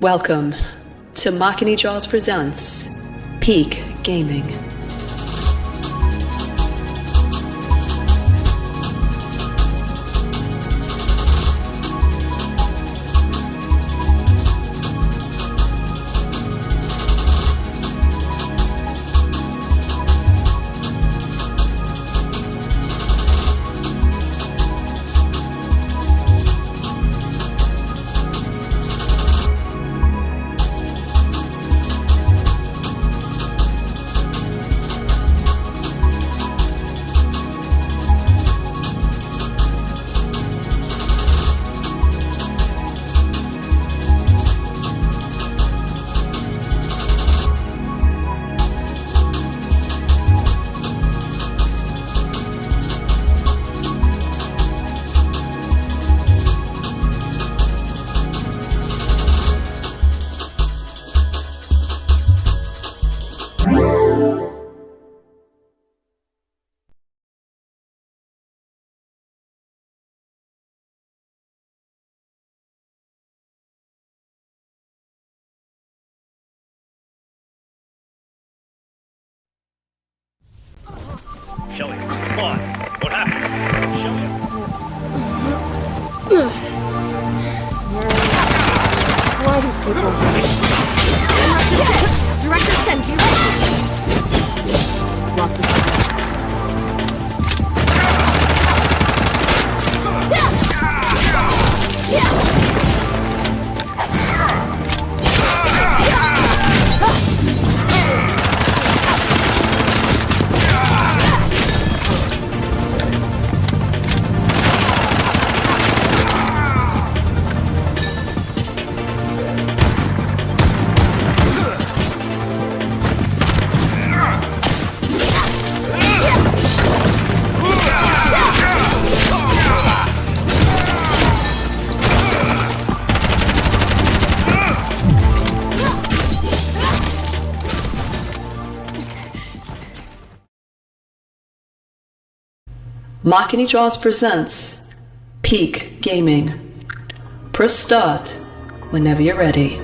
Welcome to Makini presents Peak Gaming. Shelly, come on. What happened? Who are these people? Director Chen, do you lost the Makini presents Peak Gaming. Press start whenever you're ready.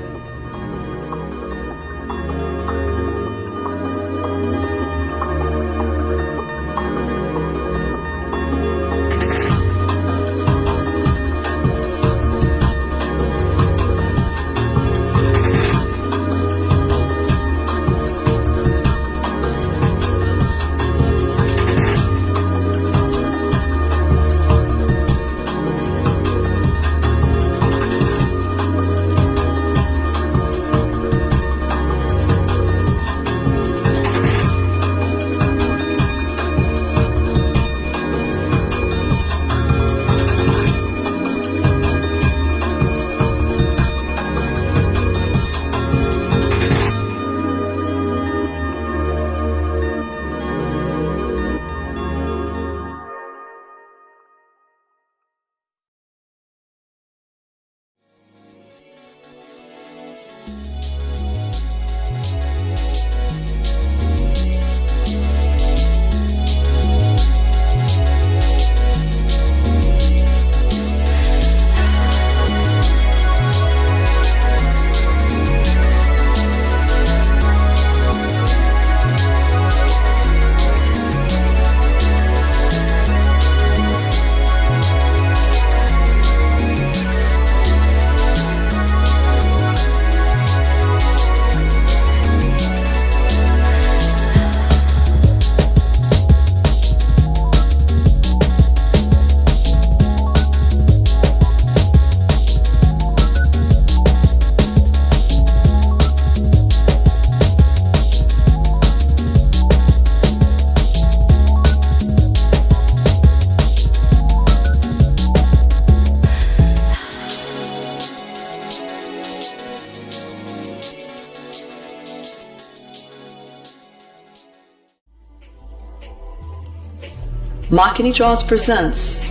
Makini Jaws presents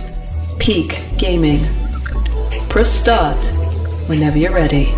Peak Gaming. Press start whenever you're ready.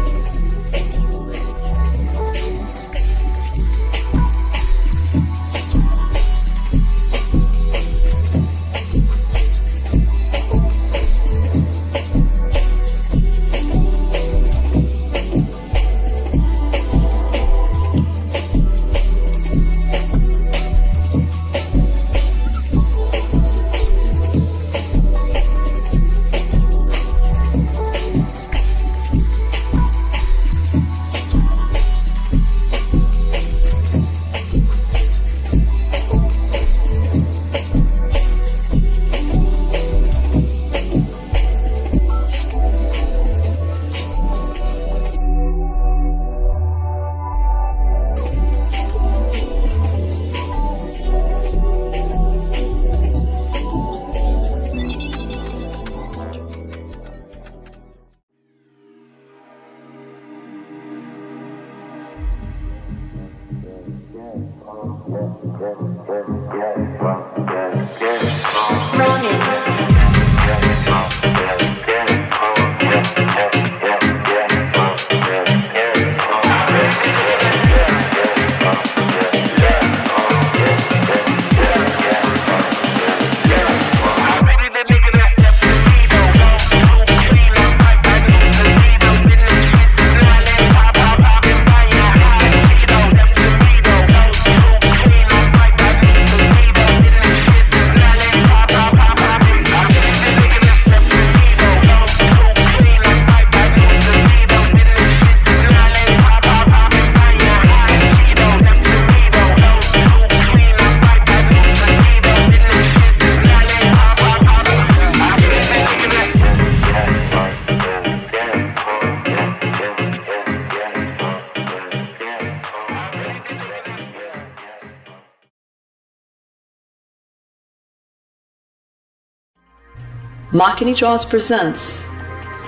Makini Jaws presents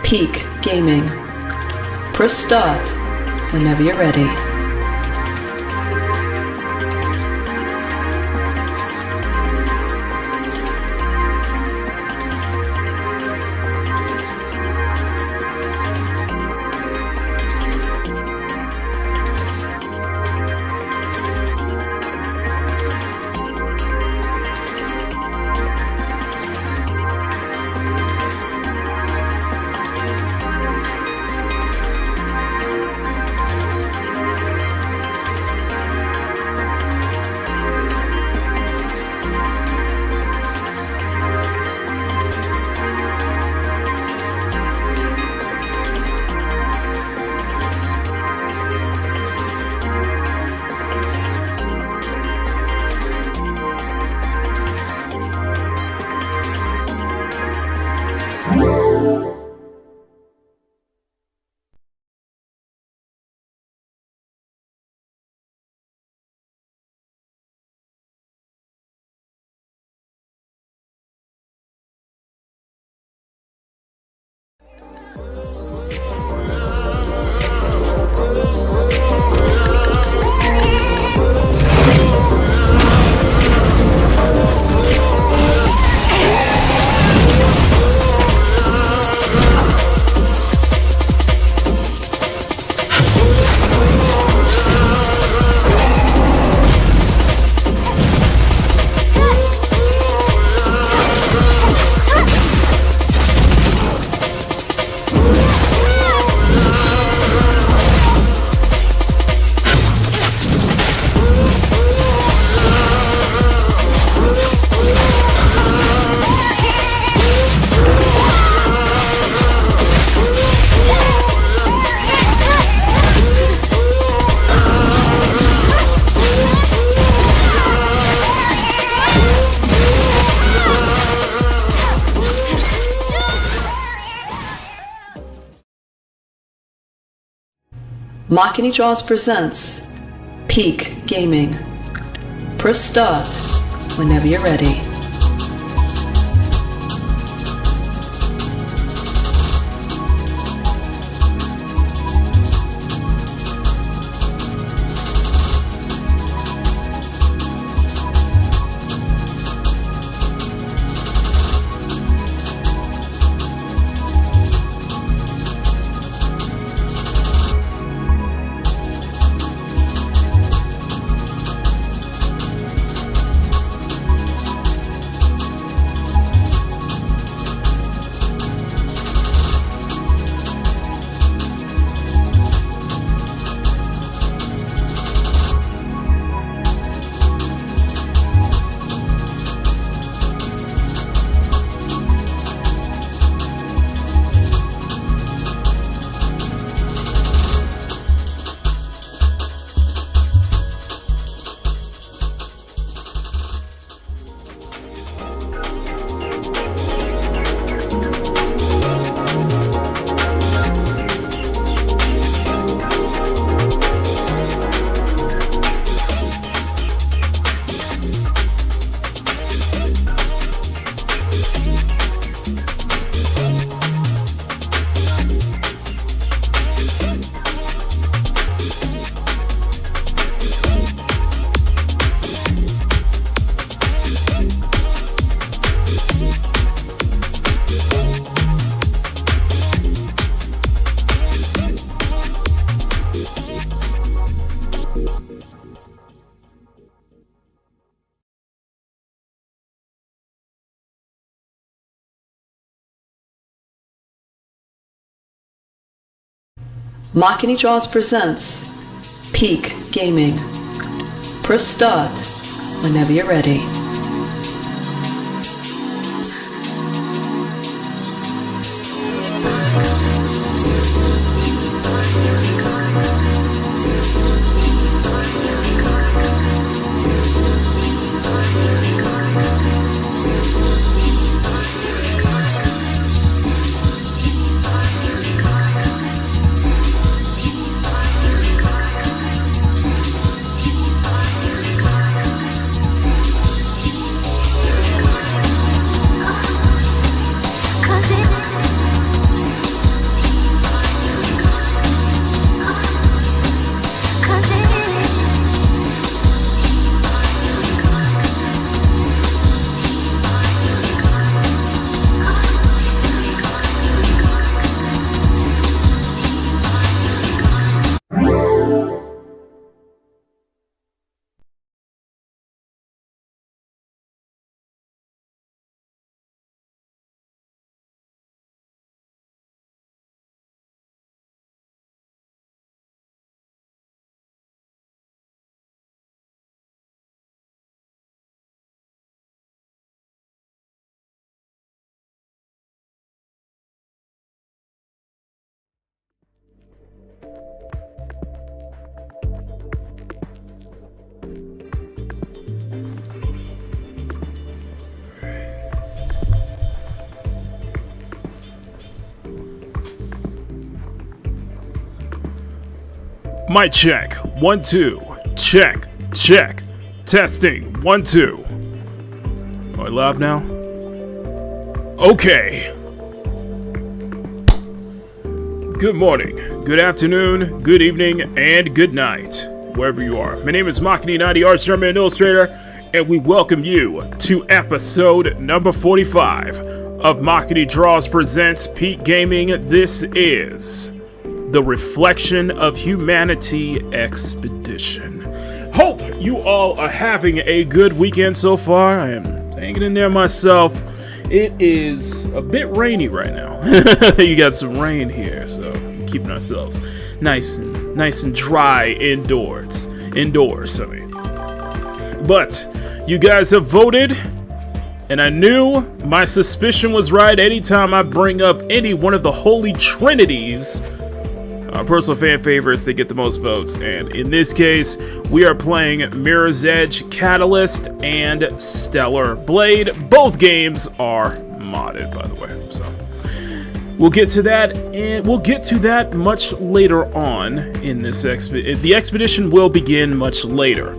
Peak Gaming. Press start whenever you're ready. Makini Jaws presents Peak Gaming. Press start whenever you're ready. Makini Draws presents Peak Gaming. Press start whenever you're ready. Mic check. 1 2. Check. Check. Testing. 1 2. Am I live now? Okay. Good morning, good afternoon, good evening, and good night, wherever you are. My name is Makini, the artist, drummer, and illustrator, and we welcome you to episode number 45 of Makini Draws presents Peak Gaming. This is the Reflection of Humanity Expedition. Hope you all are having a good weekend so far. I am hanging in there myself. It is a bit rainy right now. You got some rain here, so keeping ourselves nice and dry indoors. But you guys have voted, and I knew my suspicion was right anytime I bring up any one of the holy trinities. Our personal fan favorites, they get the most votes, and in this case, we are playing Mirror's Edge Catalyst and Stellar Blade. Both games are modded, by the way, so we'll get to that, and we'll get to that much later on in this the expedition will begin much later.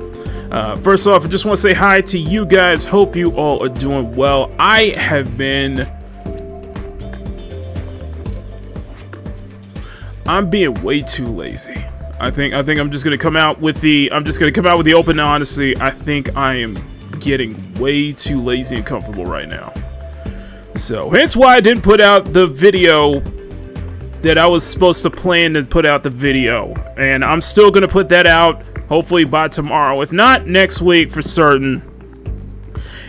First off, I just want to say hi to you guys. Hope you all are doing well. I have been... I'm being way too lazy. I think I'm just gonna come out with the open honesty. I think I am getting way too lazy and comfortable right now. So hence why I didn't put out the video that I was supposed to plan to put out the video. And I'm still gonna put that out hopefully by tomorrow. If not, next week for certain.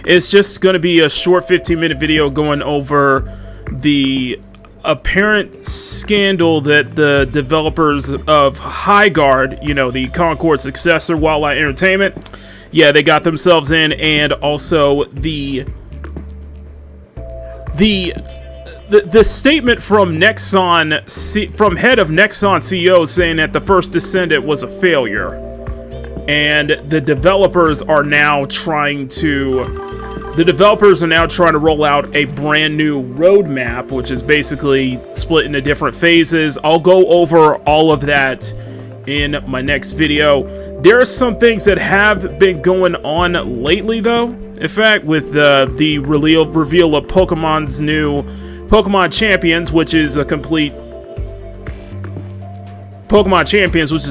It's just gonna be a short 15-minute video going over the apparent scandal that the developers of Highguard, you know, the Concord successor, Wildlife Entertainment, yeah, they got themselves in, and also the statement from Nexon, from head of Nexon CEO, saying that the First Descendant was a failure, and the developers are now trying to roll out a brand new roadmap, which is basically split into different phases. I'll go over all of that in my next video. There are some things that have been going on lately, though. In fact, with the reveal of Pokemon's new Pokemon Champions, which is a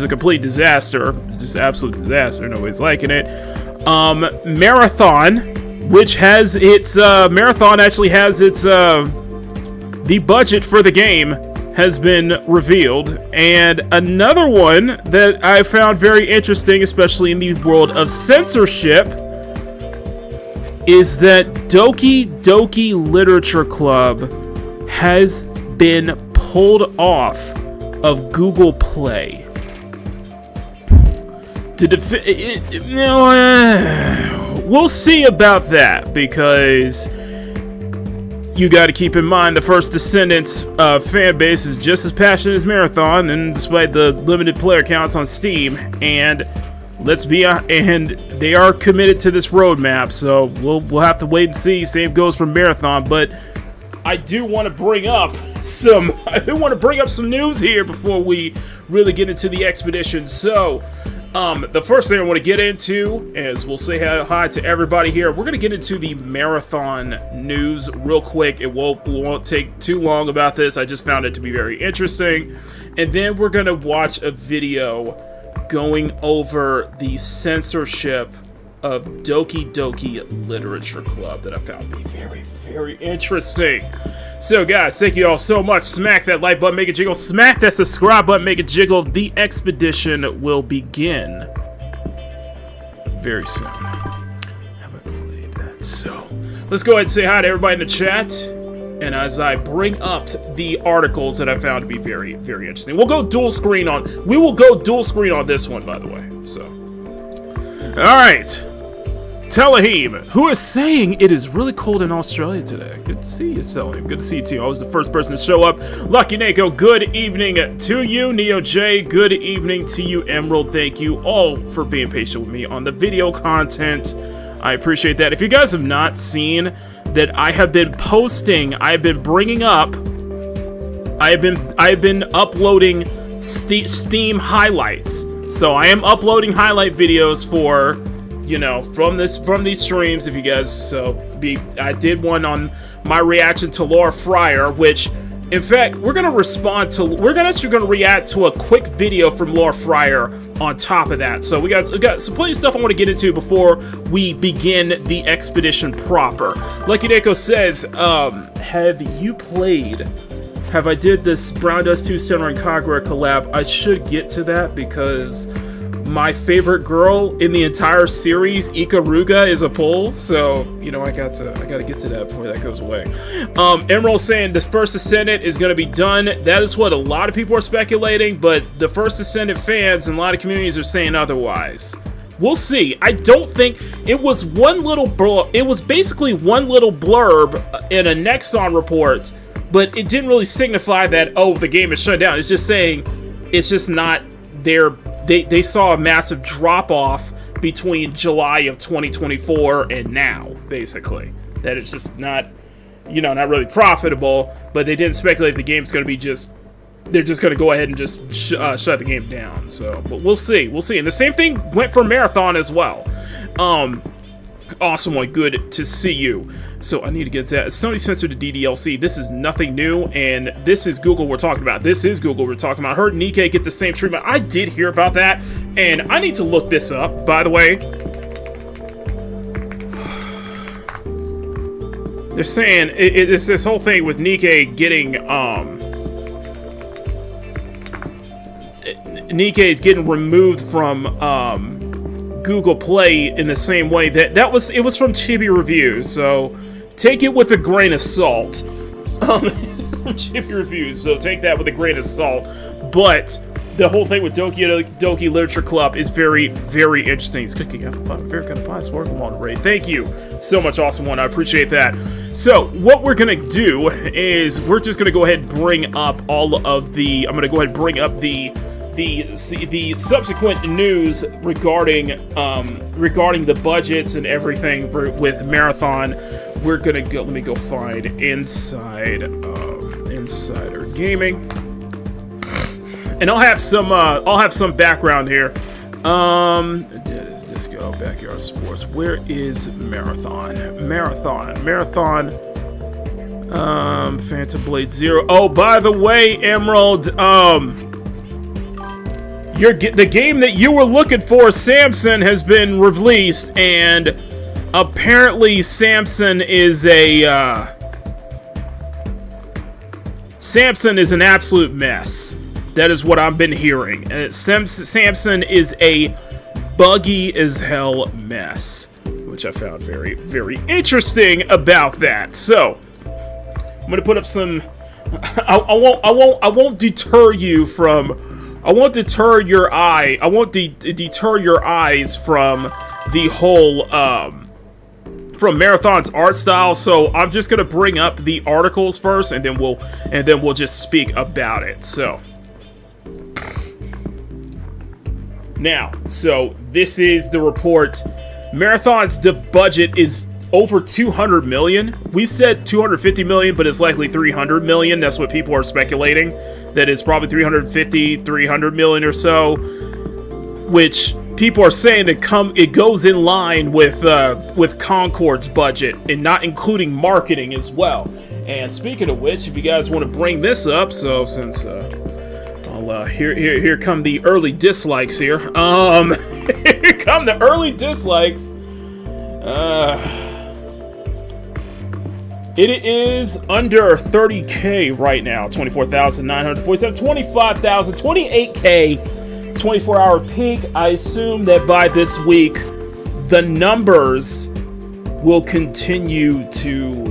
complete disaster. Just absolute disaster. Nobody's liking it. Marathon, which has its Marathon actually has its the budget for the game has been revealed, and another one that I found very interesting, especially in the world of censorship, is that Doki Doki Literature Club has been pulled off of Google Play. We'll see about that, because you got to keep in mind the First Descendants fan base is just as passionate as Marathon, and despite the limited player counts on Steam, and and they are committed to this roadmap, so we'll have to wait and see. Same goes for Marathon, but I do want to bring up some news here before we really get into the expedition. So, the first thing I want to get into is we'll say hi to everybody here. We're going to get into the Marathon news real quick. It won't take too long about this. I just found it to be very interesting. And then we're going to watch a video going over the censorship of Doki Doki Literature Club that I found to be very, very interesting. So guys, thank you all so much. Smack that like button, make it jiggle. Smack that subscribe button, make it jiggle. The expedition will begin very soon. Have I played that? So let's go ahead and say hi to everybody in the chat. And as I bring up the articles that I found to be very, very interesting, we will go dual screen on this one, by the way. So, all right, Telahim, who is saying it is really cold in Australia today. Good to see you, Telahim. Good to see you too. I was the first person to show up. Lucky Nako, good evening to you. Neo J, good evening to you. Emerald, thank you all for being patient with me on the video content. I appreciate that. If you guys have not seen that, I have been posting, I've been uploading Steam highlights. So I am uploading highlight videos for, from these streams. If you guys, I did one on my reaction to Laura Fryer, which, in fact, we're actually gonna react to a quick video from Laura Fryer on top of that. So we got some plenty of stuff I want to get into before we begin the expedition proper. Lucky Neko says, have I did this Brown Dust 2 Senran Kagura collab? I should get to that, because my favorite girl in the entire series, Ikaruga, is a pull. So, I gotta get to that before that goes away. Emerald saying the First Descendant is gonna be done. That is what a lot of people are speculating, but the First Descendant fans and a lot of communities are saying otherwise. We'll see. I don't think it was it was basically one little blurb in a Nexon report, but it didn't really signify that, oh, the game is shut down. It's just saying it's just not there. They saw a massive drop-off between July of 2024 and now, basically. That it's just not, not really profitable, but they didn't speculate the game's going to be they're just going to go ahead and just shut the game down. So, but we'll see. We'll see. And the same thing went for Marathon as well. Awesome one, good to see you. So I need to get to that. Sony censored the DDLC. This is nothing new, and this is Google we're talking about. I heard Nikkei get the same treatment. I did hear about that, and I need to look this up, by the way. They're saying it's this whole thing with Nikkei getting Nikkei is getting removed from Google Play in the same way it was from Chibi Reviews, so take it with a grain of salt. Chibi Reviews, so take that with a grain of salt. But the whole thing with Doki Literature Club is very, very interesting. It's cooking up a very good advice. Working on Ray. Thank you so much, awesome one. I appreciate that. So what we're gonna do is we're just gonna go ahead and bring up all of the. I'm gonna go ahead and bring up the subsequent news regarding the budgets and everything with Marathon. We're gonna go. Let me go find Insider Gaming, and I'll have some background here. Is Disco Backyard Sports? Where is Marathon? Phantom Blade Zero. Oh, by the way, Emerald, the game that you were looking for, Samson, has been released, and apparently Samson is an absolute mess. That is what I've been hearing. Samson is a buggy as hell mess, which I found very, very interesting about that. So, I'm gonna put up some I won't deter you from. I won't deter your eye. I won't deter your eyes from the whole from Marathon's art style. So I'm just gonna bring up the articles first, and then we'll just speak about it. So now, so this is the report. Marathon's budget is over 200 million. We said 250 million, but it's likely 300 million. That's what people are speculating. That is probably 350, 300 million or so, which people are saying that it goes in line with Concord's budget, and not including marketing as well. And speaking of which, if you guys want to bring this up, so since here come the early dislikes here. Here come the early dislikes. It is under 30K right now. 24,947, 25,000, 28K, 24-hour peak. I assume that by this week, the numbers will continue to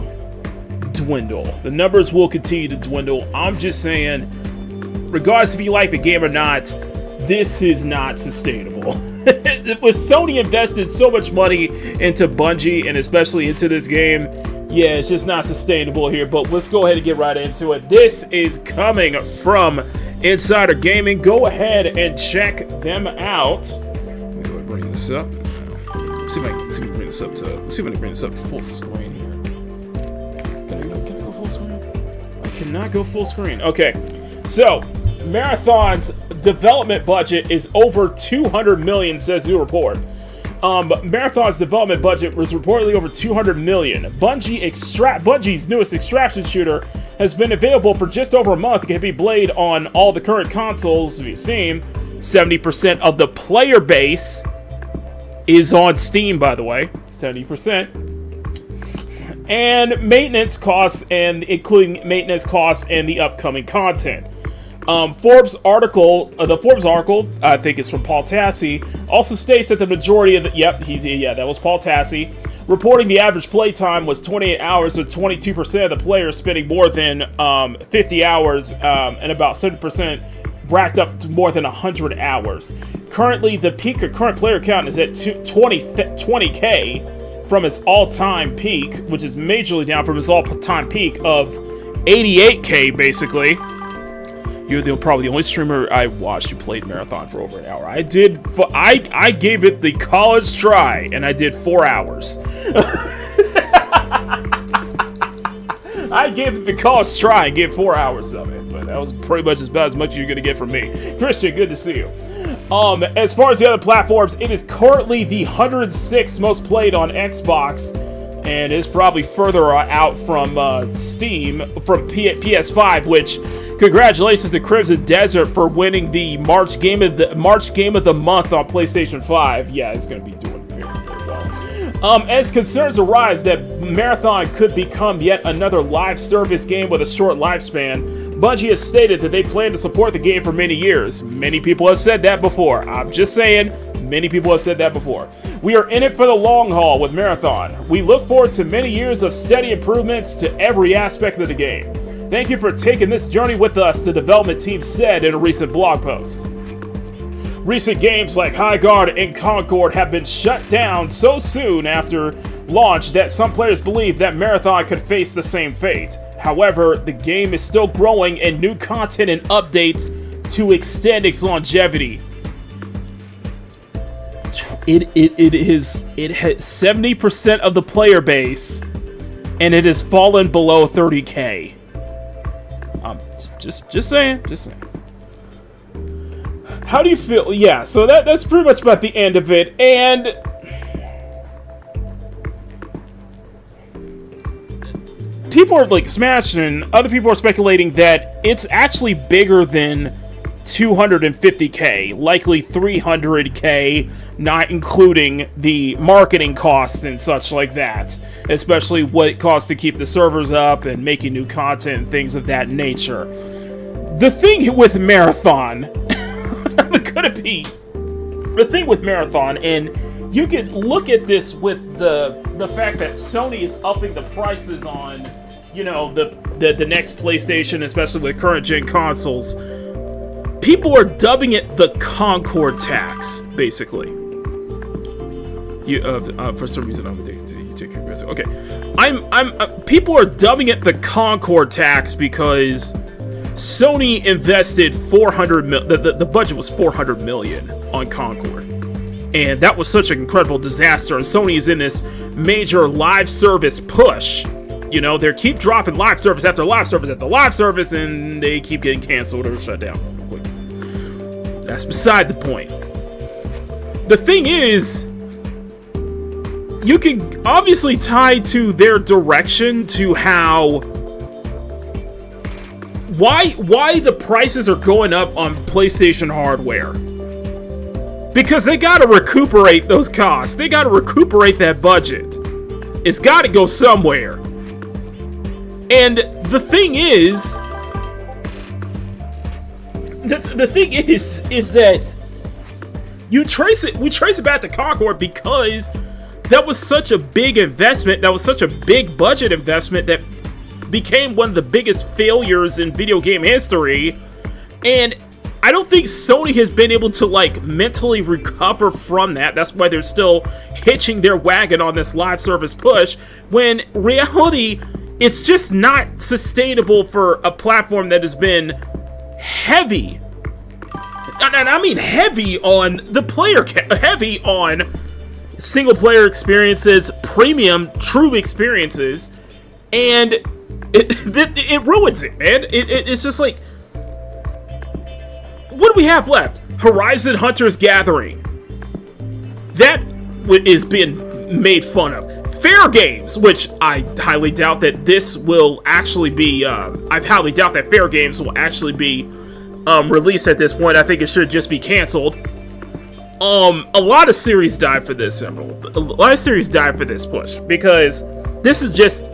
dwindle. The numbers will continue to dwindle. I'm just saying, regardless if you like the game or not, this is not sustainable. With Sony invested so much money into Bungie, and especially into this game, yeah, it's just not sustainable here. But let's go ahead and get right into it. This is coming from Insider Gaming. Go ahead and check them out. Let me go ahead and bring this up. Let's see if I can bring this up to. Let's see if I can bring this up to full screen here. Can I go full screen? I cannot go full screen. Okay, so Marathon's development budget is over 200 million, says the report. Marathon's development budget was reportedly over 200 million. Bungie's newest extraction shooter has been available for just over a month. It can be played on all the current consoles via Steam. 70% of the player base is on Steam, by the way. 70%. And maintenance costs, and including maintenance costs and the upcoming content. The Forbes article, I think it's from Paul Tassi, also states that the majority of the, that was Paul Tassi, reporting the average playtime was 28 hours, so 22% of the players spending more than 50 hours, and about 70% racked up to more than 100 hours. Currently, the current player count is at 20K from its all-time peak, which is majorly down from its all-time peak of 88K, basically. You're probably the only streamer I watched who played Marathon for over an hour. I gave it the college try, and I did 4 hours. I gave it the college try and gave 4 hours of it, but that was pretty much about as much as you're gonna get from me. Christian, good to see you. As far as the other platforms, it is currently the 106th most played on Xbox, and is probably further out from Steam, from PS5, which congratulations to Crimson Desert for winning the March Game of the Month on PlayStation 5. Yeah, it's going to be doing very, very well. As concerns arise that Marathon could become yet another live service game with a short lifespan, Bungie has stated that they plan to support the game for many years. Many people have said that before. I'm just saying, many people have said that before. We are in it for the long haul with Marathon. We look forward to many years of steady improvements to every aspect of the game. Thank you for taking this journey with us, the development team said in a recent blog post. Recent games like High Guard and Concord have been shut down so soon after launch that some players believe that Marathon could face the same fate. However, the game is still growing, and new content and updates to extend its longevity. It has 70% of the player base, and it has fallen below 30K. Just saying. How do you feel? Yeah, so that's pretty much about the end of it, and people are like smashing. Other people are speculating that it's actually bigger than 250K, likely 300K, not including the marketing costs and such like that, especially what it costs to keep the servers up and making new content and things of that nature. The thing with Marathon, the thing with Marathon, and you can look at this with the fact that Sony is upping the prices on, you know, the the next PlayStation, especially with current gen consoles, people are dubbing it the Concord tax, basically. You for some reason I'm addicted to you. Take your risk. Okay, people are dubbing it the Concord tax because Sony invested 400 the budget was 400 million on Concord, and that was such an incredible disaster. And Sony is in this major live service push. You know, they keep dropping live service after live service after live service, and they keep getting canceled or shut down real quick. That's beside the point. The thing is, you can obviously tie to their direction to how why the prices are going up on PlayStation hardware. Because they got to recuperate those costs. They got to recuperate that budget. It's got to go somewhere. And the thing is, the thing is that we trace it back to Concord because that was such a big investment. That was such a big budget investment that became one of the biggest failures in video game history. And I don't think Sony has been able to like mentally recover from that. That's why they're still hitching their wagon on this live service push, when reality, it's just not sustainable for a platform that has been heavy. And I mean heavy on the player, heavy on single player experiences, premium, true experiences, and it ruins it, man. It's just like, what do we have left? Horizon Hunter's Gathering. That is being made fun of. Fair Games, which I highly doubt that this will actually be, I highly doubt that Fair Games will actually be released at this point. I think it should just be canceled. A lot of series died for this, Emerald. A lot of series died for this push, because this is just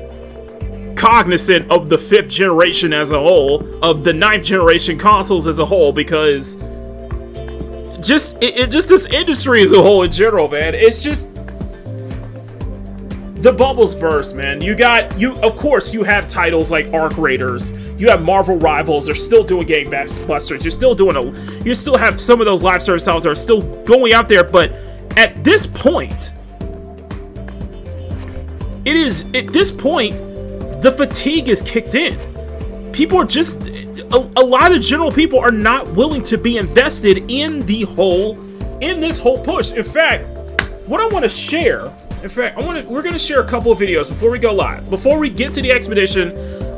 cognizant of the 5th generation as a whole, of the 9th generation consoles as a whole, because just this industry as a whole in general, man, it's just the bubbles burst, man. Of course you have titles like Arc Raiders, you have Marvel Rivals, they're still doing gangbusters, you still have some of those live service titles that are still going out there, but at this point, the fatigue is kicked in. People are just, a lot of general people are not willing to be invested in this whole push. In fact, what I want to share, we're going to share a couple of videos before we go live. Before we get to the expedition,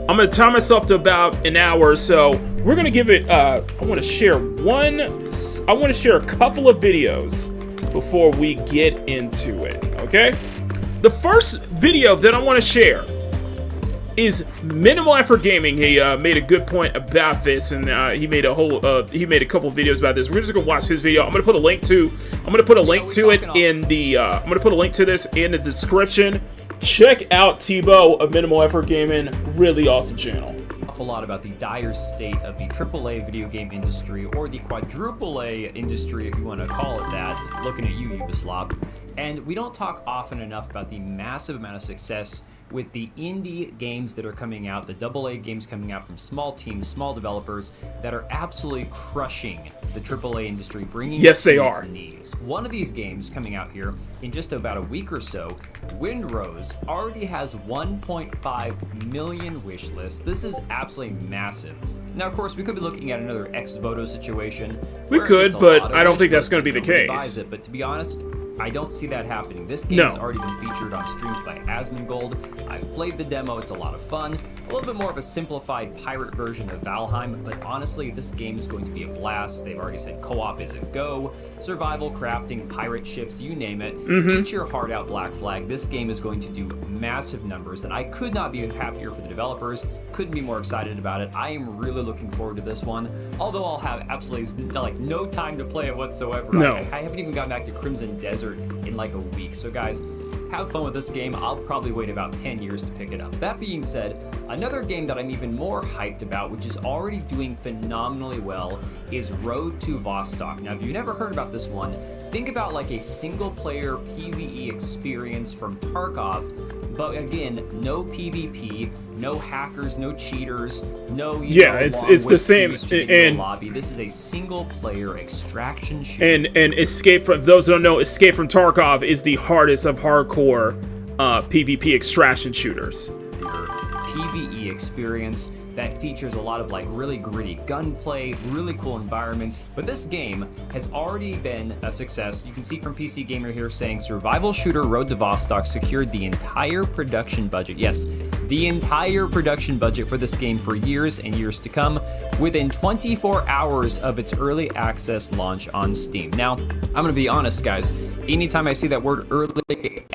I'm going to time myself to about an hour or so. We're going to give it, I want to share a couple of videos before we get into it, okay? The first video that I want to share is Minimal Effort Gaming. He made a good point about this, and he made a couple videos about this. We're just gonna watch his video. I'm gonna put a link to it in the I'm gonna put a link to this in the description. Check out Tebow of Minimal Effort Gaming. Really awesome channel. A lot about the dire state of the AAA video game industry, or the quadruple A industry, if you want to call it that. Looking at you, Yugoslav. And we don't talk often enough about the massive amount of success with the indie games that are coming out, the AA games coming out from small teams, small developers that are absolutely crushing the AAA industry, bringing yes, they to are. its knees. One of these games coming out here in just about a week or so, Windrose, already has 1.5 million wish lists. This is absolutely massive. Now, of course, we could be looking at another ex-voto situation. We could, but I don't think that's going to be the case. But to be honest, I don't see that happening. This game has already been featured on streams by Asmongold. I've played the demo, it's a lot of fun. A little bit more of a simplified pirate version of Valheim, but honestly, this game is going to be a blast. They've already said co-op is a go. Survival, crafting, pirate ships, you name it. Eat your heart out, Black Flag. This game is going to do massive numbers, and I could not be happier for the developers. Couldn't be more excited about it. I am really looking forward to this one, although I'll have absolutely no time to play it whatsoever. No. I haven't even gotten back to Crimson Desert in like a week. So guys, have fun with this game. I'll probably wait about 10 years to pick it up. That being said, another game that I'm even more hyped about, which is already doing phenomenally well, is Road to Vostok. Now, if you've never heard about this one, think about like a single player PvE experience from Tarkov But again, no PvP, no hackers, no cheaters, no it's the same and lobby. This is a single player extraction shooter. And Escape from, those who don't know, Escape from Tarkov is the hardest of hardcore PvP extraction shooters. PvE experience that features a lot of like really gritty gunplay, really cool environments. But this game has already been a success. You can see from PC Gamer here saying survival shooter Road to Vostok secured the entire production budget. Yes, the entire production budget for this game for years and years to come within 24 hours of its early access launch on Steam. Now, I'm gonna be honest, guys. Anytime I see that word early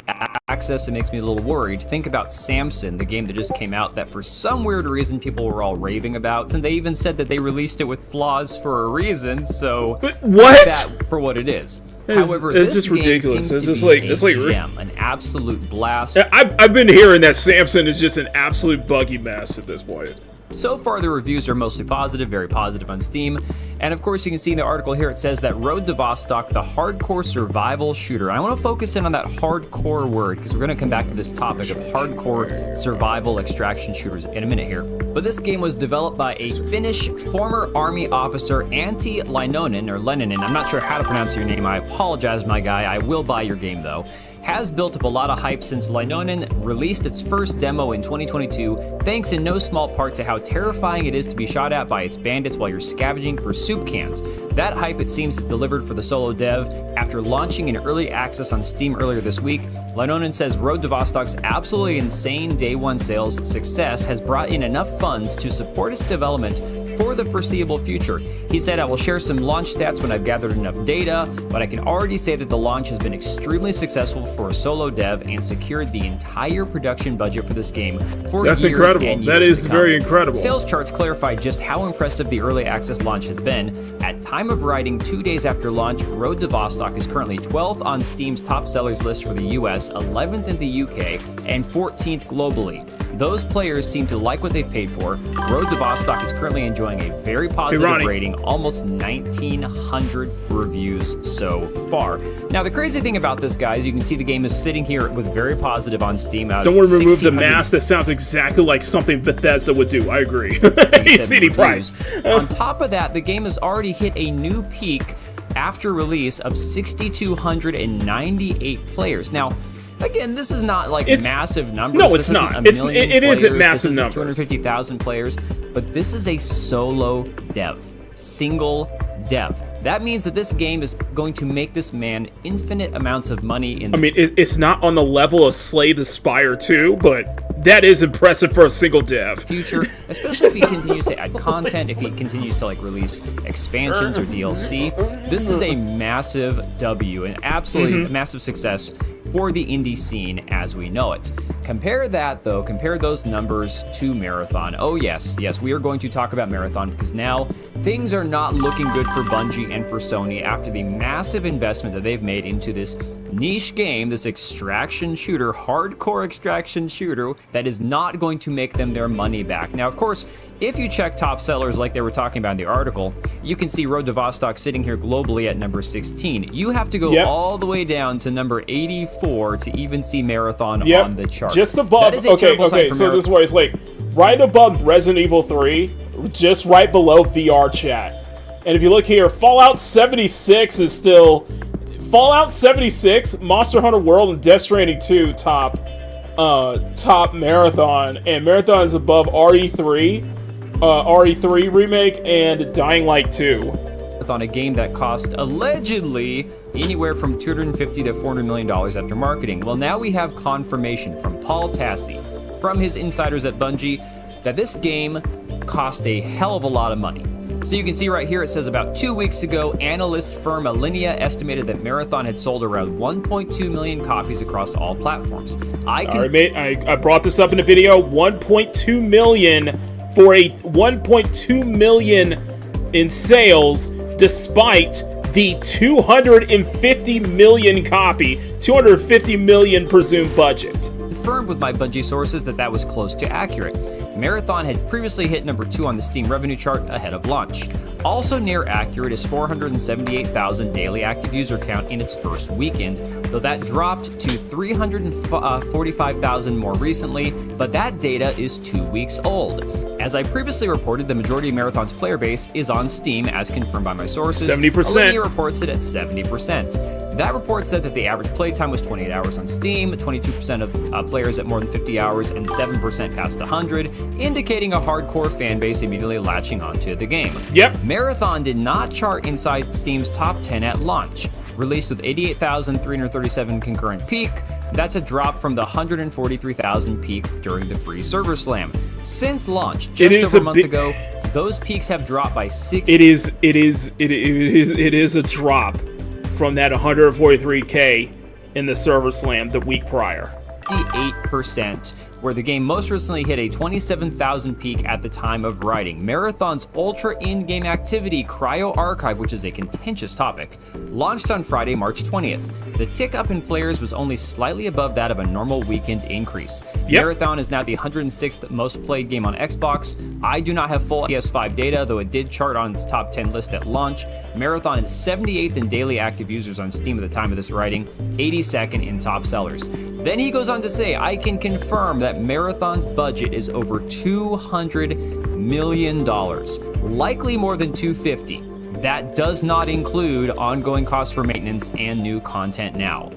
access, it makes me a little worried. Think about Samson, the game that just came out that for some weird reason people were all raving about, and they even said that they released it with flaws for a reason, so what? take that for what it is. However, it's this just ridiculous. Game seems It's to just be like a gem, an absolute blast. I've been hearing that Samson is just an absolute buggy mess at this point. So far, the reviews are mostly positive, very positive on Steam. And of course, you can see in the article here, it says that Road to Vostok, the hardcore survival shooter. And I want to focus in on that hardcore word, because we're going to come back to this topic of hardcore survival extraction shooters in a minute here. But this game was developed by a Finnish former army officer, Antti Leinonen, or Leninen. I'm not sure how to pronounce your name. I apologize, my guy. I will buy your game, though. Has built up a lot of hype since Leinonen released its first demo in 2022, thanks in no small part to how terrifying it is to be shot at by its bandits while you're scavenging for soup cans. That hype, it seems, is delivered for the solo dev. After launching in early access on Steam earlier this week, Leinonen says Road to Vostok's absolutely insane day one sales success has brought in enough funds to support its development for the foreseeable future. He said, I will share some launch stats when I've gathered enough data, but I can already say that the launch has been extremely successful for a solo dev and secured the entire production budget for this game for That's years incredible. and years That is to come. very incredible. Sales charts clarify just how impressive the early access launch has been. At time of writing, 2 days after launch, Road to Vostok is currently 12th on Steam's top sellers list for the US, 11th in the UK, and 14th globally. Those players seem to like what they've paid for. Road to Vostok is currently enjoying a very positive rating, almost 1,900 reviews so far. Now, the crazy thing about this, guys, you can see the game is sitting here with very positive on Steam. Someone removed the mask. That sounds exactly like something Bethesda would do. I agree. CD price. On top of that, the game has already hit a new peak after release of 6,298 players. Now, again, this is not like massive numbers. No, it's not. It isn't massive numbers. 250,000 players, but this is a solo dev, single dev. That means that this game is going to make this man infinite amounts of money in the it's not on the level of Slay the Spire 2, but that is impressive for a single dev. Future, especially if he continues to add content, if he continues to like release expansions or DLC. This is a massive W, an absolutely massive success for the indie scene as we know it. Compare that, though, compare those numbers to Marathon. Oh yes, we are going to talk about Marathon because now things are not looking good for Bungie and for Sony after the massive investment that they've made into this niche game, this extraction shooter, hardcore extraction shooter, that is not going to make them their money back. Now, of course, if you check top sellers like they were talking about in the article, you can see Road to Vostok sitting here globally at number 16. You have to go all the way down to number 84 to even see Marathon on the chart. Just above, so this is where it's like, right above Resident Evil 3, just right below VR chat. And if you look here, Fallout 76 is still... Fallout 76, Monster Hunter World, and Death Stranding 2 top Marathon, and Marathon is above RE3 remake and Dying Light 2. On a game that cost allegedly anywhere from $250 to $400 million after marketing. Well, now we have confirmation from Paul Tassi, from his insiders at Bungie, that this game cost a hell of a lot of money. So you can see right here, it says about 2 weeks ago, analyst firm Alinea estimated that Marathon had sold around 1.2 million copies across all platforms. I brought this up in a video. 1.2 million for a 1.2 million in sales, despite the 250 million presumed budget. Confirmed with my Bungie sources that was close to accurate. Marathon had previously hit number 2 on the Steam revenue chart ahead of launch. Also near accurate is 478,000 daily active user count in its first weekend, though that dropped to 345,000 more recently, but that data is 2 weeks old. As I previously reported, the majority of Marathon's player base is on Steam, as confirmed by my sources. 70%. Alinea reports it at 70%. That report said that the average playtime was 28 hours on Steam, 22% of players at more than 50 hours, and 7% past 100, indicating a hardcore fan base immediately latching onto the game. Yep. Marathon did not chart inside Steam's top 10 at launch. Released with 88,337 concurrent peak, that's a drop from the 143,000 peak during the free server slam. Since launch, just over a month ago, those peaks have dropped by 6. It is a drop from that 143K in the server slam the week prior. 58%, where the game most recently hit a 27,000 peak at the time of writing. Marathon's ultra in-game activity, Cryo Archive, which is a contentious topic, launched on Friday, March 20th. The tick up in players was only slightly above that of a normal weekend increase. Yep. Marathon is now the 106th most played game on Xbox. I do not have full PS5 data, though it did chart on its top 10 list at launch. Marathon is 78th in daily active users on Steam at the time of this writing, 82nd in top sellers. Then he goes on to say, I can confirm that Marathon's budget is over $200 million, likely more than $250. That does not include ongoing costs for maintenance and new content now.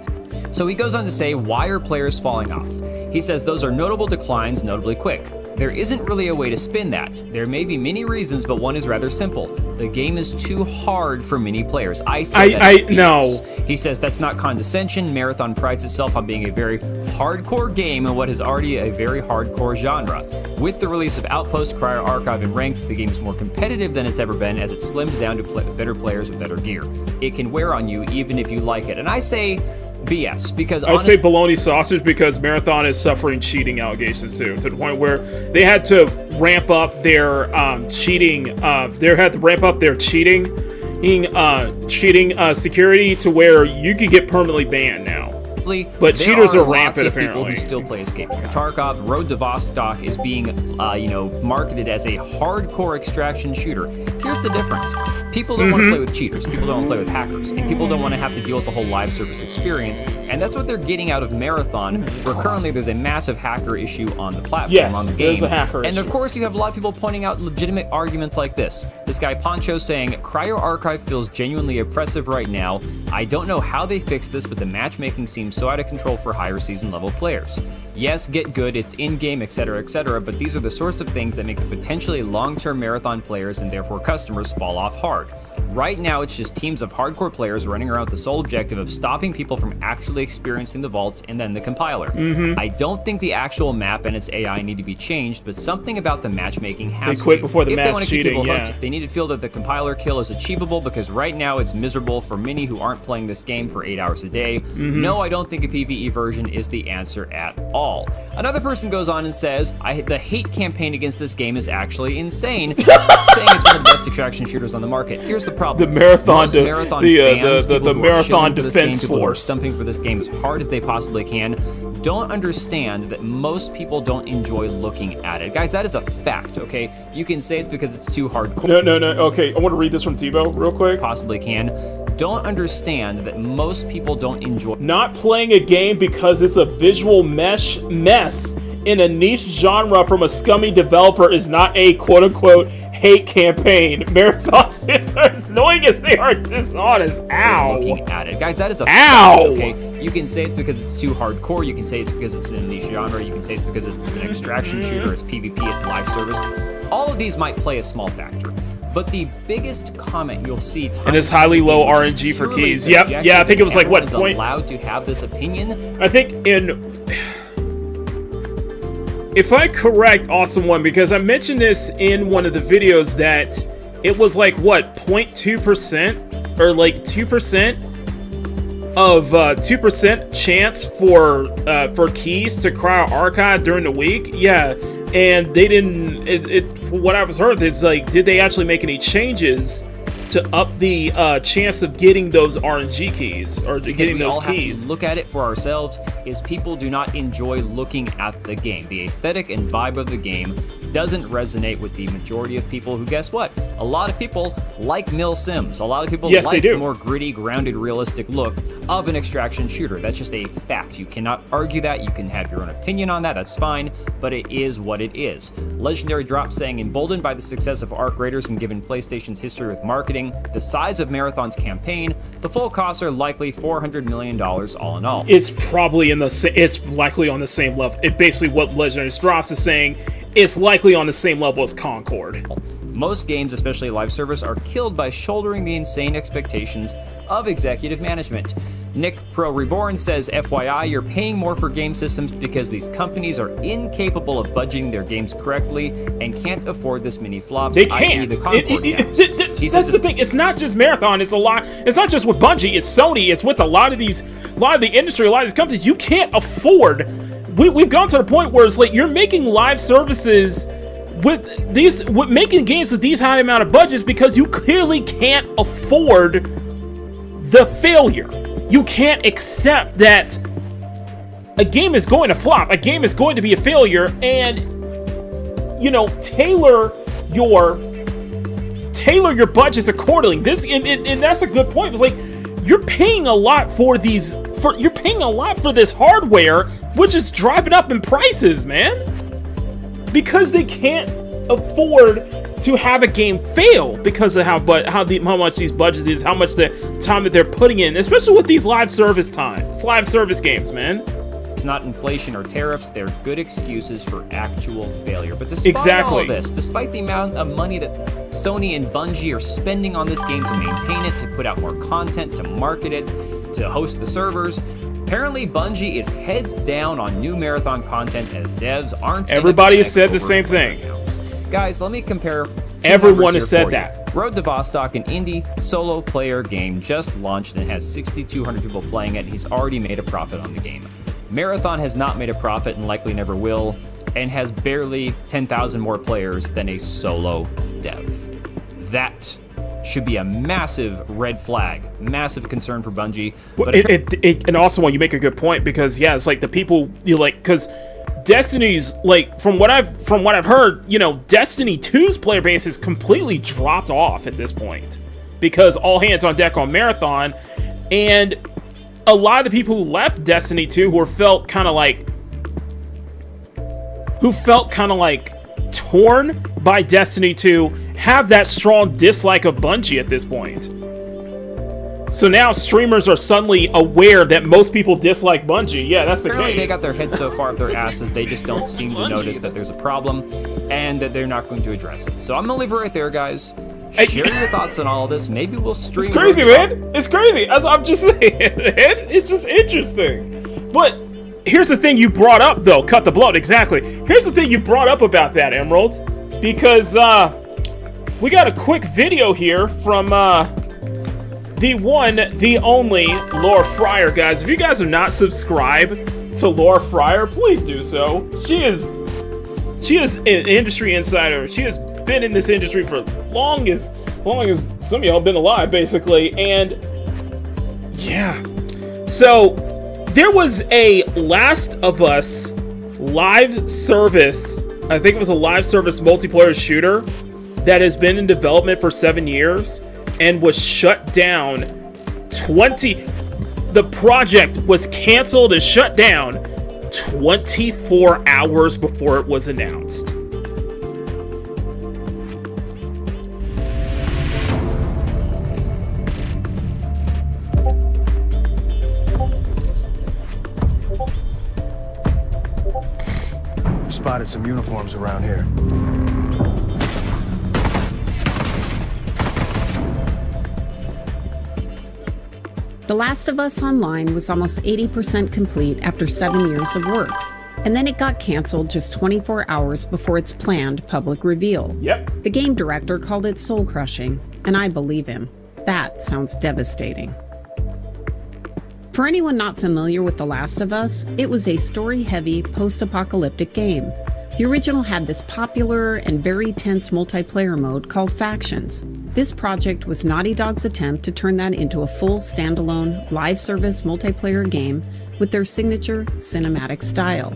So he goes on to say, why are players falling off? He says those are notable declines, notably quick. There isn't really a way to spin that. There may be many reasons, but one is rather simple. The game is too hard for many players. No. He says that's not condescension. Marathon prides itself on being a very hardcore game in what is already a very hardcore genre. With the release of Outpost, Cryo Archive, and Ranked, the game is more competitive than it's ever been as it slims down to better players with better gear. It can wear on you even if you like it. And I say BS, because I say bologna sausage because Marathon is suffering cheating allegations too, to the point where they had to ramp up their cheating security to where you could get permanently banned now. But cheaters are rampant, apparently. People who still play Escape from Tarkov. Road to Vostok is being, marketed as a hardcore extraction shooter. Here's the difference: people don't want to play with cheaters. People don't want to play with hackers, and people don't want to have to deal with the whole live service experience. And that's what they're getting out of Marathon. Where currently there's a massive hacker issue on the platform, on the game. There's a hacker and issue. of course, you have a lot of people pointing out legitimate arguments like this. This guy Poncho saying, "Cryo Archive feels genuinely oppressive right now. I don't know how they fix this, but the matchmaking seems so out of control for higher season level players. Yes, get good, it's in-game, etc., but these are the sorts of things that make the potentially long-term Marathon players and therefore customers fall off hard. Right now, it's just teams of hardcore players running around with the sole objective of stopping people from actually experiencing the vaults and then the compiler. I don't think the actual map and its AI need to be changed, but something about the matchmaking has to. They quit before the if mass they want to keep cheating, people yeah. hooked, they need to feel that the compiler kill is achievable, because right now it's miserable for many who aren't playing this game for 8 hours a day. No, I don't think a PvE version is the answer at all. Another person goes on and says, the hate campaign against this game is actually insane, saying it's one of the best extraction shooters on the market. Here's the problem. The Marathon, Most Marathon fans, people the who are Marathon shilling for this Defense game, people who are Force. stumping for this game as hard as they possibly can, don't understand that most people don't enjoy looking at it. Guys, that is a fact, okay? You can say it's because it's too hardcore. No. Okay, I want to read this from Tebow real quick. Possibly can. Don't understand that most people don't enjoy. Not playing a game because it's a visual mess in a niche genre from a scummy developer is not a quote-unquote hate campaign. Marathon is as annoying as they are dishonest. Ow. Looking at it. Guys, that is a Ow. fact, okay? You can say it's because it's too hardcore. You can say it's because it's in a niche genre. You can say it's because it's an extraction shooter. It's PvP. It's live service. All of these might play a small factor. But the biggest comment you'll see, and it's highly low RNG for keys. Yep. Yeah, I think it was like what point? Allowed to have this opinion. I think if I correct Awesome One, because I mentioned this in one of the videos that it was like what 0.2% or like 2% of 2% chance for keys to Cryo Archive during the week. Yeah. And they didn't. From what I was heard, is like, did they actually make any changes to up the chance of getting those RNG keys or getting those keys? Have to look at it for ourselves. Is people do not enjoy looking at the game, the aesthetic and vibe of the game. doesn't resonate with the majority of people who, guess what? A lot of people like Mill Sims. A lot of people Yes, like they do. the more gritty, grounded, realistic look of an extraction shooter. That's just a fact. You cannot argue that. You can have your own opinion on that. That's fine, but it is what it is. Legendary Drop saying, emboldened by the success of Arc Raiders and given PlayStation's history with marketing, the size of Marathon's campaign, the full costs are likely $400 million all in all. It's probably it's likely on the same level. It basically what Legendary Drops is saying. It's likely on the same level as Concord. Most games, especially live service, are killed by shouldering the insane expectations of executive management. Nick Pro Reborn says, FYI, you're paying more for game systems because these companies are incapable of budgeting their games correctly and can't afford this many flops. They can't. The Concord That's the thing. It's not just Marathon. It's a lot. It's not just with Bungie. It's Sony. It's with a lot of the industry, a lot of these companies. You can't afford. We've gone to the point where it's like you're making live services with making games with these high amount of budgets because you clearly can't afford the failure. You can't accept that a game is going to flop, a game is going to be a failure, and tailor your budgets accordingly. And that's a good point. It's like you're paying a lot for this hardware, which is driving up in prices, man, because they can't afford to have a game fail because of how much these budgets is, how much the time that they're putting in, especially with these live service games, man. It's not inflation or tariffs, they're good excuses for actual failure. But despite all of this, despite the amount of money that Sony and Bungie are spending on this game to maintain it, to put out more content, to market it, to host the servers, apparently Bungie is heads down on new Marathon content as devs aren't. Everybody has said the same thing. Guys, let me compare. Everyone has said that. Road to Vostok, an indie solo player game, just launched and has 6,200 people playing it, and he's already made a profit on the game. Marathon has not made a profit and likely never will, and has barely 10,000 more players than a solo dev. That should be a massive red flag, massive concern for Bungie. But and also, when you make a good point, because it's like the people because Destiny's from what I've heard, Destiny 2's player base has completely dropped off at this point because all hands on deck on Marathon, and a lot of the people who left Destiny 2 who felt kind of like torn by Destiny 2 have that strong dislike of Bungie at this point. So now streamers are suddenly aware that most people dislike Bungie. Yeah, that's the case. They got their heads so far up their asses, they just don't seem to notice that there's a problem and that they're not going to address it. So I'm going to leave it right there, guys. Share your thoughts on all of this. Maybe we'll stream. It's crazy, man. It's crazy. As I'm just saying, it's just interesting. But here's the thing you brought up, though. Cut the blood. Exactly. Here's the thing you brought up about that, Emerald. Because we got a quick video here from the one, the only Laura Fryer, guys. If you guys are not subscribed to Laura Fryer, please do so. She is an industry insider. She has been in this industry for as long as some of y'all have been alive, basically. And yeah, so there was a Last of Us live service. I think it was a live service multiplayer shooter that has been in development for 7 years and was shut down. The project was canceled and shut down 24 hours before it was announced. Spotted some uniforms around here. The Last of Us Online was almost 80% complete after 7 years of work, and then it got canceled just 24 hours before its planned public reveal. Yep. The game director called it soul-crushing, and I believe him. That sounds devastating. For anyone not familiar with The Last of Us, it was a story-heavy, post-apocalyptic game. The original had this popular and very tense multiplayer mode called Factions. This project was Naughty Dog's attempt to turn that into a full standalone, live service multiplayer game with their signature cinematic style.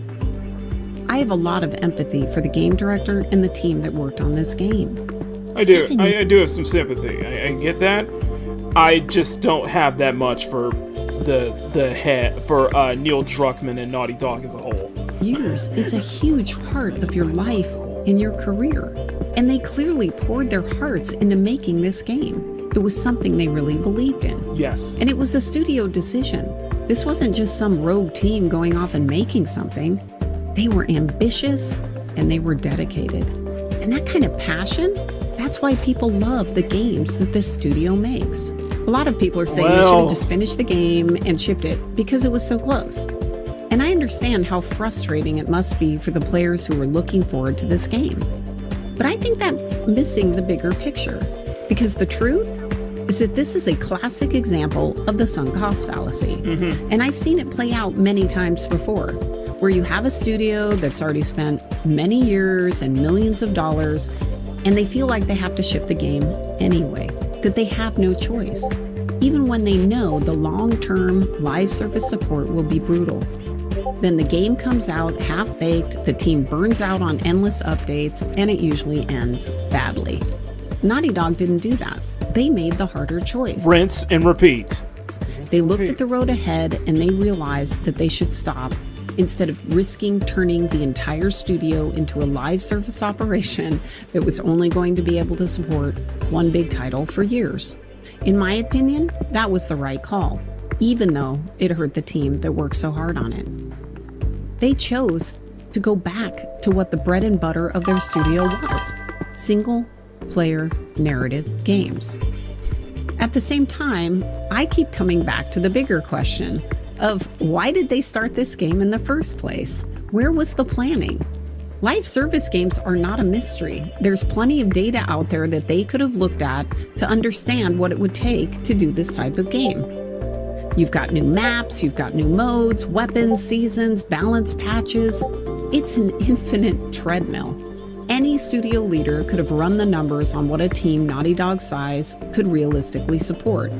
I have a lot of empathy for the game director and the team that worked on this game. I do have some sympathy. I get that. I just don't have that much for the head for Neil Druckmann and Naughty Dog as a whole. Years is a huge part of your life and your career, and they clearly poured their hearts into making this game. It was something they really believed in. Yes. And it was a studio decision. This wasn't just some rogue team going off and making something. They were ambitious and they were dedicated. And that kind of passion, that's why people love the games that this studio makes. A lot of people are saying they should have just finished the game and shipped it because it was so close. And I understand how frustrating it must be for the players who were looking forward to this game. But I think that's missing the bigger picture, because the truth is that this is a classic example of the sunk cost fallacy. And I've seen it play out many times before, where you have a studio that's already spent many years and millions of dollars, and they feel like they have to ship the game anyway, that they have no choice, even when they know the long-term live service support will be brutal. Then the game comes out half-baked, the team burns out on endless updates, and it usually ends badly. Naughty Dog didn't do that. They made the harder choice. Rinse and repeat. They looked at the road ahead and they realized that they should stop instead of risking turning the entire studio into a live service operation that was only going to be able to support one big title for years. In my opinion, that was the right call, even though it hurt the team that worked so hard on it. They chose to go back to what the bread and butter of their studio was: single-player narrative games. At the same time, I keep coming back to the bigger question of why did they start this game in the first place? Where was the planning? Live service games are not a mystery. There's plenty of data out there that they could have looked at to understand what it would take to do this type of game. You've got new maps, you've got new modes, weapons, seasons, balance patches. It's an infinite treadmill. Any studio leader could have run the numbers on what a team Naughty Dog size could realistically support.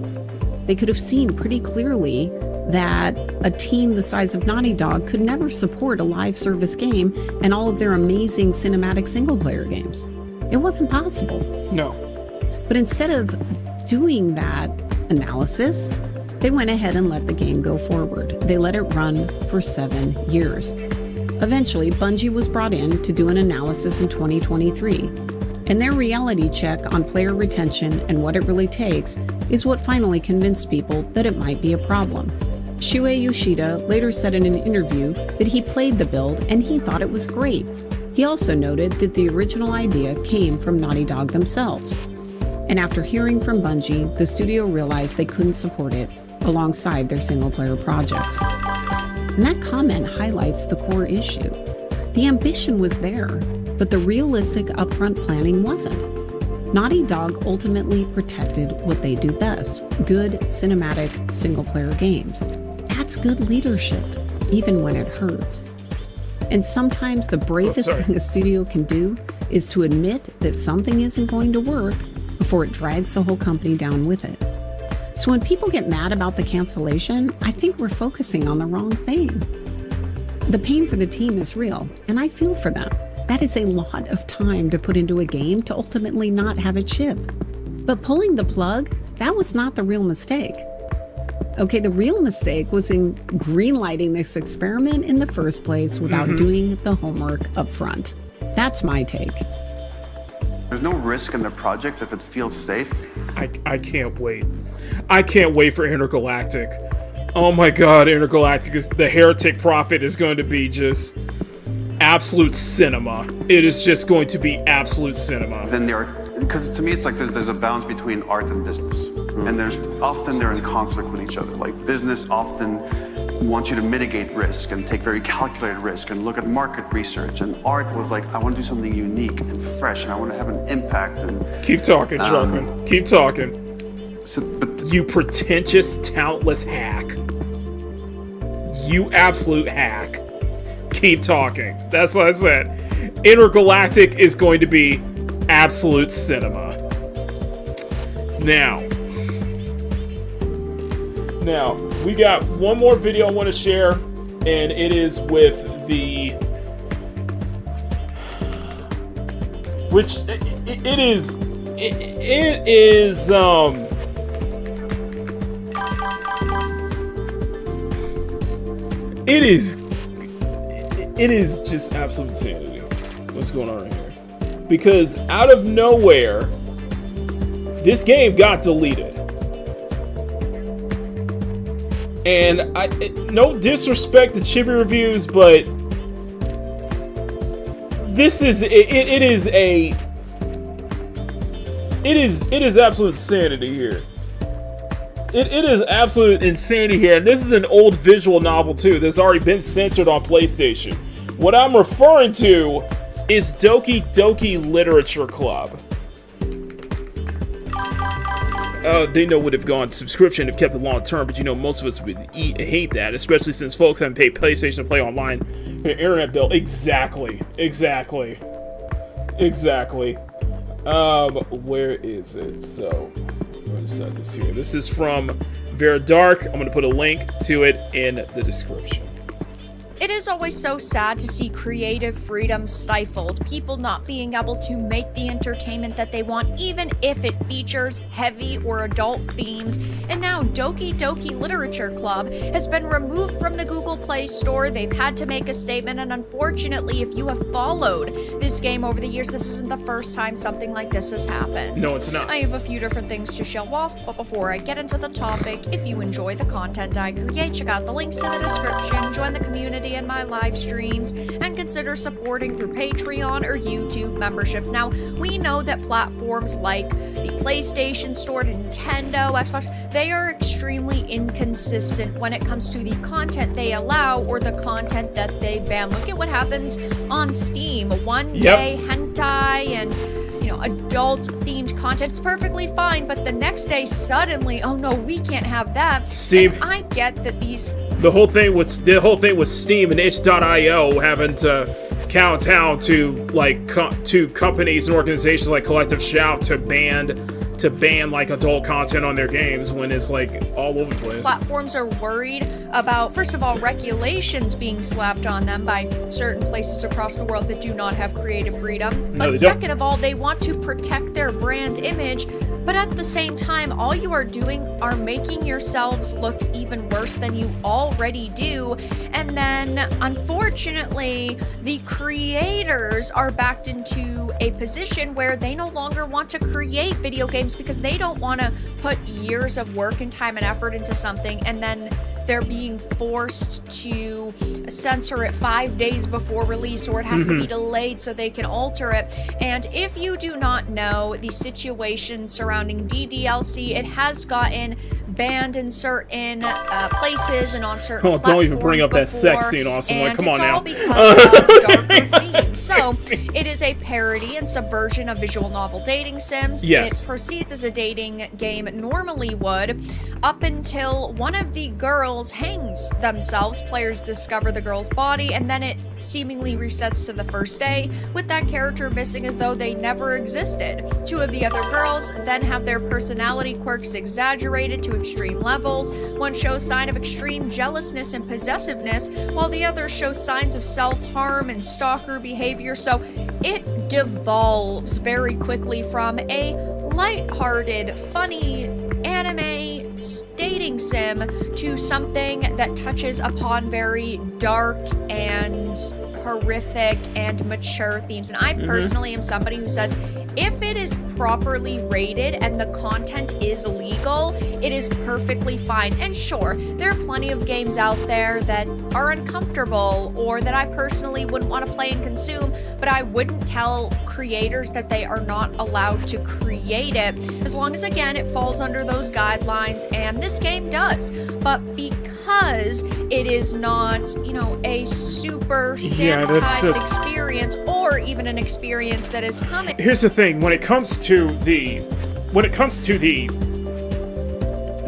They could have seen pretty clearly that a team the size of Naughty Dog could never support a live service game and all of their amazing cinematic single-player games. It wasn't possible. No. But instead of doing that analysis, they went ahead and let the game go forward. They let it run for 7 years. Eventually, Bungie was brought in to do an analysis in 2023, and their reality check on player retention and what it really takes is what finally convinced people that it might be a problem. Shuei Yoshida later said in an interview that he played the build and he thought it was great. He also noted that the original idea came from Naughty Dog themselves. And after hearing from Bungie, the studio realized they couldn't support it alongside their single-player projects. And that comment highlights the core issue. The ambition was there, but the realistic upfront planning wasn't. Naughty Dog ultimately protected what they do best: good cinematic single-player games. That's good leadership, even when it hurts. And sometimes the bravest thing a studio can do is to admit that something isn't going to work before it drags the whole company down with it. So when people get mad about the cancellation, I think we're focusing on the wrong thing. The pain for the team is real, and I feel for them. That is a lot of time to put into a game to ultimately not have it ship. But pulling the plug, that was not the real mistake. Okay, the real mistake was in greenlighting this experiment in the first place without doing the homework up front. That's my take. There's no risk in the project if it feels safe. I can't wait. I can't wait for Intergalactic. Oh my god, Intergalactic is the Heretic Prophet is going to be just absolute cinema. It is just going to be absolute cinema. Then there are, because to me it's like there's a balance between art and business. And they're in conflict with each other. Like business often wants you to mitigate risk and take very calculated risk and look at market research. And art was like, I want to do something unique and fresh and I want to have an impact. And keep talking, Druckmann. Keep talking. But you pretentious, talentless hack. You absolute hack. Keep talking. That's what I said. Intergalactic is going to be absolute cinema. Now, we got one more video I want to share, and it is with the which it is just absolute insanity what's going on right here, because out of nowhere this game got deleted. And no disrespect to Chibi Reviews, but this is it is absolute insanity here. It is absolute insanity here, and this is an old visual novel too that's already been censored on PlayStation. What I'm referring to is Doki Doki Literature Club. They know would have gone subscription if kept it long term, but you know most of us would hate that, especially since folks haven't paid PlayStation to play online for an internet bill. Exactly. Where is it? So I'm gonna set this here. This is from Vera Dark. I'm gonna put a link to it in the description. It is always so sad to see creative freedom stifled, people not being able to make the entertainment that they want, even if it features heavy or adult themes. And now Doki Doki Literature Club has been removed from the Google Play Store. They've had to make a statement, and unfortunately, if you have followed this game over the years, this isn't the first time something like this has happened. No, it's not. I have a few different things to show off, but before I get into the topic, if you enjoy the content I create, check out the links in the description, join the community in my live streams, and consider supporting through Patreon or YouTube memberships. Now, we know that platforms like the PlayStation Store, Nintendo, Xbox, they are extremely inconsistent when it comes to the content they allow or the content that they ban. Look at what happens on Steam. One day, hentai and adult-themed content is perfectly fine, but the next day, suddenly, oh no, we can't have that. Steam. And I get that these... The whole thing with Steam and itch.io having to kowtow to to companies and organizations like Collective Shout to ban like adult content on their games when it's like all over the place. Platforms are worried about, first of all, regulations being slapped on them by certain places across the world that do not have creative freedom. No, but second of all, they want to protect their brand image, but at the same time, all you are doing are making yourselves look even worse than you already do. And then, unfortunately, the creators are backed into a position where they no longer want to create video games because they don't want to put years of work and time and effort into something and then they're being forced to censor it 5 days before release, or it has to be delayed so they can alter it. And if you do not know the situation surrounding DDLC, it has gotten banned in certain places and on certain platforms. Don't even bring up that sex scene, Awesome. Like, come on now. And it's all because of darker themes. So, it is a parody and subversion of visual novel dating sims. Yes. It proceeds as a dating game normally would, up until one of the girls hangs themselves. Players discover the girl's body, and then it seemingly resets to the first day, with that character missing as though they never existed. Two of the other girls then have their personality quirks exaggerated to extreme levels. One shows sign of extreme jealousness and possessiveness, while the other shows signs of self-harm and stalker behavior. So it devolves very quickly from a lighthearted, funny anime dating sim to something that touches upon very dark and horrific and mature themes. And I personally am somebody who says if it is properly rated and the content is legal, it is perfectly fine. And sure, there are plenty of games out there that are uncomfortable or that I personally wouldn't want to play and consume, but I wouldn't tell creators that they are not allowed to create it, as long as, again, it falls under those guidelines, and this game does. But because it is not, a super sanitized experience, or even an experience that is coming. Here's the thing: when it comes to the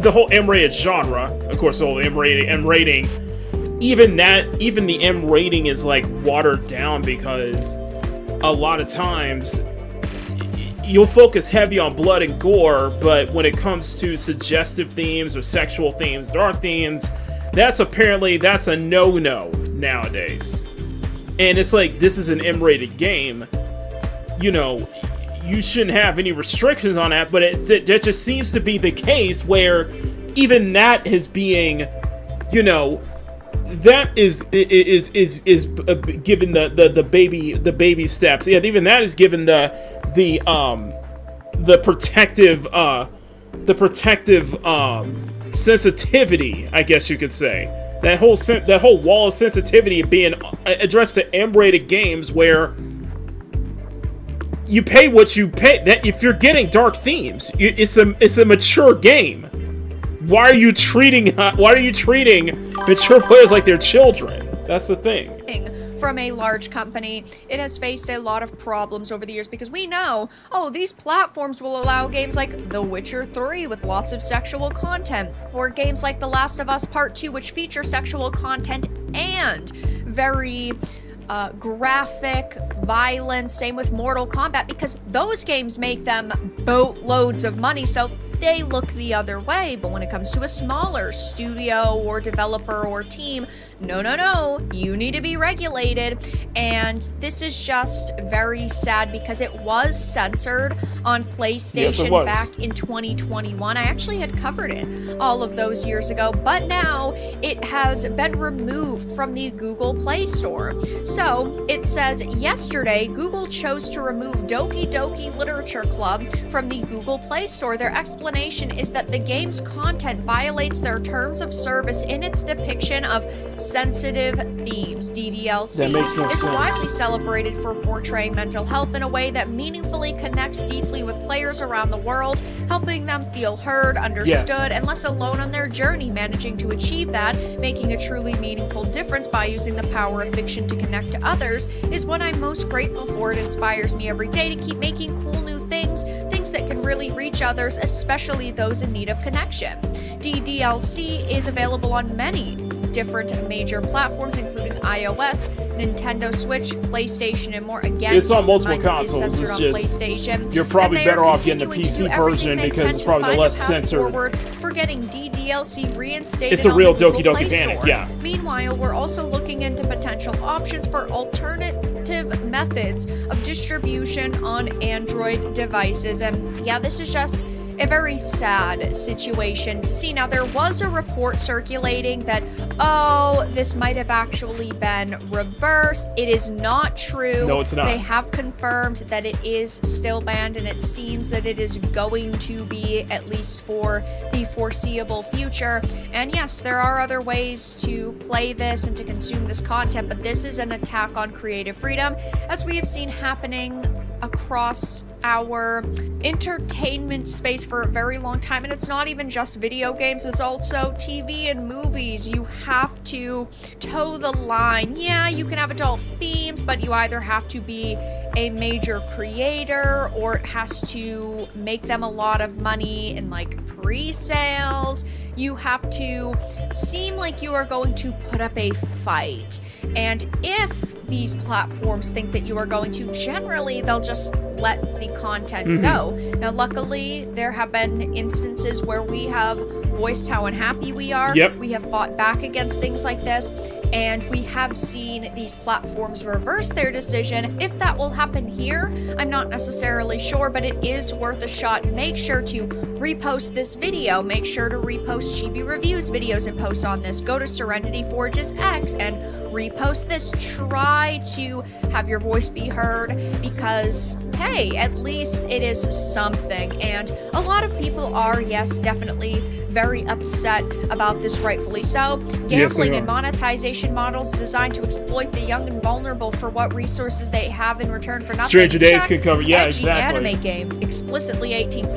whole M-rated genre, of course, the whole M rating, even the M rating is like watered down, because a lot of times you'll focus heavy on blood and gore, but when it comes to suggestive themes or sexual themes, dark themes, that's a no-no nowadays. And it's like, this is an M-rated game. you know, you shouldn't have any restrictions on that, but it just seems to be the case where even that is being, you know, that is given the baby steps. Yeah, even that is given the protective sensitivity, I guess you could say. That whole wall of sensitivity being addressed to M-rated games where you pay what you pay. That if you're getting dark themes, it's a mature game. Why are you treating mature players like they're children? That's the thing. From a large company, it has faced a lot of problems over the years because we know, oh, these platforms will allow games like The Witcher 3 with lots of sexual content, or games like The Last of Us Part 2 which feature sexual content and very graphic violence. Same with Mortal Kombat, because those games make them boatloads of money, so they look the other way. But when it comes to a smaller studio or developer or team, no, you need to be regulated. And this is just very sad because it was censored on PlayStation back in 2021. I actually had covered it all of those years ago, but now it has been removed from the Google Play Store. So it says yesterday, Google chose to remove Doki Doki Literature Club from the Google Play Store. Their explanation is that the game's content violates their terms of service in its depiction of sensitive themes. DDLC that makes no is sense. widely celebrated for portraying mental health in a way that meaningfully connects deeply with players around the world, helping them feel heard, understood, and less alone on their journey. Managing to achieve that, making a truly meaningful difference by using the power of fiction to connect to others, is what I'm most grateful for. It inspires me every day to keep making cool new things that can really reach others, especially those in need of connection. DDLC is available on many different major platforms, including iOS, Nintendo Switch, PlayStation, and more. Again, it's on multiple it's consoles. censored It's on just PlayStation. you're probably And they better are off getting the continuing to PC do version everything they because can it's to probably find a less path censored. forward for getting DDLC reinstated. It's a on real the Google Doki Doki Play Panic, Store. yeah. Meanwhile, we're also looking into potential options for alternative methods of distribution on Android devices. And yeah, this is just a very sad situation to see. Now, there was a report circulating that, oh, this might have actually been reversed. It is not true. No, it's not. They have confirmed that it is still banned, and it seems that it is going to be, at least for the foreseeable future. And yes, there are other ways to play this and to consume this content, but this is an attack on creative freedom, as we have seen happening across our entertainment space for a very long time. And it's not even just video games, it's also TV and movies. You have to toe the line. Yeah, you can have adult themes, but you either have to be a major creator or it has to make them a lot of money in like pre-sales. You have to seem like you are going to put up a fight. And if these platforms think that you are going to, generally they'll just let the content go. Now, luckily, there have been instances where we have voiced how unhappy we are. Yep. We have fought back against things like this, and we have seen these platforms reverse their decision. If that will happen here, I'm not necessarily sure, but it is worth a shot. Make sure to repost this video. Make sure to repost Chibi Reviews videos and posts on this. Go to Serenity Forge's X and repost this. Try to have your voice be heard because, hey, at least it is something. And a lot of people are, yes, definitely very upset about this, rightfully so. Gambling and monetization models designed to exploit the young and vulnerable for what resources they have in return for nothing. Stranger Days Check. can cover, yeah, Edgy exactly. anime game, explicitly 18+.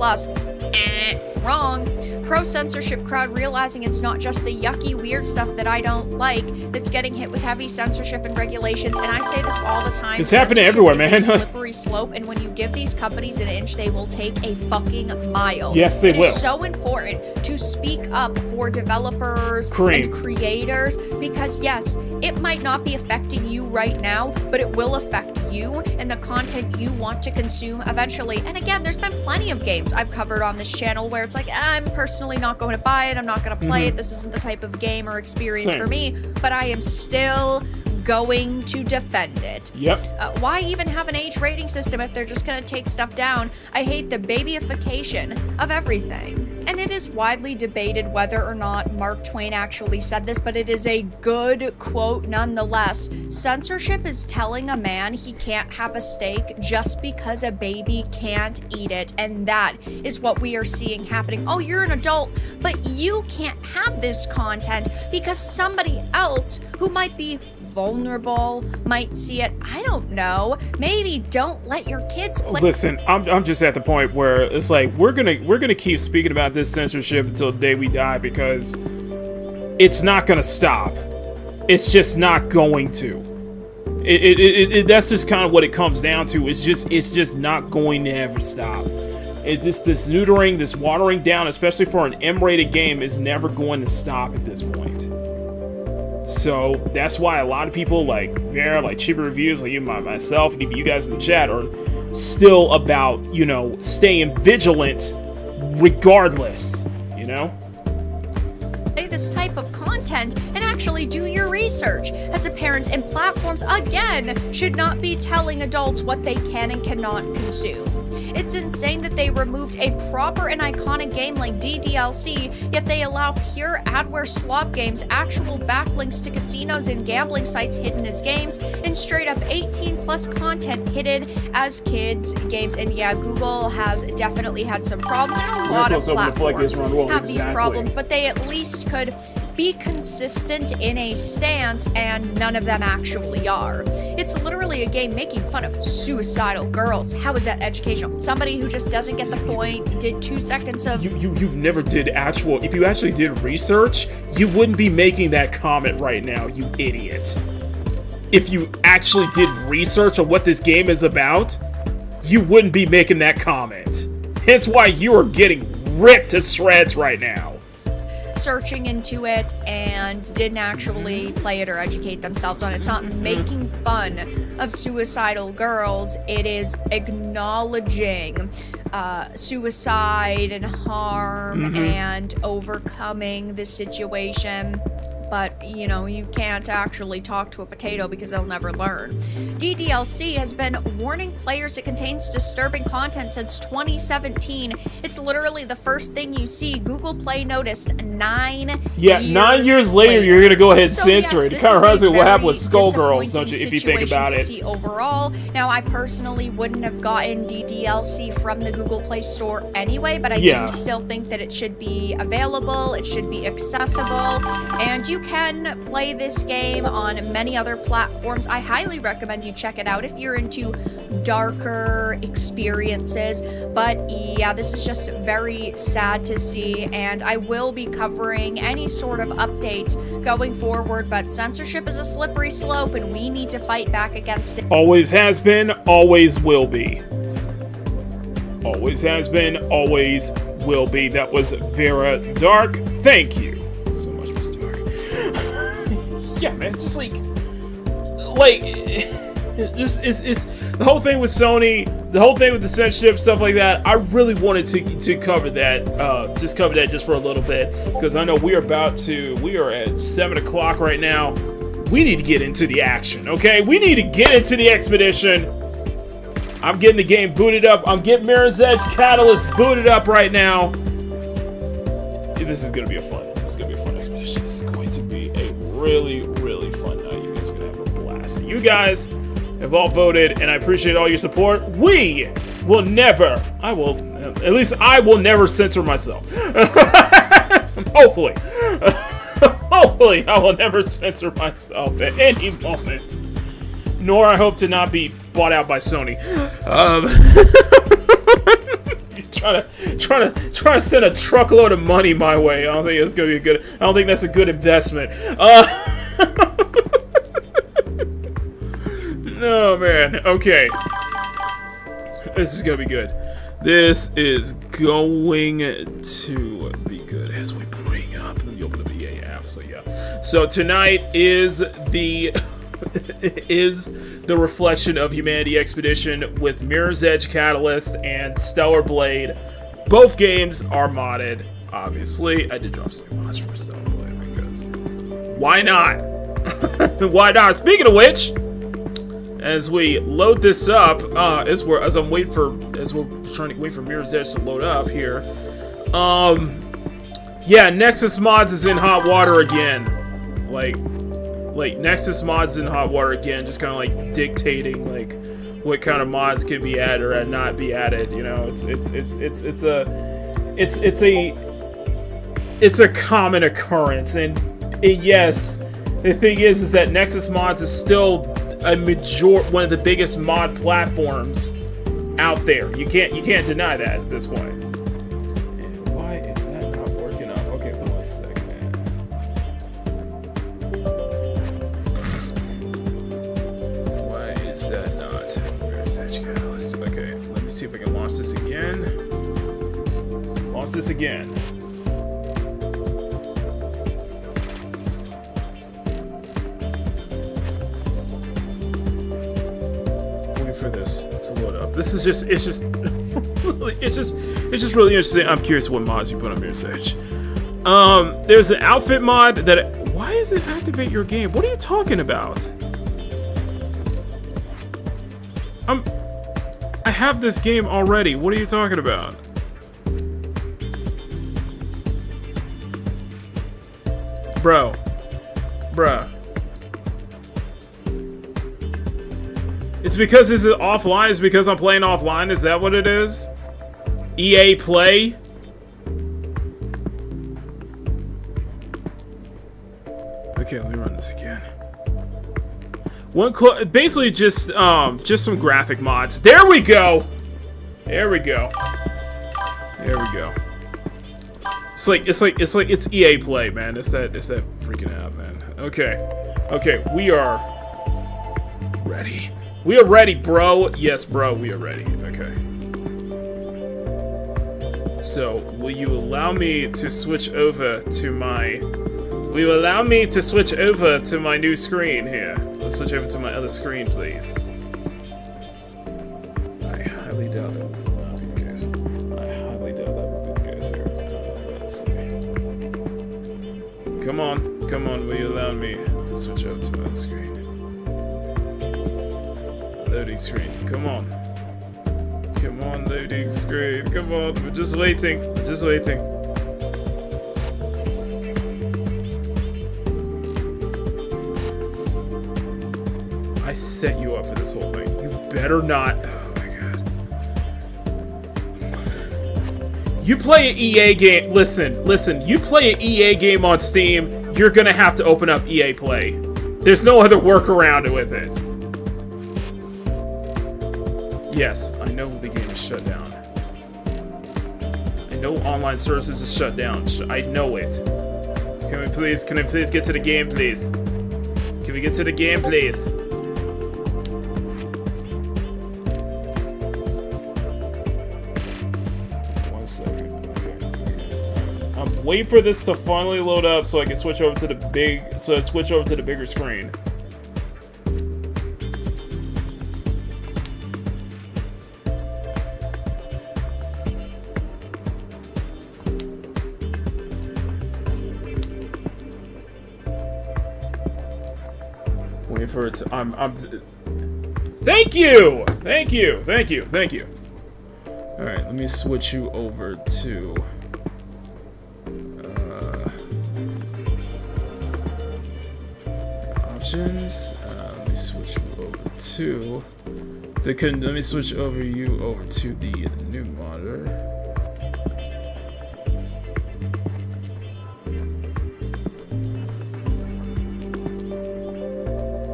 Wrong. Pro-censorship crowd realizing it's not just the yucky, weird stuff that I don't like that's getting hit with heavy censorship and regulations, and I say this all the time. It's happening Censorship everywhere, is man. a slippery slope, and when you give these companies an inch, they will take a fucking mile. Yes, they will. It is so important to speak up for developers and creators because, yes, it might not be affecting you right now, but it will affect you and the content you want to consume eventually. And again, there's been plenty of games I've covered on this channel where it's like, I'm personally not going to buy it, I'm not going to play it, this isn't the type of game or experience for me, but I am still going to defend it. Yep. Why even have an age rating system if they're just going to take stuff down? I hate the babyification of everything. And it is widely debated whether or not Mark Twain actually said this, but it is a good quote nonetheless. Censorship is telling a man he can't have a steak just because a baby can't eat it, and that is what we are seeing happening. Oh, you're an adult, but you can't have this content because somebody else who might be vulnerable might see it. I don't know. Maybe don't let your kids play. Listen, I'm just at the point where it's like we're gonna keep speaking about this censorship until the day we die, because it's not gonna stop. It's just not going to. That's just kind of what it comes down to. It's just not going to ever stop. It's just this neutering, this watering down, especially for an M-rated game, is never going to stop at this point. So that's why a lot of people like cheaper reviews, like even myself and even you guys in the chat, are still about, you know, staying vigilant regardless, you know? This type of content and actually do your research as a parent, and platforms again should not be telling adults what they can and cannot consume. It's insane that they removed a proper and iconic game like DDLC, yet they allow pure adware slop games, actual backlinks to casinos and gambling sites hidden as games, and straight up 18+ content hidden as kids games. And yeah, Google has definitely had some problems, and a lot of platforms have these problems, but they at least could be consistent in a stance, and none of them actually are. It's literally a game making fun of suicidal girls. How is that educational? Somebody who just doesn't get the point did 2 seconds of... You never did actual... If you actually did research, you wouldn't be making that comment right now, you idiot. If you actually did research on what this game is about, you wouldn't be making that comment. Hence why you are getting ripped to shreds right now. Searching into it and didn't actually play it or educate themselves on it. It's not making fun of suicidal girls. It is acknowledging suicide and harm and overcoming the situation. But, you know, you can't actually talk to a potato because they'll never learn. DDLC has been warning players it contains disturbing content since 2017. It's literally the first thing you see. Google Play noticed 9 years 9 years later, you're going to go ahead and censor it. It kind of reminds me of what happened with Skullgirls, don't you, if you think about it. Overall, now I personally wouldn't have gotten DDLC from the Google Play Store anyway, but I do still think that it should be available, it should be accessible, and you can play this game on many other platforms. I highly recommend you check it out if you're into darker experiences. But yeah, this is just very sad to see, and I will be covering any sort of updates going forward, but censorship is a slippery slope and we need to fight back against it. Always has been, always will be. Always has been, always will be. That was Vera Dark. Thank you so much, Miss Dark. Yeah, man, just like it's the whole thing with Sony, the whole thing with the censorship, stuff like that. I really wanted to cover that, just for a little bit, because I know we are at 7 o'clock right now. We need to get into the action, okay? We need to get into the expedition. I'm getting the game booted up. I'm getting Mirror's Edge Catalyst booted up right now. This is gonna be a fun expedition. This is going to be a really, really fun night. You guys are gonna have a blast. You guys have all voted, and I appreciate all your support. I will never censor myself. Hopefully. Hopefully, I will never censor myself at any moment. Nor I hope to not be bought out by Sony. Trying to send a truckload of money my way. I don't think it's gonna be good. I don't think that's a good investment. No, man. Okay. This is gonna be good. This is going to be good as we bring up. Let me open up the EA app. So yeah. So tonight is the Reflection of Humanity Expedition with Mirror's Edge Catalyst and Stellar Blade. Both games are modded, obviously. I did drop some mods for Stellar Blade because why not? Why not? Speaking of which, as we load this up, as we're trying to wait for Mirror's Edge to load up here, yeah, Nexus Mods is in hot water again. Like Nexus Mods is in hot water again, just kind of like dictating like what kind of mods can be added or not be added. You know, it's a common occurrence, and yes, the thing is that Nexus Mods is still one of the biggest mod platforms out there. You can't deny that at this point. And why is that not working up? Okay, 1 second. Why is that not? Where's Edge Catalyst? Okay, let me see if I can launch this again. Launch this again. For this to load up. This is just it's just really interesting. I'm curious what mods you put on Mirror's Edge. There's an outfit mod that why does it activate your game? What are you talking about? I have this game already. What are you talking about? Bruh. It's because is it offline? It's because I'm playing offline? Is that what it is? EA Play? Okay, let me run this again. Basically just some graphic mods. There we go. There we go. There we go. It's EA Play, man. It's that freaking app, man. Okay, we are ready. We are ready, bro. Yes, bro, we are ready. Okay. So, will you allow me to switch over to my... Will you allow me to switch over to my new screen here? Let's switch over to my other screen, please. I highly doubt that will be the case. I highly doubt that will be the case here. Let's see. Come on, will you allow me to switch over to my other screen? Loading screen. Come on, loading screen. Come on, we're just waiting. I set you up for this whole thing. You better not. Oh my god. You play an EA game. Listen. You play an EA game on Steam, you're gonna have to open up EA Play. There's no other workaround with it. Yes, I know the game is shut down. I know online services is shut down. I know it. Can I please get to the game, please? Can we get to the game, please? One second. Okay. I'm waiting for this to finally load up so I can switch over to the bigger screen. For it to, thank you. All right, let me switch you over to options. Let me switch you over to let me switch you over to the new monitor.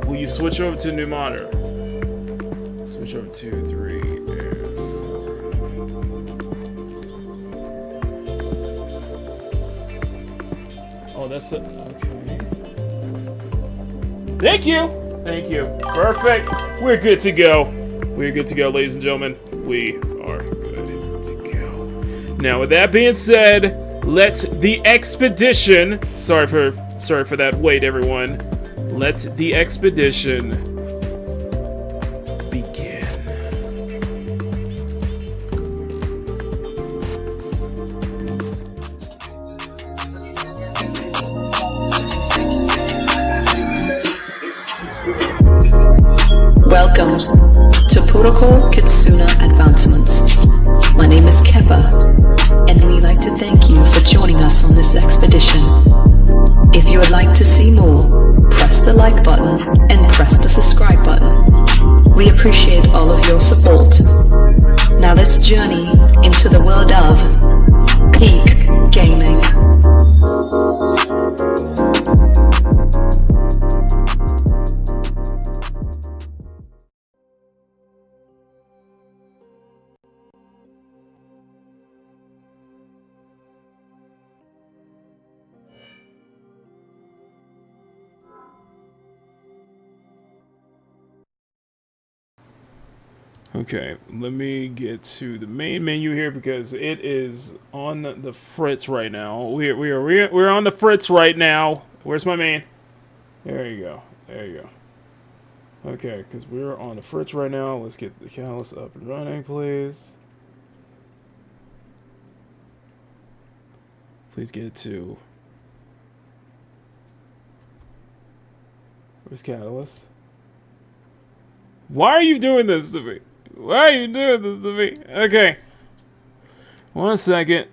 You switch over to new monitor. Switch over 2, 3, and 4. Oh, that's it. Okay. Thank you. Perfect. We're good to go. Ladies and gentlemen. We are good to go. Now, with that being said, let the expedition. Sorry for that wait, everyone. Let the expedition begin. welcome to Protocol Kitsuna Advancements. My name is Keppa, and we'd like to thank you for joining us on this expedition. If you would like to see more, press the like button and press the subscribe button. We appreciate all of your support. Now let's journey into the world of Peak Gaming. Okay, let me get to the main menu here because it is on the fritz right now. We're on the fritz right now. Where's my main? There you go. There you go. Okay, because we're on the fritz right now. Let's get the catalyst up and running, please. Please get it to... Where's catalyst? Why are you doing this to me? Why are you doing this to me? Okay. 1 second.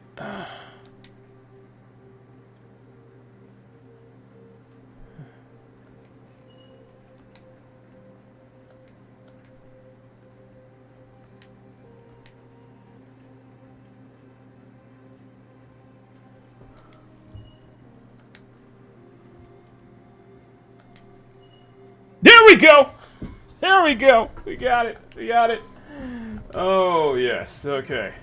There we go! There we go! We got it! We got it! Oh, yes. Okay.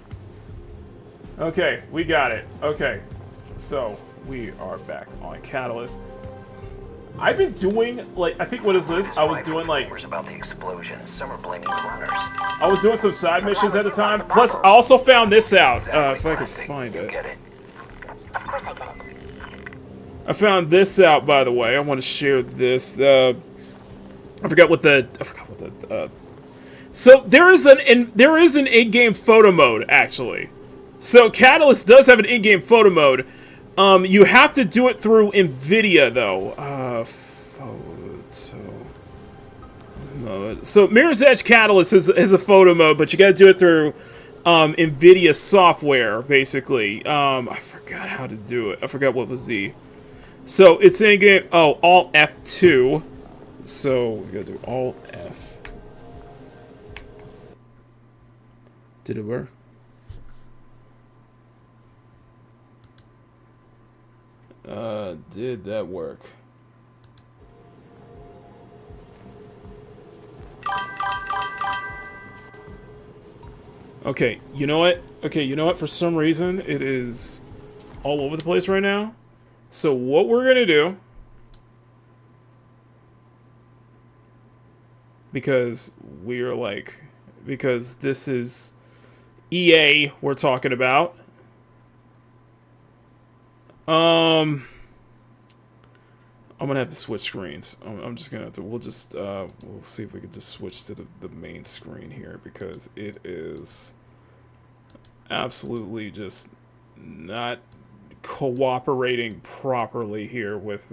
Okay, we got it. Okay. So, we are back on Catalyst. I've been doing, like, I think what is this? I was doing, like... about the explosion. Some are blaming runners. I was doing some side missions at the time. Plus, I also found this out. If I could find it. Of course I get it. I found this out, by the way. I want to share this. I forgot what the... So there is an in-game photo mode, actually. So Catalyst does have an in-game photo mode. You have to do it through NVIDIA, though. Photo mode. So Mirror's Edge Catalyst is a photo mode, but you got to do it through NVIDIA software, basically. I forgot how to do it. I forgot what was the... So it's in-game... Oh, Alt F2. So we got to do Alt F. Did it work? Did that work? Okay, you know what? Okay, you know what? For some reason, it is all over the place right now. So what we're gonna do, because we're like, because this is EA we're talking about. I'm gonna have to switch screens. I'm just gonna have to. We'll just we'll see if we can just switch to the main screen here because it is absolutely just not cooperating properly here with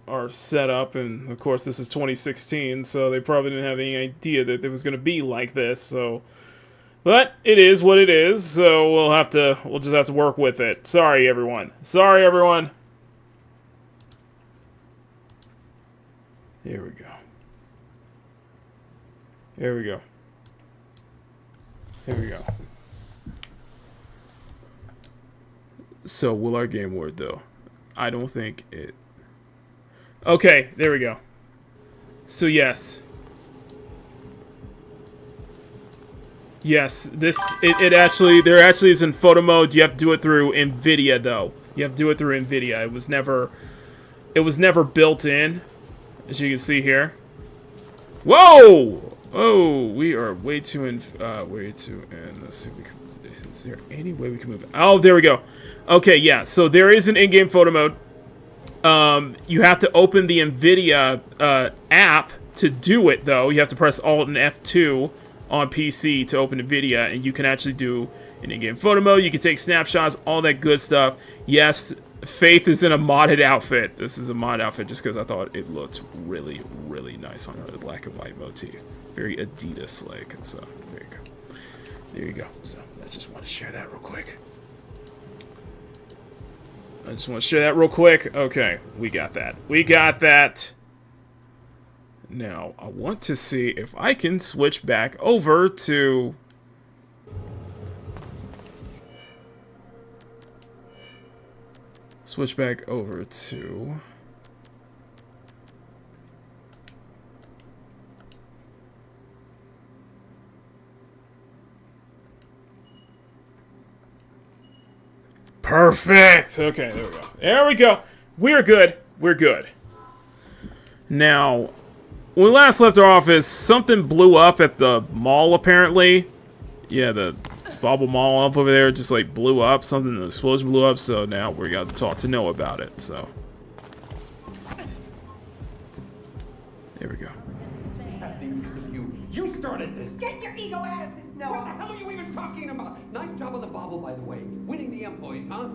our setup. And of course, this is 2016, so they probably didn't have any idea that it was gonna be like this. So. But it is what it is, so we'll just have to work with it. Sorry, everyone. Sorry, everyone. Here we go. Here we go. Here we go. So, will our game work, though? I don't think it... Okay, there we go. So, yes. Yes, it actually, there actually is in photo mode. You have to do it through NVIDIA, though. You have to do it through NVIDIA. It was never built in, as you can see here. Whoa! Oh, we are way too in, let's see if we can, is there any way we can move it? Oh, there we go. Okay, yeah, so there is an in-game photo mode. You have to open the NVIDIA app to do it, though. You have to press Alt and F2 on PC to open NVIDIA, and you can actually do an in-game photo mode. You can take snapshots, all that good stuff. Yes, Faith is in a modded outfit. This is a mod outfit just because I thought it looked really, really nice on her, the black and white motif. Very Adidas-like. So, there you go. There you go. So, I just want to share that real quick. Okay, we got that. We got that. Now, I want to see if I can switch back over to... Switch back over to... Perfect! Okay, there we go. There we go. We're good. We're good. Now, when we last left our office, something blew up at the mall, apparently. Yeah, the Bobble Mall up over there just, like, blew up. Something, the explosion blew up, so now we got to talk to Noah about it, so. There we go. This is happening because of you. You started this. Get your ego out of this, Noah. What the hell are you even talking about? Nice job on the bobble, by the way. Winning the employees, huh?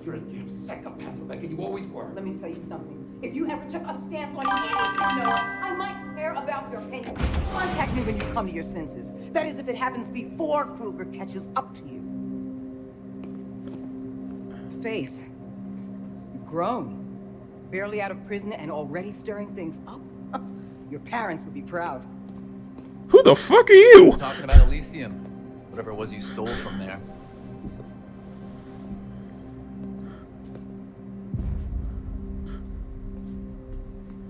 You're a damn psychopath, Rebecca. You always were. Let me tell you something. If you ever took a stance on anything, Noah, I might care about your opinion. Contact me when you come to your senses. That is, if it happens before Kruger catches up to you. Faith, you've grown. Barely out of prison and already stirring things up. Your parents would be proud. Who the fuck are you? Talking about Elysium. Whatever it was you stole from there.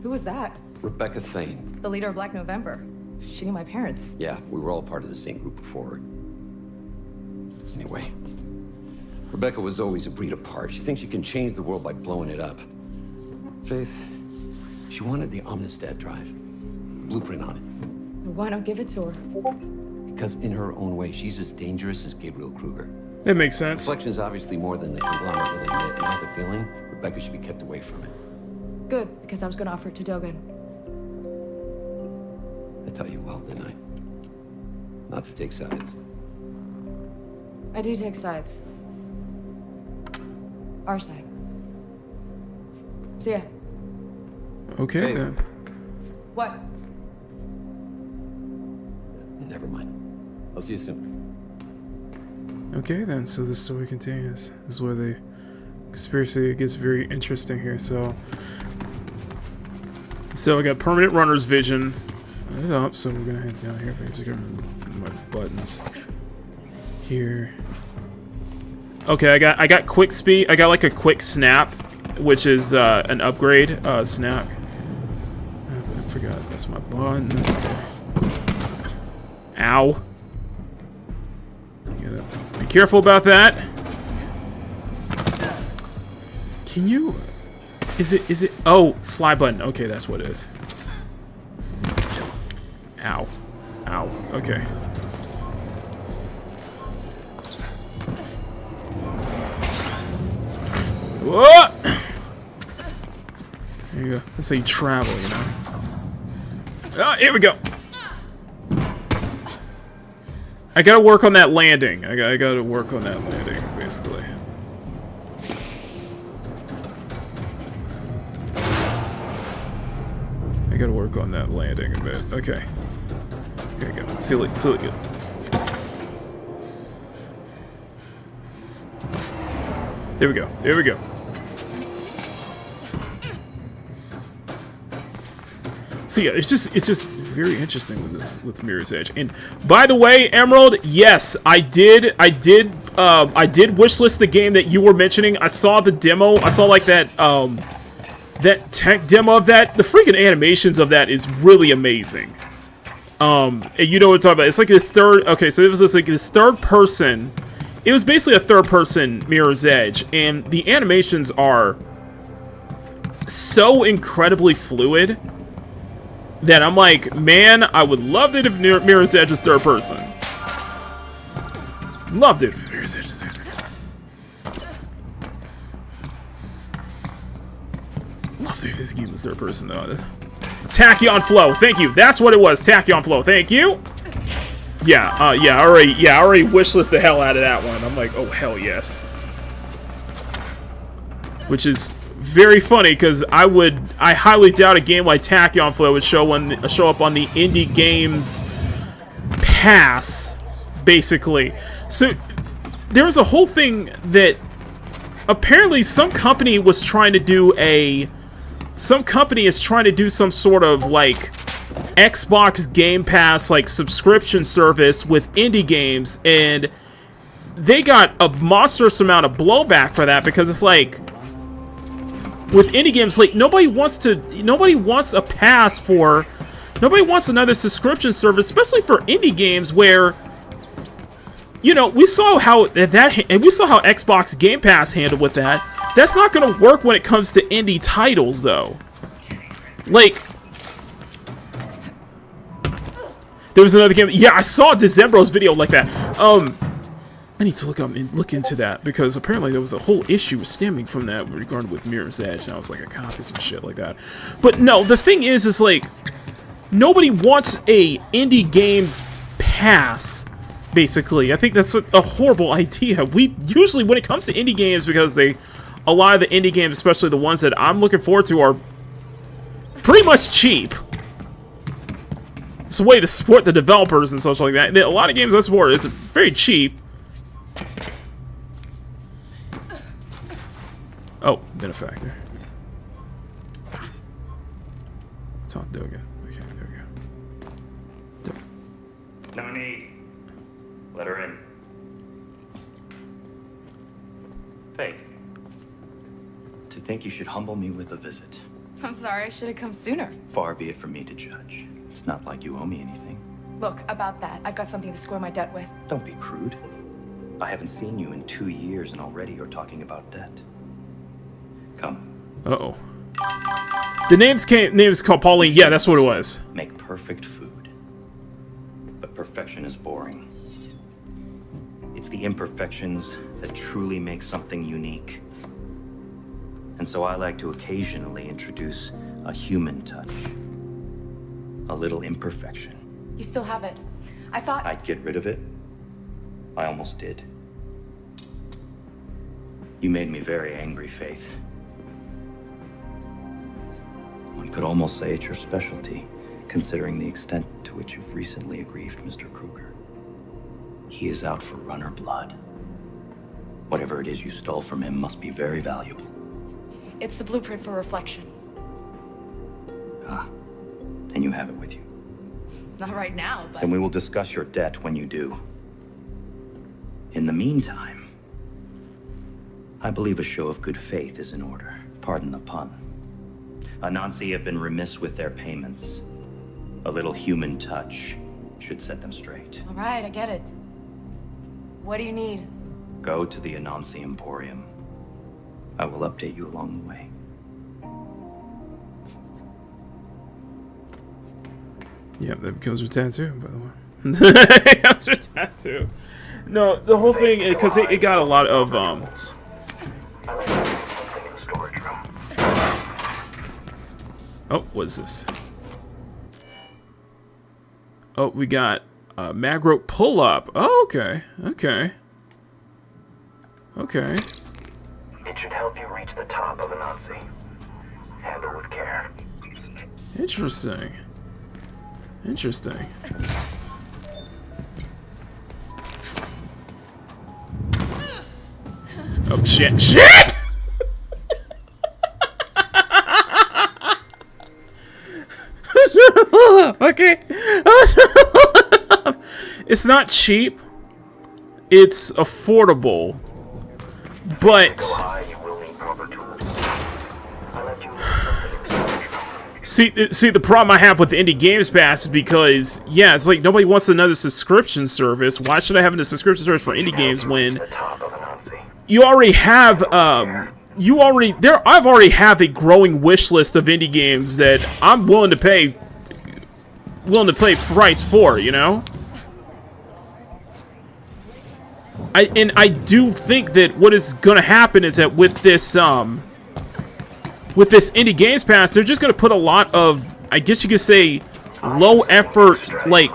Who was that? Rebecca Thane. The leader of Black November. She knew my parents. Yeah, we were all part of the same group before. Anyway, Rebecca was always a breed apart. She thinks she can change the world by blowing it up. Faith, she wanted the Omnistat drive. The blueprint on it. Why not give it to her? Because in her own way, she's as dangerous as Gabriel Kruger. That makes sense. Reflection is obviously more than the conglomerate will admit, and I have a feeling Rebecca should be kept away from it. Good, because I was going to offer it to Dogen. I tell you well, didn't I? Not to take sides. I do take sides. Our side. See ya. Okay, Faith. then. What? Never mind. I'll see you soon. Okay, then. So the story continues. This is where the conspiracy gets very interesting here. So I got permanent runner's vision. Up, so we're gonna head down here. If I can just get my buttons here. Okay, I got quick speed. I got like a quick snap, which is an upgrade. Snap. I forgot that's my button. Ow. You gotta be careful about that. Can you? Is it? Oh, slide button. Okay, that's what it is. Ow. Ow. Okay. Whoa! There you go. That's how you travel, you know. Ah, here we go. I gotta work on that landing. I gotta work on that landing, basically. I gotta work on that landing a bit. Okay. Here we go. Silly. There we go. There we go. So yeah, it's just very interesting with Mirror's Edge. And by the way, Emerald, yes, I did wishlist the game that you were mentioning. I saw the demo. I saw like that that tech demo of that. The freaking animations of that is really amazing. And you know what I'm talking about. It's like this third. Okay, so it was like this third person. It was basically a third person Mirror's Edge, and the animations are so incredibly fluid that I'm like, man, I would love it if Mirror's Edge was third person. Loved it if Mirror's Edge was third person. Loved it if this game was third person though. Tachyon Flow, thank you. That's what it was. Tachyon Flow, thank you. Yeah, I already wishlist the hell out of that one. I'm like, oh hell yes. which is very funny because I highly doubt a game like Tachyon Flow would show up on the indie games pass, basically. So there was a whole thing that apparently some company is trying to do some sort of like Xbox Game Pass like subscription service with indie games, and they got a monstrous amount of blowback for that because it's like with indie games, like nobody wants another subscription service, especially for indie games where, you know, we saw how Xbox Game Pass handled with that. That's not going to work when it comes to indie titles, though. Like, there was another game. Yeah, I saw Decembro's video like that. I need to look into that because apparently there was a whole issue stemming from that regarding with Mirror's Edge, and I was like, I copy some shit like that. But no, the thing is like nobody wants a indie games pass. Basically, I think that's a horrible idea. We usually, when it comes to indie games, because a lot of the indie games, especially the ones that I'm looking forward to, are pretty much cheap. It's a way to support the developers and such like that. A lot of games I support, it's very cheap. Oh, benefactor. Talk Dogen. Okay, there we go. No need. Let her in. Faith. To think you should humble me with a visit. I'm sorry, I should have come sooner. Far be it from me to judge. It's not like you owe me anything. Look, about that, I've got something to square my debt with. Don't be crude. I haven't seen you in 2 years and already you're talking about debt. Come. Uh-oh. The name's called Pauline. Yeah, that's what it was. Make perfect food. But perfection is boring. It's the imperfections that truly make something unique. And so I like to occasionally introduce a human touch. A little imperfection. You still have it. I thought... I'd get rid of it. I almost did. You made me very angry, Faith. One could almost say it's your specialty, considering the extent to which you've recently aggrieved Mr. Kruger. He is out for runner blood. Whatever it is you stole from him must be very valuable. It's the blueprint for reflection. Ah, then you have it with you. Not right now, but... Then we will discuss your debt when you do. In the meantime, I believe a show of good faith is in order. Pardon the pun. Anansi have been remiss with their payments. A little human touch should set them straight. All right, I get it. What do you need? Go to the Anansi Emporium. I will update you along the way. Yep, that becomes her tattoo, by the way. That's her tattoo. No, the whole thing, because it got a lot of, Oh, what is this? Oh, we got Magro pull-up. Oh, okay. Okay. Okay. It should help you reach the top of Anansi. Handle with care. Interesting. Interesting. Oh, shit. Shit! Okay. It's not cheap. It's affordable. But see, the problem I have with the Indie Games Pass is because, yeah, it's like nobody wants another subscription service. Why should I have a subscription service for indie games when you already have, I've already have a growing wish list of indie games that I'm willing to pay price for, you know? I do think that what is gonna happen is that with this Indie Games Pass, they're just gonna put a lot of, I guess you could say, low effort, like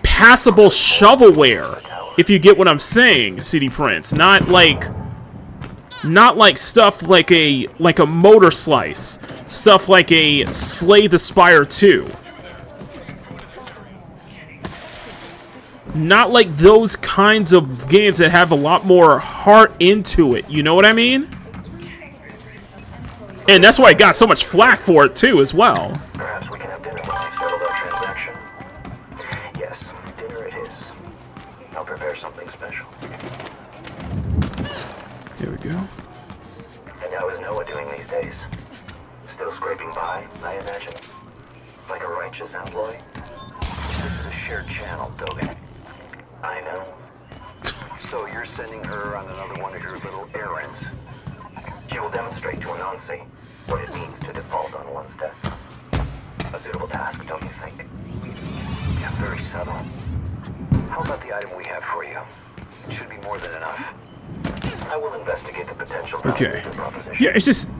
passable shovelware, if you get what I'm saying, CD Prince. Not like Not like stuff like a Motor Slice. Stuff like a Slay the Spire 2. Not like those kinds of games that have a lot more heart into it. You know what I mean? And that's why I got so much flack for it too, as well. Perhaps we can have dinner when I settle that transaction. Yes, dinner it is. I'll prepare something special. Here we go. And how is Noah doing these days? Still scraping by, I imagine? Like a righteous employee? This is a shared channel, Dogan. I know. So you're sending her on another one of your little errands? She will demonstrate to Anansi what it means to default on one's debt. A suitable task, don't you think? Yeah, very subtle. How about the item we have for you? It should be more than enough. I will investigate the potential value of the proposition. Yeah, it's just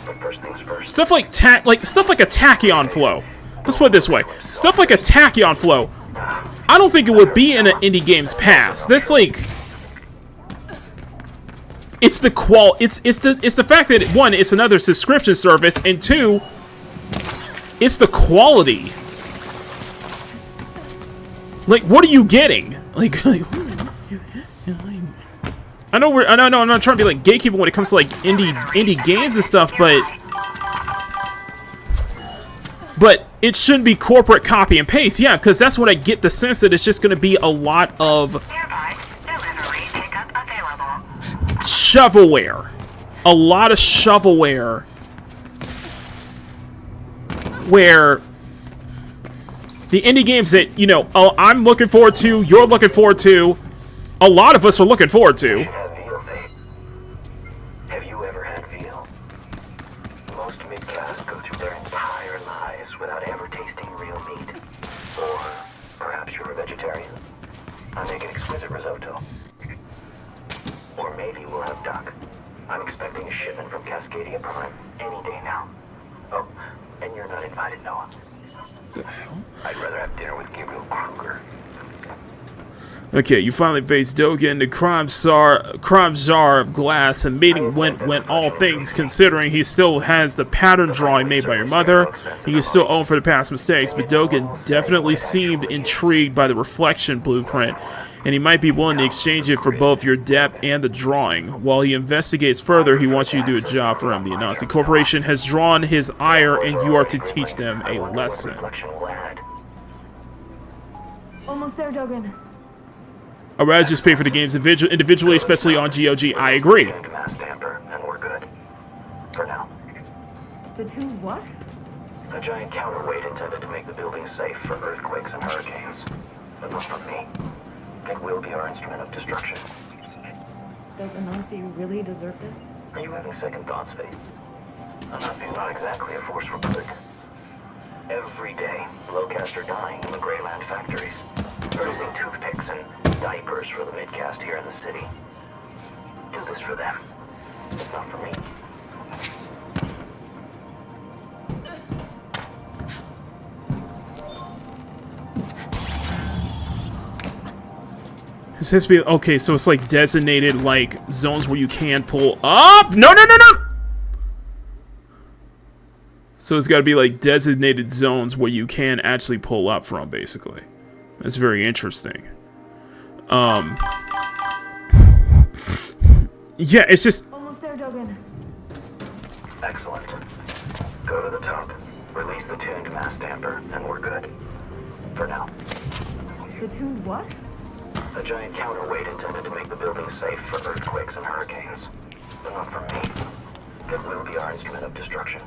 But first things first. stuff like stuff like a tachyon flow. Let's put it this way: stuff like a tachyon flow. I don't think it would be in an indie games pass. That's like, it's the it's the fact that one, it's another subscription service, and two, it's the quality. Like, what are you getting? Like I know I'm not trying to be like gatekeeper when it comes to like indie games and stuff, but it shouldn't be corporate copy and paste. Yeah, because that's what I get the sense that it's just going to be a lot of shovelware. A lot of shovelware where the indie games that, you know, I'm looking forward to, you're looking forward to, a lot of us are looking forward to. Have you ever had veal? Most midcasts go through their entire lives without ever tasting real meat. Or perhaps you're a vegetarian. I make an exquisite risotto. Or maybe we'll have duck. I'm expecting a shipment from Cascadia Prime any day now. Oh, and you're not invited, Noah. I'd rather have dinner with Gabriel Kruger. Okay, you finally faced Dogen, the crime czar of glass, and meeting went all things considering he still has the pattern drawing made by your mother. He can still own for the past mistakes, but Dogen definitely seemed intrigued by the reflection blueprint, and he might be willing to exchange it for both your depth and the drawing. While he investigates further, he wants you to do a job for him. The Anansi Corporation has drawn his ire, and you are to teach them a lesson. Almost there, Dogen. I'd rather just pay for the games individually, especially on GOG. I agree. And we're good. For now. The two what? A giant counterweight intended to make the building safe for earthquakes and hurricanes. But not from me. It will be our instrument of destruction. Does Anansi really deserve this? Are you having second thoughts, Faith? Anansi's not exactly a force for good. Every day, low-caste are dying in the Greyland factories, producing toothpicks and diapers for the midcast here in the city. Do this for them. It's not for me. This has to be okay. So it's like designated like zones where you can pull up. No. So it's got to be like designated zones where you can actually pull up from. Basically, that's very interesting. Yeah, it's just. Almost there, Dogen. Excellent. Go to the top. Release the tuned mass damper, and we're good. For now. The tuned what? A giant counterweight intended to make the building safe for earthquakes and hurricanes. But not from me. It will be our instrument of destruction.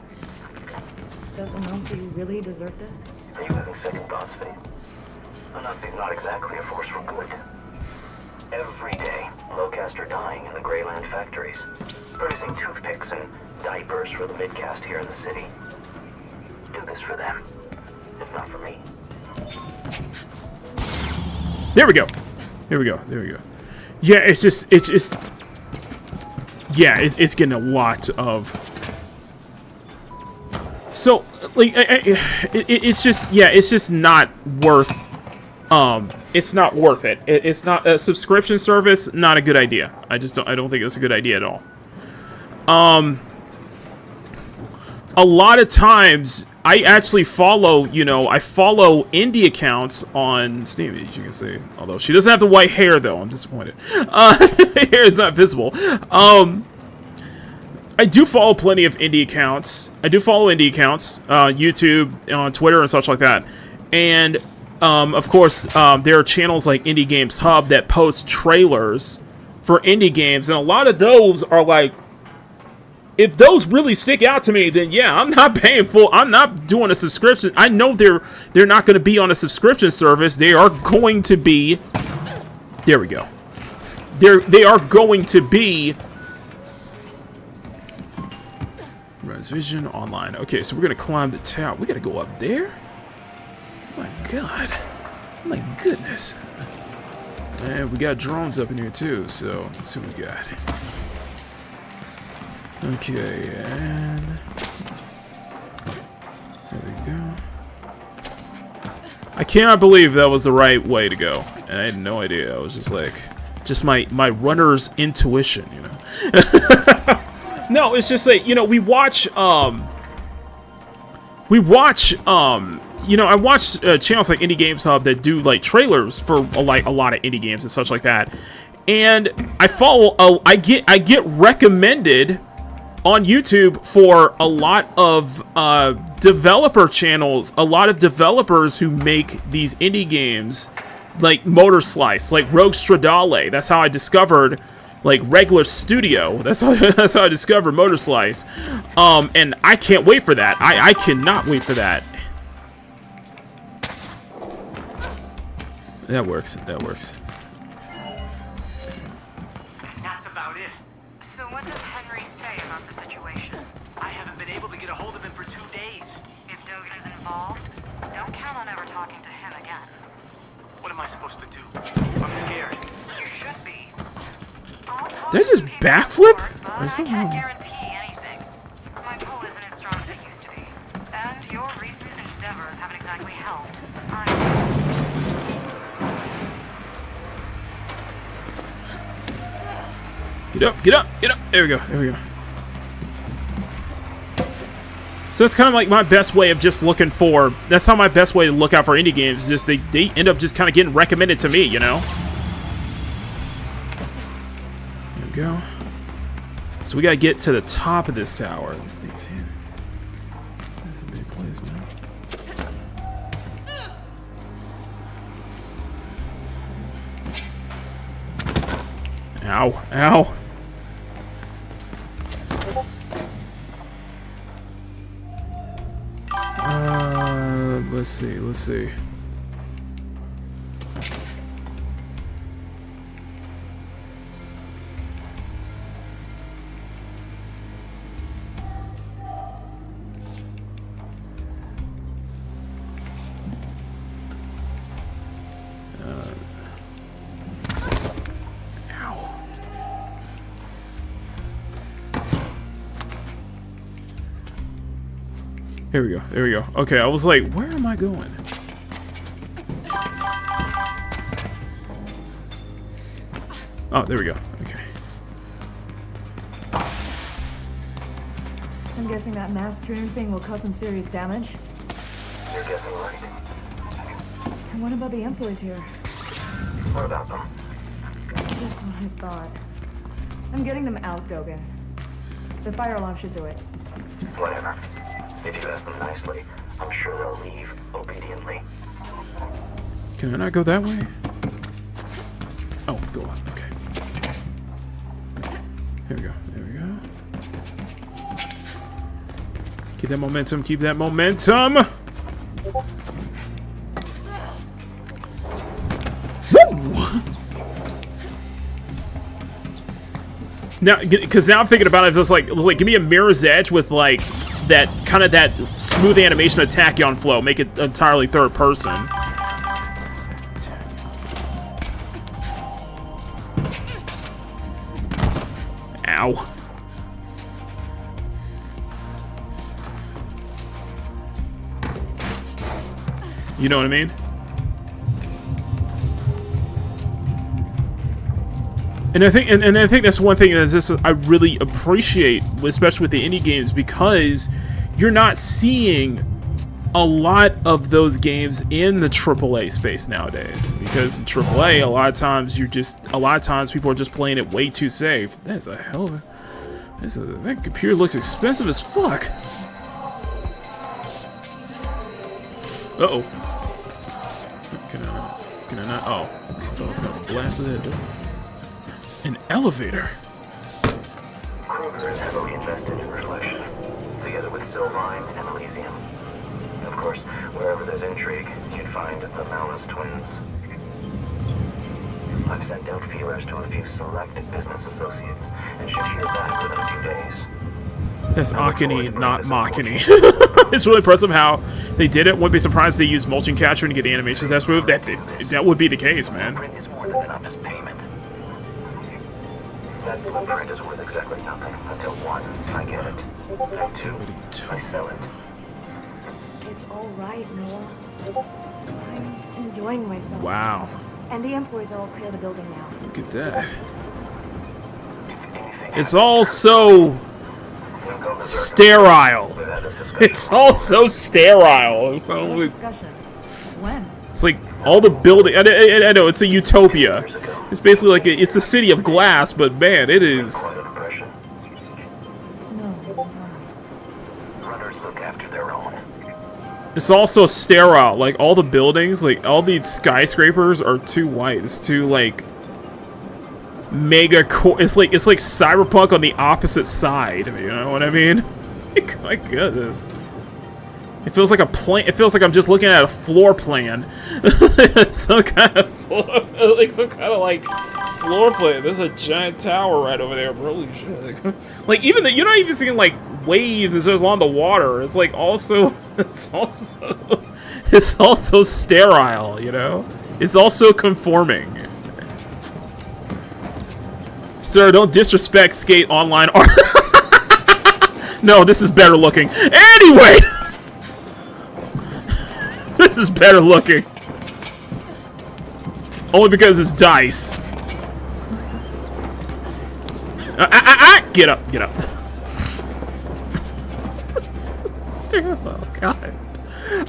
Does Anansi really deserve this? Are you having second thoughts, Faith? Anansi's not exactly a force for good. Every day, low-caste are dying in the Greyland factories, producing toothpicks and diapers for the midcast here in the city. Do this for them, if not for me. There we go. There we go. Yeah, it's getting a lot of. So, like, it's just not worth. It's not worth it. It's not a subscription service. Not a good idea. I don't think it's a good idea at all. a lot of times I actually follow, I follow indie accounts on Steam, as you can see. Although she doesn't have the white hair, though. I'm disappointed. Hair is not visible. I do follow plenty of indie accounts. YouTube, on Twitter, and such like that. And, of course, there are channels like Indie Games Hub that post trailers for indie games. And a lot of those are like, if those really stick out to me, then yeah, I'm not paying full. I'm not doing a subscription. I know they're not going to be on a subscription service. They are going to be. There we go. They are going to be. Rise Vision Online. Okay, so we're gonna climb the tower. We gotta go up there. Oh my God. Oh my goodness. And we got drones up in here too. So let's see what we got. Okay, and there we go. I cannot believe that was the right way to go, and I had no idea. I was just like, my runner's intuition, No, it's just like, we watch, I watch channels like Indie Games Hub that do like trailers for a lot of indie games and such like that, and I follow. I get recommended on YouTube for a lot of developer channels, a lot of developers who make these indie games, like Motor Slice, like Rogue Stradale. That's how I discovered, like, Regular Studio. That's how I discovered Motor Slice. And I can't wait for that. I cannot wait for that. That works. That works. That's about it. So what does Henry say about the situation? I haven't been able to get a hold of him for 2 days. If Dogan is involved, don't count on ever talking to him again. What am I supposed to do? I'm scared. You should be. Did I just backflip? Or something? I can't guarantee anything. My pull isn't as strong as it used to be. And your recent endeavors haven't exactly helped. Get up, get up, get up. There we go, there we go. So that's kind of like my best way of just looking for, that's how my best way to look out for indie games is just they end up just kind of getting recommended to me, There we go. So we gotta get to the top of this tower. This thing's here. That's a big place, man. Ow, ow. Let's see, let's see. Here we go, there we go. Okay, I was like, where am I going? Oh, there we go, okay. I'm guessing that mass tuner thing will cause some serious damage. You're guessing right. And what about the employees here? What about them? Just what I thought. I'm getting them out, Dogan. The fire alarm should do it. Whatever. If you ask them nicely, I'm sure they'll leave obediently. Can I not go that way? Oh, go on, okay. Here we go, there we go. Keep that momentum, keep that momentum! Woo! Now, because now I'm thinking about it, it's like give me a Mirror's Edge with like that kind of that smooth animation of Tachyon flow, make it entirely third person. Ow. You know what I mean? And I think that's one thing that just I really appreciate, especially with the indie games, because you're not seeing a lot of those games in the AAA space nowadays. Because in AAA, a lot of times people are just playing it way too safe. That's a hell of a. That computer looks expensive as fuck. Uh-oh. Can I not? Oh. I thought I was gonna blast that door. An elevator. Kruger is heavily invested in Reflection, together with Sylvine and Elysium. Of course, wherever there's intrigue, you'd find the Malice twins. I've sent out feelers to a few select business associates, and should hear back within a few days. That's Makini, not Makini. It's really impressive how they did it. Wouldn't be surprised they used motion capture to get the animations that smooth. That would be the case, man. Is more than enough as payment. That blueprint is worth exactly nothing until 1, I get it, and 2, I sell it. It's all right, Noah. I'm enjoying myself. Wow. And the employees are all clear the building now. Look at that. It's all so sterile. It's all so sterile. What discussion? When? It's like all the building. I know it's a utopia. It's basically like it's a city of glass, but man, it is. Runners look after their own. It's also sterile. Like all the buildings, like all these skyscrapers are too white. It's too like mega core. It's like cyberpunk on the opposite side. You know what I mean? My goodness. It feels like a plan. It feels like I'm just looking at a floor plan. some kind of floor plan. There's a giant tower right over there. Holy shit! Like even you're not even seeing like waves and stuff along the water. It's like also it's also sterile. You know, it's also conforming. Sir, don't disrespect Skate Online art. No, this is better looking. Anyway. This is better looking. Only because it's dice. Get up, get up. Oh god.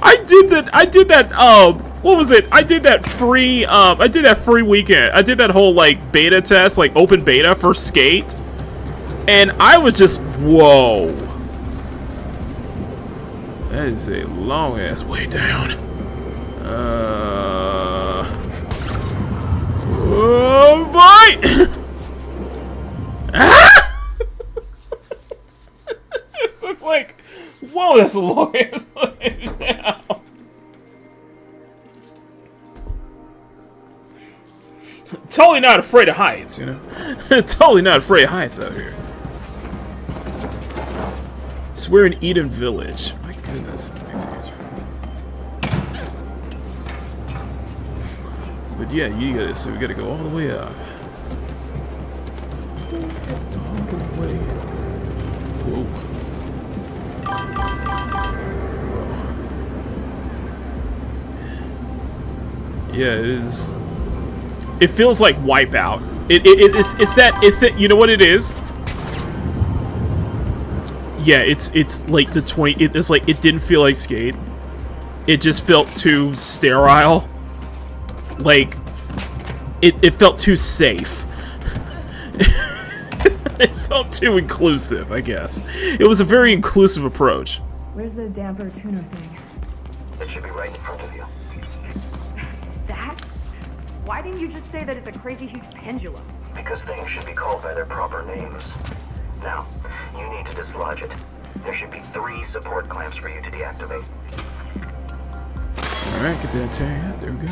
I did that, what was it? I did that free weekend. I did that whole, like, beta test, like, open beta for Skate. And I was just, whoa. That is a long ass way down. Oh boy! Ah! It's like, whoa, that's a long ass way down. Totally not afraid of heights, you know? Totally not afraid of heights out here. So we're in Eden Village. My goodness. But yeah, so we gotta go all the way up. All the way. Whoa. Yeah, it is. It feels like Wipeout. It's that, you know what it is? Yeah, it's like the 20. It's like it didn't feel like Skate. It just felt too sterile. Like it felt too safe. It felt too inclusive, I guess. It was a very inclusive approach. Where's the damper tuner thing? It should be right in front of you. That? Why didn't you just say that it's a crazy huge pendulum? Because things should be called by their proper names. Now, you need to dislodge it. There should be 3 support clamps for you to deactivate. Alright, get that tearing out. There we go.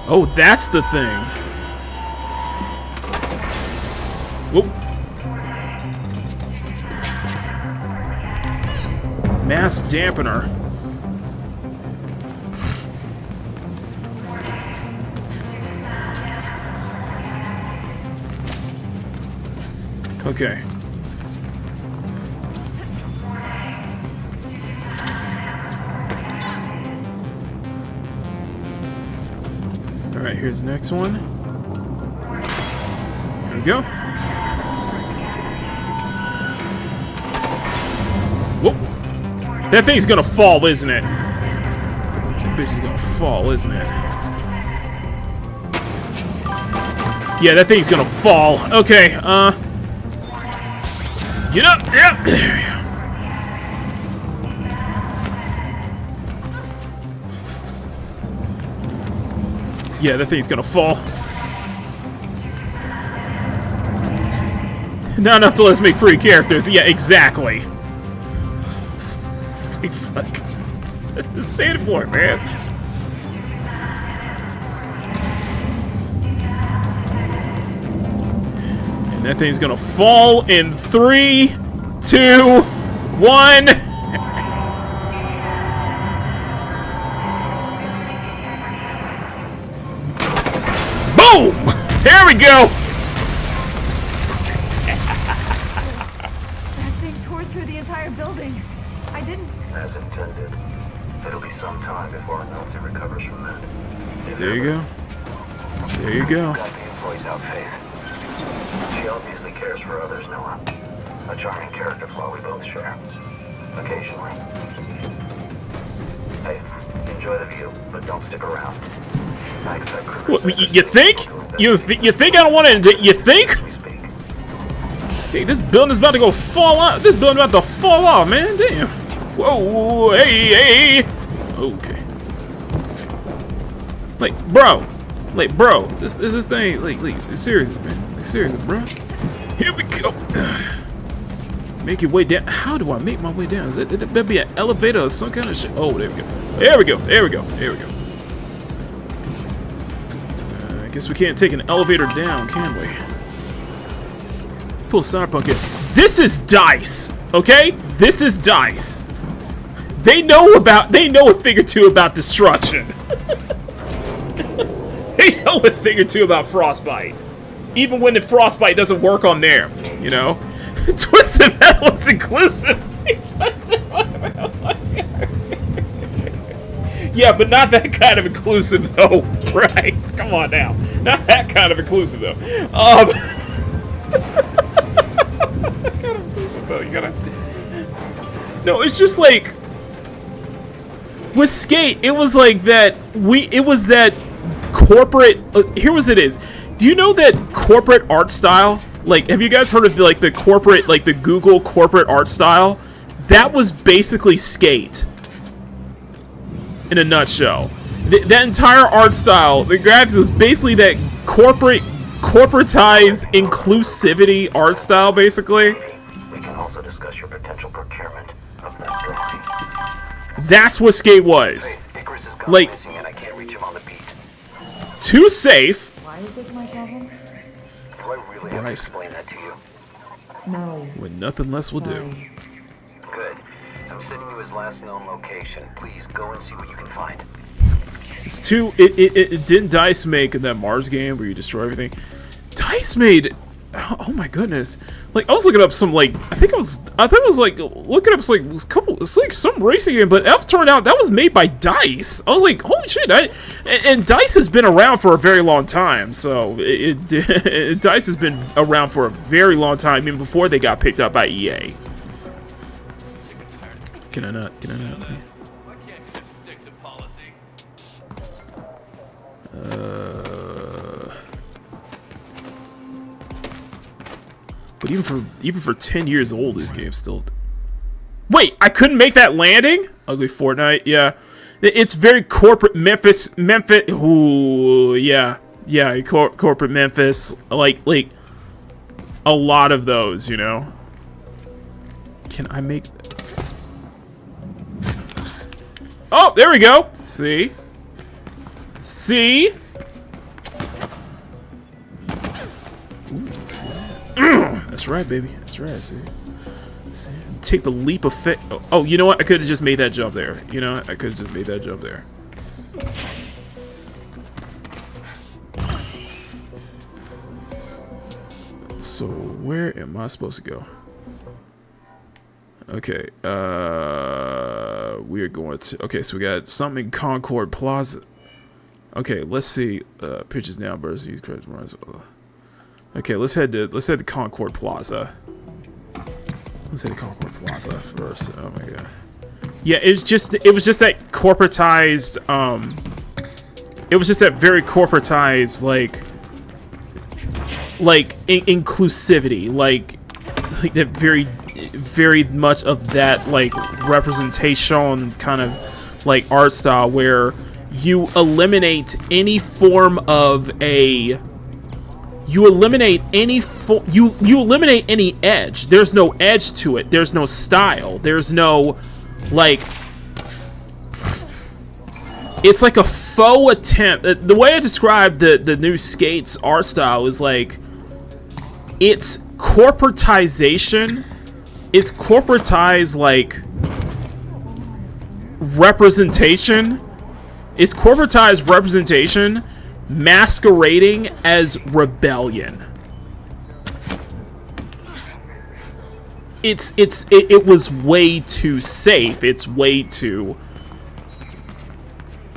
Oh, that's the thing. Whoop. Mass dampener. Okay. Alright, here's the next one. go. Whoop. That thing's gonna fall, isn't it? That bitch is gonna fall, isn't it? Yeah, that thing's gonna fall. Okay, get up! Yep, there we go. Yeah, that thing's gonna fall. Not enough to let us make pretty characters. Yeah, exactly. It's like, fuck. Stand for it, man. And that thing's gonna fall in 3, 2, 1. Boom! There we go! That thing tore through the entire building. I didn't... As intended. It'll be some time before our Nazi recovers from that. There you go. There you go. Got the employees out, Faith. She obviously cares for others, Noah. A charming character flaw we both share. Occasionally. Hey, enjoy the view, but don't stick around. I expect What, you think? You think I don't want to? You think? Hey, this building's about to go fall off. This building's about to fall off, man. Damn. Whoa, hey, hey. Okay. Like, bro, this thing, like, seriously, man. Like, seriously, bro. Here we go. Make your way down. How do I make my way down? Is it better be an elevator or some kind of shit? Oh, there we go. There we go. There we go. There we go. I guess we can't take an elevator down, can we? Pull Cyberpunk in. This is DICE, okay? This is DICE. They know a thing or two about destruction. They know a thing or two about Frostbite. Even when the Frostbite doesn't work on them, you know? Twisted Metal is inclusive. Yeah, but not that kind of inclusive, though. Bryce, come on now. Not that kind of inclusive, though. That kind of inclusive, though. You gotta... No, it's just like... With Skate, it was like that... It was that corporate... here was it is. Do you know that corporate art style? Like, have you guys heard of the corporate... Like, the Google corporate art style? That was basically Skate. In a nutshell. That entire art style, the graphics was basically that corporatized inclusivity art style, basically. We can also discuss your potential procurement of that drawing. That's what Skate was. Like, And I can't reach him on the beat. too safe. Why is this my problem? Do I really have to explain that to you? No. When nothing less will do. Good. I'm sending you his last known location. Please go and see what you can find. It's too. It didn't DICE make that Mars game where you destroy everything. DICE made. Oh my goodness! Like I was looking up some like I think it was like looking up it's like some racing game, but it turned out that was made by DICE. I was like, holy shit! And DICE has been around for a very long time. So DICE has been around for a very long time, even before they got picked up by EA. Can I not? Can I not? But even for 10 years old, this game's still. Wait, I couldn't make that landing? Ugly Fortnite, yeah. It's very corporate Memphis. Ooh, yeah, corporate Memphis. Like a lot of those, you know. Can I make? Oh, there we go. See? Ooh, see that? That's right, baby. That's right. See? Take the leap of faith. Oh, you know what? I could have just made that jump there. You know what? I could have just made that jump there. So, where am I supposed to go? Okay, we are going to... Okay, so we got something in Concord Plaza. Okay, let's see. Pitches now versus use credits. Okay, let's head to Concord Plaza. Let's head to Concord Plaza first. Oh my god. Yeah, it was just that corporatized. It was just that very corporatized, like inclusivity, like that very much of that like representation kind of like art style where you eliminate any form of a you eliminate any edge. There's no edge to it. There's no style. There's no like, it's like a faux attempt. The way I describe the new Skates art style is like, it's corporatization. It's corporatized like representation. It's corporatized representation masquerading as rebellion. It was way too safe. It's way too.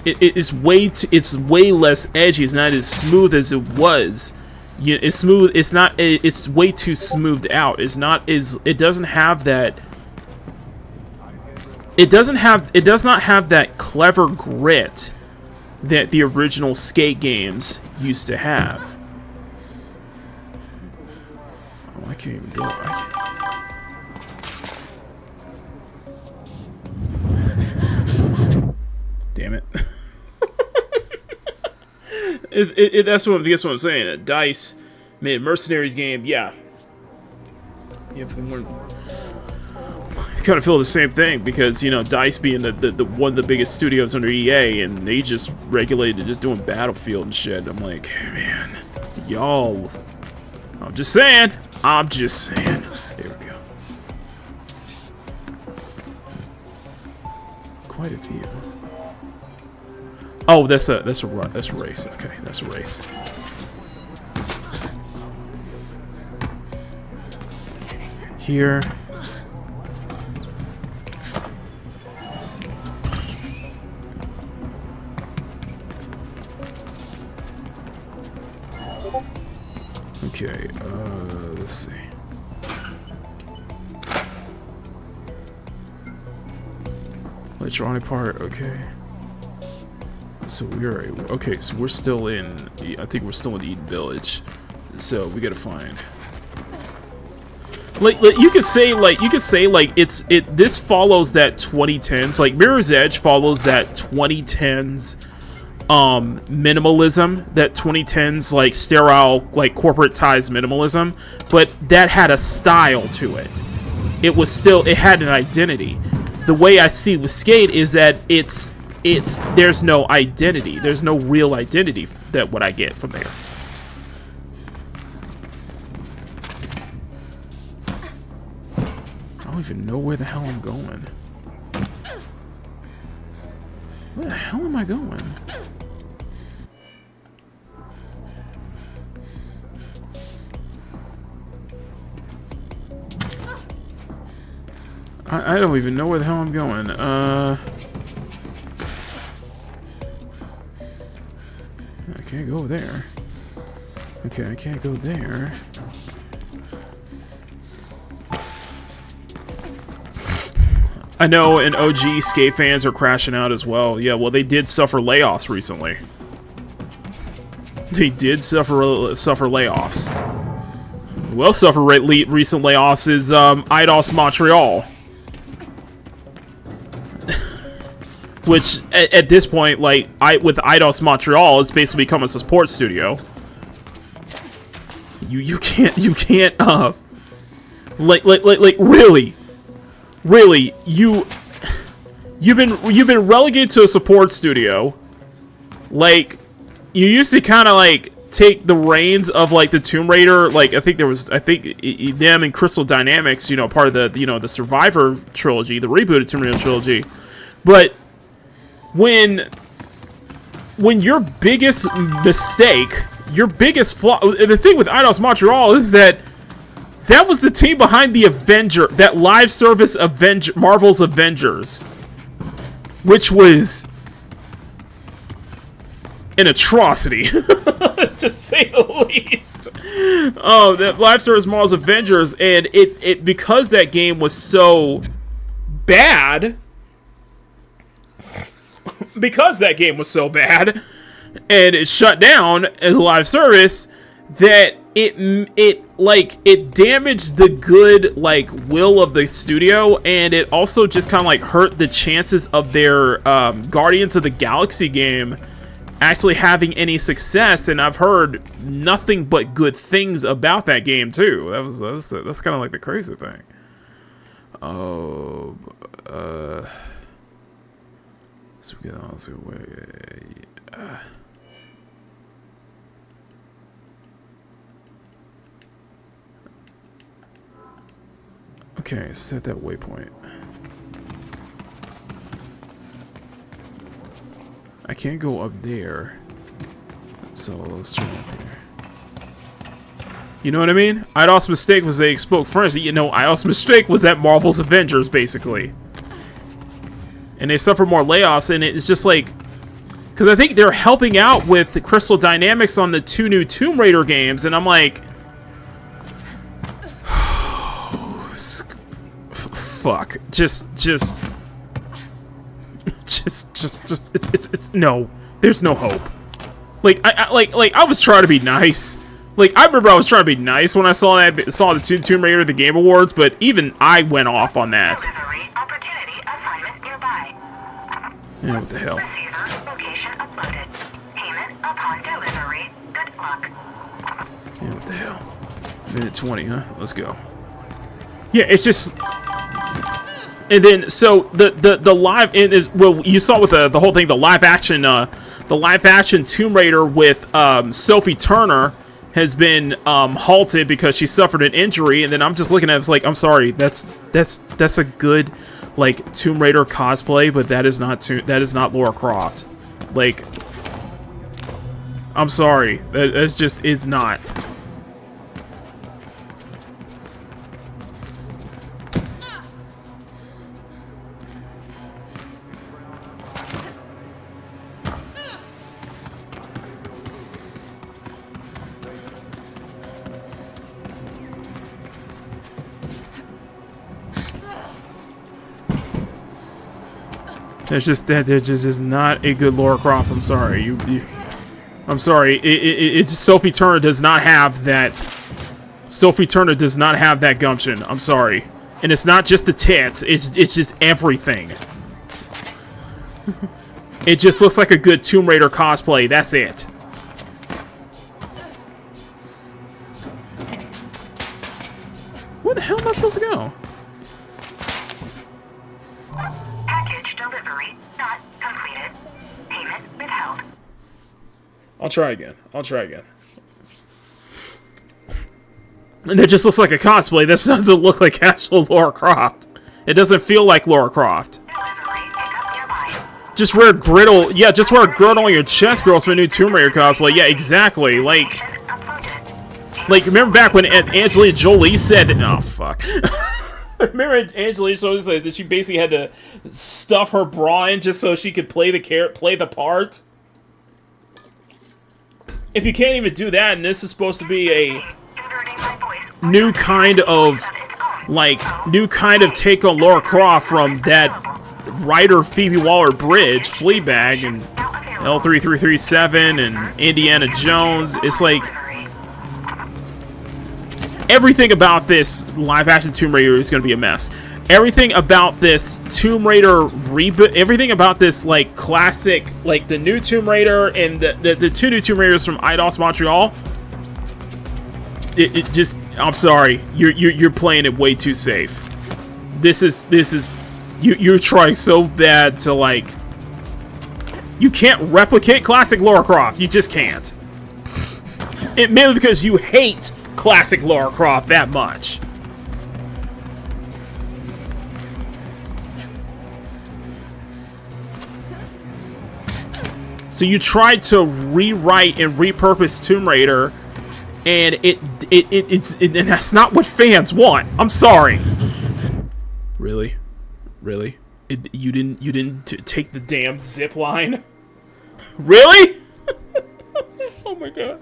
It's way less edgy. It's not as smooth as it was. It's smooth. It's not. It's way too smoothed out. It's not as. It doesn't have that. It does not have that clever grit that the original Skate games used to have. Oh, I can't even go. Damn it. That's what I'm saying. DICE made a Mercenaries game. Yeah. If they weren't, kind of feel the same thing because, you know, DICE being the one of the biggest studios under EA, and they just regulated just doing Battlefield and shit. I'm like, man, y'all. I'm just saying. There we go. Quite a few. Oh, that's a race. Okay, that's a race. Here. Okay, let's see. Electronic part, okay. So we're still in, I think we're still in Eden Village. So we gotta find. Like you could say this follows that 2010s, like Mirror's Edge follows that 2010s minimalism, that 2010s like sterile, like corporatized minimalism, but that had a style to it. It had an identity. The way I see with Skate is that there's no identity. There's no real identity that what I get from there. I don't even know where the hell I'm going. Where the hell am I going? I don't even know where the hell I'm going. I can't go there. Okay, I can't go there. I know, and OG Skate fans are crashing out as well. Yeah, well, they did suffer layoffs recently. They did suffer layoffs. Who else suffered recent layoffs is Eidos Montreal. Which, at this point, like, with Eidos Montreal, it's basically become a support studio. You can't, really, you've been relegated to a support studio. Like, you used to kind of, like, take the reins of, like, the Tomb Raider, like, I think them and Crystal Dynamics, you know, part of the, you know, the Survivor trilogy, the rebooted Tomb Raider trilogy, but when your biggest mistake, your biggest flaw, the thing with Eidos Montreal is that was the team behind that live service Marvel's Avengers, which was an atrocity, to say the least. Oh, that live service Marvel's Avengers, and it because that game was so bad, and it shut down as a live service, that it damaged the good will of the studio, and it also just kind of hurt the chances of their Guardians of the Galaxy game actually having any success. And I've heard nothing but good things about that game too. That's kind of the crazy thing. Oh, okay, set that waypoint. I can't go up there, so let's try up here. You know what I mean? Idol's mistake was they spoke first. You know, Idol's mistake was that Marvel's Avengers, basically. And they suffer more layoffs, and it's just because I think they're helping out with the Crystal Dynamics on the 2 new Tomb Raider games, and I'm like, fuck, it's no, there's no hope. I was trying to be nice. I remember I was trying to be nice when I saw the Tomb Raider the Game Awards, but even I went off on that. Yeah, what the hell? Yeah, what the hell? Minute 20, huh? Let's go. Yeah, it's just. And then, so the live is, well, you saw with the whole thing, the live action Tomb Raider with Sophie Turner has been halted because she suffered an injury. And then I'm just looking at it, it's I'm sorry, that's a good Tomb Raider cosplay, but that is not Lara Croft. I'm sorry, that's just is not. There's just not a good Lara Croft. I'm sorry. I'm sorry. It's Sophie Turner does not have that. Sophie Turner does not have that gumption. I'm sorry. And it's not just the tits. It's just everything. It just looks like a good Tomb Raider cosplay. That's it. Where the hell am I supposed to go? I'll try again. And it just looks like a cosplay. This doesn't look like actual Lara Croft. It doesn't feel like Lara Croft. Just wear a griddle. Yeah, just wear a girdle on your chest, girls, for a new Tomb Raider cosplay. Yeah, exactly. Remember back when Angelina Jolie said, oh, fuck. Remember Angelina Jolie said that she basically had to stuff her bra in just so she could play the part? If you can't even do that, and this is supposed to be a new kind of take on Lara Croft from that writer Phoebe Waller-Bridge, Fleabag, and L3337, and Indiana Jones, it's everything about this live-action Tomb Raider is going to be a mess. Everything about this Tomb Raider reboot, everything about this classic, the new Tomb Raider and the 2 new Tomb Raiders from Eidos Montreal, it just, I'm sorry, you're playing it way too safe. This is you're trying so bad to you can't replicate classic Lara Croft. You just can't. It mainly because you hate classic Lara Croft that much. So you tried to rewrite and repurpose Tomb Raider, and and that's not what fans want. I'm sorry. Really? You didn't take the damn zip line? Really? Oh my god.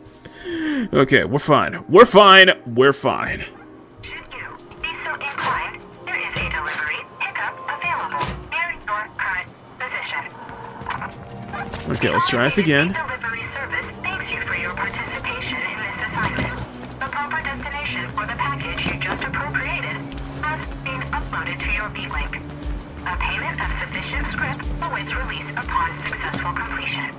Okay, we're fine. We're fine. We're fine. Should you be so inclined, there is a delivery pickup available near your current position. Okay, let's try this again. Delivery service thanks you for your participation in this assignment. The proper destination for the package you just appropriated has been uploaded to your B-Link. A payment of sufficient script awaits release upon successful completion.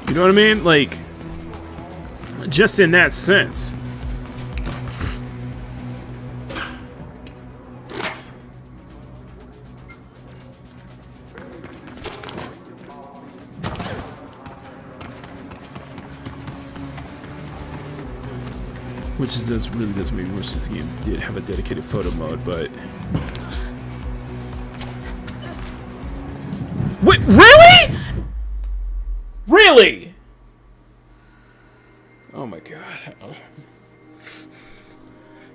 You know what I mean? Like, just in that sense. Which is just really does make me wish this game did have a dedicated photo mode, but wait, really? Really? Oh my god.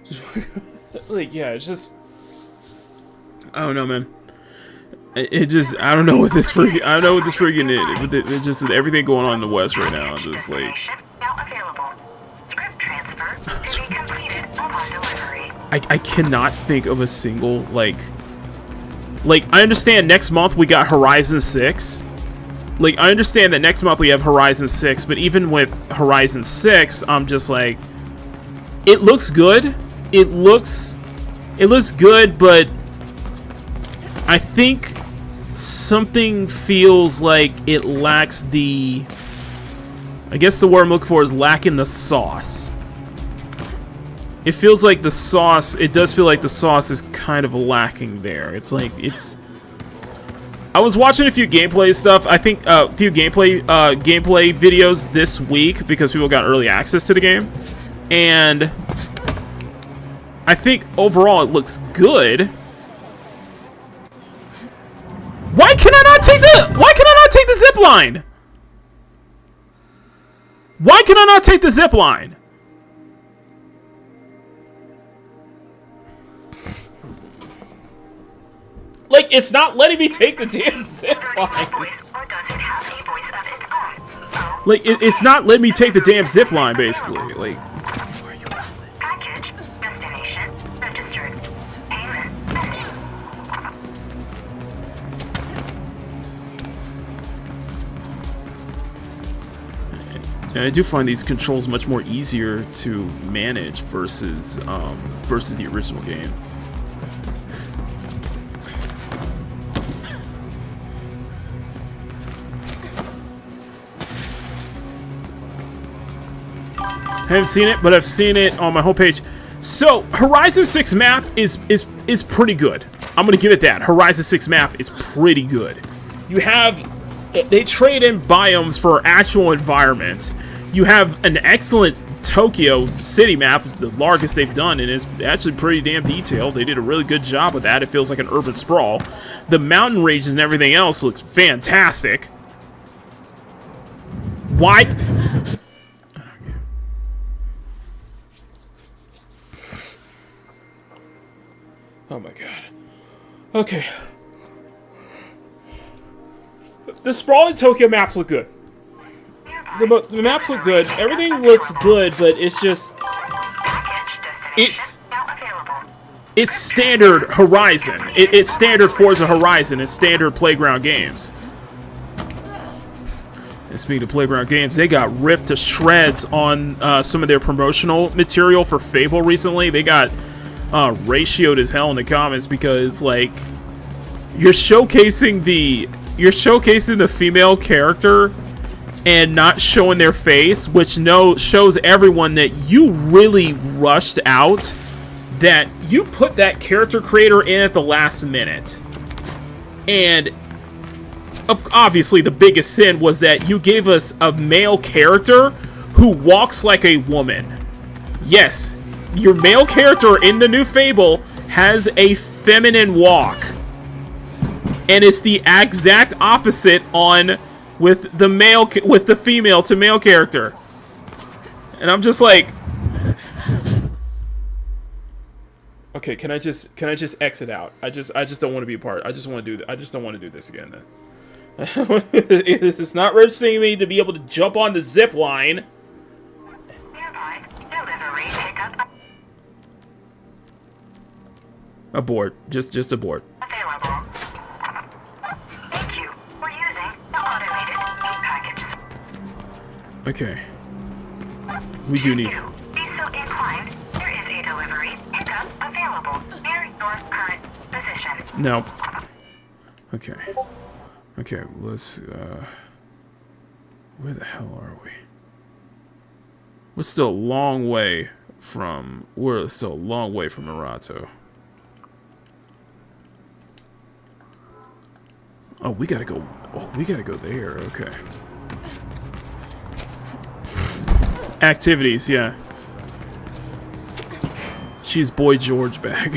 Just, like, yeah, it's just, I don't know, man. It just, I don't know what this freaking, I don't know what this freaking is. But it just, everything going on in the West right now, I'm just like, I cannot think of a single, like, I understand next month we got Horizon 6. Like, I understand that next month we have Horizon 6, but even with Horizon 6, I'm just like, it looks good. It looks good, but I think something feels like it lacks the, I guess the word I'm looking for is lacking the sauce. It feels like the sauce, it does feel like the sauce is kind of lacking there. It's like, it's, I was watching a few gameplay stuff. I think a few gameplay videos this week because people got early access to the game, and I think overall it looks good. Why can I not take the zip line? Why can I not take the zip line? Like, it's not letting me take the damn zip line. Like, it's not letting me take the damn zip line, basically. Like, Package, destination, registered, payment, and I do find these controls much more easier to manage versus the original game. I haven't seen it, but I've seen it on my homepage. So, Horizon 6 map is pretty good. I'm gonna give it that. Horizon 6 map is pretty good. You have, they trade in biomes for actual environments. You have an excellent Tokyo city map. It's the largest they've done, and it's actually pretty damn detailed. They did a really good job with that. It feels like an urban sprawl. The mountain ranges and everything else looks fantastic. Why? Oh my god. Okay. The sprawling Tokyo maps look good. The maps look good. Everything looks good, but it's just, it's standard Horizon. It's standard Forza Horizon. It's standard Playground Games. And speaking of Playground Games, they got ripped to shreds on some of their promotional material for Fable recently. They got ratioed as hell in the comments because, like, you're showcasing the female character and not showing their face, which shows everyone that you really rushed out, that you put that character creator in at the last minute. And obviously the biggest sin was that you gave us a male character who walks like a woman. Yes, your male character in the new Fable has a feminine walk. And it's the exact opposite on with the female to male character, and I'm just like, okay, can I just exit out? I just don't want to be a part. I just don't want to do this again. Then it's not registering me to be able to jump on the zip line. Nearby, delivery pickup Abort. Just abort. available. Thank you. We're using the automated package. Okay. We do need. Be so inclined. There is a delivery pickup available near your current position. No. Okay. Okay, let's, where the hell are we? We're still a long way from Naruto. Oh, we gotta go there, okay. Activities, yeah. She's Boy George back.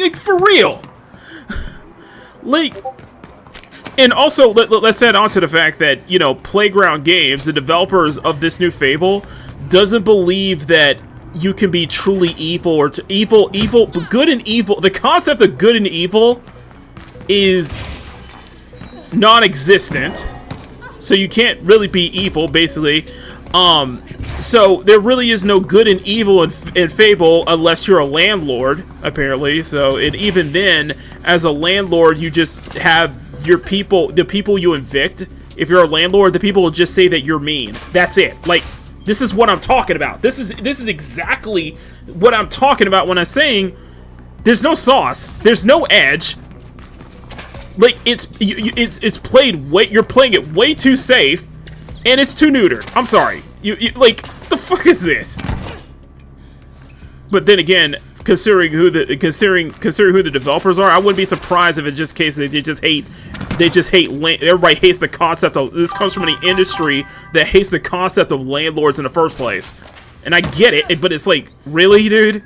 like for real. Like, and also let's add on to the fact that, you know, Playground Games, the developers of this new Fable, doesn't believe that you can be truly evil or good and evil. The concept of good and evil is non-existent, so you can't really be evil, basically. So there really is no good and evil in Fable unless you're a landlord, apparently. So, and even then, as a landlord, you just have your people, the people you evict. If you're a landlord, the people will just say that you're mean. That's it. Like, this is what I'm talking about. This is exactly what I'm talking about when I'm saying there's no sauce, there's no edge. Like, it's played way, you're playing it way too safe, and it's too neutered. I'm sorry. You like, the fuck is this? But then again, considering who the developers are, I wouldn't be surprised if it's just case they just hate everybody hates the concept of this. Comes from an industry that hates the concept of landlords in the first place. And I get it, but it's like, really, dude?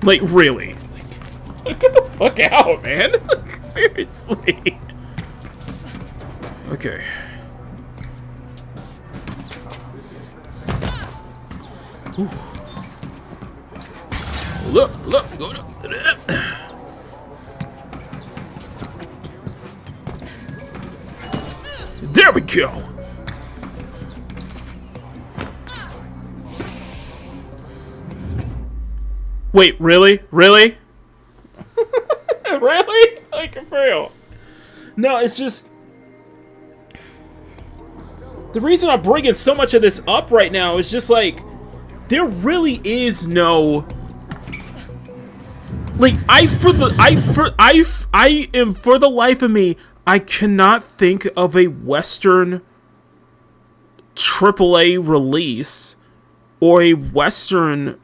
Like, really? Like, get the fuck out, man. Seriously. Okay. Ooh. Look, go to. There we go. Wait, really? Really? Really? Like, for real? No, it's just... The reason I'm bringing so much of this up right now is just like, there really is no... Like, for the life of me, I cannot think of a Western AAA release or a Western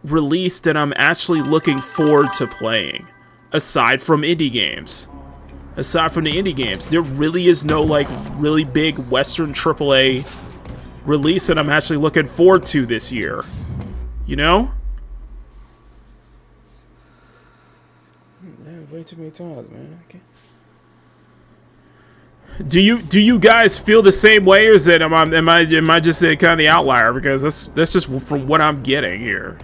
release that I'm actually looking forward to playing, aside from indie games. Aside from the indie games, there really is no, like, really big Western AAA release that I'm actually looking forward to this year. You know? Yeah, way too many times, man. Okay. Do you guys feel the same way, or is it am I just kind of the outlier? Because that's just from what I'm getting here.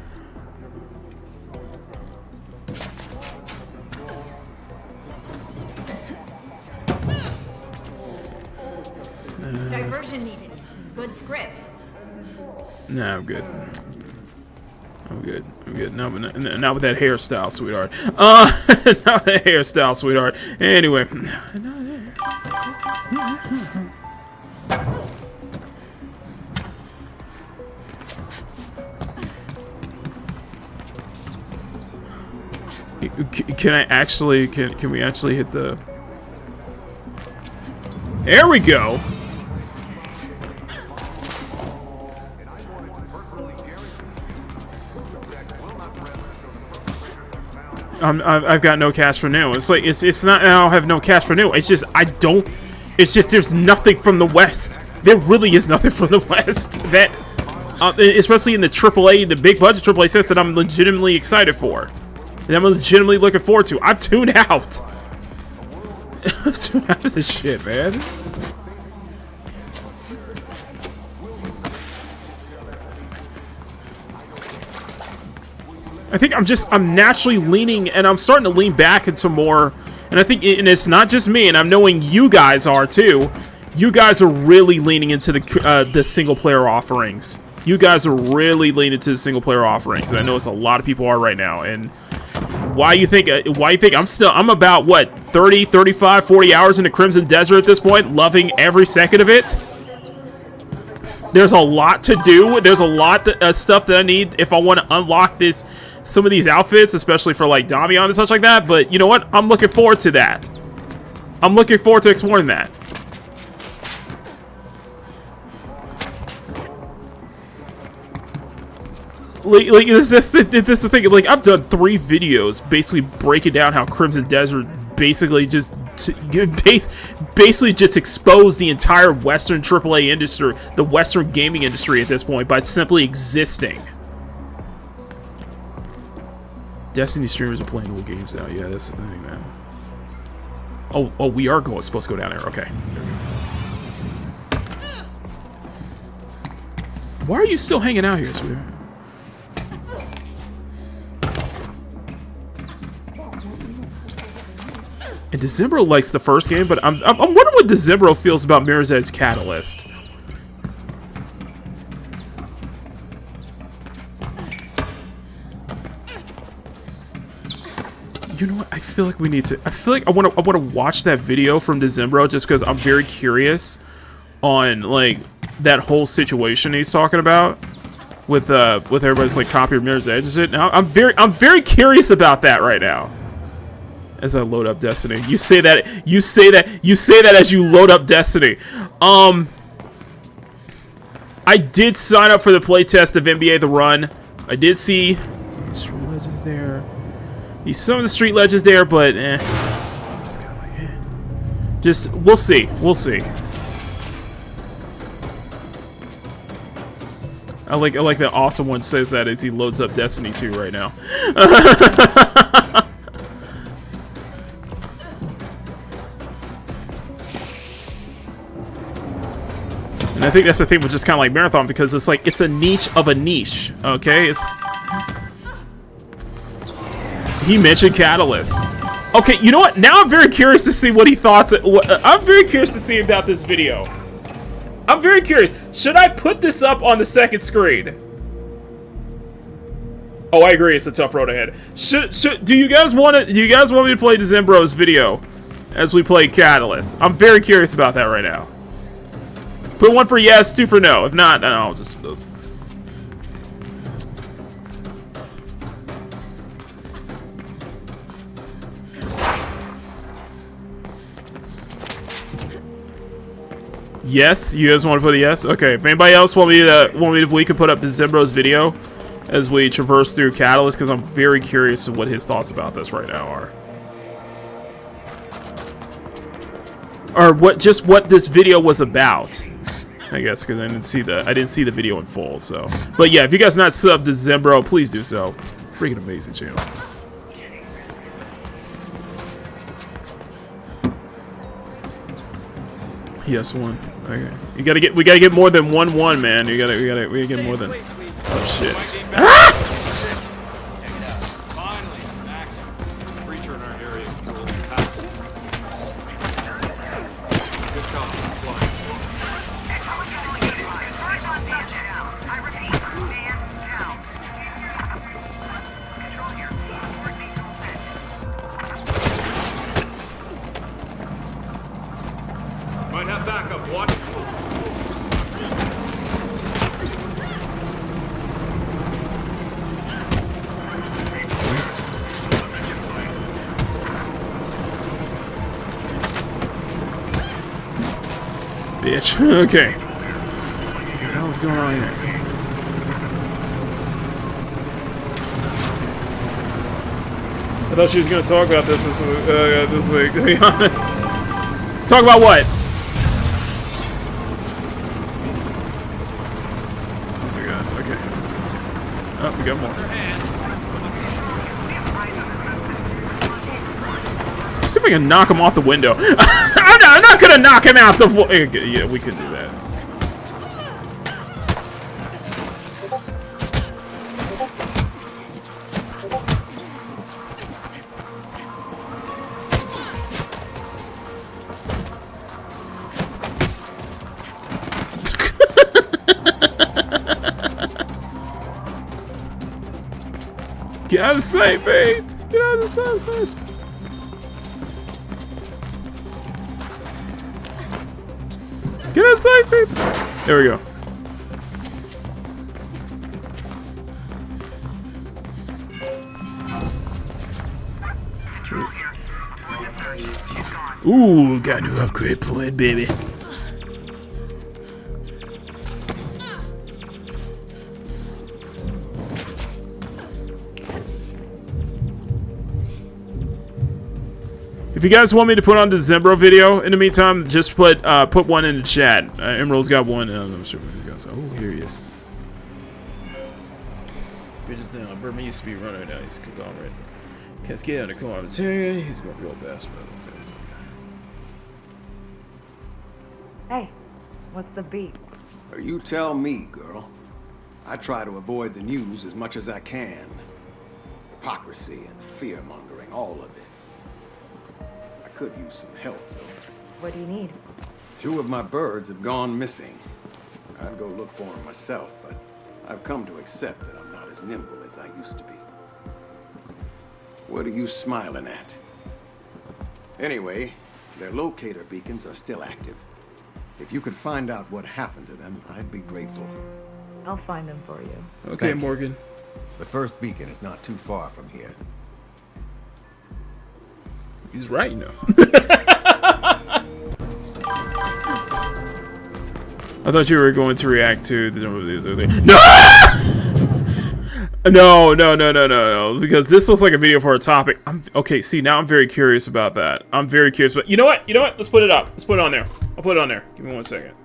Diversion needed. Good script. Nah, I'm good. I'm good. Not with that hairstyle, sweetheart. Not with that hairstyle, sweetheart. Anyway. Can we actually hit the... There we go! I've got no cash for new. It's like, it's not I don't have no cash for new. It's just, there's nothing from the West. There really is nothing from the West that, especially in the AAA, the big budget AAA sense, that I'm legitimately excited for. that I'm legitimately looking forward to. I'm tuned out. I'm tuned out of this shit, man. I think I'm naturally leaning, and I'm starting to lean back into more, and I think, and it's not just me, and I'm knowing you guys are too. You guys are really leaning into the single player offerings. You guys are really leaning into the single player offerings, and I know it's a lot of people are right now. And why you think I'm about what 30, 35, 40 hours into Crimson Desert at this point, loving every second of it. There's a lot to do. There's a lot of stuff that I need if I want to unlock some of these outfits, especially for like Damian and such like that. But you know what? I'm looking forward to that. I'm looking forward to exploring that. Like this is the thing. Like, I've done 3 videos basically breaking down how Crimson Desert basically just exposed the entire Western AAA industry, the Western gaming industry at this point, by simply existing. Destiny streamers are playing old games now. Yeah, that's the thing, man. Oh, we are supposed to go down there. Okay. Why are you still hanging out here, sweetheart? And Dezembro likes the first game, but I'm wondering what Dezembro feels about Mirror's Edge Catalyst. You know what? I feel like we need to. I feel like I want to watch that video from Dezembro just because I'm very curious on like that whole situation he's talking about with everybody's like copy of Mirror's Edge and shit. Now I'm very curious about that right now. As I load up Destiny, you say that as you load up Destiny. I did sign up for the playtest of NBA The Run. I did see some street legends there. Some of the street legends there, but just kind of like, just we'll see. I like that Awesome One says that as he loads up Destiny 2 right now. And I think that's the thing with just kind of like Marathon, because it's like, it's a niche of a niche, okay? He mentioned Catalyst. Okay, you know what? Now I'm very curious to see what he thought. I'm very curious to see about this video. I'm very curious. Should I put this up on the second screen? Oh, I agree. It's a tough road ahead. Do you guys want me to play Dezembro's video as we play Catalyst? I'm very curious about that right now. Put 1 for yes, 2 for no. If not, then I'll just... Yes, you guys want to put a yes? Okay. If anybody else we can put up Dezembro's video as we traverse through Catalyst, because I'm very curious of what his thoughts about this right now are. Or what this video was about. I guess because I didn't see the video in full. So, but yeah, if you guys not subbed to Dezembro, please do so. Freaking amazing channel. Yes, 1. Okay, we gotta get more than 1-1, man. We gotta get more than. Oh shit! Ah! Might have backup. Watch. Bitch. Okay. What the hell is going on here? I thought she was going to talk about this week. To be honest. Talk about what? Oh, we got more. I can knock him off the window. I'm not gonna knock him out the yeah, we could do that. Get out of sight, babe! Get out of sight, babe! Get out of sight, babe! There we go. Ooh, got a new upgrade point, baby. If you guys want me to put on the Zembro video, in the meantime, just put one in the chat. Emerald's got one. I'm sure you guys. Oh, here he is. Bitches down. Burma used to be a runner. Now he's a conglomerate. Cascade under commentary. He's got real bastard. Hey, what's the beat? You tell me, girl. I try to avoid the news as much as I can. Hypocrisy and fear-mongering, all of it. I could use some help, though. What do you need? 2 of my birds have gone missing. I'd go look for them myself, but I've come to accept that I'm not as nimble as I used to be. What are you smiling at? Anyway, their locator beacons are still active. If you could find out what happened to them, I'd be grateful. I'll find them for you. Okay, Morgan. The first beacon is not too far from here. He's right, you know. I thought you were going to react to the number of these. No, because this looks like a video for a topic. Okay. See, now I'm very curious about that. I'm very curious, but you know what? Let's put it up. Let's put it on there. I'll put it on there. Give me 1 second.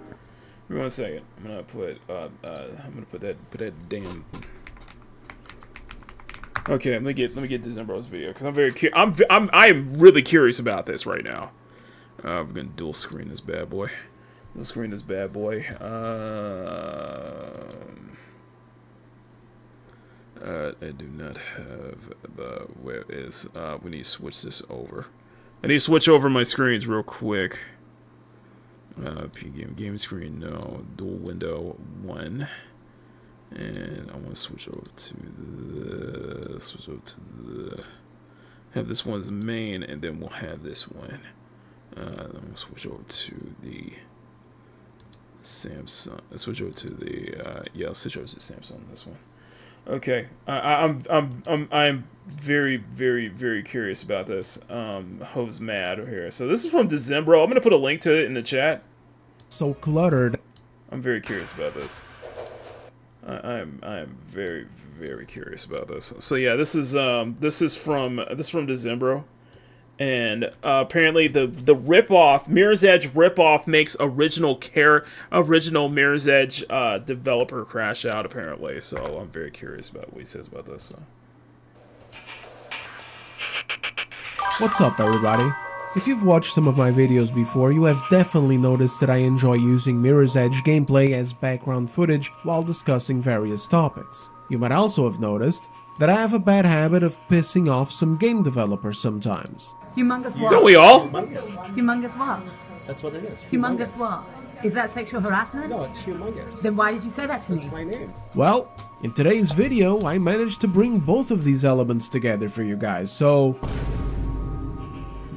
Give me 1 second. I'm gonna put that damn. Okay, let me get Decembro's video because I'm very I am really curious about this right now. We're gonna dual screen this bad boy. Dual screen this bad boy. I do not have the where is we need to switch this over. I need to switch over my screens real quick. Game screen no, dual window 1. And I want to switch over to have this one's main, and then we'll have this one. I'm gonna switch over to the Samsung. Let's switch over to the I'll switch over to Samsung on this one. Okay, I'm very, very, very curious about this. Hove's mad over here. So this is from Decembro. I'm gonna put a link to it in the chat. So cluttered. I'm very curious about this. I am very, very curious about this. So yeah, this is from Decembro, and apparently the ripoff Mirror's Edge ripoff makes original Mirror's Edge developer crash out apparently. So I'm very curious about what he says about this. So. What's up, everybody? If you've watched some of my videos before, you have definitely noticed that I enjoy using Mirror's Edge gameplay as background footage while discussing various topics. You might also have noticed that I have a bad habit of pissing off some game developers sometimes. Humongous what? Don't we all? Humongous what? That's what it is. Humongous what? Is that sexual harassment? No, it's humongous. Then why did you say that to me? That's my name. Well, in today's video, I managed to bring both of these elements together for you guys, so...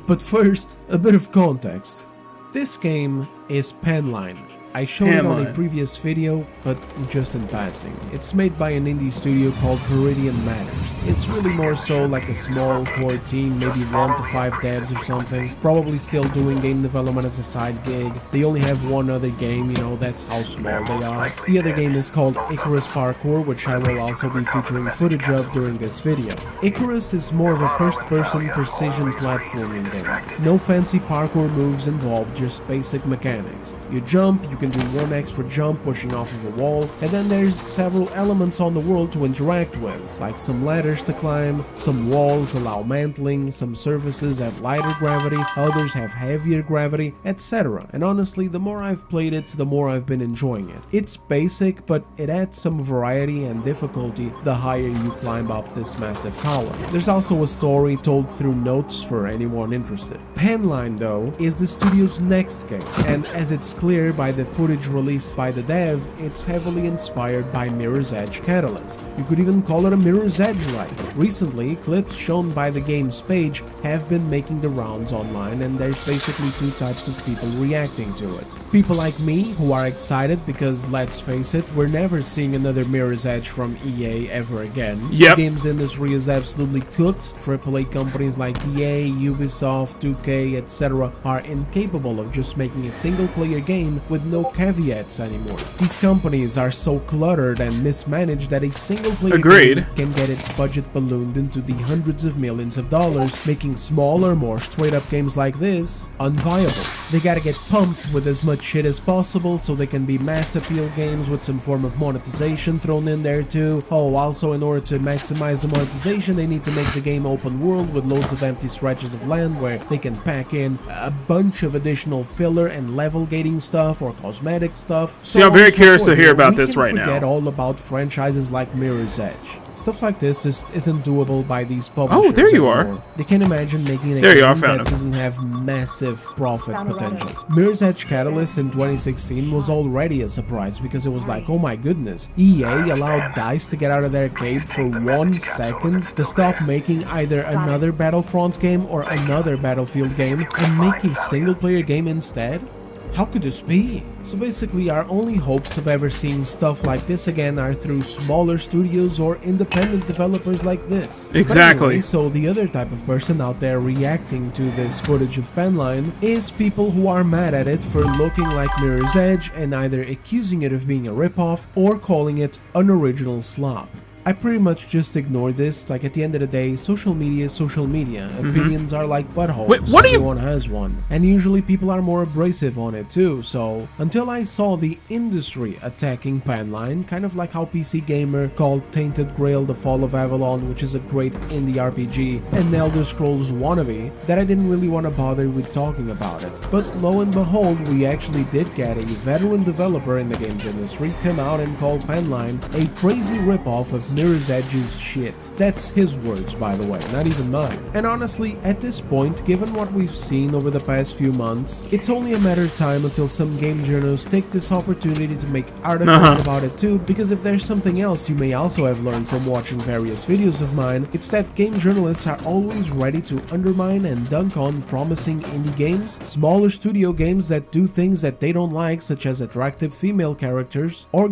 But first, a bit of context. This game is Penline. I showed it on a previous video, but just in passing. It's made by an indie studio called Viridian Matters. It's really more so like a small core team, maybe 1 to 5 devs or something. Probably still doing game development as a side gig. They only have one other game, you know, that's how small they are. The other game is called Icarus Parkour, which I will also be featuring footage of during this video. Icarus is more of a first-person precision platforming game. No fancy parkour moves involved, just basic mechanics. You jump, you can can do one extra jump pushing off of a wall, and then there's several elements on the world to interact with, like some ladders to climb, some walls allow mantling, some surfaces have lighter gravity, others have heavier gravity, etc. And honestly, the more I've played it, the more I've been enjoying it. It's basic, but it adds some variety and difficulty the higher you climb up this massive tower. There's also a story told through notes for anyone interested. Penline, though, is the studio's next game, and as it's clear by the footage released by the dev, it's heavily inspired by Mirror's Edge Catalyst. You could even call it a Mirror's Edge-like. Recently, clips shown by the game's page have been making the rounds online, and there's basically two types of people reacting to it. People like me, who are excited because, let's face it, we're never seeing another Mirror's Edge from EA ever again. Yep. The games industry is absolutely cooked. AAA companies like EA, Ubisoft, 2K, etc. are incapable of just making a single-player game with no caveats anymore. These companies are so cluttered and mismanaged that a single-player game can get its budget ballooned into the hundreds of millions of dollars, making smaller, more straight-up games like this unviable. They gotta get pumped with as much shit as possible so they can be mass appeal games with some form of monetization thrown in there too. Oh, also in order to maximize the monetization, they need to make the game open world with loads of empty stretches of land where they can pack in a bunch of additional filler and level gating stuff or cosmetic stuff. See, I'm very curious to hear about this right now. Forget all about franchises like Mirror's Edge. Stuff like this just isn't doable by these publishers. Oh, there you anymore. are. They can imagine making a There you are, game found that him. doesn't have massive profit potential. Mirror's Edge Catalyst in 2016 was already a surprise because it was like, oh my goodness, EA allowed DICE to get out of their cave for 1 second to stop making either another Battlefront game or another Battlefield game and make a single-player game instead? How could this be? So basically, our only hopes of ever seeing stuff like this again are through smaller studios or independent developers like this. Exactly. But anyway, so the other type of person out there reacting to this footage of Penline is people who are mad at it for looking like Mirror's Edge and either accusing it of being a ripoff or calling it an original slop. I pretty much just ignore this. Like, at the end of the day, social media is social media. Opinions are like buttholes. Wait, what are you- Everyone has one. And usually people are more abrasive on it too, so until I saw the industry attacking Penline, kind of like how PC Gamer called Tainted Grail The Fall of Avalon, which is a great indie RPG, and Elder Scrolls Wannabe, that I didn't really want to bother with talking about it. But lo and behold, we actually did get a veteran developer in the games industry come out and call Penline a crazy ripoff of Mirror's Edge's shit. That's his words, by the way, not even mine. And honestly, at this point, given what we've seen over the past few months, it's only a matter of time until some game journals take this opportunity to make articles about it too, because if there's something else you may also have learned from watching various videos of mine, it's that game journalists are always ready to undermine and dunk on promising indie games, smaller studio games that do things that they don't like, such as attractive female characters, or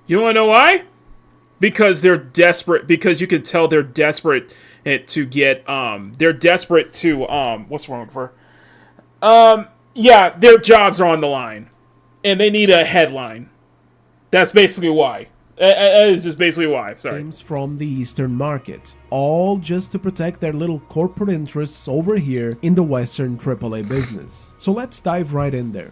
You wanna know why? Because they're desperate, because you can tell they're desperate to get, they're desperate to, what's the word for? Yeah, their jobs are on the line. And they need a headline. That's basically why. That is just basically why, sorry. Games from the Eastern market, all just to protect their little corporate interests over here in the Western AAA business. So let's dive right in there.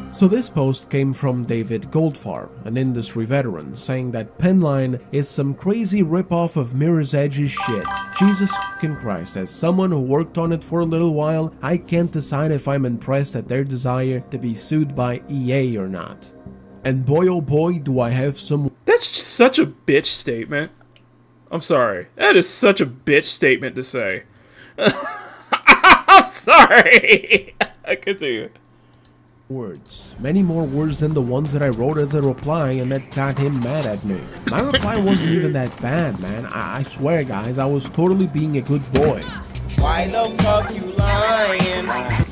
So this post came from David Goldfarb, an industry veteran, saying that Penline is some crazy ripoff of Mirror's Edge's shit. Jesus fucking Christ, as someone who worked on it for a little while, I can't decide if I'm impressed at their desire to be sued by EA or not. And boy oh boy do I have some... That's such a bitch statement. I'm sorry. That is such a bitch statement to say. I'm sorry. Continue. Words. Many more words than the ones that I wrote as a reply and that got him mad at me. My reply wasn't even that bad, man. I swear, guys, I was totally being a good boy. Why the fuck you lying?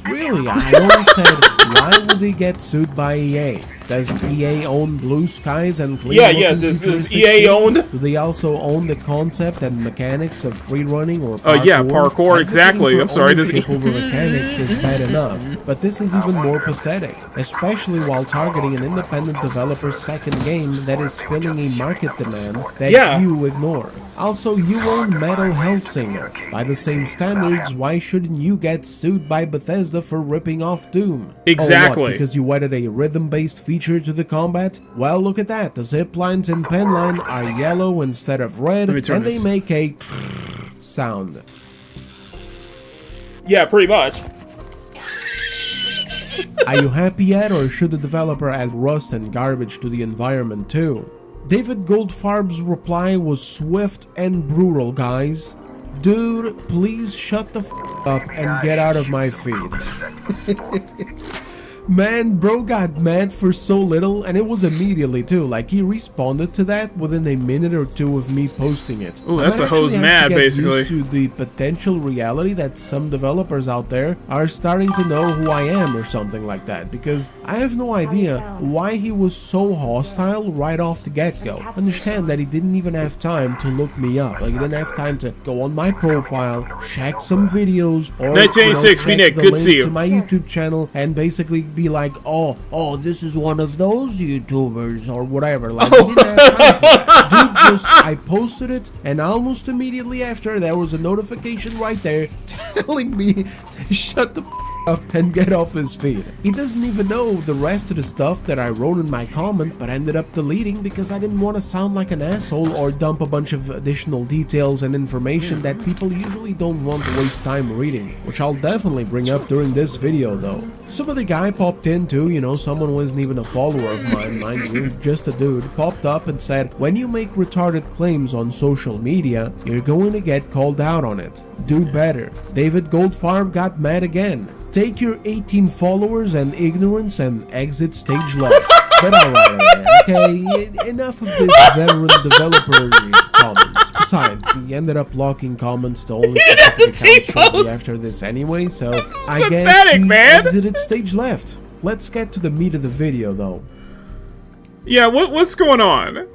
Really, I only said, why would he get sued by EA? Does EA own Blue Skies and clean Yeah. Does EA own? Do they also own the concept and mechanics of free running or parkour? Oh yeah, parkour. Exactly. I'm sorry. Does ownership over mechanics is bad enough, but this is even more pathetic, especially while targeting an independent developer's second game that is filling a market demand that you ignore. Also, you own Metal Hellsinger. By the same standards, why shouldn't you get sued by Bethesda for ripping off Doom? Exactly. Oh, what, because you added a rhythm-based feature to the combat? Well, look at that. The zip lines in Penline are yellow instead of red, and they make a sound. Yeah, pretty much. Are you happy yet, or should the developer add rust and garbage to the environment too? David Goldfarb's reply was swift and brutal, guys. Dude, please shut the f up and get out of my feed. Man, bro got mad for so little, and it was immediately too. Like, he responded to that within a minute or two of me posting it. Ooh, that's a hose mad, basically. Used to the potential reality that some developers out there are starting to know who I am or something like that, because I have no idea why he was so hostile right off the get-go. Understand that he didn't even have time to look me up. Like, he didn't have time to go on my profile, check some videos, or 1986, check Nick, the good to see link you. to my YouTube channel and basically be like, oh, this is one of those YouTubers or whatever. Like, he didn't have time for that. Dude, I posted it, and almost immediately after, there was a notification right there telling me to shut the f up and get off his feed. He doesn't even know the rest of the stuff that I wrote in my comment, but ended up deleting because I didn't want to sound like an asshole or dump a bunch of additional details and information that people usually don't want to waste time reading, which I'll definitely bring up during this video though. Some other guy popped in too, you know, someone wasn't even a follower of mine, mind you, just a dude, popped up and said, when you make retarded claims on social media, you're going to get called out on it. Do better. David Goldfarb got mad again. Take your 18 followers and ignorance and exit stage left. But alright, okay, enough of this veteran developer's comments. Besides, he ended up locking comments to only specific accounts shortly after this anyway, so I guess he exited stage left. Let's get to the meat of the video though. Yeah, what's going on?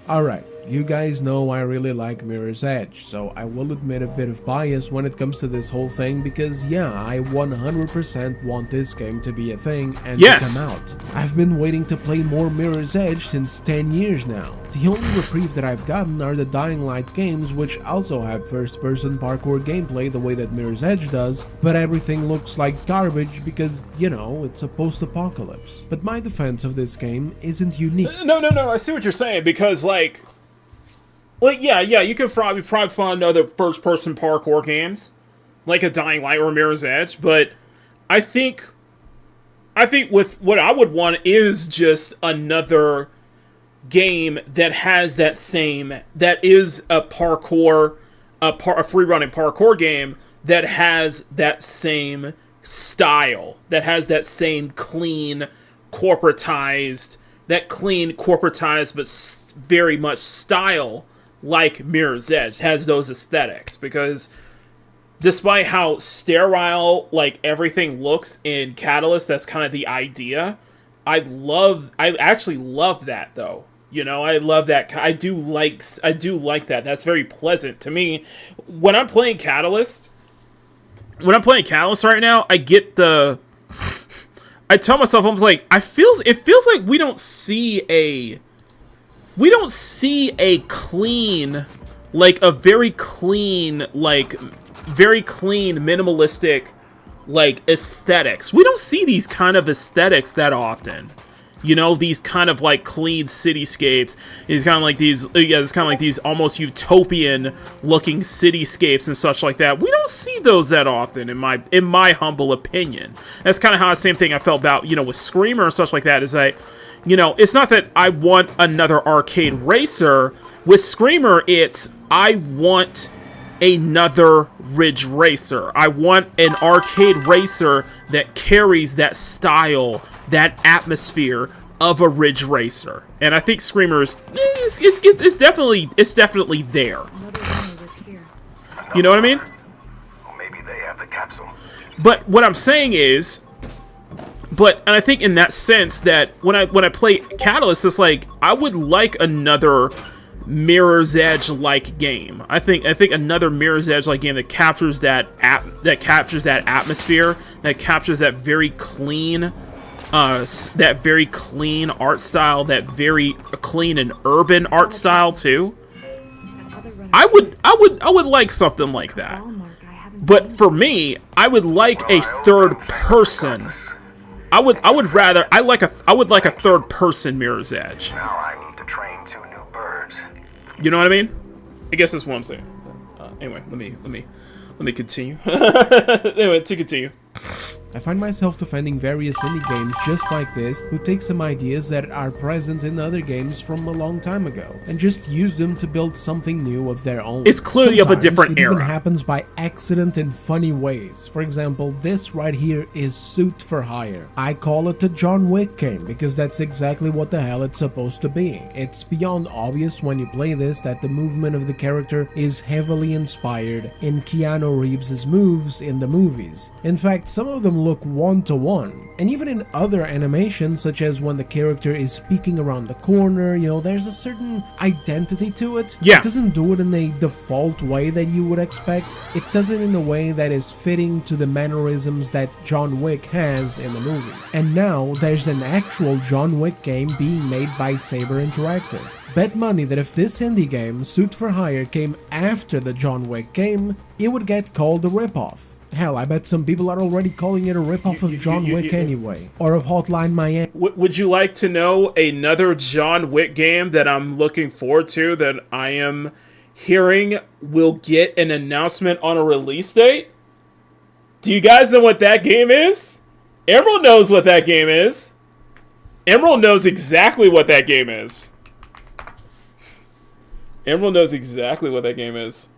Alright. You guys know I really like Mirror's Edge, so I will admit a bit of bias when it comes to this whole thing because yeah, I 100% want this game to be a thing and to come out. I've been waiting to play more Mirror's Edge since 10 years now. The only reprieve that I've gotten are the Dying Light games, which also have first-person parkour gameplay the way that Mirror's Edge does, but everything looks like garbage because, you know, it's a post-apocalypse. But my defense of this game isn't unique. No, I see what you're saying, because like yeah, you could probably find other first-person parkour games, like a Dying Light or Mirror's Edge, but I think with what I would want is just another game that has that same, that is a parkour, a free-running parkour game that has that same style, that has that same clean, corporatized but very much style like Mirror's Edge, has those aesthetics, because despite how sterile like everything looks in Catalyst, that's kind of the idea. I actually love that though. You know, I love that. I do like that. That's very pleasant to me. When I'm playing Catalyst right now, I get the I tell myself, I was like, it feels like we don't see a clean, like a very clean, minimalistic, like aesthetics. We don't see these kind of aesthetics that often. You know, these kind of like clean cityscapes. It's kind of like these, it's kind of like these almost utopian looking cityscapes and such like that. We don't see those that often, in my humble opinion. That's kind of how the same thing I felt about, you know, with Screamer and such like that. Is that, you know, it's not that I want another arcade racer. With Screamer, it's I want another Ridge Racer. I want an arcade racer that carries that style, that atmosphere of a Ridge Racer. And I think Screamer is it's definitely there. You know what I mean? Maybe they have the capsule. But what I'm saying is, I think in that sense that when I play Catalyst, it's like I would like another Mirror's Edge like game. I think another Mirror's Edge like game that captures that atmosphere, that captures that very clean art style, that very clean and urban art style too. I would like something like that. But for me, I would like a third person. I would like a third person Mirror's Edge. Now I need to train 2 new birds. You know what I mean? I guess that's what I'm saying. Anyway, let me continue. Anyway, to continue. I find myself defending various indie games just like this, who take some ideas that are present in other games from a long time ago, and just use them to build something new of their own. It's clearly of a different era. It even happens by accident in funny ways. For example, this right here is Suit for Hire. I call it the John Wick game, because that's exactly what the hell it's supposed to be. It's beyond obvious when you play this that the movement of the character is heavily inspired in Keanu Reeves' moves in the movies. In fact, some of them look one-to-one, and even in other animations, such as when the character is speaking around the corner, you know, there's a certain identity to it. Yeah. It doesn't do it in a default way that you would expect. It does it in a way that is fitting to the mannerisms that John Wick has in the movies. And now there's an actual John Wick game being made by Saber Interactive. Bet money that if this indie game, Suit for Hire, came after the John Wick game, it would get called a ripoff. Hell, I bet some people are already calling it a ripoff of John Wick anyway, or of Hotline Miami. Would you like to know another John Wick game that I'm looking forward to, that I am hearing will get an announcement on a release date? Do you guys know what that game is? Emerald knows what that game is. Emerald knows exactly what that game is. Emerald knows exactly what that game is.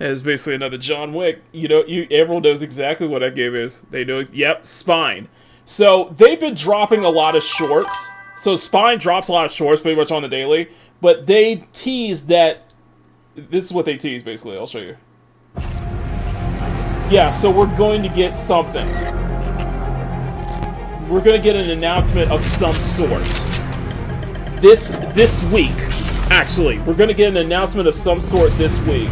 It's basically another John Wick. You know, everyone knows exactly what that game is. They know, yep, Spine. So they've been dropping a lot of shorts. So Spine drops a lot of shorts pretty much on the daily. But they tease that, this is what they tease basically, I'll show you. Yeah, so we're going to get something. We're going to get an announcement of some sort. This week, actually. We're going to get an announcement of some sort this week.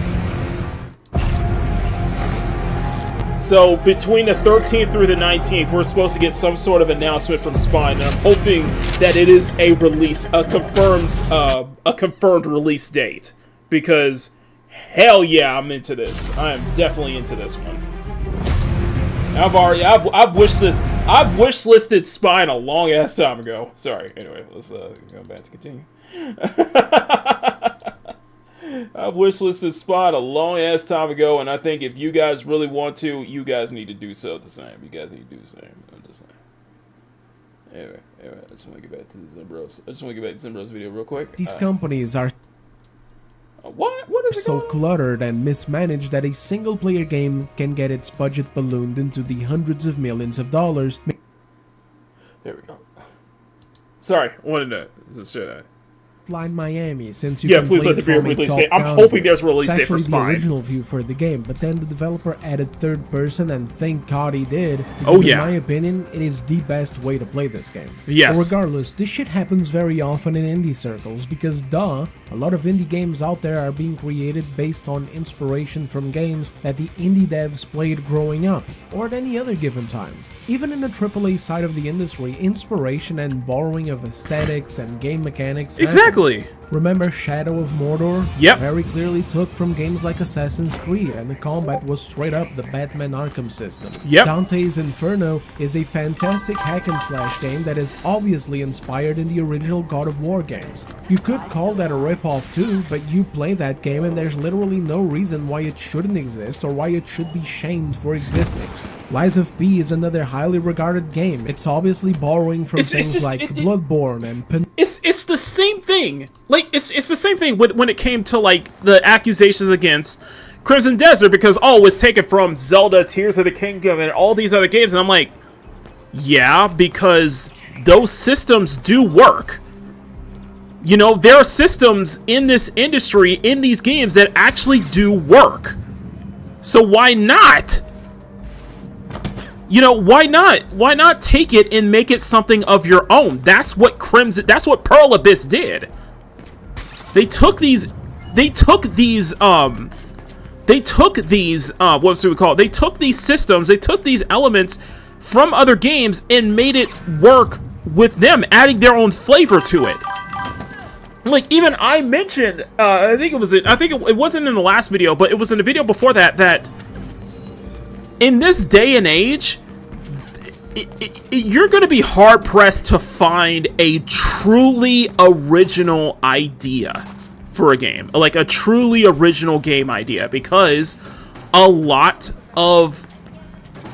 So, between the 13th through the 19th, we're supposed to get some sort of announcement from Spine, and I'm hoping that it is a release, a confirmed release date. Because, hell yeah, I'm into this. I am definitely into this one. I've wishlisted Spine a long ass time ago. Sorry. Anyway, let's go back to continue. I've wishlisted Spine a long ass time ago, and I think if you guys really want to, you guys need to do so the same. You guys need to do the same. I'm just saying. Anyway, I just want to get back to the Zimbros. I just want to get back to Zimbros video real quick. These companies are what is so cluttered and mismanaged that a single-player game can get its budget ballooned into the hundreds of millions of dollars. There we go. Sorry, I wanted to share that. Hotline Miami, since you yeah, can please play let it there be a from a release date. top-down I'm hoping view. there's a release It's date for actually the Spine. original view for the game, but then the developer added third person, and thank God he did, because Oh, yeah. in my opinion, it is the best way to play this game. Yes. So regardless, this shit happens very often in indie circles, because a lot of indie games out there are being created based on inspiration from games that the indie devs played growing up, or at any other given time. Even in the AAA side of the industry, inspiration and borrowing of aesthetics and game mechanics Exactly. happens. Remember Shadow of Mordor? Yep. Very clearly took from games like Assassin's Creed, and the combat was straight up the Batman Arkham system. Yep. Dante's Inferno is a fantastic hack and slash game that is obviously inspired in the original God of War games. You could call that a ripoff too, but you play that game and there's literally no reason why it shouldn't exist or why it should be shamed for existing. Lies of P is another highly regarded game. It's obviously borrowing from things like Bloodborne and It's the same thing. Like it's the same thing when it came to like the accusations against Crimson Desert, because it's taken from Zelda, Tears of the Kingdom, and all these other games, and I'm like, yeah, because those systems do work. You know, there are systems in this industry, in these games, that actually do work. So why not? You know, why not? Why not take it and make it something of your own? That's what that's what Pearl Abyss did. They took these what's it called? They took these systems, they took these elements from other games and made it work with them, adding their own flavor to it. Like, even I mentioned, I think it wasn't in the last video, but it was in the video before that, that in this day and age, you're going to be hard-pressed to find a truly original idea for a game. Like, a truly original game idea. Because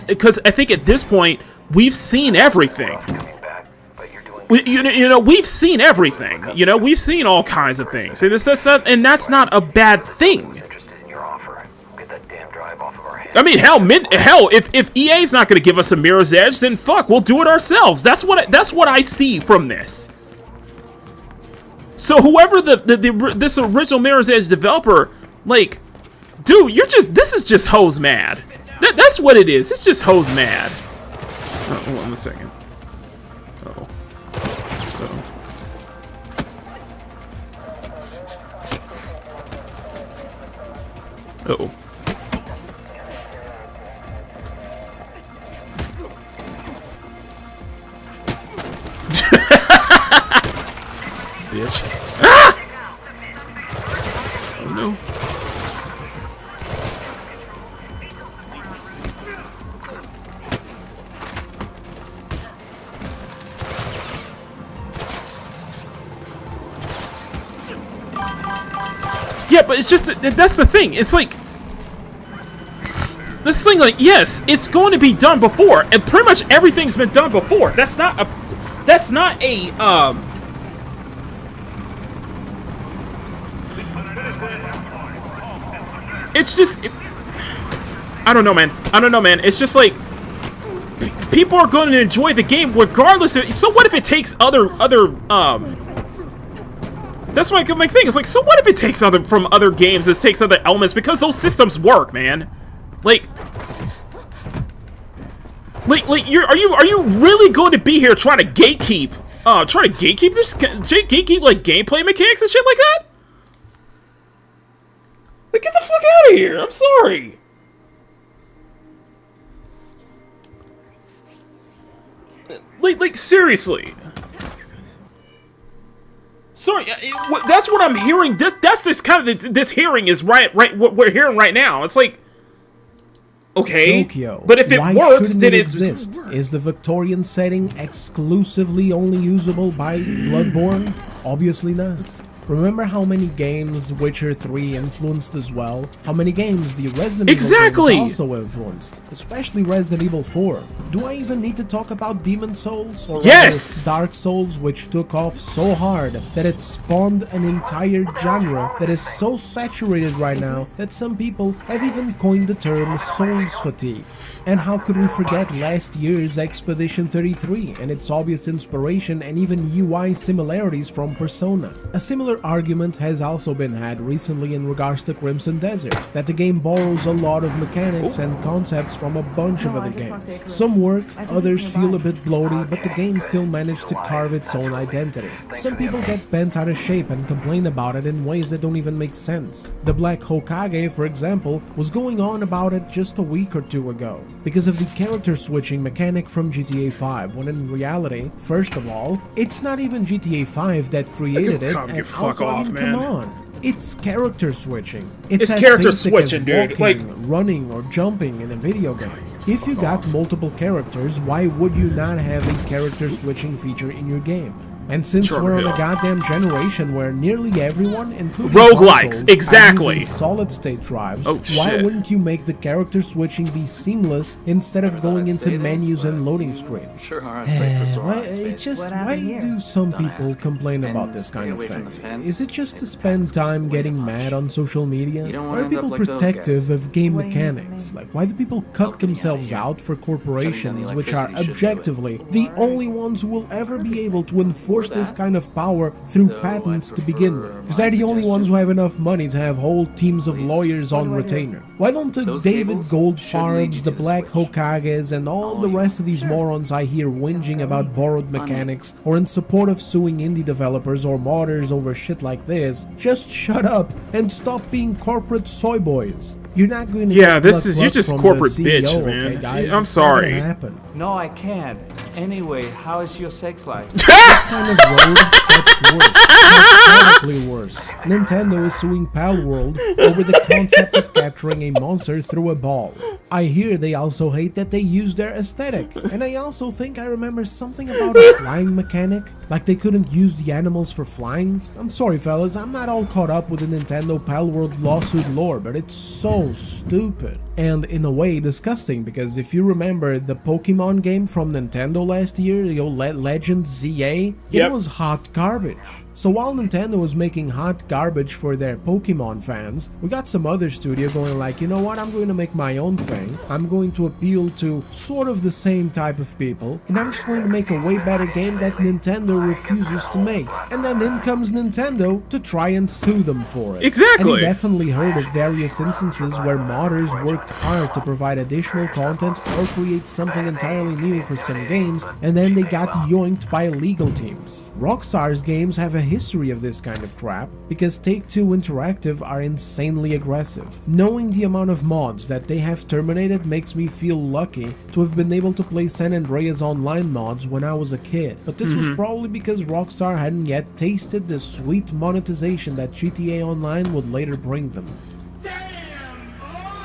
because I think at this point, we've seen everything. You know, we've seen everything. You know, we've seen all kinds of things. And that's not a bad thing. I mean, hell, if EA's not going to give us a Mirror's Edge, then fuck, we'll do it ourselves. That's what I see from this. So whoever this original Mirror's Edge developer, like, dude, this is just hose mad. That's what it is. It's just hose mad. Oh, hold on a second. Uh-oh. Uh-oh. Bitch. Ah! Oh no. Yeah, but it's just, that's the thing. It's like, this thing, like, yes, it's going to be done before, and pretty much everything's been done before. That's not a, it's just, I don't know, man. It's just like, people are going to enjoy the game regardless of, so what if it takes that's my thing. It's like, so what if it takes from other games, it takes other elements, because those systems work, man. Like, are you really going to be here trying to gatekeep like gameplay mechanics and shit like that? Like, get the fuck out of here! I'm sorry. Like seriously. Sorry, that's what I'm hearing. That's just kind of this hearing is right. What we're hearing right now. It's like, okay, Tokyo, but if it works, then it's exist. Is the Victorian setting exclusively only usable by Bloodborne? Obviously not. Remember how many games Witcher 3 influenced as well? How many games the Resident Evil games also influenced? Especially Resident Evil 4. Do I even need to talk about Demon Souls? Or yes! Dark Souls, which took off so hard that it spawned an entire genre that is so saturated right now that some people have even coined the term Souls fatigue. And how could we forget last year's Expedition 33 and its obvious inspiration and even UI similarities from Persona? A similar argument has also been had recently in regards to Crimson Desert, that the game borrows a lot of mechanics and concepts from a bunch of other games. Some work, others feel a bit bloaty, but the game still managed to carve its own identity. Some people get bent out of shape and complain about it in ways that don't even make sense. The Black Hokage, for example, was going on about it just a week or two ago, because of the character switching mechanic from GTA 5, when in reality, first of all, it's not even GTA 5 that created it, and also, I mean, come on. It's character switching. It's as character basic switching, as dude. walking, Like, running, or jumping in a video game. If you got multiple characters, why would you not have a character switching feature in your game? And since we're on a goddamn generation where nearly everyone, including roguelikes, consoles, exactly, are using solid-state drives, why shit. wouldn't you make the character switching be seamless instead of going into menus and loading screens? Sure, Why do some people complain about this kind of thing? Is it just to spend time getting mad on social media? Why are people protective of game mechanics? Like, why do people cut themselves out for corporations which are objectively the only ones who will ever be able to enforce enforce this kind of power through patents to begin with, because they're the only ones who have enough money to have whole teams of lawyers on retainer. Why don't the David Goldfarbs, the Black Hokages, and all the rest of these morons I hear whinging about borrowed mechanics or in support of suing indie developers or modders over shit like this, just shut up and stop being corporate soy boys? You're not going to get you're just from corporate the CEO, bitch, man. okay, guys? I'm It's sorry. not gonna happen. No, I can't. Anyway, how is your sex life? This kind of road gets worse, dramatically worse. Nintendo is suing Palworld over the concept of capturing a monster through a ball. I hear they also hate that they use their aesthetic, and I also think I remember something about a flying mechanic, like they couldn't use the animals for flying. I'm sorry fellas, I'm not all caught up with the Nintendo Palworld lawsuit lore, but it's so stupid. And in a way disgusting, because if you remember the Pokemon game from Nintendo last year, Legend ZA, it was hot garbage. So while Nintendo was making hot garbage for their Pokemon fans, we got some other studio going like, you know what, I'm going to make my own thing. I'm going to appeal to sort of the same type of people, and I'm just going to make a way better game that Nintendo refuses to make. And then in comes Nintendo to try and sue them for it. Exactly. And we definitely heard of various instances where modders worked hard to provide additional content or create something entirely new for some games, and then they got yoinked by legal teams. Rockstar's games have a history of this kind of crap because Take-Two Interactive are insanely aggressive. Knowing the amount of mods that they have terminated makes me feel lucky to have been able to play San Andreas Online mods when I was a kid, but this was probably because Rockstar hadn't yet tasted the sweet monetization that GTA Online would later bring them.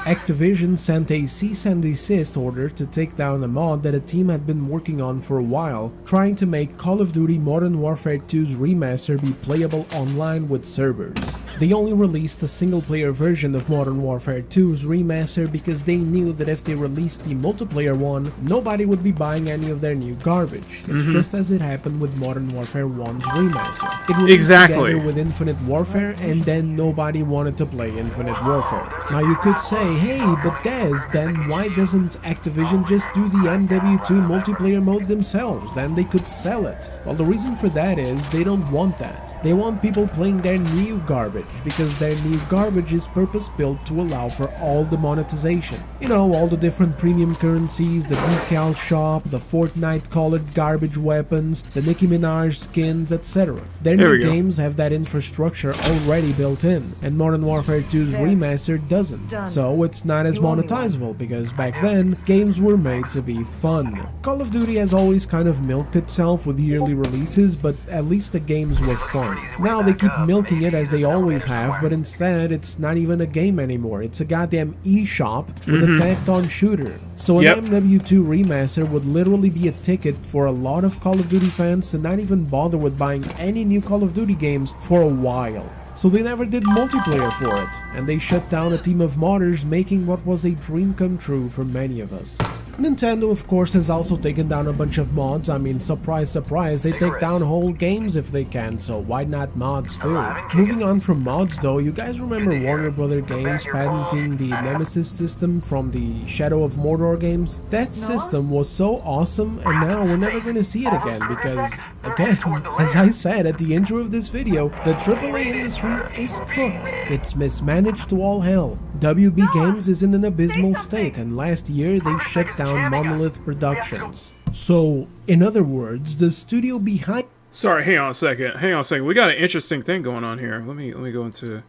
Activision sent a cease and desist order to take down a mod that a team had been working on for a while, trying to make Call of Duty Modern Warfare 2's remaster be playable online with servers. They only released a single-player version of Modern Warfare 2's remaster because they knew that if they released the multiplayer one, nobody would be buying any of their new garbage. It's just as it happened with Modern Warfare 1's remaster. It released together with Infinite Warfare, and then nobody wanted to play Infinite Warfare. Now you could say, hey, but Dez, then why doesn't Activision just do the MW2 multiplayer mode themselves? Then they could sell it. Well, the reason for that is they don't want that. They want people playing their new garbage, because their new garbage is purpose-built to allow for all the monetization. You know, all the different premium currencies, the decal shop, the Fortnite-colored garbage weapons, the Nicki Minaj skins, etc. Their new games have that infrastructure already built in, and Modern Warfare 2's remaster doesn't. So it's not as monetizable, because back then, games were made to be fun. Call of Duty has always kind of milked itself with yearly releases, but at least the games were fun. Now they keep milking it as they always have, but instead it's not even a game anymore. It's a goddamn eShop with a tacked-on shooter. So an MW2 remaster would literally be a ticket for a lot of Call of Duty fans to not even bother with buying any new Call of Duty games for a while. So they never did multiplayer for it, and they shut down a team of modders, making what was a dream come true for many of us. Nintendo, of course, has also taken down a bunch of mods. I mean, surprise, surprise, they take down whole games if they can, so why not mods too? Moving on from mods though, you guys remember Warner Brother Games patenting the Nemesis system from the Shadow of Mordor games? That system was so awesome, and now we're never gonna see it again because, again, as I said at the intro of this video, the AAA industry is cooked. It's mismanaged to all hell. WB Games is in an abysmal state, and last year they shut down Monolith Productions. So, in other words, the studio behind— Sorry, hang on a second. We got an interesting thing going on here. Let me go into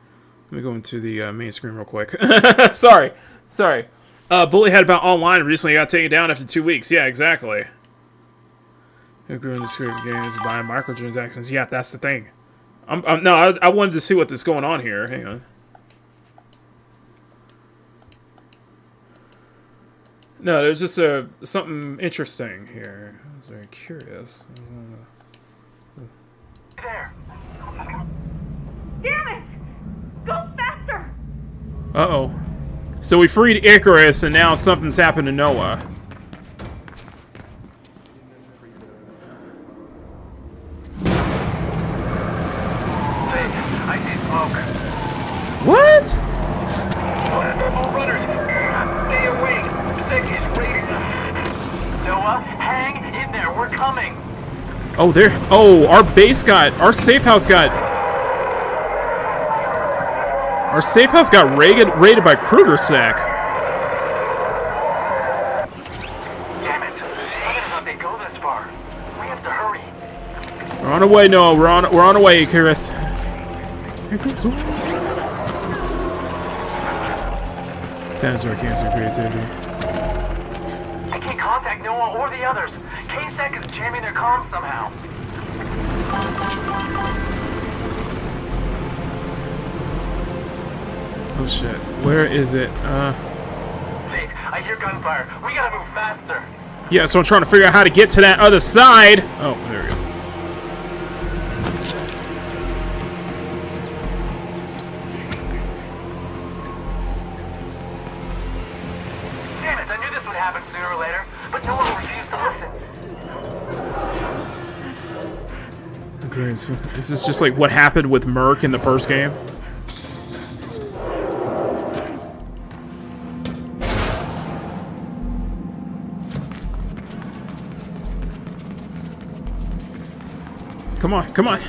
the main screen real quick. Sorry. Bully had about online recently got taken down after 2 weeks. Yeah, exactly. Who grew in the script games buying microtransactions? Yeah, that's the thing. I wanted to see what is going on here. Hang on. No, there's just something interesting here. I was very curious. There. Damn it! Go faster! Uh-oh. So we freed Icarus, and now something's happened to Noah. I see smoke. What? All runners, stay away. The second is raiding. Noah, hang in there. We're coming. Oh, there. Oh, our base got. Our safe house got. Our safe house got raided by Kruger Sack. Damn it! I never thought they'd go this far. We have to hurry. We're on our way, Noah. We're on our way, Chris. Dinosaur cancer creativity. I can't contact Noah or the others. K-Sec is jamming their comms somehow. Oh shit. Where is it? Faith, I hear gunfire. We gotta move faster. Yeah, so I'm trying to figure out how to get to that other side. Oh, there it is. Damn it, I knew this would happen sooner or later, but no one refused to listen. Okay, so this is just like what happened with Merc in the first game. Come on, come on.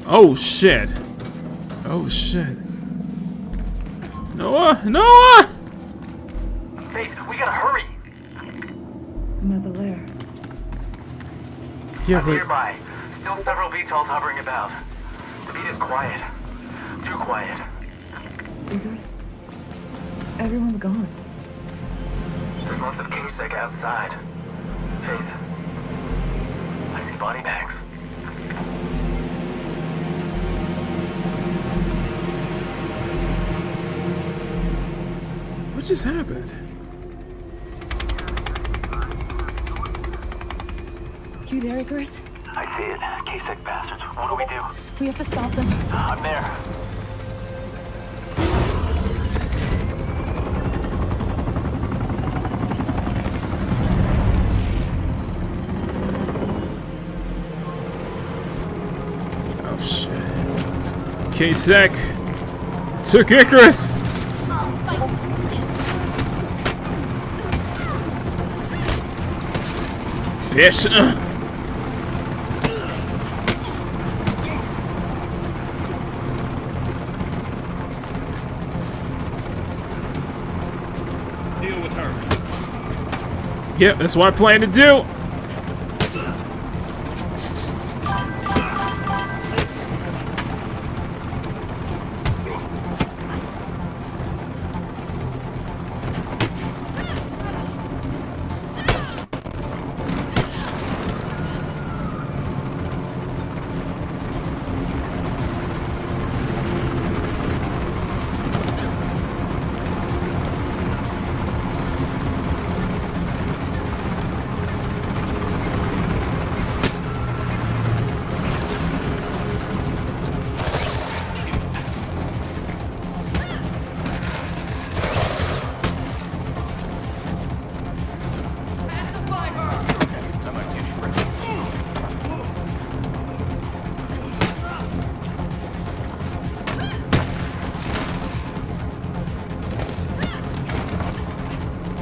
Oh shit. Oh shit. Noah! Noah! Faith, we gotta hurry. I'm at the lair. Yeah, I'm but nearby. Still several VTOLs hovering about. The beat is quiet. Too quiet. Figures? Everyone's gone. There's lots of K-Sec outside. Faith, I see body bags. what just happened? You there, Icarus? I see it. K-Sec bastards. What do we do? We have to stop them. I'm there. Oh shit. K-Sec took Icarus! Bitch! Deal with her. Yep, that's what I plan to do!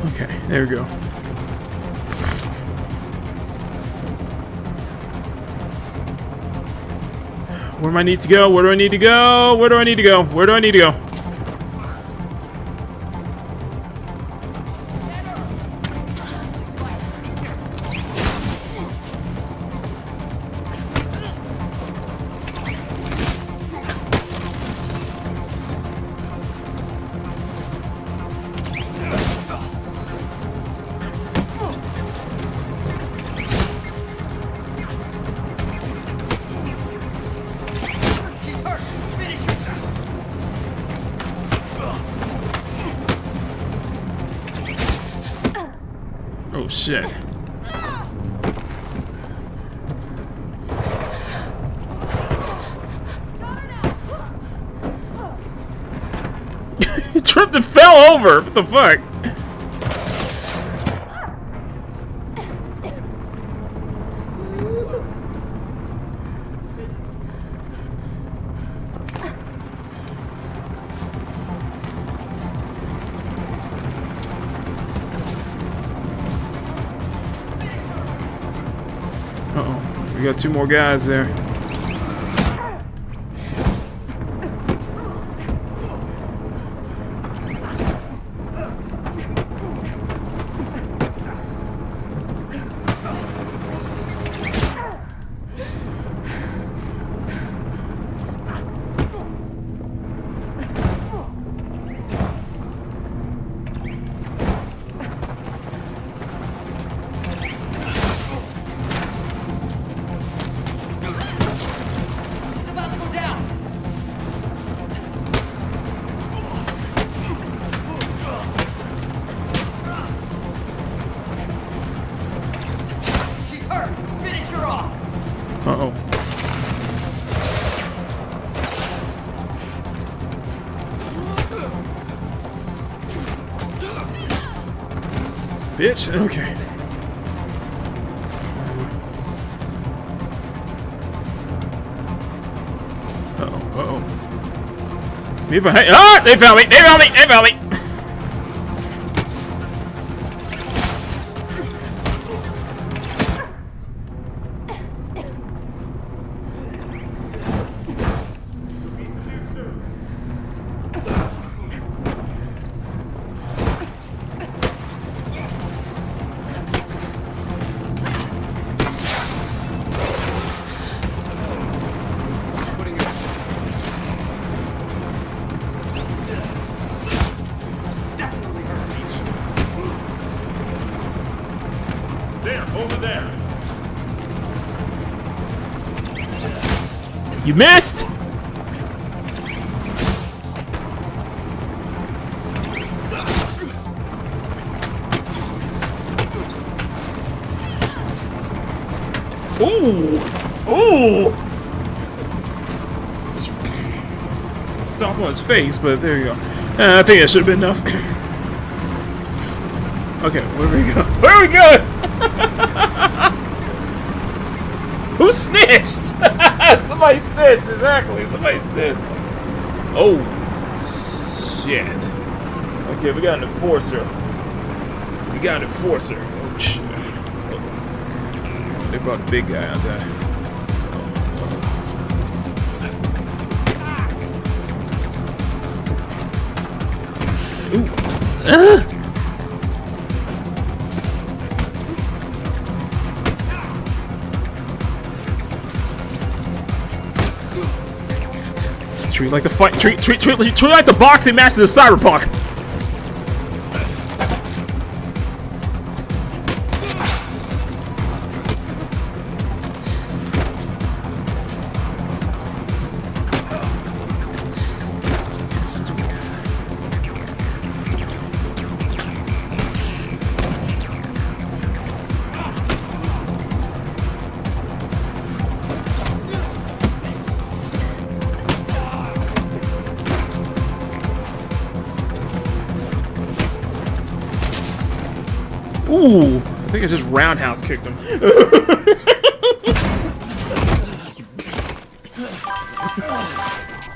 Okay, there we go. Where do I need to go? Where do I need to go? Where do I need to go? Where do I need to go? Oh shit. He tripped and fell over. What the fuck? We got 2 more guys there. Uh-oh. Bitch, okay. Uh-oh, uh-oh. Me behind— ah! They found me! They found me! They found me! Over there. You missed! Ooh! Ooh! Stomp on his face, but there you go. I think that should have been enough. Okay, where do we go? Where are we going? Who snitched? Somebody snitched, exactly. Somebody snitched. Oh, shit. Okay, we got an enforcer. We got an enforcer. Oh, shit. They brought the big guy out there. Ooh. Treat like the fight. Treat like the boxing matches of Cyberpunk. Ooh, I think I just roundhouse kicked him.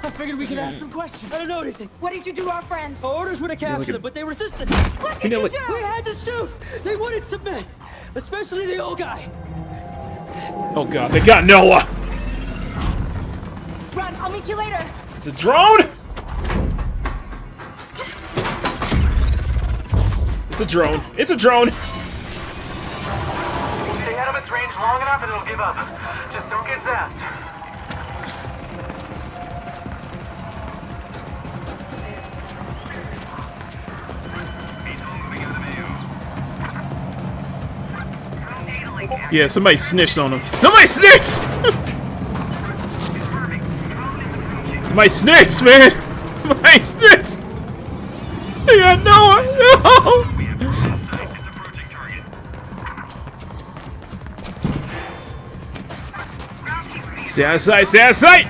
I figured we could ask some questions. I don't know anything. What did you do to our friends? Our orders were to capture them, but they resisted. What did you do? We had to shoot. They wouldn't submit, especially the old guy. Oh god, they got Noah. Run, I'll meet you later. It's a drone. It's a drone. It's a drone. Stay out of its range long enough and it'll give up. Just don't get zapped. Yeah, somebody snitched on him. Somebody snitched! Somebody snitched, man! Somebody snitched! They got Noah! No! Stay out of sight! Stay out of sight!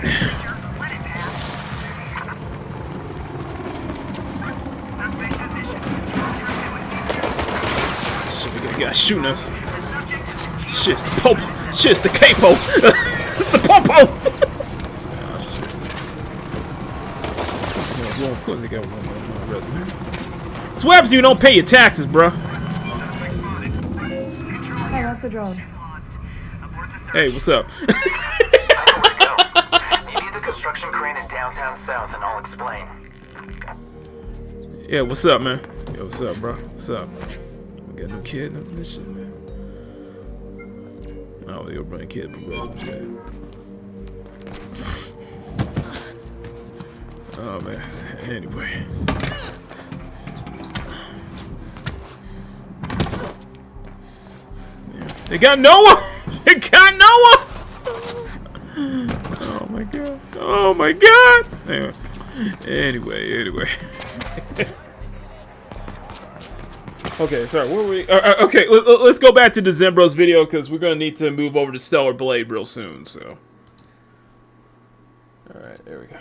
Shit, we got a guy shooting us. Shit's the popo. Shit's the capo. It's the popo. Of course they got one resume. That's what happens when you don't pay your taxes, bro. Hey, that's the drone. Hey, what's up? You need the construction crane in downtown South, and I'll explain. Yeah, what's up, man? Yo, what's up, bro? What's up? We got no kid, no this shit, man. Oh, you're running kid, but man. Oh man. Anyway. Yeah. They got Noah. They got Noah. Oh my god. Oh my god. Anyway. Okay, sorry. Where were we? Okay, let's go back to Dezembro's video because we're gonna need to move over to Stellar Blade real soon. So, all right, there we go.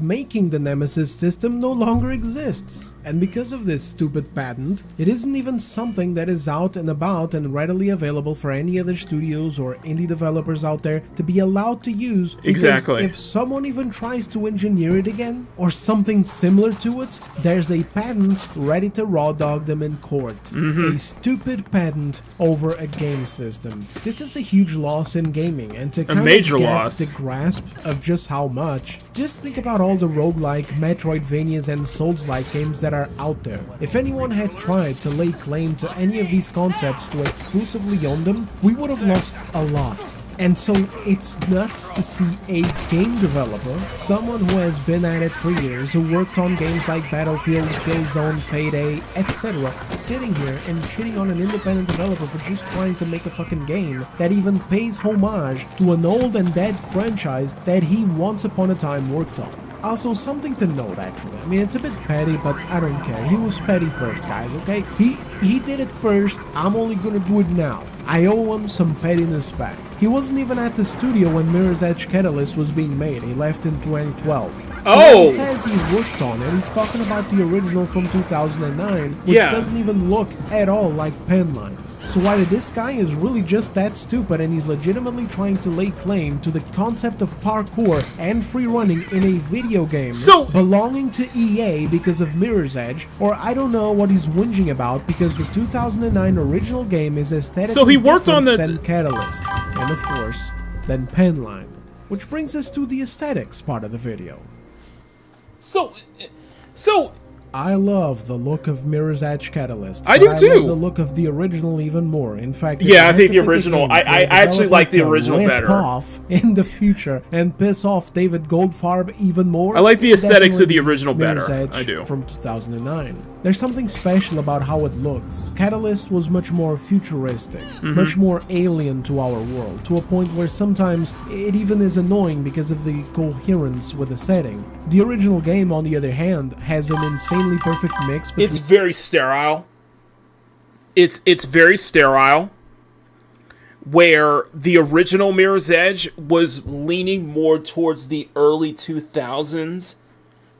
Making the Nemesis system no longer exists, and because of this stupid patent, it isn't even something that is out and about and readily available for any other studios or indie developers out there to be allowed to use, because exactly. If someone even tries to engineer it again, or something similar to it, there's a patent ready to raw dog them in court. A stupid patent over a game system. This is a huge loss in gaming, and to kind of get the grasp of just how much, just think about all the roguelike, Metroidvanias and Souls-like games that are out there. If anyone had tried to lay claim to any of these concepts to exclusively own them, we would have lost a lot. And so it's nuts to see a game developer, someone who has been at it for years, who worked on games like Battlefield, Killzone, Payday, etc., sitting here and shitting on an independent developer for just trying to make a fucking game that even pays homage to an old and dead franchise that he once upon a time worked on. Also, something to note actually, I mean it's a bit petty, but I don't care, he was petty first, guys, okay? He did it first, I'm only gonna do it now. I owe him some pettiness back. He wasn't even at the studio when Mirror's Edge Catalyst was being made, he left in 2012. So when he says he worked on it, he's talking about the original from 2009, which doesn't even look at all like Penline. So either this guy is really just that stupid and he's legitimately trying to lay claim to the concept of parkour and free running in a video game belonging to EA because of Mirror's Edge, or I don't know what he's whinging about because the 2009 original game is aesthetically different than Catalyst, and of course, than Penline. Which brings us to the aesthetics part of the video. So I love the look of Mirror's Edge Catalyst. I do too. I love the look of the original even more. In fact, I think the original. I actually like the original better. Off in the future and piss off David Goldfarb even more. I like the aesthetics of the original better. I do. From 2009. There's something special about how it looks. Catalyst was much more futuristic, much more alien to our world, to a point where sometimes it even is annoying because of the coherence with the setting. The original game, on the other hand, has an insanely perfect mix between... It's very sterile. It's very sterile. Where the original Mirror's Edge was leaning more towards the early 2000s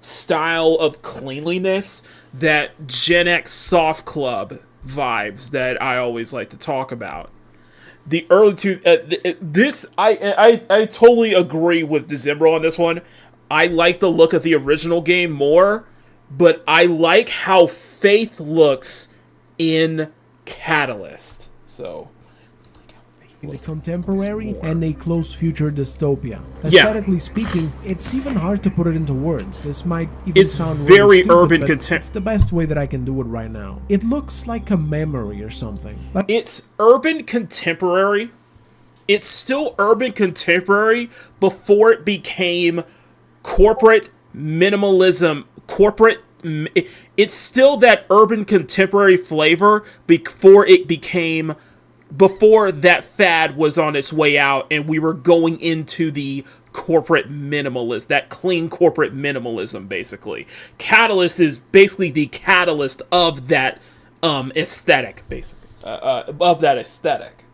style of cleanliness, that Gen X soft club vibes that I always like to talk about. The early I totally agree with Dezembro on this one. I like the look of the original game more, but I like how Faith looks in Catalyst. So the contemporary and a close future dystopia. Aesthetically speaking, it's even hard to put it into words. This might even sound very really stupid, urban but it's the best way that I can do it right now. It looks like a memory or something. It's urban contemporary. It's still urban contemporary before it became corporate minimalism. It's still that urban contemporary flavor before that fad was on its way out and we were going into the corporate minimalist, that clean corporate minimalism, basically. Catalyst is basically the catalyst of that aesthetic, basically. Of that aesthetic.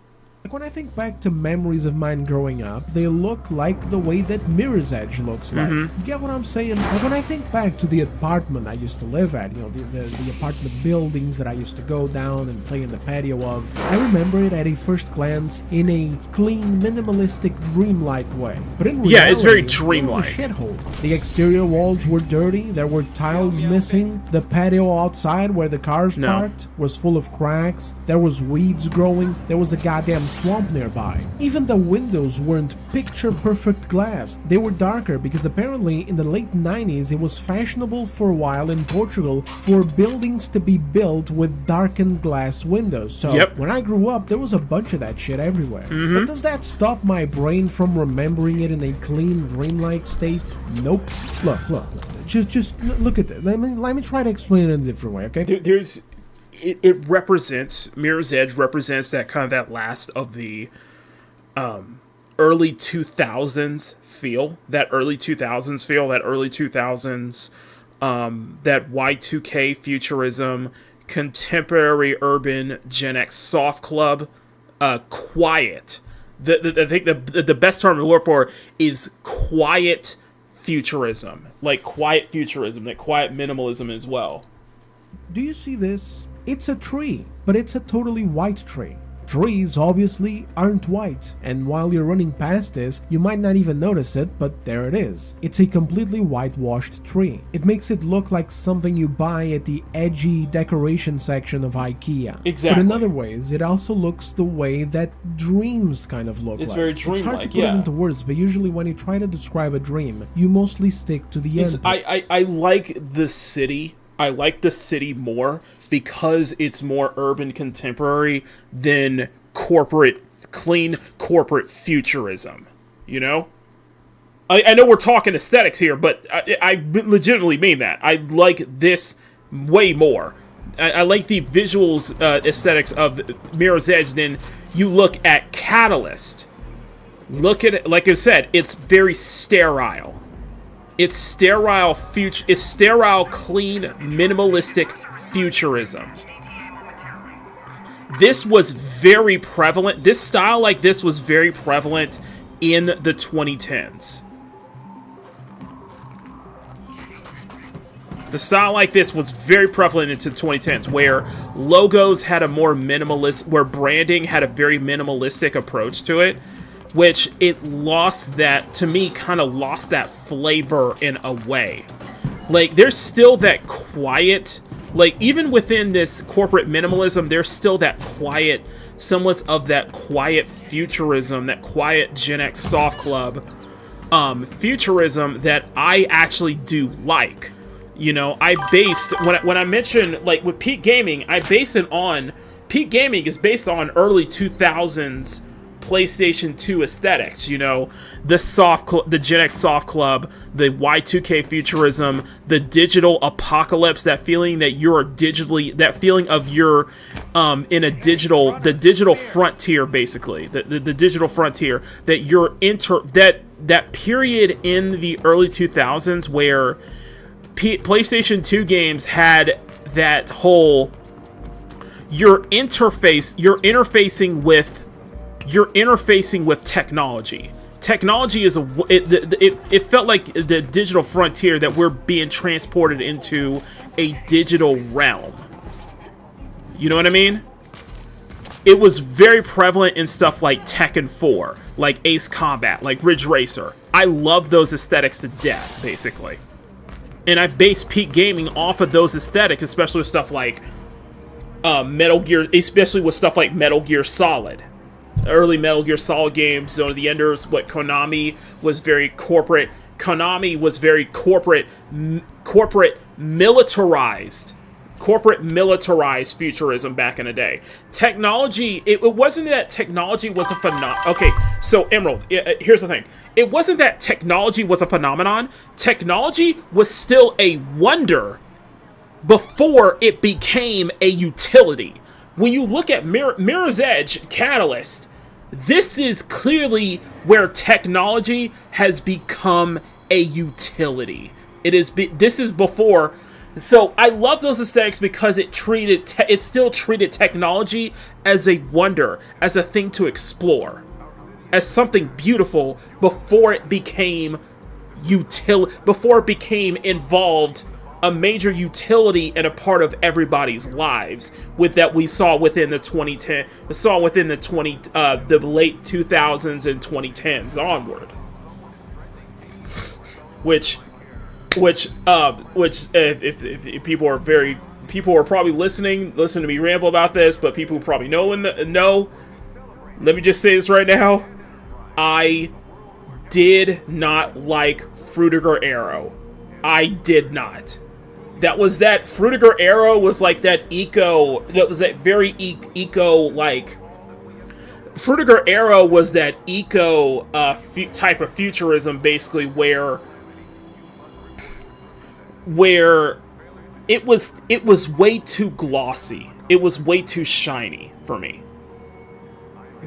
Like when I think back to memories of mine growing up, they look like the way that Mirror's Edge looks like. You get what I'm saying? Like when I think back to the apartment I used to live at, you know, the apartment buildings that I used to go down and play in the patio of, I remember it at a first glance in a clean, minimalistic, dreamlike way. But in reality, it's very it was dreamlike. a shithole. The exterior walls were dirty, there were tiles missing, the patio outside where the cars parked was full of cracks, there was weeds growing, there was a goddamn swamp nearby. Even the windows weren't picture-perfect glass, they were darker because apparently in the late 90s it was fashionable for a while in Portugal for buildings to be built with darkened glass windows. So when I grew up, there was a bunch of that shit everywhere. But does that stop my brain from remembering it in a clean, dreamlike state? Nope. Look. Just look at that. Let me try to explain it in a different way, okay? It represents, Mirror's Edge represents that kind of that last of the early 2000s feel, that early 2000s, that Y2K futurism, contemporary urban Gen X soft club, quiet. I think the best term to look for is quiet futurism, like quiet minimalism as well. Do you see this? It's a tree, but it's a totally white tree. Trees obviously aren't white, and while you're running past this, you might not even notice it, but there it is. It's a completely whitewashed tree. It makes it look like something you buy at the edgy decoration section of IKEA. Exactly. But in other ways, it also looks the way that dreams kind of look like. It's very dreamlike, It's hard to put it into words, but usually when you try to describe a dream, you mostly stick to the end. I like the city. I like the city more because it's more urban contemporary than clean corporate futurism, you know? I know we're talking aesthetics here, but I legitimately mean that. I like this way more. I like the visuals aesthetics of Mirror's Edge than you look at Catalyst. Look at it, like I said, it's very sterile. It's sterile, clean, minimalistic futurism. This was very prevalent. This style like this was very prevalent in the 2010s. The style like this was very prevalent into the 2010s, where logos had a more minimalist, where branding had a very minimalistic approach to it, which it lost that, to me, kind of lost that flavor in a way. Like, there's still that quiet, like, even within this corporate minimalism, there's still that quiet, somewhat of that quiet futurism, that quiet Gen X soft club futurism that I actually do like. You know, I based, when I mentioned, like, with Peak Gaming, I base it on, Peak Gaming is based on early 2000s PlayStation 2 aesthetics, you know, the Gen X soft club, the Y2K futurism, the digital apocalypse, that feeling that you're digitally, that feeling of you're in a digital, the digital frontier, basically, the digital frontier, that you're that period in the early 2000s where PlayStation 2 games had that whole, you're interfacing with technology. Technology is it felt like the digital frontier, that we're being transported into a digital realm. You know what I mean? It was very prevalent in stuff like Tekken 4, like Ace Combat, like Ridge Racer. I love those aesthetics to death, basically. And I base Peak Gaming off of those aesthetics, especially with stuff like Metal Gear, especially with stuff like Metal Gear Solid. Early Metal Gear Solid games, Zone of the Enders, what Konami was very corporate. Konami was very corporate militarized futurism back in the day. Technology, it wasn't that technology was a phenomenon. Okay, so Emerald, here's the thing. It wasn't that technology was a phenomenon. Technology was still a wonder before it became a utility. When you look at Mirror's Edge, Catalyst, this is clearly where technology has become a utility. This is before. So I love those aesthetics because it still treated technology as a wonder, as a thing to explore, as something beautiful before it became involved, a major utility and a part of everybody's lives, with that we saw within the the late 2000s and 2010s onward, which if people are probably listening to me ramble about this, but people who probably know let me just say this right now. I did not like Frutiger Arrow. I did not. That Frutiger Arrow was like that very eco, like, Frutiger Arrow was that eco type of futurism, basically, where it was way too glossy. It was way too shiny for me.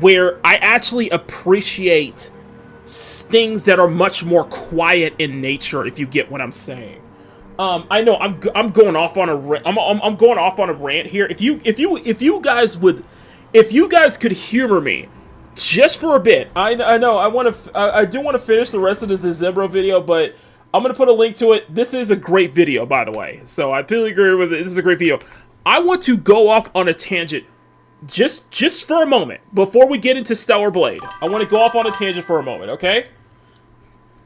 Where I actually appreciate things that are much more quiet in nature, if you get what I'm saying. I know I'm going off on I'm going off on a rant here. If you guys could humor me just for a bit. I know I do want to finish the rest of this Zembro video, but I'm gonna put a link to it. This is a great video, by the way. So I completely agree with it. This is a great video. I want to go off on a tangent just for a moment before we get into Stellar Blade. I want to go off on a tangent for a moment, okay?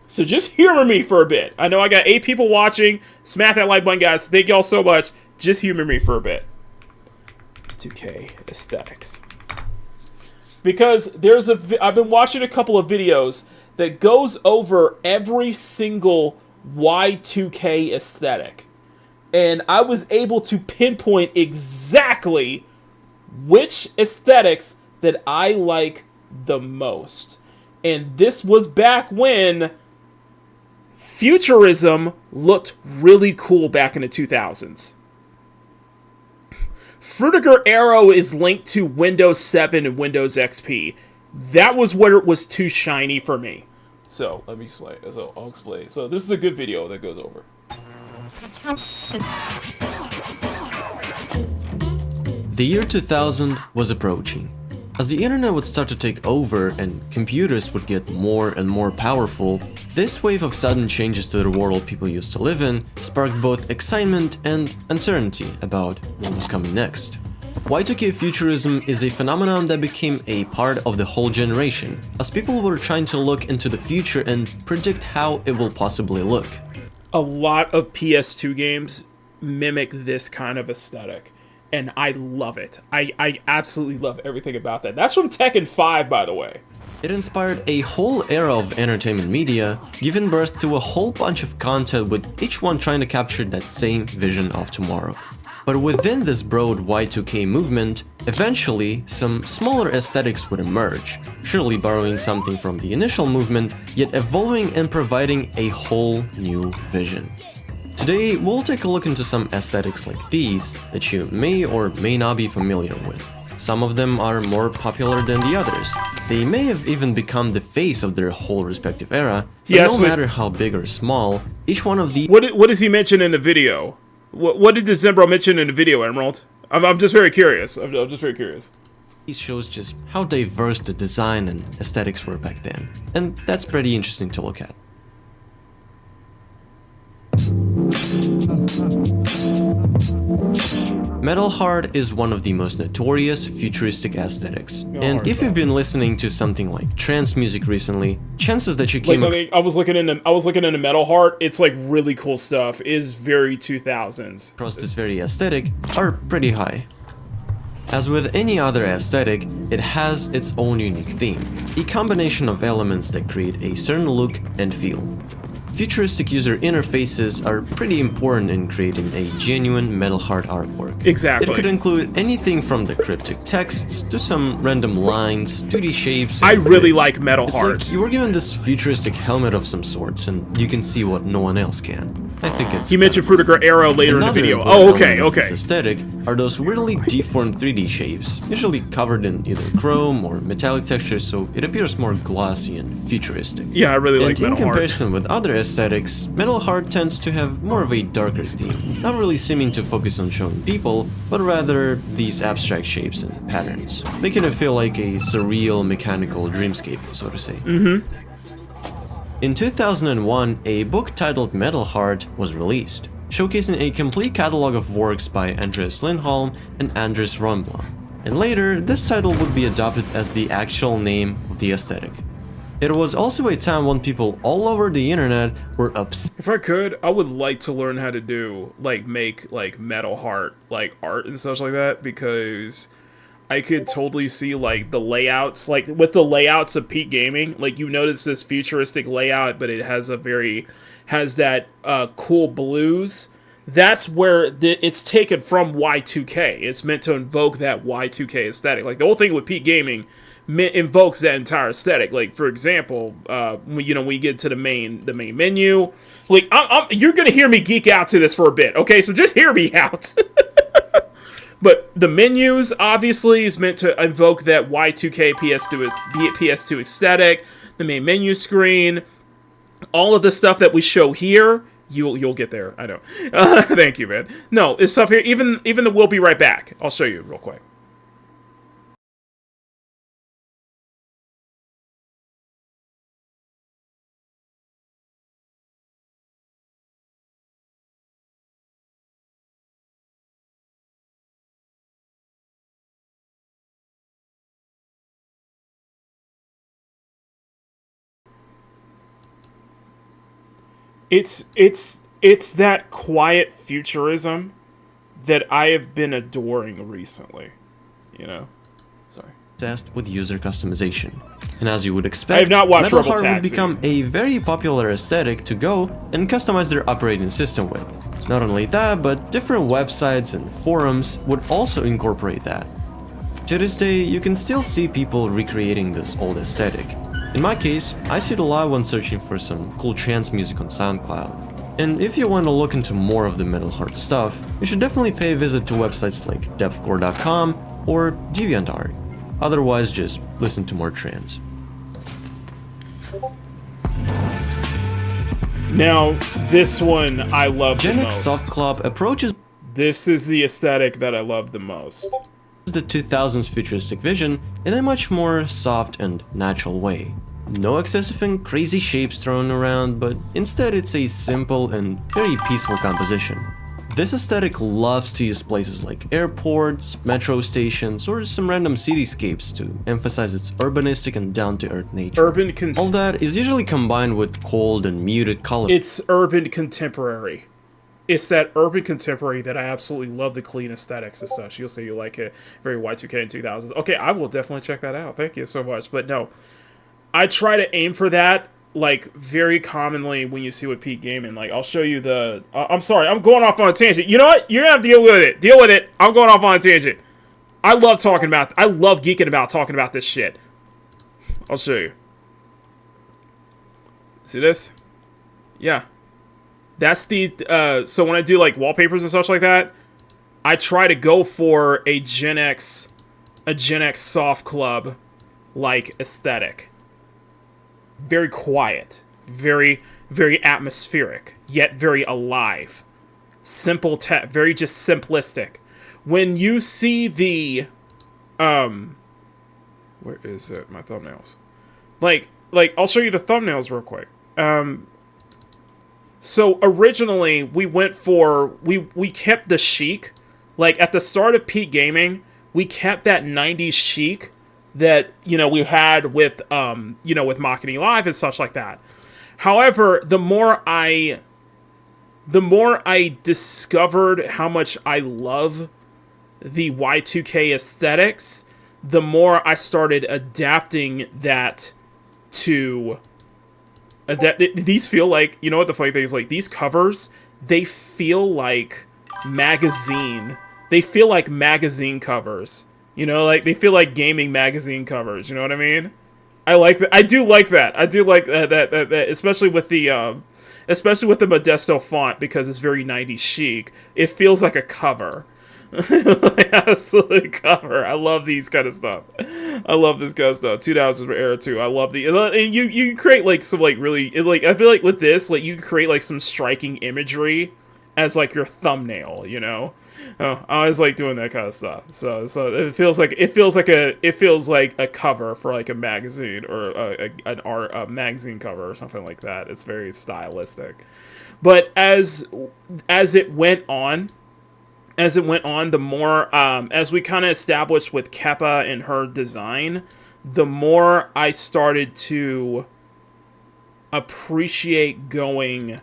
So just humor me for a bit. I know I got 8 people watching. Smash that like button, guys. Thank y'all so much. Just humor me for a bit. 2K aesthetics. Because I've been watching a couple of videos that goes over every single Y2K aesthetic. And I was able to pinpoint exactly which aesthetics that I like the most. And this was back when futurism looked really cool back in the 2000s. Frutiger Arrow is linked to Windows 7 and Windows XP. That was where it was too shiny for me. So, let me explain. So, I'll explain. So, this is a good video that goes over. The year 2000 was approaching. As the internet would start to take over and computers would get more and more powerful, this wave of sudden changes to the world people used to live in sparked both excitement and uncertainty about what was coming next. Y2K futurism is a phenomenon that became a part of the whole generation, as people were trying to look into the future and predict how it will possibly look. A lot of PS2 games mimic this kind of aesthetic, and I love it. I absolutely love everything about that. That's from Tekken 5, by the way. It inspired a whole era of entertainment media, giving birth to a whole bunch of content with each one trying to capture that same vision of tomorrow. But within this broad Y2K movement, eventually some smaller aesthetics would emerge, surely borrowing something from the initial movement, yet evolving and providing a whole new vision. Today, we'll take a look into some aesthetics like these that you may or may not be familiar with. Some of them are more popular than the others. They may have even become the face of their whole respective era, but no matter how big or small, each one of these— What does he mention in the video? What did the Zembro mention in the video, Emerald? I'm just very curious. I'm just very curious. It shows just how diverse the design and aesthetics were back then, and that's pretty interesting to look at. Metal Hard is one of the most notorious futuristic aesthetics, and if you've been listening to something like trance music recently, chances that you came I was looking into Metal Heart. It's like really cool stuff. It is very 2000s. Across this very aesthetic are pretty high. As with any other aesthetic, it has its own unique theme, a combination of elements that create a certain look and feel. Futuristic user interfaces are pretty important in creating a genuine Metal Heart artwork. Exactly. It could include anything from the cryptic texts to some random lines, 2D shapes. I really like Metal Heart. Like you were given this futuristic helmet of some sorts, and you can see what no one else can. I think it's— He mentioned Frutiger Arrow later in the video. Oh, okay, okay. This aesthetic are those weirdly deformed 3D shapes, usually covered in either chrome or metallic textures, so it appears more glossy and futuristic. Yeah, I really like Metal Heart. In comparison with other aesthetics, Metal Heart tends to have more of a darker theme, not really seeming to focus on showing people, but rather these abstract shapes and patterns, making it feel like a surreal mechanical dreamscape, so to say. In 2001, a book titled Metal Heart was released, showcasing a complete catalog of works by Andreas Lindholm and Andres Rönnblad, and later this title would be adopted as the actual name of the aesthetic. It was also a time when people all over the internet were upset. If I could, I would like to learn how to do, make Metal Heart, art and such like that, because I could totally see like the layouts, like with the layouts of Peak Gaming, like you notice this futuristic layout, but it has that cool blues. That's where it's taken from Y2K. It's meant to invoke that Y2K aesthetic. Like the whole thing with Peak Gaming invokes that entire aesthetic. Like for example, when we get to the main menu, like you're gonna hear me geek out to this for a bit. Okay, so just hear me out. But the menus obviously is meant to invoke that Y2K PS2 aesthetic. The main menu screen, all of the stuff that we show here, you'll get there. I know. Thank you, man. No, it's stuff here. Even the "we'll be right back." I'll show you real quick. It's that quiet futurism that I have been adoring recently. You know? Sorry. Obsessed with user customization. And as you would expect, I have not watched Metal Rebel Heart would Taxi. become a very popular aesthetic to go and customize their operating system with. Not only that, but different websites and forums would also incorporate that. To this day, you can still see people recreating this old aesthetic. In my case, I see it a lot when searching for some cool trance music on SoundCloud. And if you want to look into more of the Metal Heart stuff, you should definitely pay a visit to websites like deathcore.com or DeviantArt. Otherwise, just listen to more trance. Now, this one I love the Gen X most. Soft Club approaches This is the aesthetic that I love the most. the 2000s futuristic vision in a much more soft and natural way. No excessive and crazy shapes thrown around, but instead it's a simple and very peaceful composition. This aesthetic loves to use places like airports, metro stations, or some random cityscapes to emphasize its urbanistic and down-to-earth nature. All that is usually combined with cold and muted colors. It's urban contemporary. It's that urban contemporary that I absolutely love, the clean aesthetics as such. You'll say you like it. Very Y2K and 2000s. Okay, I will definitely check that out. Thank you so much. But no, I try to aim for that, like, very commonly when you see with Peak Gaming. Like, I'll show you the... I'm sorry, I'm going off on a tangent. You know what? You're gonna have to deal with it. Deal with it. I'm going off on a tangent. I love geeking about talking about this shit. I'll show you. See this? Yeah. That's the, so when I do, like, wallpapers and such like that, I try to go for a Gen X soft club, like, aesthetic. Very quiet. Very, very atmospheric. Yet very alive. Simple very just simplistic. When you see the, where is it? My thumbnails. Like, I'll show you the thumbnails real quick. So originally we went for, we kept the chic. Like at the start of Peak Gaming, we kept that 90s chic that, you know, we had with, you know, with Makini Live and such like that. However, the more I discovered how much I love the Y2K aesthetics, the more I started adapting that to... These feel like, you know what the funny thing is, like, these covers, they feel like magazine. They feel like magazine covers. You know, like, they feel like gaming magazine covers, you know what I mean? I like that. I do like that. I do like that, especially with the Modesto font, because it's very 90s chic. It feels like a cover. Like, absolutely cover. I love these kind of stuff. I love this kind of stuff. 2000s era too. I love the, and you create like some like really, like, I feel like with this, like, you create like some striking imagery as like your thumbnail, you know. Oh, I always like doing that kind of stuff. So it feels like a cover for like a magazine, or a magazine cover or something like that. It's very stylistic. But as it went on, the more, as we kind of established with Keppa and her design, the more I started to appreciate going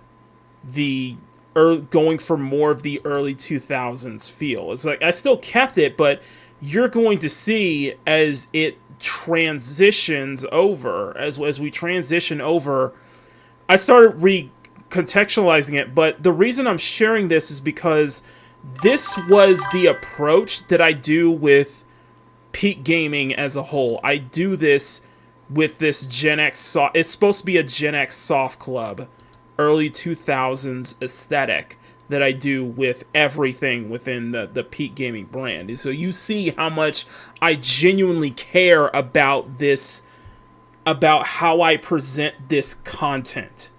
for more of the early 2000s feel. It's like, I still kept it, but you're going to see as it transitions over, as we transition over, I started recontextualizing it, but the reason I'm sharing this is because this was the approach that I do with peak gaming as a whole. I do this with this Gen X it's supposed to be a Gen X soft club, early 2000s aesthetic that I do with everything within the peak gaming brand. And so you see how much I genuinely care about this, about how I present this content.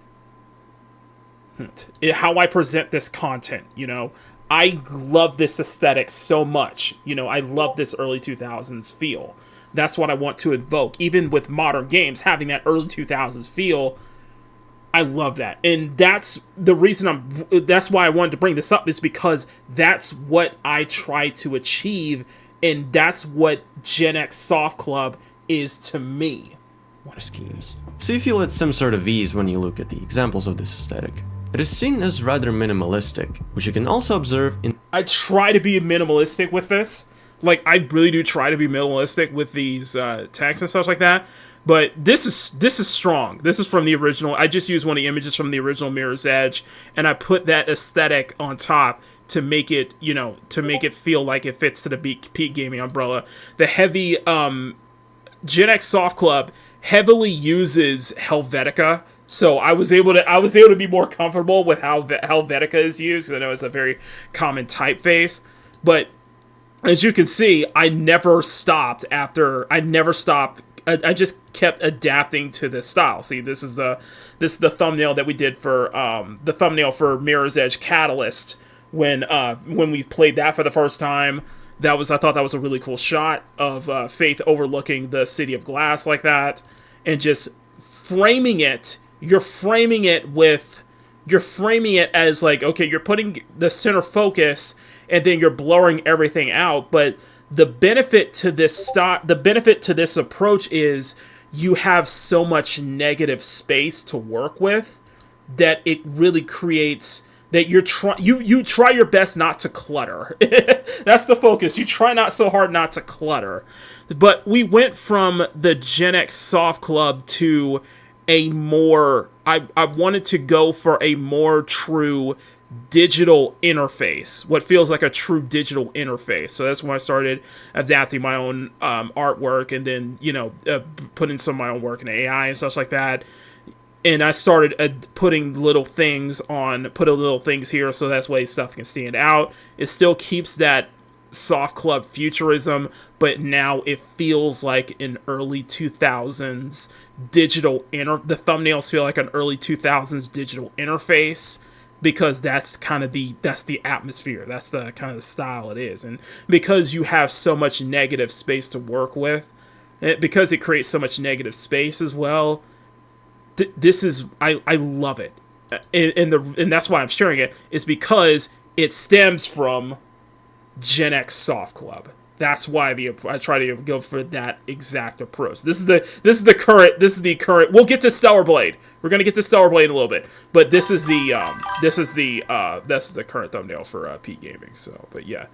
How I present this content, you know. I love this aesthetic so much. You know, I love this early 2000s feel. That's what I want to invoke. Even with modern games, having that early 2000s feel, I love that. And that's the reason that's why I wanted to bring this up, is because that's what I try to achieve, and that's what Gen X Soft Club is to me. What schemes. So you feel at some sort of ease when you look at the examples of this aesthetic. It is seen as rather minimalistic, which you can also observe in... I try to be minimalistic with this. Like, I really do try to be minimalistic with these texts and stuff like that. But this is strong. This is from the original. I just used one of the images from the original Mirror's Edge, and I put that aesthetic on top to make it, you know, to make it feel like it fits to the peak gaming umbrella. The heavy Gen X Soft Club heavily uses Helvetica. So I was able to be more comfortable with how Helvetica is used, because I know it's a very common typeface. But as you can see, I never stopped. I just kept adapting to this style. See, this is the thumbnail that we did for the thumbnail for Mirror's Edge Catalyst when we played that for the first time. I thought that was a really cool shot of Faith overlooking the city of glass like that, and just framing it. You're framing it as like, okay, you're putting the center focus and then you're blurring everything out. But the benefit to this approach is you have so much negative space to work with that it really creates that you try your best not to clutter. That's the focus. You try not so hard not to clutter. But we went from the Gen X Soft Club to a more, I wanted to go for a more true digital interface, what feels like a true digital interface. So that's when I started adapting my own artwork, and then, you know, putting some of my own work in AI and stuff like that. And I started putting little things here, so that's why stuff can stand out. It still keeps that soft club futurism, but now it feels like an early 2000s digital the thumbnails feel like an early 2000s digital interface, because that's the atmosphere, that's the kind of style it is. And because you have so much negative space to work with, because it creates so much negative space as well, this is, I love it. And that's why I'm sharing it, is because it stems from Gen X Soft Club. That's why I try to go for that exact approach. This is the current. We'll get to Stellar Blade. We're gonna get to Stellar Blade in a little bit, but this is the current thumbnail for Peak Gaming. So, but yeah.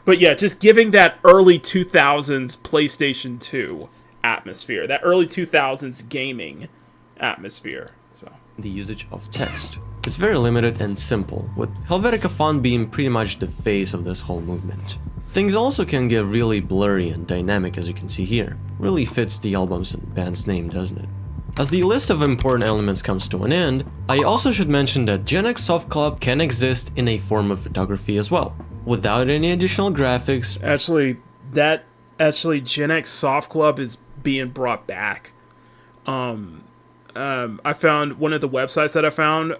But yeah, just giving that early 2000s PlayStation 2 atmosphere, that early 2000s gaming atmosphere. So the usage of text. It's very limited and simple, with Helvetica font being pretty much the face of this whole movement. Things also can get really blurry and dynamic, as you can see here. Really fits the album's and band's name, doesn't it? As the list of important elements comes to an end, I also should mention that Gen X Soft Club can exist in a form of photography as well, without any additional graphics. Actually, Gen X Soft Club is being brought back. I found one of the websites that I found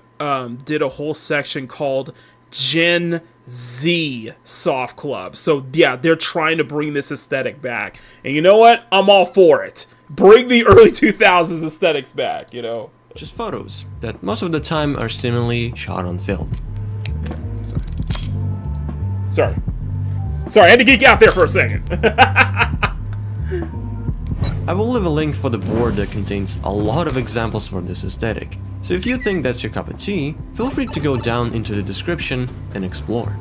did a whole section called Gen Z Soft Club. So yeah, they're trying to bring this aesthetic back. And you know what? I'm all for it. Bring the early 2000s aesthetics back, you know? Just photos that most of the time are seemingly shot on film. Sorry, I had to geek out there for a second. I will leave a link for the board that contains a lot of examples for this aesthetic, so if you think that's your cup of tea, feel free to go down into the description and explore.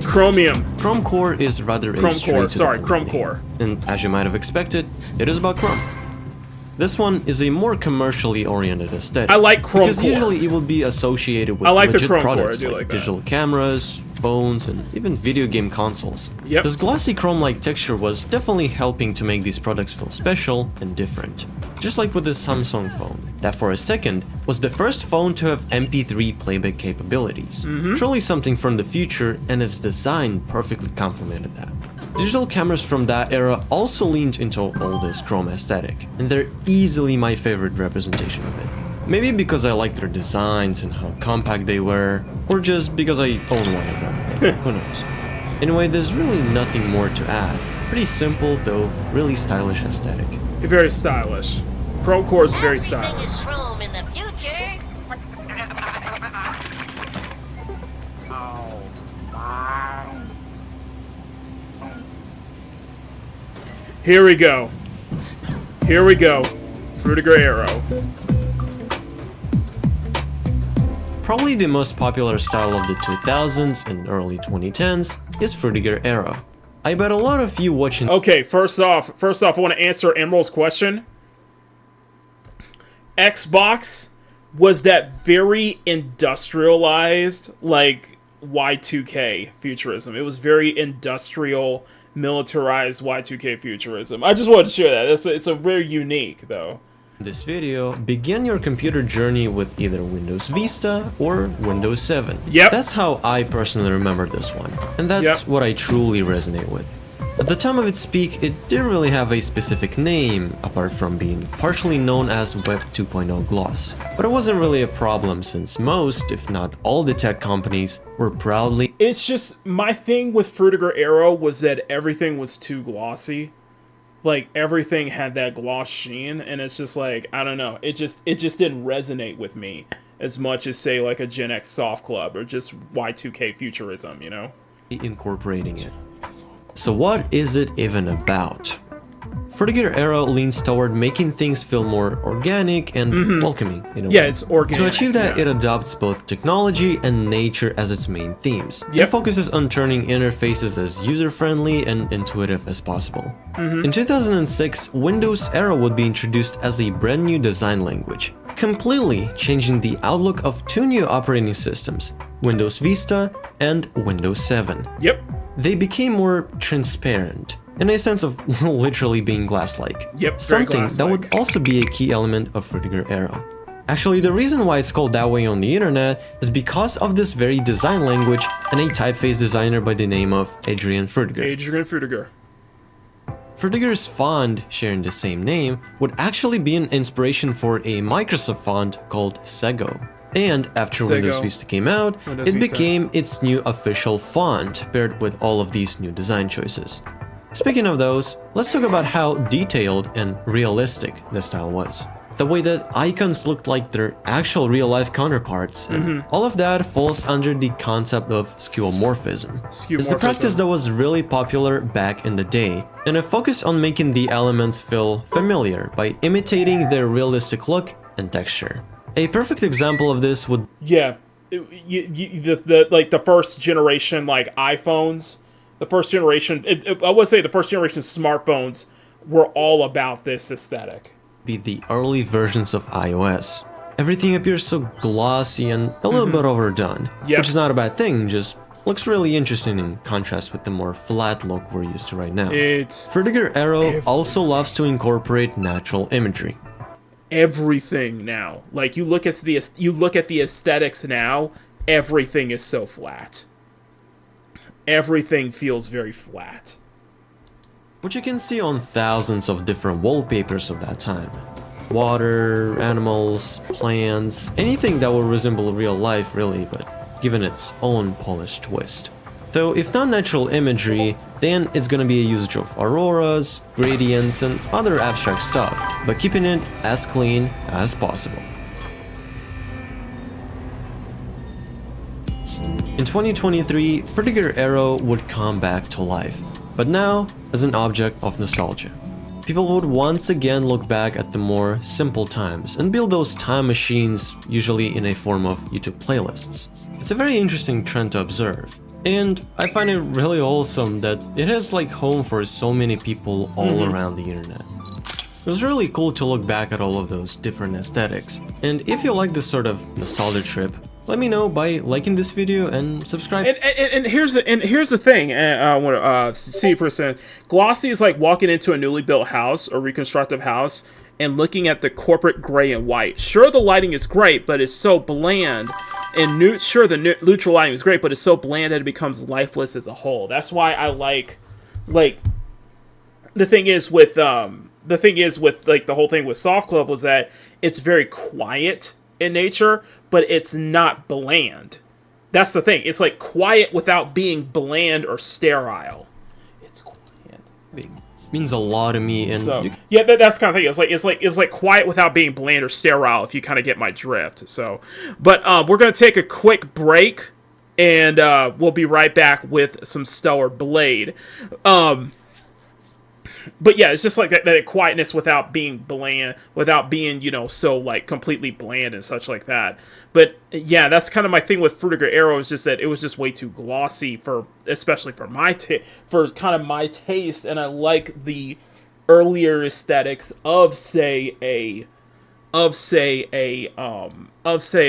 Chromium. Chrome Core is rather a Chrome Core. And as you might have expected, it is about Chrome. This one is a more commercially oriented aesthetic. I like Chrome because Core. Usually it will be associated with like the legit Chrome Core, products I do like that. digital cameras, phones, and even video game consoles. Yep. This glossy chrome-like texture was definitely helping to make these products feel special and different. Just like with the Samsung phone, that for a second was the first phone to have MP3 playback capabilities. Truly something from the future, and its design perfectly complemented that. Digital cameras from that era also leaned into all this chrome aesthetic, and they're easily my favorite representation of it. Maybe because I like their designs and how compact they were, or just because I own one of them. Who knows? Anyway, there's really nothing more to add. Pretty simple, though really stylish aesthetic. Very stylish. Chrome Core is very stylish. Chrome in the future. Here we go. Here we go. Frutiger Arrow. Probably the most popular style of the 2000s and early 2010s is Frutiger Arrow. I bet a lot of you watching. Okay, first off, I want to answer Emerald's question. Xbox was that very industrialized, like Y2K futurism. It was very industrial, militarized Y2K futurism. I just wanted to share that. It's a very unique, though. This video, begin your computer journey with either Windows Vista or Windows 7. Yep. That's how I personally remember this one, and that's what I truly resonate with. At the time of its peak, it didn't really have a specific name, apart from being partially known as Web 2.0 Gloss. But it wasn't really a problem since most, if not all the tech companies, were proudly... It's just, my thing with Frutiger Arrow was that everything was too glossy. Like, everything had that gloss sheen, and it's just like, I don't know, it just didn't resonate with me as much as, say, like a Gen X Soft Club or just Y2K futurism, you know? Incorporating it. So what is it even about? Frutiger Arrow leans toward making things feel more organic and welcoming in a way. Yeah, it's organic. To achieve that, it adopts both technology and nature as its main themes. It focuses on turning interfaces as user-friendly and intuitive as possible. In 2006, Windows Arrow would be introduced as a brand new design language, completely changing the outlook of two new operating systems, Windows Vista and Windows 7. Yep. They became more transparent, in a sense of literally being glass-like. Yep, something that would also be a key element of Frutiger Arrow. Actually, the reason why it's called that way on the internet is because of this very design language and a typeface designer by the name of Adrian Frutiger. Adrian Frutiger. Frutiger's font, sharing the same name, would actually be an inspiration for a Microsoft font called Sego. And after Windows Vista came out, it became its new official font, paired with all of these new design choices. Speaking of those, let's talk about how detailed and realistic the style was. The way that icons looked like their actual real-life counterparts, and all of that falls under the concept of skeuomorphism. It's the practice that was really popular back in the day, and it focused on making the elements feel familiar by imitating their realistic look and texture. A perfect example of this would... Yeah, the first generation, like, iPhones, the first generation, I would say the first generation smartphones were all about this aesthetic. Be the early versions of iOS. Everything appears so glossy and a little bit overdone, which is not a bad thing, just looks really interesting in contrast with the more flat look we're used to right now. Frutiger Arrow also loves to incorporate natural imagery. Everything now, like you look at the aesthetics now, everything is so flat. Everything feels very flat. Which you can see on thousands of different wallpapers of that time. Water, animals, plants, anything that will resemble real life really, but given its own polished twist. Though if not natural imagery, then it's gonna be a usage of auroras, gradients, and other abstract stuff, but keeping it as clean as possible. In 2023, Frutiger Arrow would come back to life, but now as an object of nostalgia. People would once again look back at the more simple times and build those time machines, usually in a form of YouTube playlists. It's a very interesting trend to observe, and I find it really awesome that it has like home for so many people all around the internet. It was really cool to look back at all of those different aesthetics, and if you like this sort of nostalgia trip, let me know by liking this video and subscribe. And here's the thing. I want to see percent. Glossy is like walking into a newly built house or reconstructive house and looking at the corporate gray and white. Sure, the lighting is great, but it's so bland. And sure, the neutral lighting is great, but it's so bland that it becomes lifeless as a whole. That's why I like the thing is with like the whole thing with Soft Club was that it's very quiet in nature, but it's not bland. That's the thing. It's like quiet without being bland or sterile. It's quiet. It means a lot to me, and so, yeah, that's kind of thing. It's like quiet without being bland or sterile. If you kind of get my drift. So, but we're gonna take a quick break, and we'll be right back with some Stellar Blade. But yeah, it's just like that quietness without being bland, without being, you know, so like completely bland and such like that. But yeah, that's kind of my thing with Frutiger Arrow, is just that it was just way too glossy especially for my kind of my taste, and I like the earlier aesthetics of say a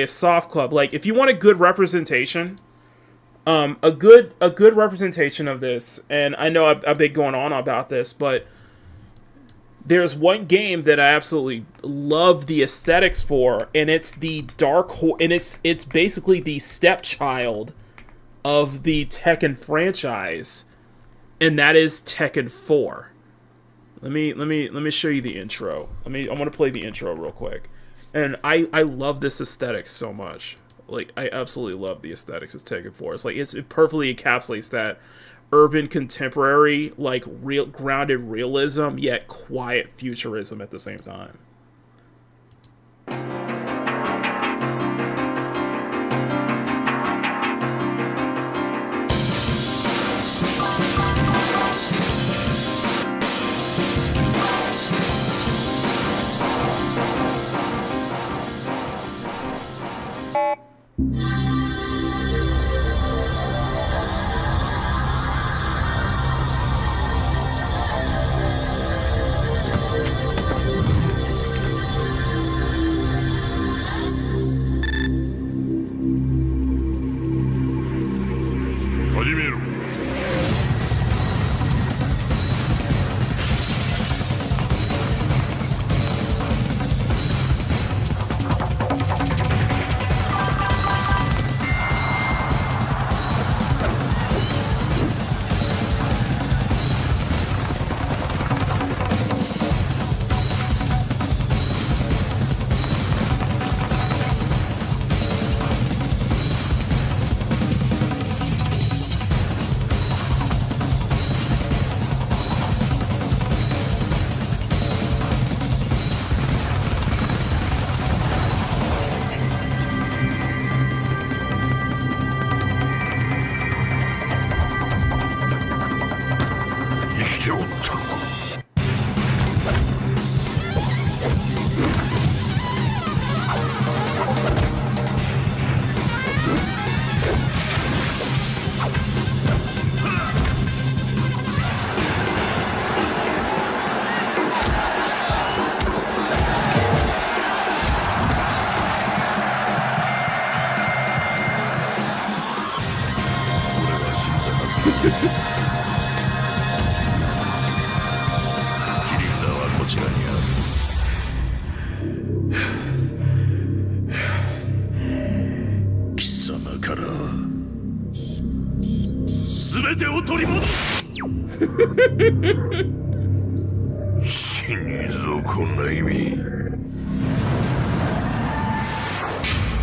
Soft Club. Like if you want a good representation, a good representation of this, and I know I've been going on about this, but there's one game that I absolutely love the aesthetics for, and it's the and it's basically the stepchild of the Tekken franchise, and that is Tekken 4. Let me show you the intro. I'm gonna play the intro real quick, and I love this aesthetic so much. Like, I absolutely love the aesthetics it's Tekken 4. It's like, it perfectly encapsulates that urban contemporary, like, grounded realism, yet quiet futurism at the same time.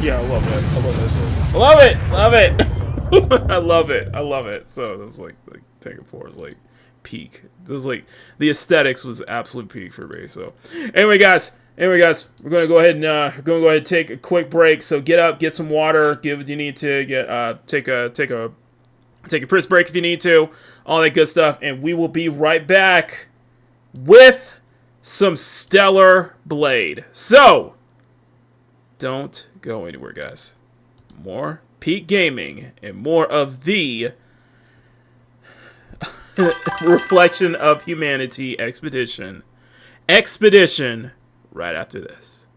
Yeah, I love it. I love it. Love it. Love it. I love it. I love it. So it was like Tekken 4 was like peak. It was like the aesthetics was absolute peak for me. So anyway, guys, Anyway, guys, we're gonna go ahead and take a quick break. So get up, get some water, get what you need to get. Take a piss break if you need to, all that good stuff, and we will be right back with some Stellar Blade. So don't go anywhere, guys. More Peak Gaming and more of the Reflection of Humanity expedition right after this.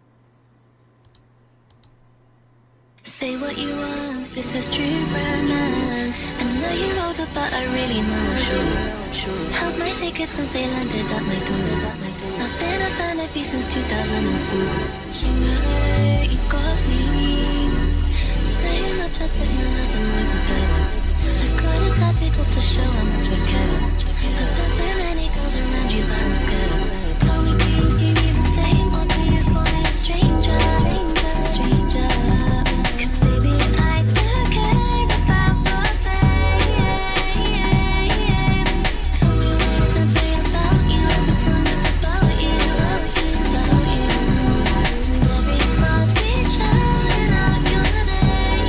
Say what you want, this is true romance. I know you wrote it, but I really know it's true. Held my tickets since they landed at my door. I've been a fan of you since 2004. You know you've got me. Say much, I think my loving will be better. I got a tattoo to show how much I care. But there's so many girls around you, but I'm scared. Tell me, do you feel the same, or do you call me a stranger? Stranger. 'Cause baby, I don't care about the fame. Tell me what to be about you. Every song is about you, about you. Everybody shout out your name.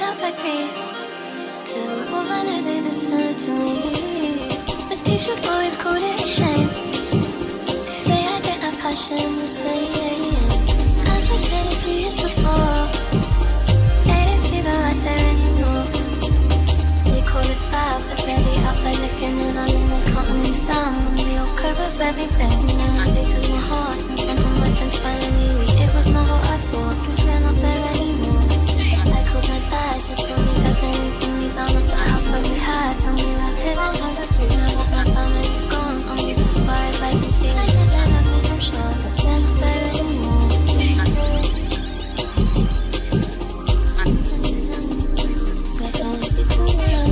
up like me. To the walls, I know they listen to me. My teachers always called it a shame. They say I don't have passion, they say as I did a few years before. They don't see the light there anymore. They call it sad, but they're the outside looking in. I mean, they can't understand when we all cover up everything. And then I take to my heart and sent all my friends finally. It was not what I thought, cause they're not there anymore. I called my dad, he told me there's no room for me down at the house that we had. And we were living as a group, now that my family's gone, I'm used as far as I can see. I said I love me, I'm sure, but they're not there anymore. But I will stick to them.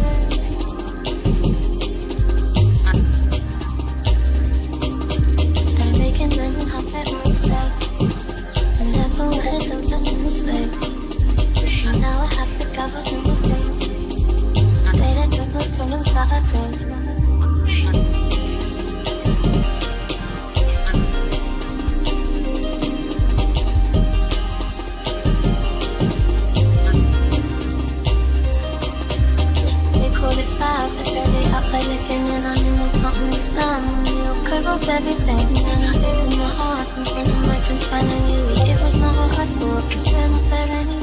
They're making them and have their own say. And never would have done something this way. And now I have to cover them with things. They don't know the problems that I bring. They call it sad, but they're the outside looking in. I mean, they can't understand when we all cover up everything. And then I gave them my heart and one of my friends finally. It was not what I thought, cause they're not there anymore.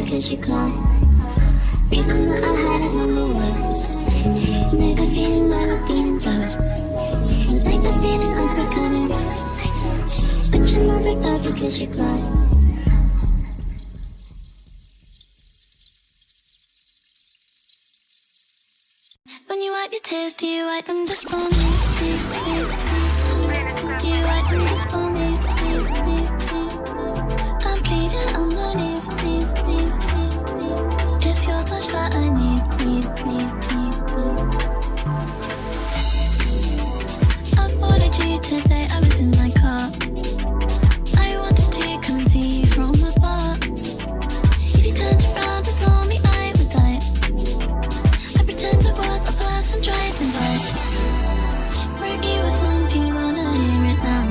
Cause you come. Reason that I had it number one. Never feeling that I'm being loved. Like the feeling of becoming one. Switching over thought because you're gone. When you wipe your tears, do you wipe them just for me? Do you wipe them just for me? I'm pleading on my knees, please, please, please, please. It's your touch that I need. I thought you today, I was in my car. I wanted to come see you from afar. If you turned around and saw me, I would die. I pretend it was a person driving by. Wrote you a song, do you wanna hear it now?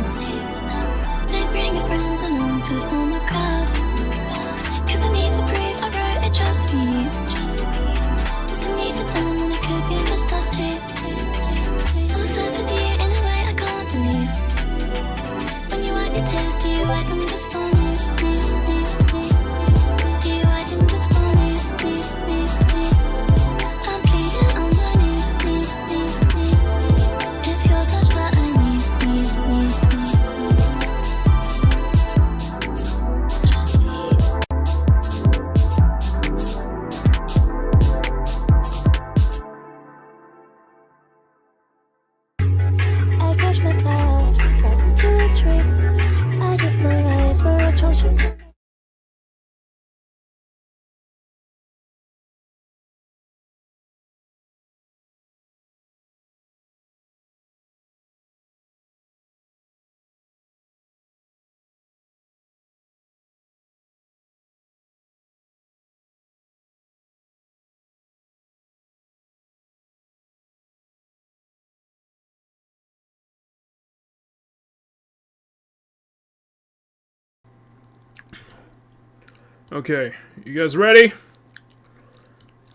Okay, you guys ready?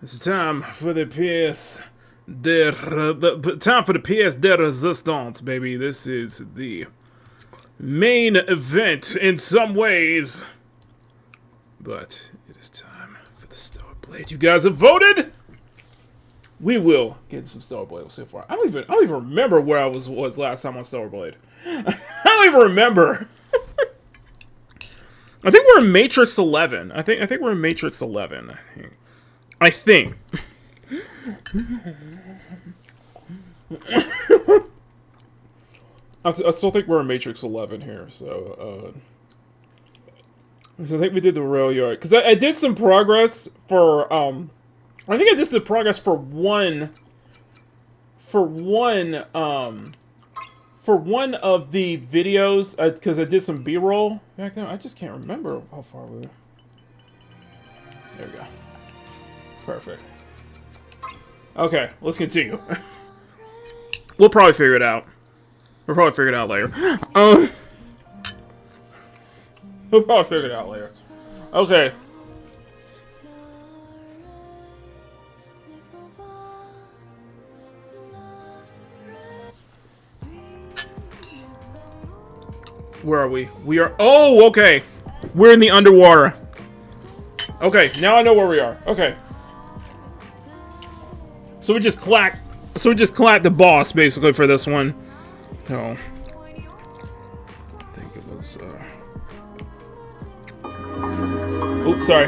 It's time for the pièce de resistance, baby. This is the main event in some ways, but it is time for the Stellar Blade. You guys have voted. We will get some Stellar Blade so far. I don't even remember where I was last time on Stellar Blade. I don't even remember. I think we're in Matrix 11. I think we're in Matrix 11. I think. I still think we're in Matrix 11 here, so I think we did the rail yard because I did some progress for I think I did some progress for one of the videos because I did some B-roll back then. I just can't remember how far we were. There we go. Perfect. Okay, let's continue. We'll probably figure it out. We'll probably figure it out later. We'll probably figure it out later. Okay. Where are we? We are... Oh, okay. We're in the underwater. Okay, now I know where we are. Okay. So we just clacked the boss, basically, for this one. No. I think it was, Oops, sorry.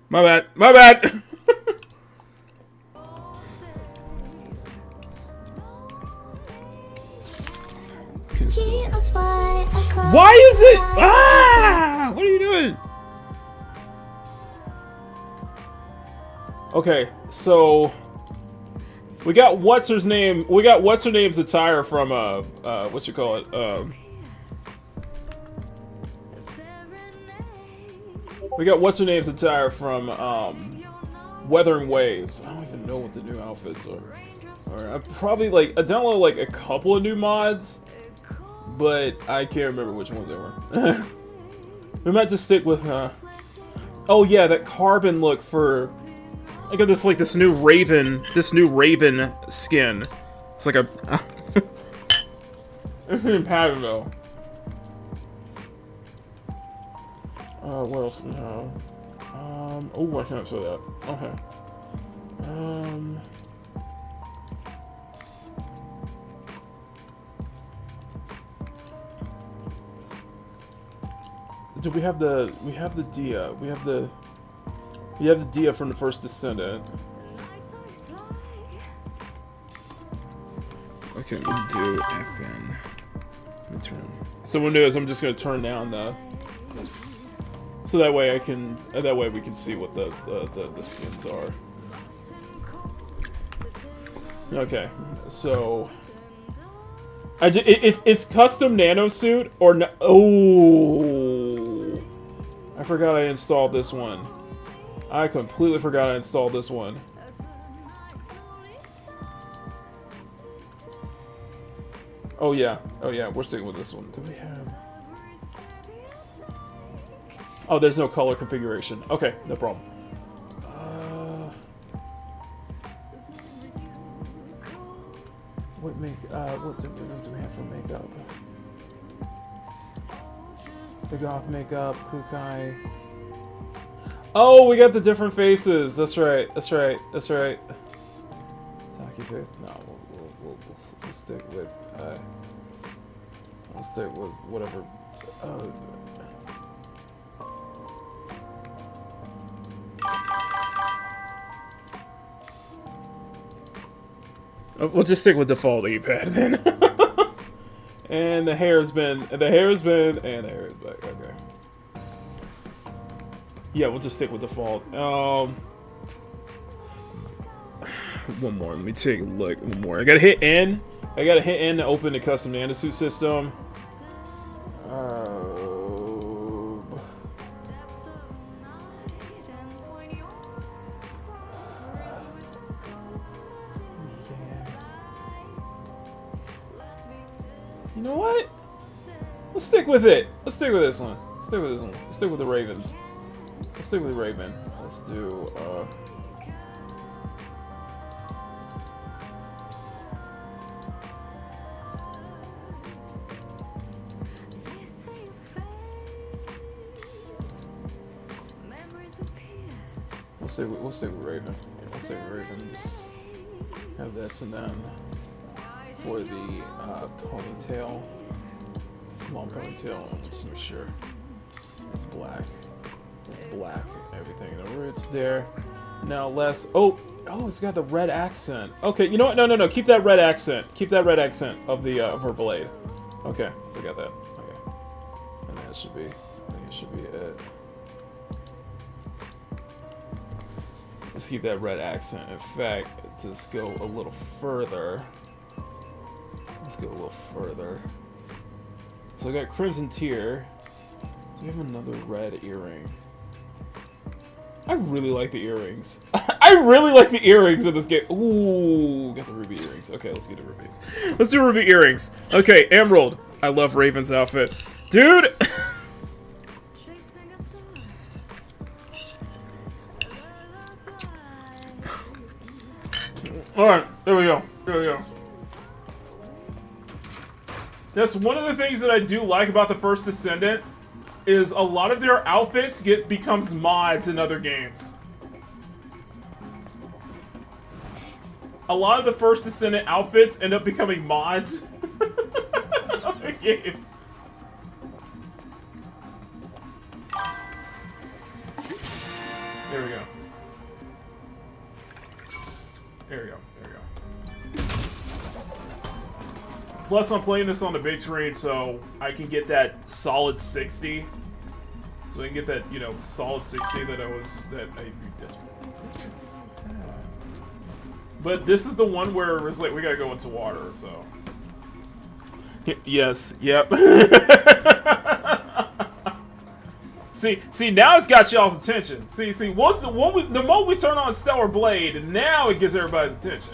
My bad. My bad! Why is it? Ah! What are you doing? Okay, so we got what's her name? We got what's her name's attire from what you call it? We got what's her name's attire from Weathering Waves. I don't even know what the new outfits are. Alright, I probably I downloaded like a couple of new mods. But I can't remember which ones they were. We might just stick with, oh yeah, that carbon look for... I got this new Raven skin. It's like a... in pattern though. What else? No. Oh, I can't say that. Okay. Do we have the Dia? We have the Dia from the first Descendant. Okay, we'll do FN. Let me turn. So what we'll do is I'm just gonna turn down the, so that way we can see what the skins are. Okay, so. It's custom nano suit or no. Oh, I forgot I installed this one. I completely forgot I installed this one. Oh yeah, we're sticking with this one. Do we have? Oh, there's no color configuration. Okay, no problem. What do we have for makeup? The goth makeup, Kukai. Oh, we got the different faces. That's right. Taki's face. No, we'll stick with. We'll stick with whatever. We'll just stick with default that you've had then. And the hair has been, and the hair is back. Okay. Yeah, we'll just stick with default. One more. Let me take a look. One more. I gotta hit N. To open the custom nanosuit system. You know what? Let's stick with it. Let's stick with this one. Stick with this one. Let's stick with the Ravens. Let's stick with Raven. Let's do, we'll stick with Raven. We'll stick with Raven. Just have this, and then for the ponytail, long ponytail, just make sure it's black. It's black. Everything over it's there. Now less. Oh, it's got the red accent. Okay, you know what? No. Keep that red accent. Keep that red accent of the of her blade. Okay, we got that. Okay, and that should be. I think it should be it. Let's keep that red accent. In fact, just go a little further. Let's go a little further. So I got Crimson Tear. Do we have another red earring? I really like the earrings. I really like the earrings in this game. Ooh, got the ruby earrings. Okay, let's get the rubies. Let's do ruby earrings. Okay, Emerald. I love Raven's outfit. Dude! Alright, there we go. There we go. That's one of the things that I do like about the First Descendant, is a lot of their outfits becomes mods in other games. A lot of the First Descendant outfits end up becoming mods in other games. There we go. There we go. There we go. Plus, I'm playing this on the big screen, so I can get that solid 60. So I can get that, you know, solid 60 that I desperate. But this is the one where it's like we gotta go into water, so. Yes. Yep. See, now it's got y'all's attention. See, once the moment we turn on Stellar Blade, now it gets everybody's attention.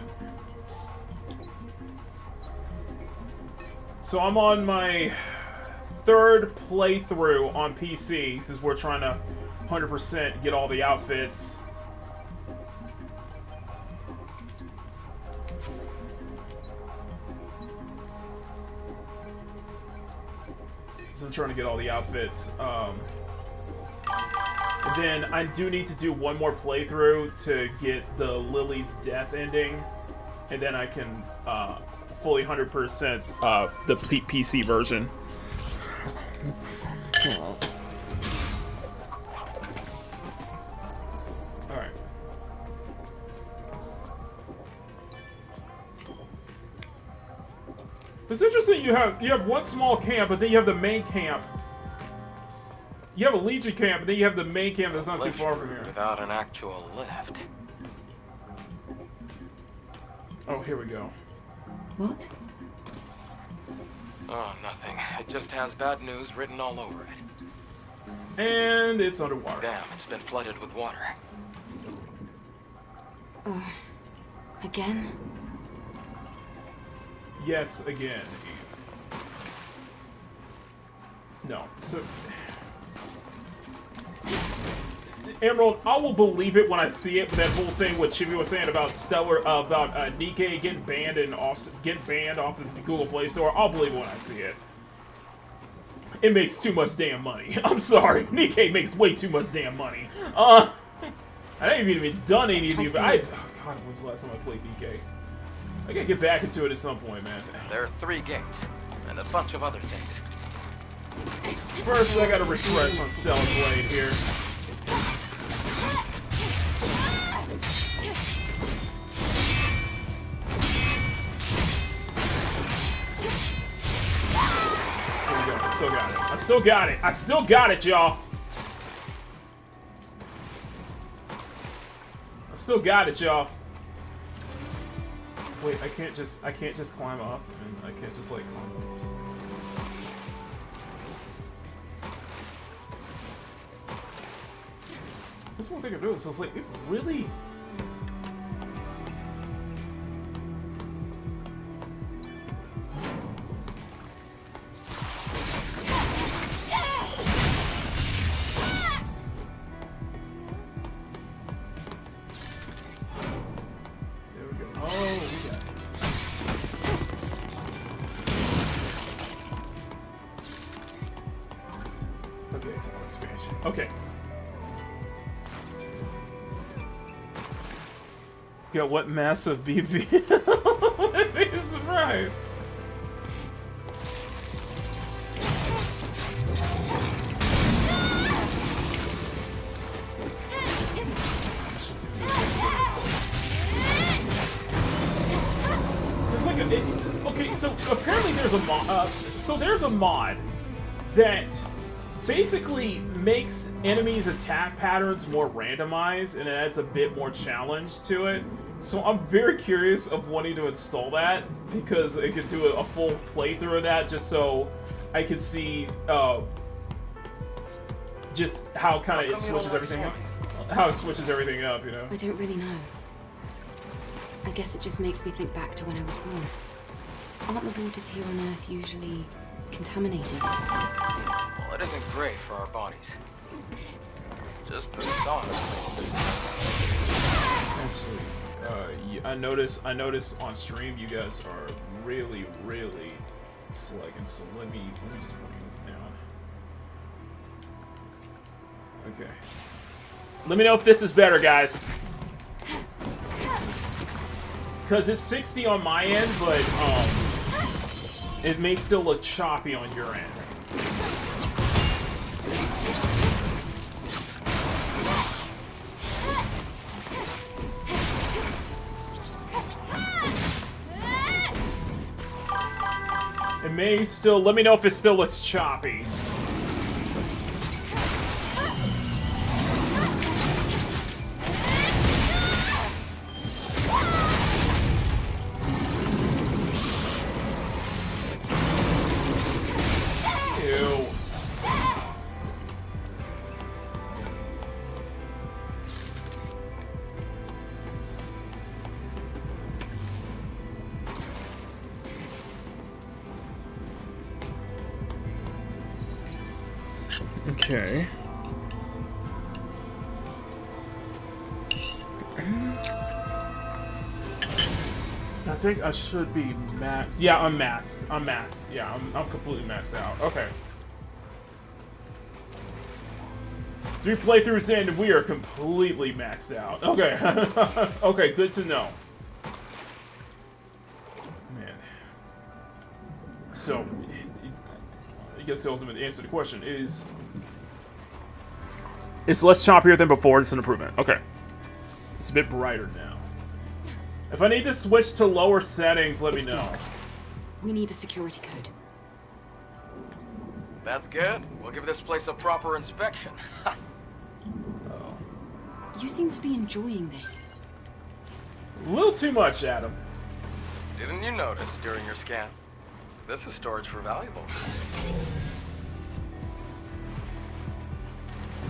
So I'm on my third playthrough on PC, since we're trying to 100% get all the outfits. So I'm trying to get all the outfits. Then I do need to do one more playthrough to get the Lily's death ending, and then I can fully 100% the PC version. Alright. It's interesting you have one small camp, but then you have the main camp. You have a Legion camp, and then you have the main camp that's not too far from here. Without an actual lift. Oh, here we go. What? Oh, nothing. It just has bad news written all over it. And it's underwater. Damn, it's been flooded with water. Again? Yes, again. No. So, Emerald, I will believe it when I see it. That whole thing what Chibi was saying about Nikkei getting banned and getting banned off the Google Play Store. I'll believe it when I see it. It makes too much damn money. I'm sorry, Nikkei makes way too much damn money. I haven't even done any of these. Oh god, when's the last time I played Nikkei? I gotta get back into it at some point, man. There are 3 gates, and a bunch of other things. First, I gotta refresh on Stellar Blade here. There we go. I still got it. I still got it. I still got it, y'all. I still got it, y'all. Wait, I can't just climb up, and I can't just like climb up. That's one thing I'm doing, so it's like, it really... Okay. Got what massive BP? I'd be surprised. There's like a... okay, so apparently there's a mod... there's a mod that basically makes enemies' attack patterns more randomized and it adds a bit more challenge to it. So I'm very curious of wanting to install that because it could do a full playthrough of that just so I could see just how kind of it switches everything up. How it switches everything up, you know? I don't really know. I guess it just makes me think back to when I was born. Aren't the waters here on Earth usually contaminated? Well, it isn't great for our bodies. Just the thought of Actually, I notice on stream you guys are really slacking. So let me just bring this down. Okay. Let me know if this is better, guys. Because it's 60 on my end, but it may still look choppy on your end. It may still... let me know if it still looks choppy. Okay. I think I should be maxed. Yeah, I'm maxed. I'm maxed. Yeah, I'm completely maxed out. Okay. 3 playthroughs in, and we are completely maxed out. Okay. Okay, good to know. Man. So, I guess the ultimate answer to the question is... it's less choppier than before, it's an improvement. Okay. It's a bit brighter now. If I need to switch to lower settings, let me know. Blocked. We need a security code. That's good. We'll give this place a proper inspection. You seem to be enjoying this. A little too much, Adam. Didn't you notice during your scan? This is storage for valuables.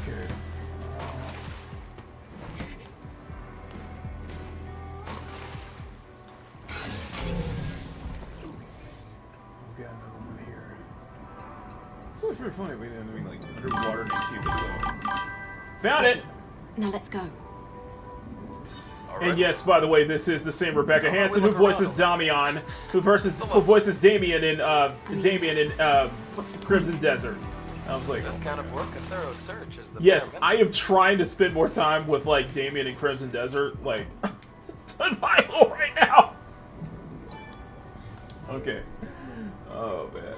Okay. We got another one here. It's really pretty funny. We didn't like underwater TV. Found it. Now let's go. And yes, by the way, this is the same Rebecca Hanson who voices Damian, who voices Damien in Crimson Desert. I was like, this kind of work, a thorough search is the yes, bare I am trying to spend more time with like Damien in Crimson Desert, like survival right now. Okay. Oh man,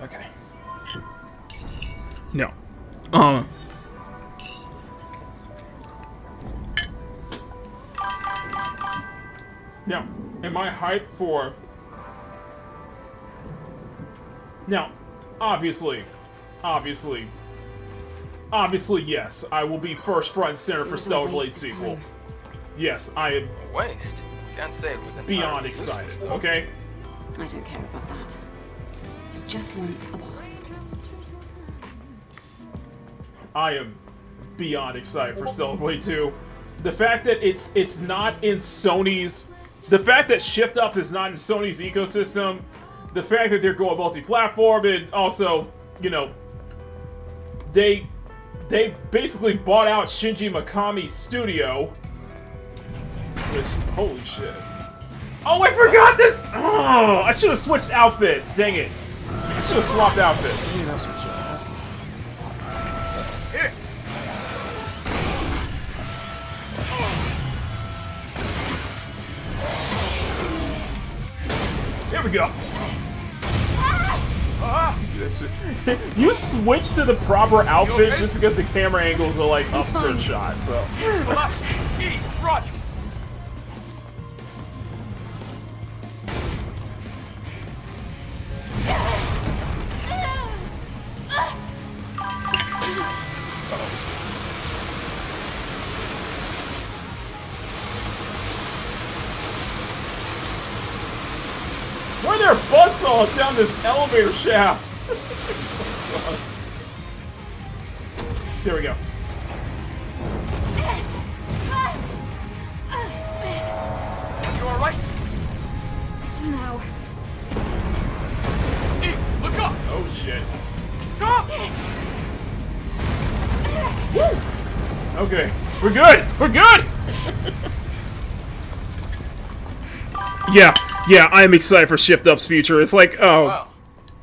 okay. No. Now, am I hyped for... Now, obviously, yes, I will be first front and center for Stellar Blade sequel. Yes, I am... A waste? Can't say it was beyond excited, useless, okay? I don't care about that. I just want a bath. I am beyond excited for Stellar Blade 2. The fact that it's not in Sony's... The fact that Shift Up is not in Sony's ecosystem, the fact that they're going multi-platform, and also, you know, they basically bought out Shinji Mikami's studio, which, holy shit. Oh, I forgot this! Oh, I should have switched outfits. Dang it. I should have swapped outfits. I mean, that's what There we go. You switch to the proper outfits just because the camera angles are like upskirt shots, so. Roger. Why are there buzzsaws down this elevator shaft? There we go. You alright? No. Eve, look up! Oh shit. Go! Okay, we're good. We're good. Yeah, I am excited for Shift Up's future. It's like, oh. Wow.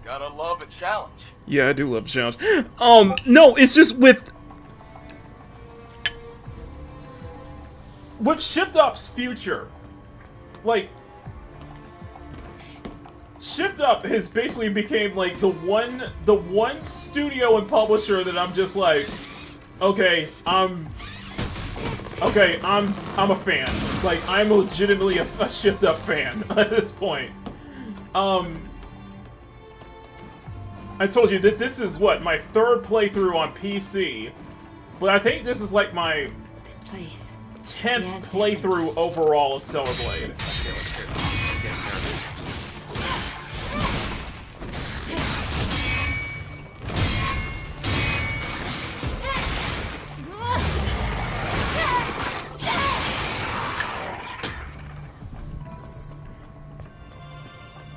Gotta love a challenge. Yeah, I do love challenge. No, it's just with Shift Up's future, like Shift Up has basically became like the one studio and publisher that I'm just like, okay, I'm a fan. Like, I'm legitimately a Shift Up fan at this point. I told you that this is what, my third playthrough on PC, but I think this is like my 10th playthrough overall of Stellar Blade.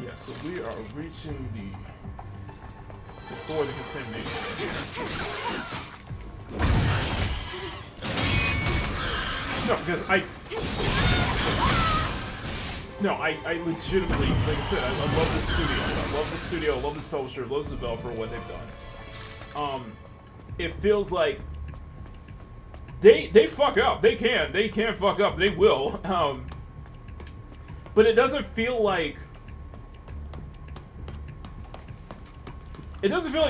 Yeah, so we are reaching before the contamination. No, because I legitimately, like I said, I love this studio. I love this studio, I love this publisher, I love this developer, what they've done. It feels like they fuck up. They can fuck up. They will. But it doesn't feel like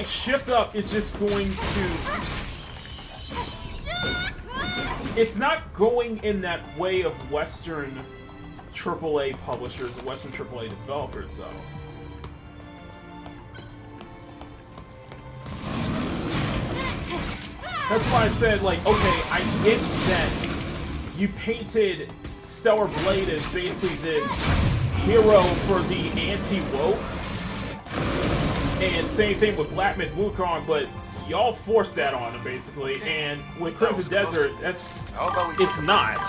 Shift Up is just going to... It's not going in that way of Western AAA publishers and Western AAA developers, though. That's why I said, like, okay, I get that you painted Stellar Blade as basically this hero for the anti-woke. And same thing with Black Myth Wukong, but y'all forced that on him, basically. And with Crimson Desert, it's not.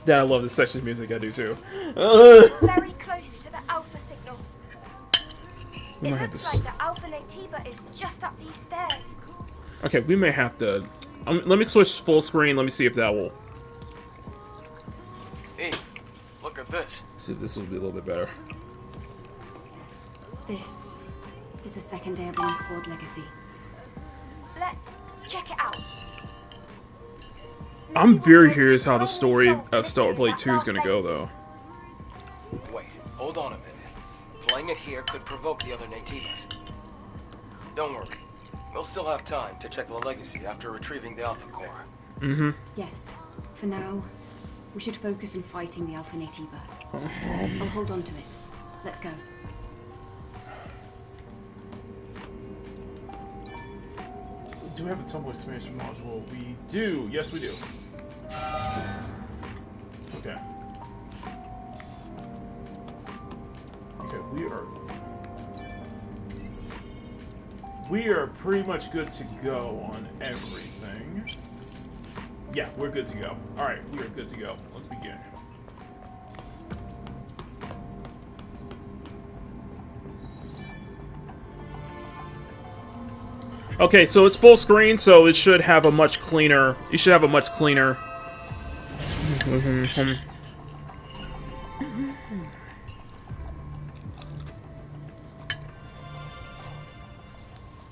That I love this section of music, I do too. Very close to the Alpha signal. We might have It looks like the Alpha Natiba is just up these stairs. Okay, we may have to... let me switch full screen, let me see if that will... Hey, look at this. See if this will be a little bit better. This is a second day of Blue Squad legacy. Let's check it out. I'm very curious how the story of Stellar Blade 2 is going to go, though. Wait, hold on a minute. Playing it here could provoke the other Nativas. Don't worry. We'll still have time to check the legacy after retrieving the Alpha Core. Mm-hmm. Yes. For now, we should focus on fighting the Alpha Natiba. I'll hold on to it. Let's go. Do we have a tumble expansion module? We do. Yes, we do. Okay. Okay, we are pretty much good to go on everything. Yeah, we're good to go. All right, we are good to go. Let's begin. Okay, so it's full screen, so it should have a much cleaner. You should have a much cleaner.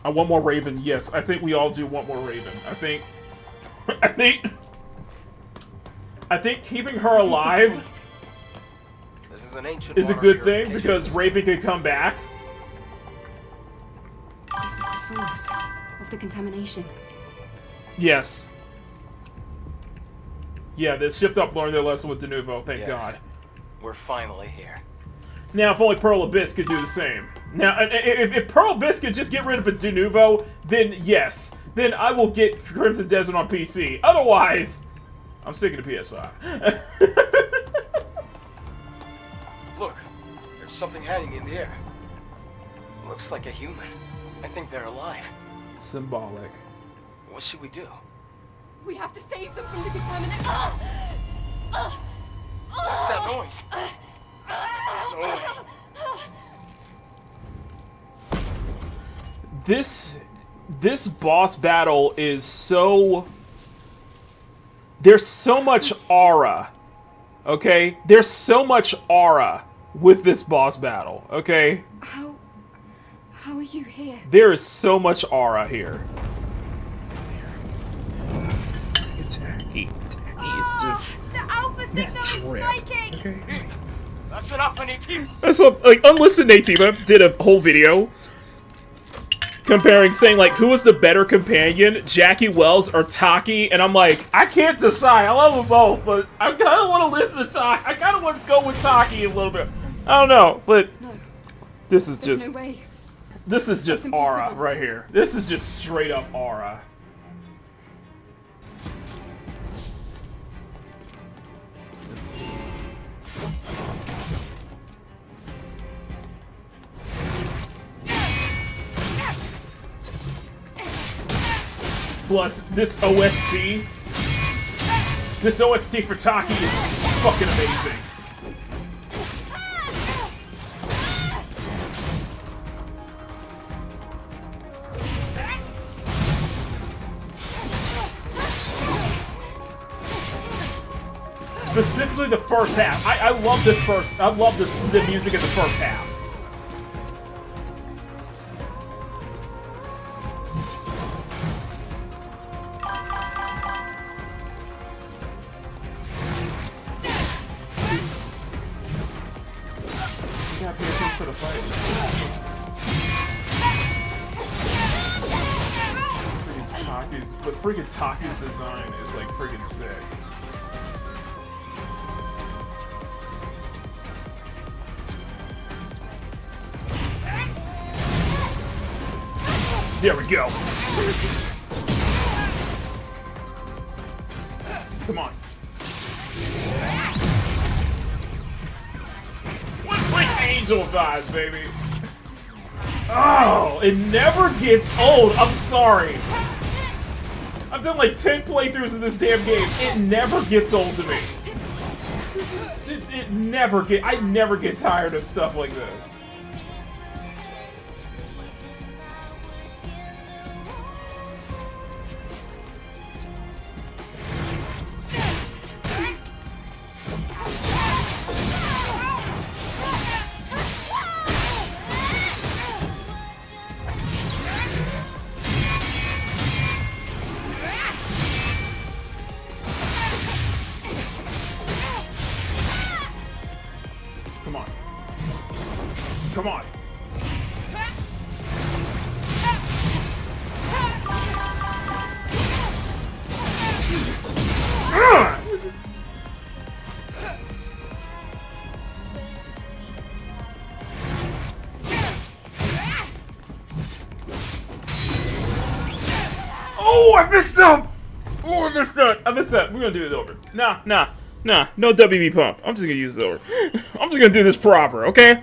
I want more Raven. Yes, I think we all do want more Raven. I think keeping her alive This is an ancient is a water good thing purification because system. Raven can come back. This is the source of the contamination. Yes. Yeah, the shipped up learned their lesson with Denuvo, thank Yes. God. We're finally here. Now, if only Pearl Abyss could do the same. Now, if Pearl Abyss could just get rid of a Denuvo, then yes. Then I will get Crimson Desert on PC. Otherwise, I'm sticking to PS5. Look, there's something hanging in the air. Looks like a human. I think they're alive. Symbolic. What should we do? We have to save them from the contaminant. What's that noise? No way. This boss battle is so... There's so much aura. Okay? There's so much aura with this boss battle. Okay? How are you here? There is so much aura here. Tacky. It's just... The alpha signal is trip. spiking. Okay. That's enough, Nate. That's what, like, Unlisted Nativa did a whole video comparing, saying, like, who was the better companion, Jackie Wells or Taki? And I'm like, I can't decide. I love them both, but I kind of want to listen to Taki. I kind of want to go with Taki a little bit. I don't know, but this is There's just, no way. this is just That's aura impossible. right here. This is just straight up aura. Plus, this OST for Taki is fucking amazing. Specifically the first half. I love this first. I love the music in the first half. Yeah, pay attention to the fight. Freaking Taki's design is like freaking sick. There we go. Come on. Like angel vibes, baby. Oh, it never gets old. I'm sorry. I've done like 10 playthroughs of this damn game. It never gets old to me. I never get tired of stuff like this. Come on. Come on. Oh, I missed him! Oh, I missed that! I missed that. We're gonna do it over. Nah. No WB pump. I'm just gonna use it over. I'm just gonna do this proper, okay? We're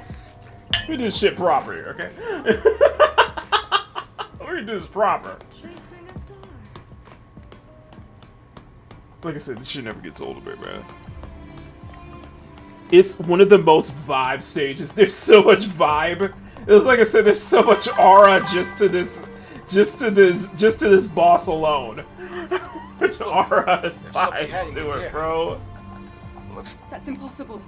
gonna do this shit proper here, okay? We're gonna do this proper. Like I said, this shit never gets old to me, man. It's one of the most vibe stages. There's so much vibe. It's like I said, there's so much aura just to this just to this boss alone. Which aura vibes to it, bro. That's impossible.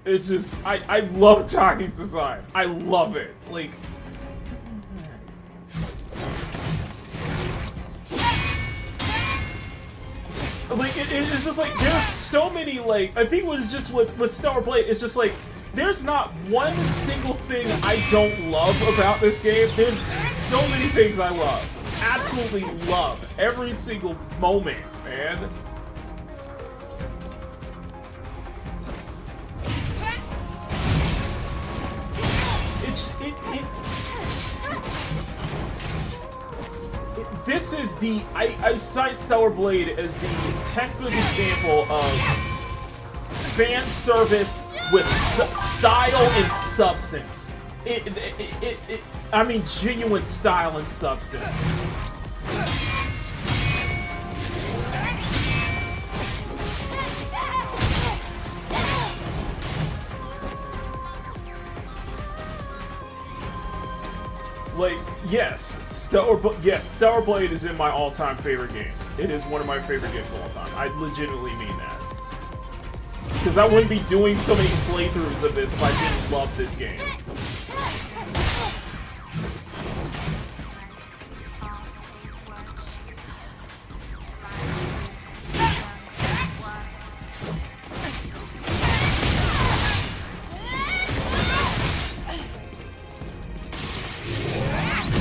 It's just, I love Taki's design. I love it. Like, it's just like, there's so many, like, I think it was just with Stellar Blade, it's just like, there's not one single thing I don't love about this game. There's so many things I love. Absolutely love every single moment, man. This is the, I cite Stellar Blade as the textbook example of fan service with style and substance. I mean genuine style and substance. Like, yes, Stellar Blade is in my all-time favorite games. It is one of my favorite games of all time. I legitimately mean that. Because I wouldn't be doing so many playthroughs of this if I didn't love this game.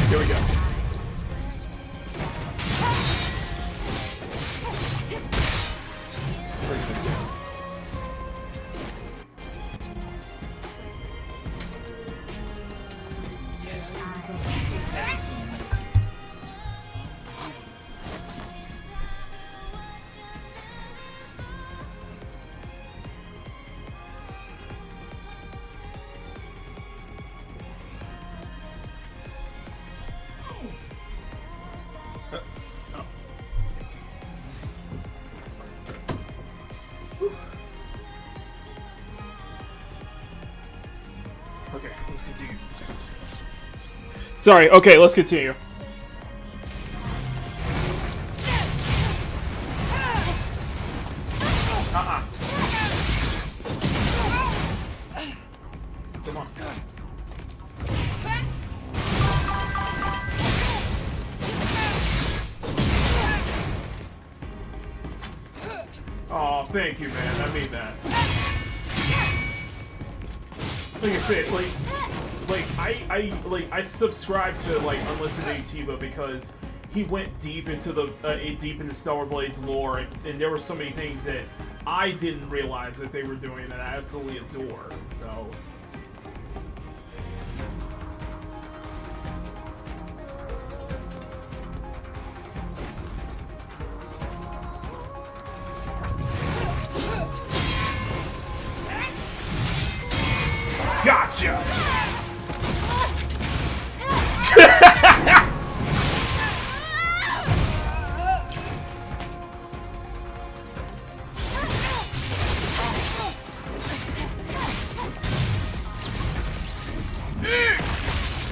Here we go. Yes. Okay, let's continue. Sorry, okay, let's continue. Come on. Oh, thank you, man. I mean that. Like I said, I subscribe to like Unlisted Tiva because he went deep into Stellar Blade's lore, and there were so many things that I didn't realize that they were doing that I absolutely adore. So. Gotcha!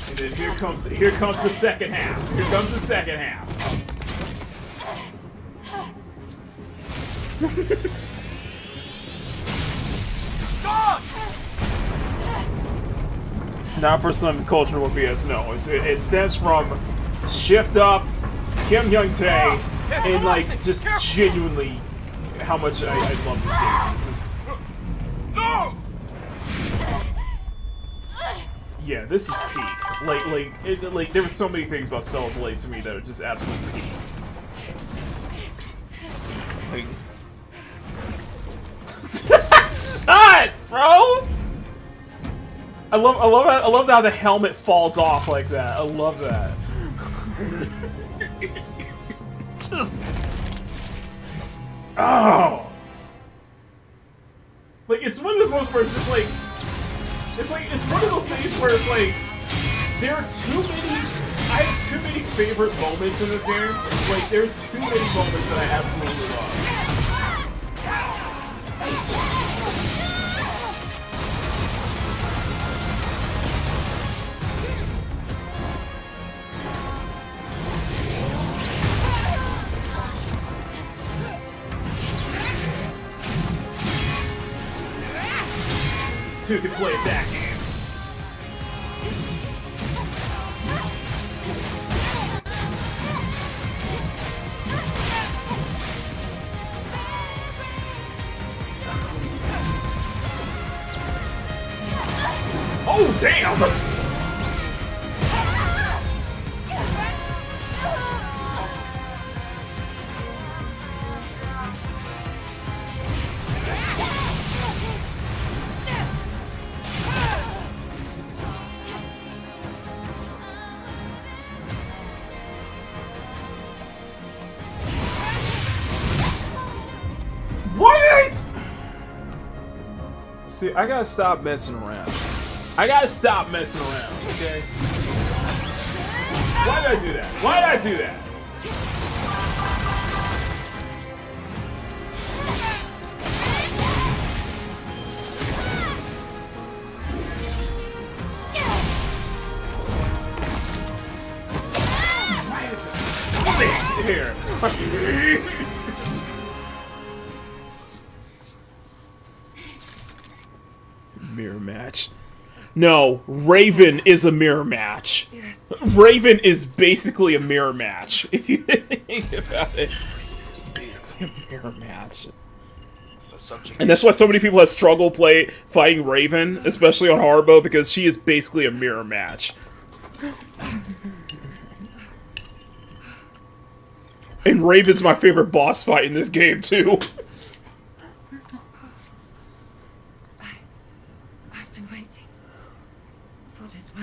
And then here comes the second half. Here comes the second half. Not for some cultural BS, no. It stems from Shift Up, Kim Young Tae, and like just genuinely how much I love this game. No! Yeah, this is peak. Like there were so many things about Stellar Blade to me that are just absolutely peak. Like, shut, bro. I love how the helmet falls off like that. I love that. Just like it's one of those moments where it's just like it's one of those things where it's like there are too many. I have too many favorite moments in this game. Like there are too many moments that I absolutely love. two can play that game. Oh, damn! What? See, I gotta stop messing around. I gotta stop messing around, okay? Why did I do that? Why did I do that? Here. Mirror match. No, Raven is a mirror match. Yes. Raven is basically a mirror match. If you think about it, it's basically a mirror match. And that's why so many people have struggled fighting Raven, especially on hard mode, because she is basically a mirror match. And Raven's my favorite boss fight in this game too.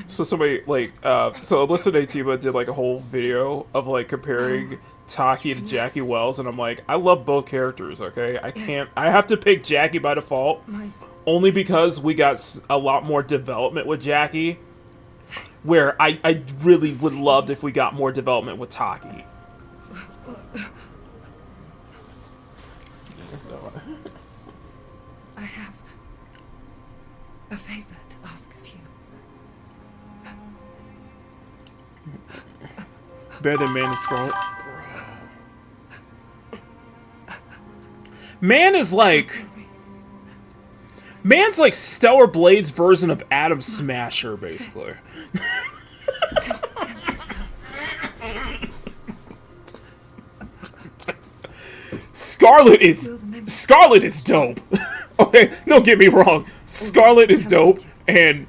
So somebody, like, so Alyssa Natiba did, like, a whole video of, like, comparing Taki to Jackie Wells, and I'm like, I love both characters, okay? I have to pick Jackie by default, only because we got a lot more development with Jackie, where I really would love if we got more development with Taki. I have a favor to ask of you. Better than Man and Scarlet. Man is like... Man's like Stellar Blade's version of Adam Smasher, basically. Scarlet is dope. Okay, don't get me wrong. Scarlet is dope, and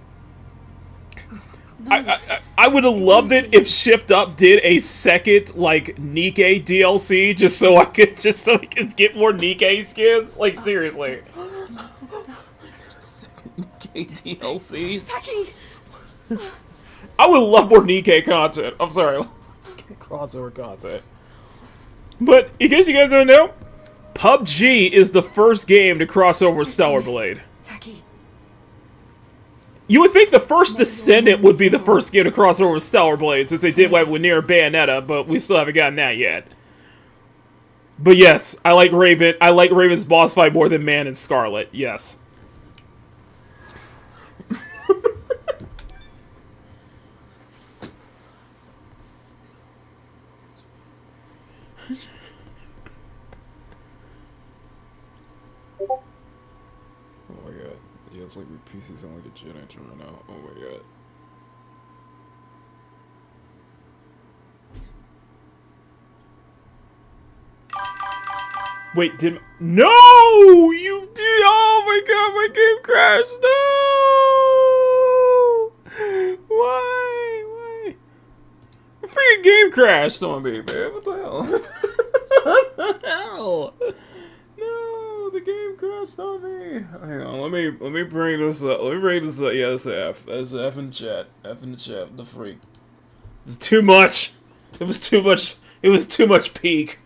I would have loved it if Shipped Up did a second, like, Nikkei DLC, just so I could get more Nikkei skins. Like, seriously. Second Nikkei DLC. I would love more Nikkei content. I'm sorry. Crossover content. But, in case you guys don't know, PUBG is the first game to cross over with Stellar Blade. You would think the first Descendant would be the first game to cross over with Stellar Blade, since they did what with Nier Bayonetta, but we still haven't gotten that yet. But yes, I like Raven. I like Raven's boss fight more than Man and Scarlet. Yes. Oh my god. Yeah, it's like your PC sound like a jet engine right now. Oh my god. Wait, no! You did! Oh my god, my game crashed! No! Why? The freaking game crashed on me, man. What the hell? What the hell? No, the game crashed on me. Hang on, let me bring this up. Let me bring this up. Yeah, that's an F. That's an F in chat. F in the chat. The freak. It was too much. It was too much. It was too much peak.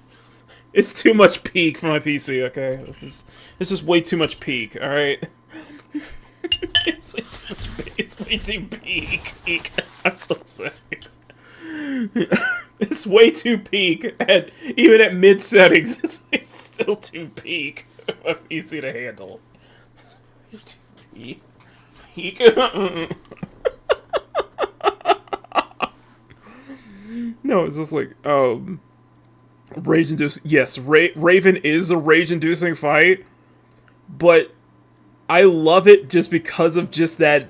It's too much peak for my PC. Okay, this is way too much peak. All right. It's way too much peak. It's way too peak. I'm so sorry. It's way too peak, and even at mid settings, it's still too peak. Easy to handle. It's way too peak. No, it's just like rage-inducing. Yes, Raven is a rage-inducing fight, but I love it just because of just that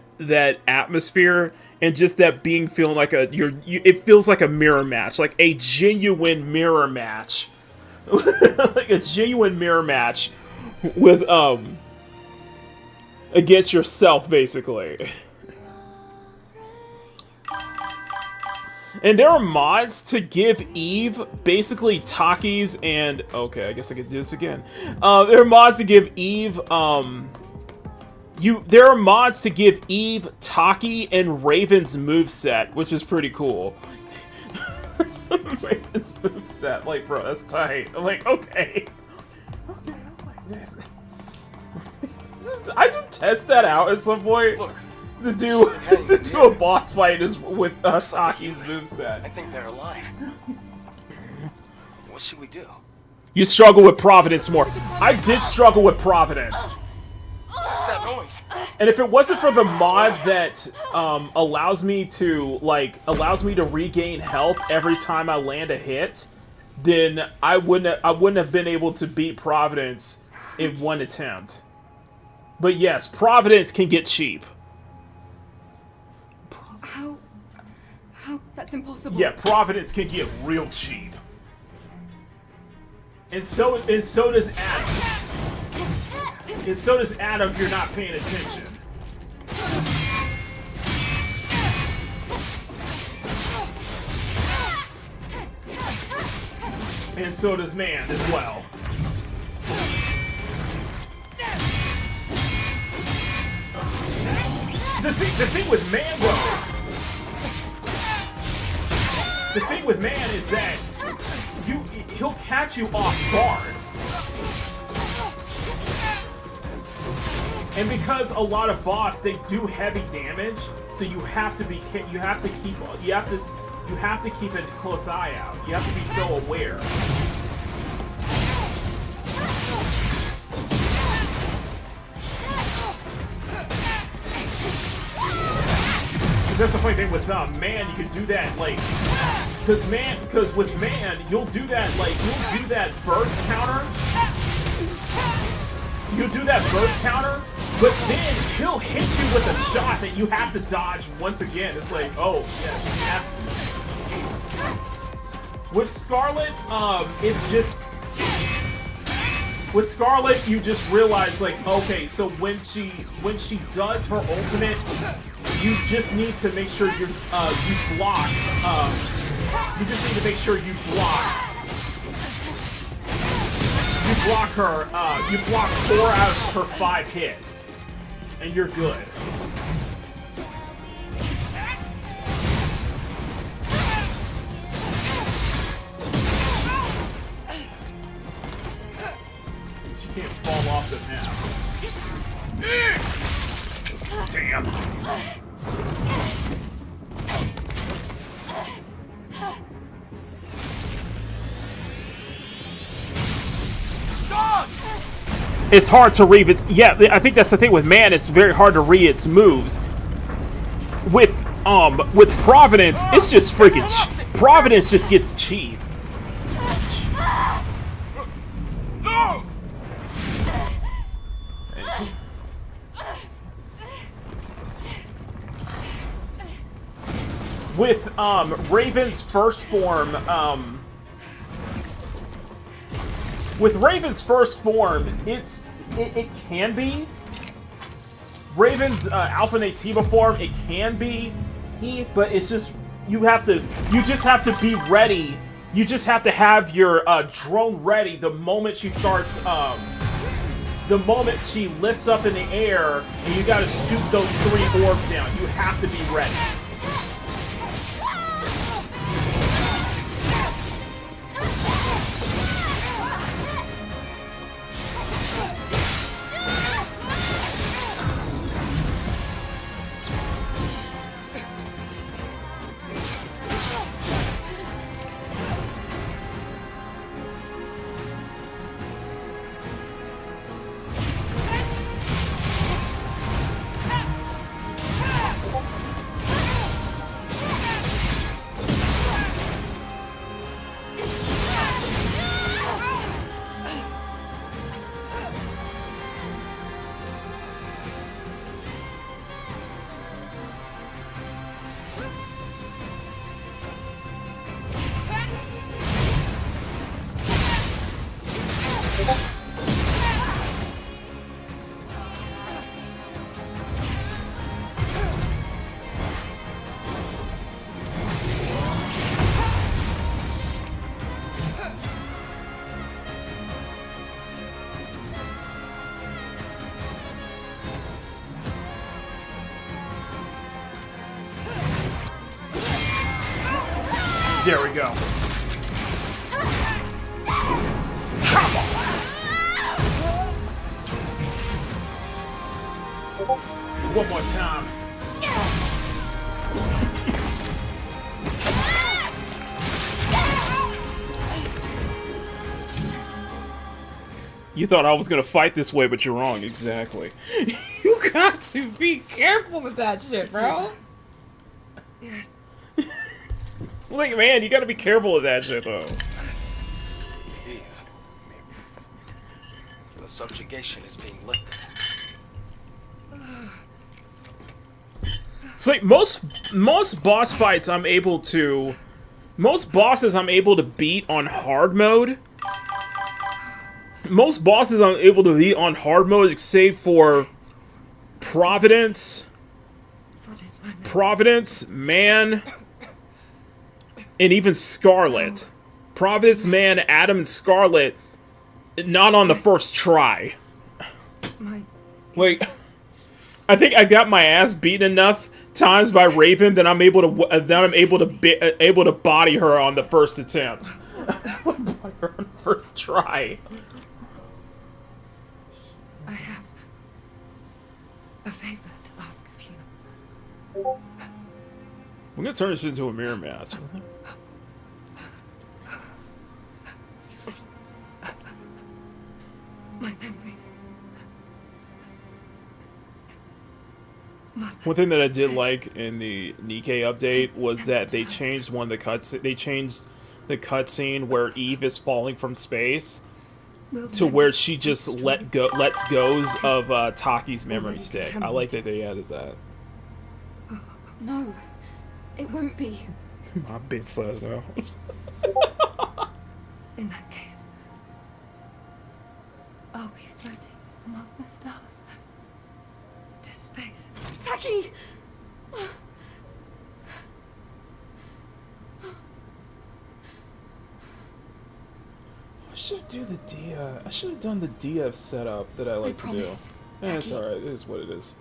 atmosphere and just that feeling like it feels like a mirror match, like a genuine mirror match. Like a genuine mirror match with against yourself, basically. And there are mods to give Eve basically Takis and okay, I guess I could do this again. There are mods to give Eve there are mods to give Eve Taki and Raven's moveset, which is pretty cool. Raven's moveset, like, bro, that's tight. I'm like, okay. Okay, I like this. I should test that out at some point. Look, to do a boss fight with Taki's moveset. I think they're alive. What should we do? You struggle with Providence more. I did struggle with Providence. What's that noise? And if it wasn't for the mod that allows me to regain health every time I land a hit, then I wouldn't have been able to beat Providence in one attempt. But yes, Providence can get cheap. How? That's impossible. Yeah, Providence can get real cheap. And so does Adam. And so does Adam if you're not paying attention. And so does Man as well. The thing with Man, though, the thing with Man is that he'll catch you off guard. And because a lot of boss, they do heavy damage, so you have to keep a close eye out. You have to be so aware. That's the funny thing with Man, you can do that, like, because with Man, you'll do that burst counter. You'll do that burst counter, but then he'll hit you with a shot that you have to dodge once again. It's like, oh, yeah. With Scarlet, it's just... With Scarlet, you just realize, like, okay, so when she does her ultimate, you just need to make sure you block. You just need to make sure you block. You block her. You block 4 out of her 5 hits, and you're good. She can't fall off the map. Damn. It's hard to read its... Yeah, I think that's the thing with Man. It's very hard to read its moves. With Providence, it's just freaking... Providence just gets cheap. No! With Raven's first form, with Raven's first form, it can be. Raven's Alpha Nativa form, it can be, but it's just you just have to be ready. You just have to have your drone ready the moment she starts. The moment she lifts up in the air, and you gotta shoot those 3 orbs down. You have to be ready. There we go. One more time. You thought I was gonna fight this way, but you're wrong. Exactly. You got to be careful with that shit, bro. Yes. Like, man, you gotta be careful with that shit, though. The subjugation is being lifted. It's like most boss fights most bosses I'm able to beat on hard mode. Most bosses I'm able to beat on hard mode, save for Providence, Man, and even Scarlet. Providence, Man, Adam, and Scarlet, not on the first try. Like, I think I got my ass beaten enough times by Raven that I'm able to body her on the first attempt. Body her on the first try. I have a favor to ask of you. I'm gonna turn this into a mirror match. My memories. One thing that I did like in the Nikkei update was that they changed one of the cuts. They changed the cutscene where Eve is falling from space to where she just lets goes of Taki's memory stick. I like that they added that. No, it won't be. My bitch says though. In that case, I'll be floating among the stars to space. Taki! I should do the Dia. I should have done the DF setup that I like to do. Yeah, it's alright. It is what it is.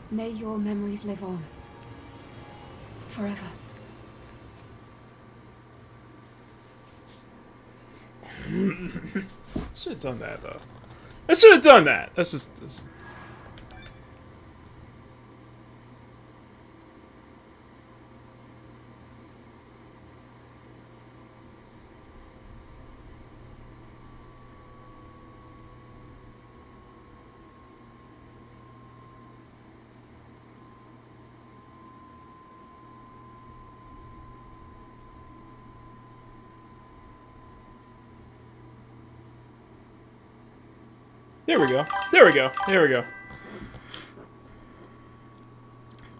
May your memories live on. Forever. Should have done that though. I should have done that. That's just. There we go. There we go. There we go.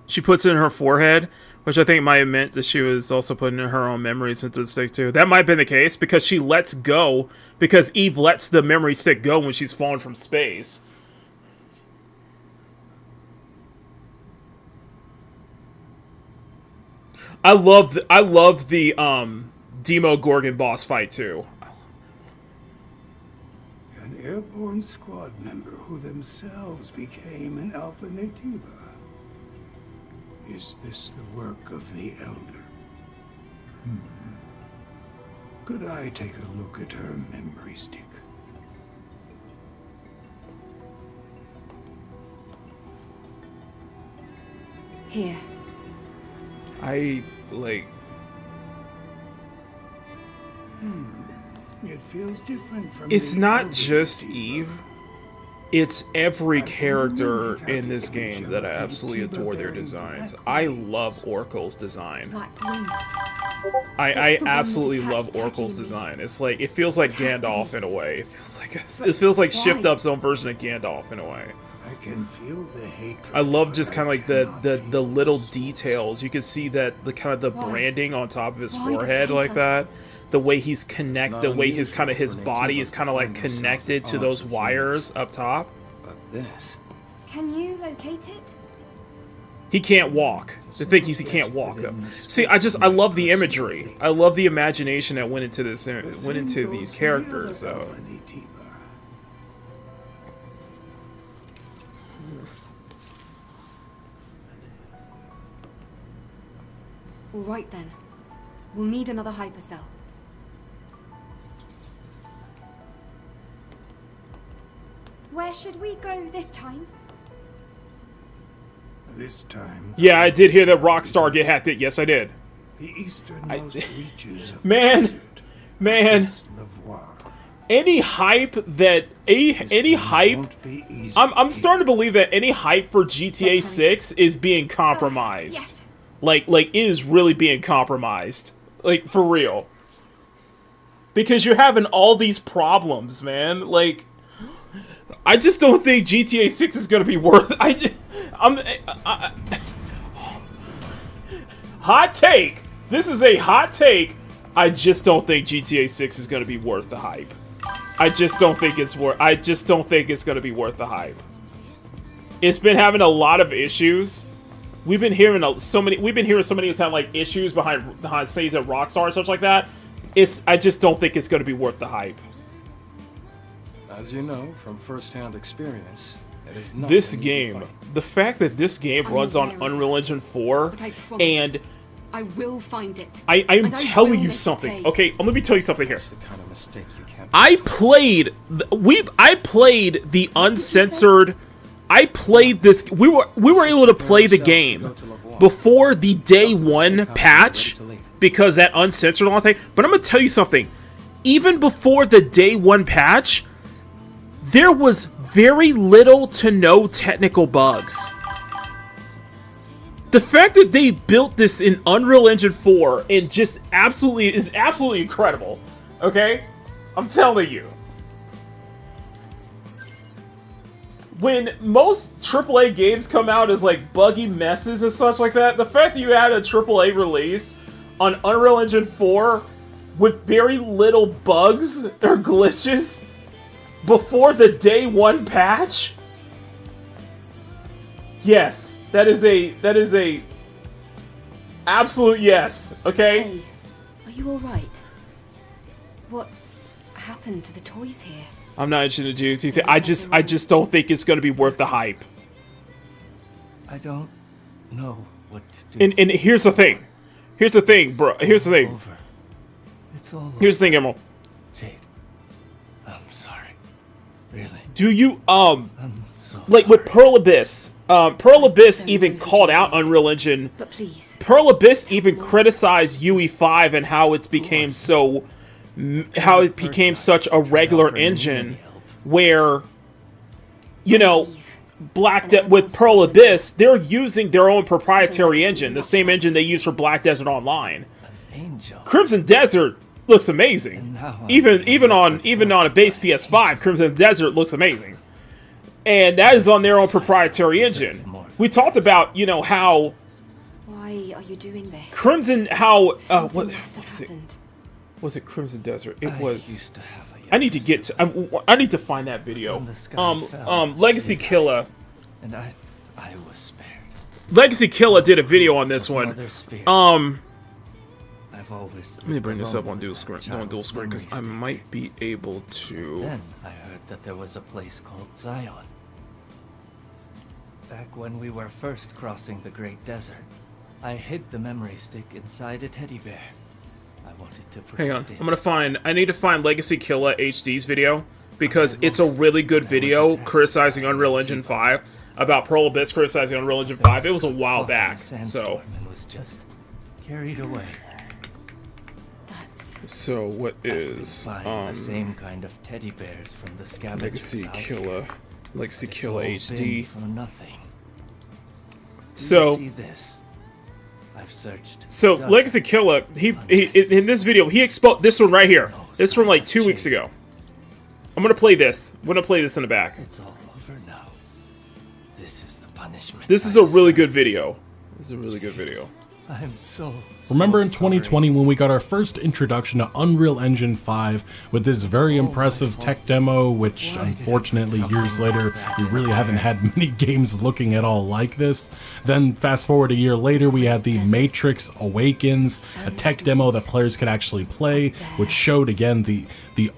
She puts it in her forehead, which I think might have meant that she was also putting in her own memories into the stick too. That might have been the case because she lets go, because Eve lets the memory stick go when she's fallen from space. I love the Demo Gorgon boss fight too. An airborne squad member who themselves became an Alpha Nativa. Is this the work of the Elder? Could I take a look at her memory stick? Here. I, like... It feels different from It's the not Elder just Nativa. Eve. It's every character in this game that I absolutely adore their designs. I love Oracle's design. I absolutely love Oracle's design. It's like, it feels like Gandalf in a way. It feels like Shift Up's own version of Gandalf in a way. I can feel the hatred. I love just kind of like the little details. You can see that the kind of the branding on top of his forehead like that. the way he's the way his kind of his body is kind of like connected to those wires up top. But this... Can you locate it? He can't walk. The thing is, he can't walk though. See, I love the imagery. I love the imagination that went into this, went into these characters though. All right then. We'll need another hypercell. Where should we go this time? This time... Yeah, I did hear that Rockstar get hacked. Yes, I did. The easternmost reaches of Man, any hype that any hype, I'm starting to believe that any hype for GTA 6 is being compromised. Like is really being compromised. Like for real. Because you're having all these problems, man. Like I just don't think GTA 6 is gonna be worth. Hot take. This is a hot take. I just don't think GTA 6 is gonna be worth the hype. I just don't think it's worth. I just don't think it's gonna be worth the hype. It's been having a lot of issues. We've been hearing so many kind of like issues behind scenes at Rockstar and such like that. I just don't think it's gonna be worth the hype. As you know from first-hand experience, it is not this an easy game, fight. the fact that this game runs on Unreal Engine 4, and I will find it. I'm telling you something. Okay, let me tell you something here. That's the kind of mistake you can't. I played the uncensored. I played this. We were able to play the game before the day one patch because that uncensored all thing. But I'm gonna tell you something. Even before the day one patch, there was very little to no technical bugs. The fact that they built this in Unreal Engine 4 and just is absolutely incredible. Okay? I'm telling you. When most AAA games come out as like buggy messes and such like that, the fact that you had a AAA release on Unreal Engine 4 with very little bugs or glitches before the day one patch? Yes, that is a absolute yes, okay? Hey, are you alright? What happened to the toys here? I'm not interested in GT. I just don't think it's gonna be worth the hype. I don't know what to do. And here's the thing. Here's the thing, bro. Here's the thing. It's all Here's the thing, Emerald. Jade, I'm sorry. Really. Do you I'm so like with Pearl Abyss? Pearl Abyss even called out Unreal Engine. But please. Pearl Abyss even criticized UE5 and how it became such a regular engine, where, you know, with Pearl Abyss, they're using their own proprietary engine, the same engine they use for Black Desert Online. Crimson Desert looks amazing. Even on a base PS5, Crimson Desert looks amazing. And that is on their own proprietary engine. We talked about, you know, how... Why are you doing this? Crimson, how... Something must have happened. Was it Crimson Desert? It was... I need to get to... I need to find that video. Legacy Killer. And I was spared. Legacy Killer did a video on this one. I've always let me bring this up on dual screen because I might be able to. Then I heard that there was a place called Zion. Back when we were first crossing the Great Desert, I hid the memory stick inside a teddy bear. I wanted to protect Hang on, it. I need to find Legacy Killer HD's video because it's a really good video criticizing Unreal Engine 5 about Pearl Abyss criticizing Unreal Engine 5. It was a while back, so. And was just carried away. So what is the same kind of teddy bears from the scavengers Legacy out Killer, here. Legacy It's Killer all HD. been for nothing. So See this? I've searched. So dozens. Legacy Killer, he in this video he exposed this one right here. This is from like 2 weeks ago. I'm gonna play this. I'm gonna play this in the back. It's all over now. This is the punishment. This is a really good video. This is a really good video. I'm so Remember in sorry. 2020 when we got our first introduction to Unreal Engine 5 with this very impressive tech demo, which unfortunately years later we really haven't had many games looking at all like this. Then fast forward a year later, we had the Matrix Awakens, a tech demo that players could actually play, which showed again the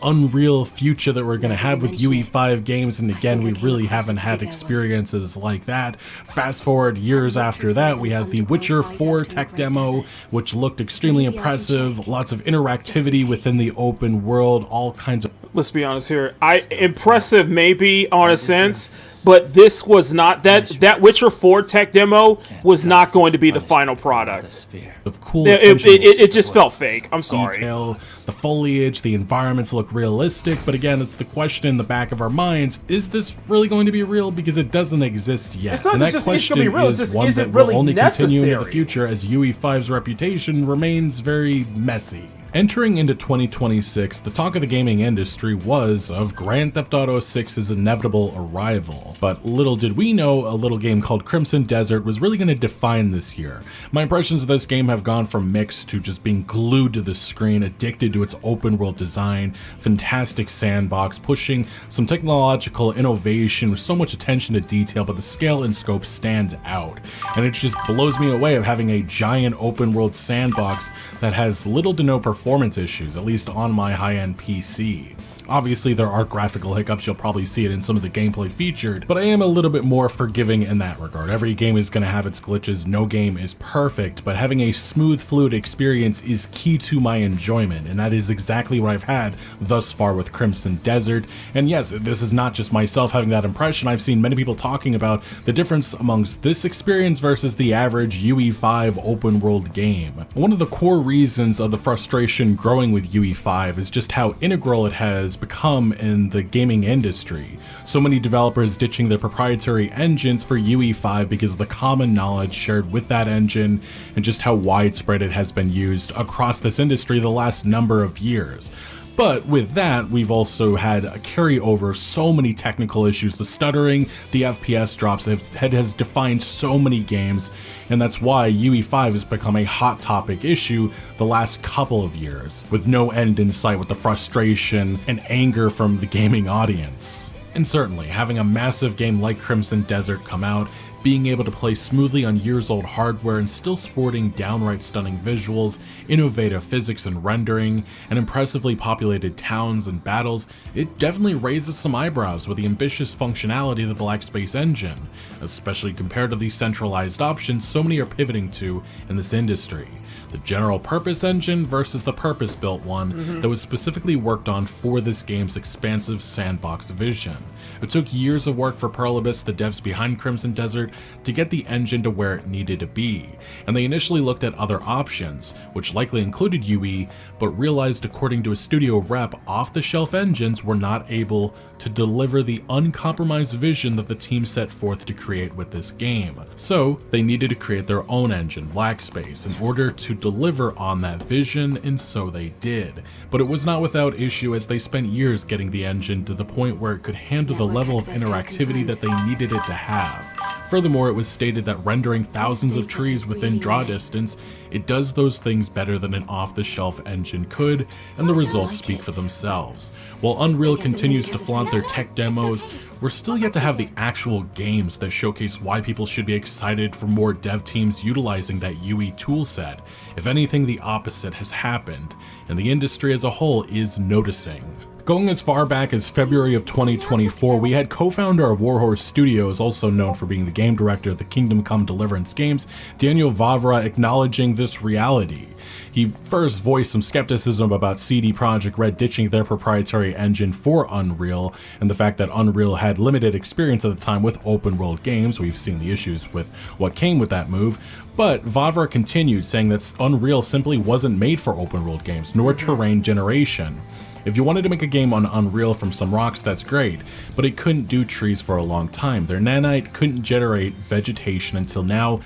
unreal future that we're going to have with UE5 games, and again we really haven't had experiences like that. Fast forward years after that, we had the Witcher 4 tech demo, which looked extremely impressive, lots of interactivity within the open world, all kinds of... Let's be honest here. Impressive maybe on a sense, but this was not that Witcher 4 tech demo was not going to be the final product. Of cool it just felt fake. I'm sorry. Detail, the foliage, the environments look realistic, but again, it's the question in the back of our minds: is this really going to be real? Because it doesn't exist yet. It's not and that just question it's gonna be real, is it's just, one is that it really will only continue into the necessary? future as UE5's reputation remains very messy. Entering into 2026, the talk of the gaming industry was of Grand Theft Auto 6's inevitable arrival. But little did we know, a little game called Crimson Desert was really going to define this year. My impressions of this game have gone from mixed to just being glued to the screen, addicted to its open world design, fantastic sandbox, pushing some technological innovation with so much attention to detail, but the scale and scope stands out. And it just blows me away of having a giant open world sandbox that has little to no performance issues, at least on my high-end PC. Obviously, there are graphical hiccups, you'll probably see it in some of the gameplay featured, but I am a little bit more forgiving in that regard. Every game is going to have its glitches, no game is perfect, but having a smooth, fluid experience is key to my enjoyment, and that is exactly what I've had thus far with Crimson Desert. And yes, this is not just myself having that impression, I've seen many people talking about the difference amongst this experience versus the average UE5 open world game. One of the core reasons of the frustration growing with UE5 is just how integral it has become in the gaming industry. So many developers ditching their proprietary engines for UE5 because of the common knowledge shared with that engine and just how widespread it has been used across this industry the last number of years. But with that, we've also had a carryover, so many technical issues, the stuttering, the FPS drops, it has defined so many games, and that's why UE5 has become a hot topic issue the last couple of years, with no end in sight with the frustration and anger from the gaming audience. And certainly, having a massive game like Crimson Desert come out, being able to play smoothly on years-old hardware and still sporting downright stunning visuals, innovative physics and rendering, and impressively populated towns and battles, it definitely raises some eyebrows with the ambitious functionality of the Black Space engine, especially compared to the centralized options so many are pivoting to in this industry. The general purpose engine versus the purpose-built one that was specifically worked on for this game's expansive sandbox vision. It took years of work for Pearl Abyss, the devs behind Crimson Desert, to get the engine to where it needed to be, and they initially looked at other options, which likely included UE, but realized, according to a studio rep, off-the-shelf engines were not able to deliver the uncompromised vision that the team set forth to create with this game. So they needed to create their own engine, Black Space, in order to deliver on that vision, and so they did. But it was not without issue, as they spent years getting the engine to the point where it could handle the level of interactivity that they needed it to have. Furthermore, it was stated that rendering thousands of trees within draw distance, it does those things better than an off-the-shelf engine could, and the results speak for themselves. While Unreal continues to flaunt their tech demos, we're still yet to have the actual games that showcase why people should be excited for more dev teams utilizing that UE toolset. If anything, the opposite has happened, and the industry as a whole is noticing. Going as far back as February of 2024, we had co-founder of Warhorse Studios, also known for being the game director of the Kingdom Come Deliverance games, Daniel Vavra, acknowledging this reality. He first voiced some skepticism about CD Projekt Red ditching their proprietary engine for Unreal, and the fact that Unreal had limited experience at the time with open world games. We've seen the issues with what came with that move. But Vavra continued, saying that Unreal simply wasn't made for open world games, nor terrain generation. If you wanted to make a game on Unreal from some rocks, that's great, but it couldn't do trees for a long time. Their nanite couldn't generate vegetation until now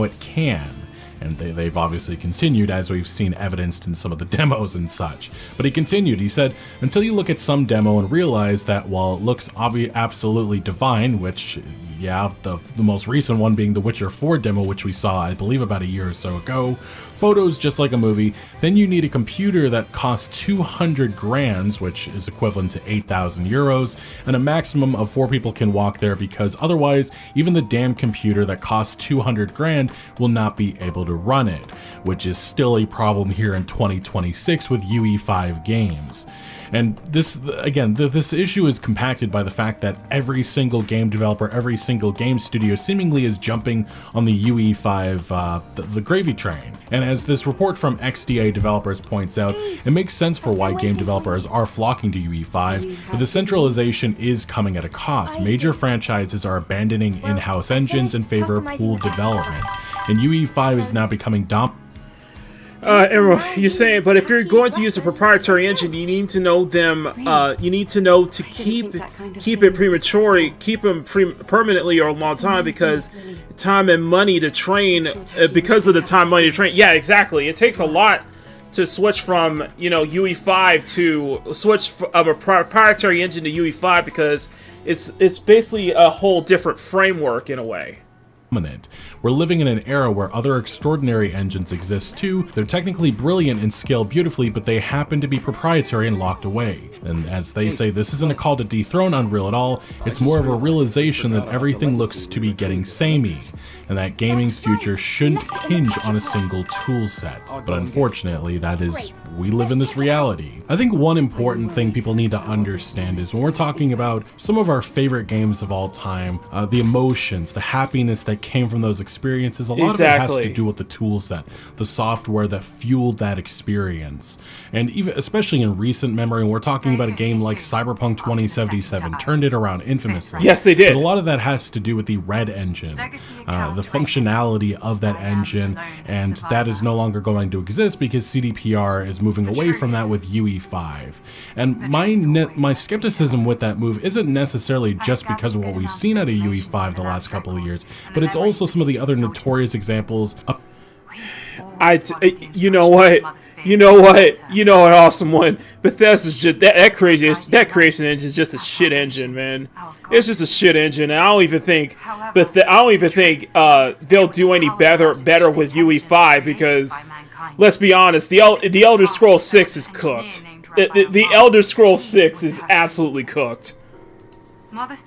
it can. And they've obviously continued, as we've seen evidenced in some of the demos and such. But he continued, he said, until you look at some demo and realize that while it looks absolutely divine, which Yeah, the most recent one being the Witcher 4 demo, which we saw, I believe, about a year or so ago. Photos just like a movie. Then you need a computer that costs 200 grand, which is equivalent to 8,000 euros, and a maximum of 4 people can walk there, because otherwise, even the damn computer that costs 200 grand will not be able to run it, which is still a problem here in 2026 with UE5 games. And this, again, this issue is compacted by the fact that every single game developer, every single game studio seemingly is jumping on the UE5, the gravy train. And as this report from XDA developers points out, it makes sense for why game developers are flocking to UE5, but the centralization is coming at a cost. Major franchises are abandoning in-house engines in favor of pooled development, and UE5 is now becoming dominant. Emerald, you're saying, but if you're going to use a proprietary engine, you need to know them. You need to know to keep it premature, keep them permanently or a long time, because time and money to train. Because of the time, money to train. Yeah, exactly. It takes a lot to switch from UE5 to switch from a proprietary engine to UE5, because it's basically a whole different framework in a way. We're living in an era where other extraordinary engines exist too. They're technically brilliant and scale beautifully, but they happen to be proprietary and locked away. And as they say, this isn't a call to dethrone Unreal at all, it's more of a realization that everything looks to be getting samey, and that gaming's future shouldn't hinge on a single tool set. But unfortunately, we live in this reality. I think one important thing people need to understand is when we're talking about some of our favorite games of all time, the emotions, the happiness that came from those experiences, a lot of it has to do with the tool set, the software that fueled that experience. And even, especially in recent memory, when we're talking about a game like Cyberpunk 2077, turned it around infamously. Yes, they did. But a lot of that has to do with the Red engine, the functionality of that engine, and that is no longer going to exist because CDPR is moving away from that with UE5. And my skepticism with that move isn't necessarily just because of what we've seen out of UE5 the last couple of years, but it's also some of the other notorious examples of... You know what? You know an awesome one. Bethesda's just that creation engine is just a shit engine, man. It's just a shit engine. And I don't even think they'll do any better with UE5, because let's be honest, the Elder Scrolls 6 is cooked. The Elder Scrolls 6 is absolutely cooked.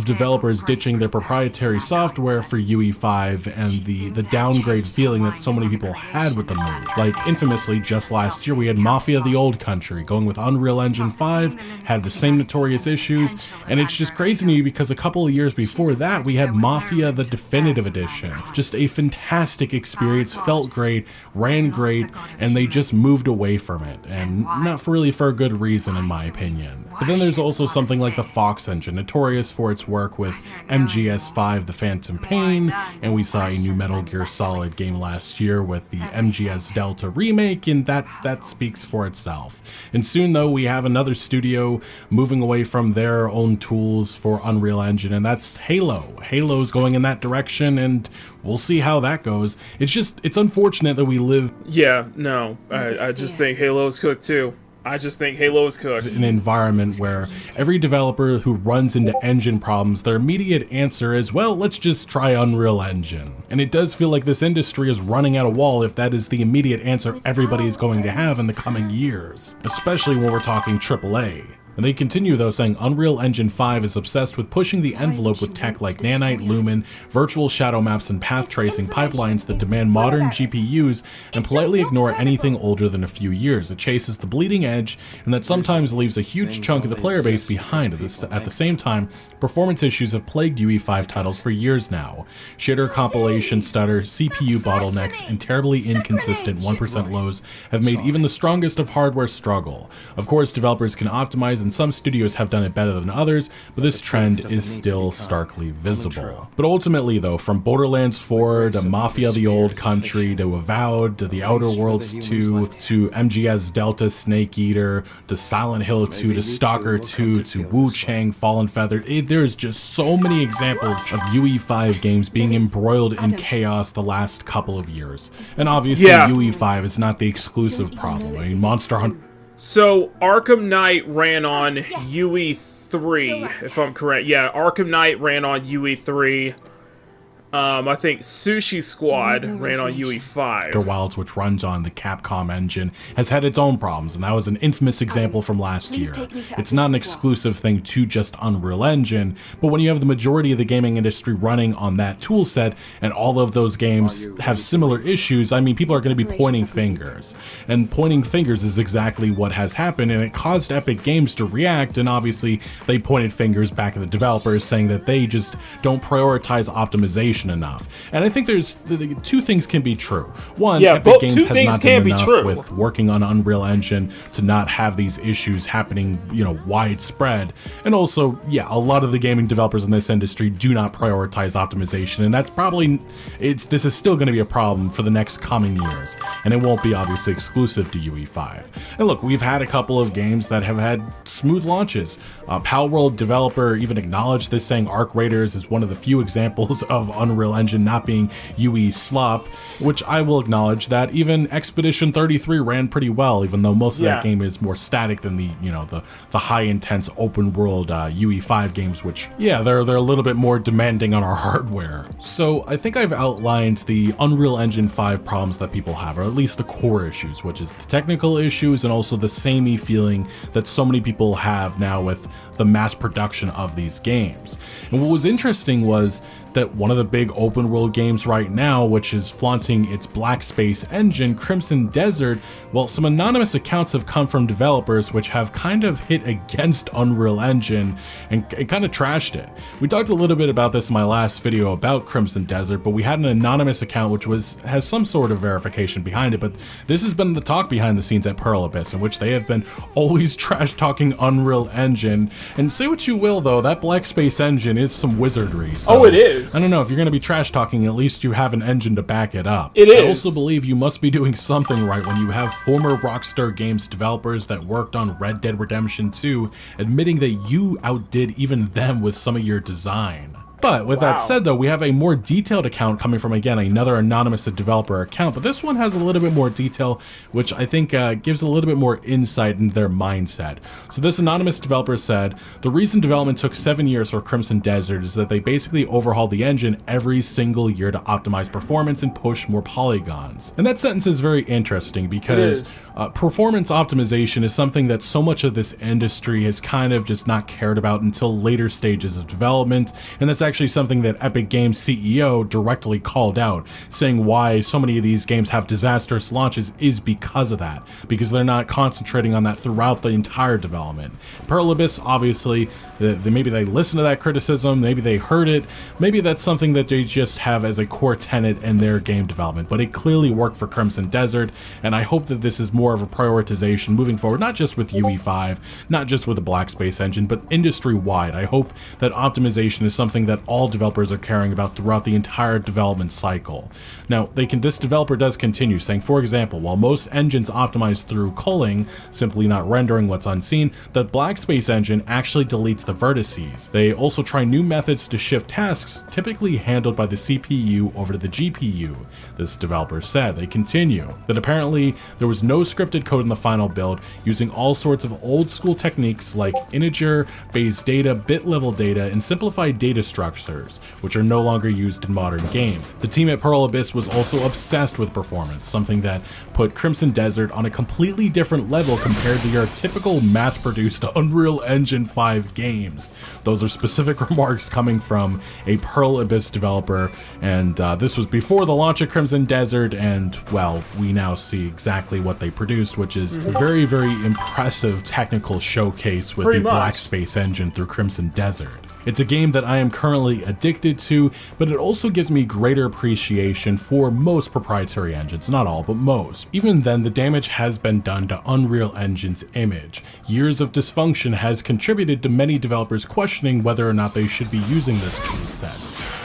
Developers ditching their proprietary software for UE5 and the downgrade feeling that so many people had with the move. Like, infamously, just last year we had Mafia the Old Country going with Unreal Engine 5, had the same notorious issues, and it's just crazy to me because a couple of years before that we had Mafia the Definitive Edition. Just a fantastic experience, felt great, ran great, and they just moved away from it, and not really for a good reason in my opinion. But then there's also something like the Fox engine, notorious for its work with MGS5 The Phantom Pain, and we saw a new Metal Gear Solid game last year with the MGS Delta remake, and that speaks for itself. And soon though, we have another studio moving away from their own tools for Unreal Engine, and that's Halo. Halo's going in that direction, and we'll see how that goes. It's unfortunate that we live... Yeah, no, I just think Halo's cooked too. I just think Halo is cooked. An environment where every developer who runs into engine problems, their immediate answer is, well, let's just try Unreal Engine. And it does feel like this industry is running out of wall if that is the immediate answer everybody is going to have in the coming years, especially when we're talking AAA. And they continue though, saying Unreal Engine 5 is obsessed with pushing the envelope with tech like nanite, lumen, virtual shadow maps, and path tracing pipelines that demand modern GPUs and politely ignore anything older than a few years. It chases the bleeding edge, and that sometimes leaves a huge chunk of the player base behind. At the same time, performance issues have plagued UE5 titles for years now. Shader compilation stutter, CPU bottlenecks, and terribly inconsistent 1% lows have made even the strongest of hardware struggle. Of course, developers can optimize, and some studios have done it better than others, but this trend is still starkly visible. But ultimately though, from Borderlands 4 to Mafia the Old Country to Avowed to The Outer Worlds 2 to MGS Delta Snake Eater to Silent Hill 2 to Stalker 2 to Wu Chang Fallen Feather, there's just so many examples of UE5 games being embroiled in chaos the last couple of years. And obviously UE5 is not the exclusive problem. I mean, Monster Hunter... So, Arkham Knight ran on UE3, if I'm correct. Yeah, Arkham Knight ran on UE3. I think Sushi Squad ran on UE5. Outer Wilds, which runs on the Capcom engine, has had its own problems, and that was an infamous example from last year. It's not an exclusive thing to just Unreal Engine, but when you have the majority of the gaming industry running on that tool set, and all of those games have similar issues, I mean, people are going to be pointing fingers. And pointing fingers is exactly what has happened, and it caused Epic Games to react, and obviously they pointed fingers back at the developers, saying that they just don't prioritize optimization enough. And I think there's two things can be true. One, Epic Games has not done enough with working on Unreal Engine to not have these issues happening, you know, widespread. And also, yeah, a lot of the gaming developers in this industry do not prioritize optimization, and that's probably this is still going to be a problem for the next coming years, and it won't be obviously exclusive to UE5. And look, we've had a couple of games that have had smooth launches. Palworld developer even acknowledged this, saying Arc Raiders is one of the few examples of Unreal Engine not being UE slop, which I will acknowledge that even Expedition 33 ran pretty well, even though most of that game is more static than the, you know, the high intense open world UE5 games, which, yeah, they're a little bit more demanding on our hardware. So I think I've outlined the Unreal Engine 5 problems that people have, or at least the core issues, which is the technical issues and also the samey feeling that so many people have now with the mass production of these games. And what was interesting was that one of the big open world games right now, which is flaunting its black space engine, Crimson Desert, well, some anonymous accounts have come from developers which have kind of hit against Unreal Engine and kind of trashed it. We talked a little bit about this in my last video about Crimson Desert, but we had an anonymous account which has some sort of verification behind it, but this has been the talk behind the scenes at Pearl Abyss, in which they have been always trash talking Unreal Engine. And say what you will though, that black space engine is some wizardry. So it is. I don't know, if you're going to be trash talking, at least you have an engine to back it up. I also believe you must be doing something right when you have former Rockstar Games developers that worked on Red Dead Redemption 2 admitting that you outdid even them with some of your design. But with that said though, we have a more detailed account coming from, again, another anonymous developer account, but this one has a little bit more detail, which I think gives a little bit more insight into their mindset. So this anonymous developer said, the reason development took 7 years for Crimson Desert is that they basically overhauled the engine every single year to optimize performance and push more polygons. And that sentence is very interesting because performance optimization is something that so much of this industry has kind of just not cared about until later stages of development, and that's actually something that Epic Games CEO directly called out, saying why so many of these games have disastrous launches is because of that, because they're not concentrating on that throughout the entire development. Pearl Abyss, obviously, maybe they listened to that criticism, maybe they heard it, maybe that's something that they just have as a core tenet in their game development, but it clearly worked for Crimson Desert, and I hope that this is more of a prioritization moving forward, not just with UE5, not just with the Black Space engine, but industry-wide. I hope that optimization is something that all developers are caring about throughout the entire development cycle. Now, this developer does continue, saying, for example, while most engines optimize through culling, simply not rendering what's unseen, the Black Space engine actually deletes the vertices. They also try new methods to shift tasks typically handled by the CPU over to the GPU. This developer said. They continue that apparently there was no scripted code in the final build, using all sorts of old school techniques like integer-based data, bit-level data, and simplified data structures, which are no longer used in modern games. The team at Pearl Abyss was also obsessed with performance, something that put Crimson Desert on a completely different level compared to your typical mass-produced Unreal Engine 5 games. Those are specific remarks coming from a Pearl Abyss developer, and this was before the launch of Crimson Desert, and, well, we now see exactly what they produced, which is a very, very impressive technical showcase with the Black Space engine through Crimson Desert. It's a game that I am currently addicted to, but it also gives me greater appreciation for most proprietary engines, not all, but most. Even then, the damage has been done to Unreal Engine's image. Years of dysfunction has contributed to many developers questioning whether or not they should be using this tool set.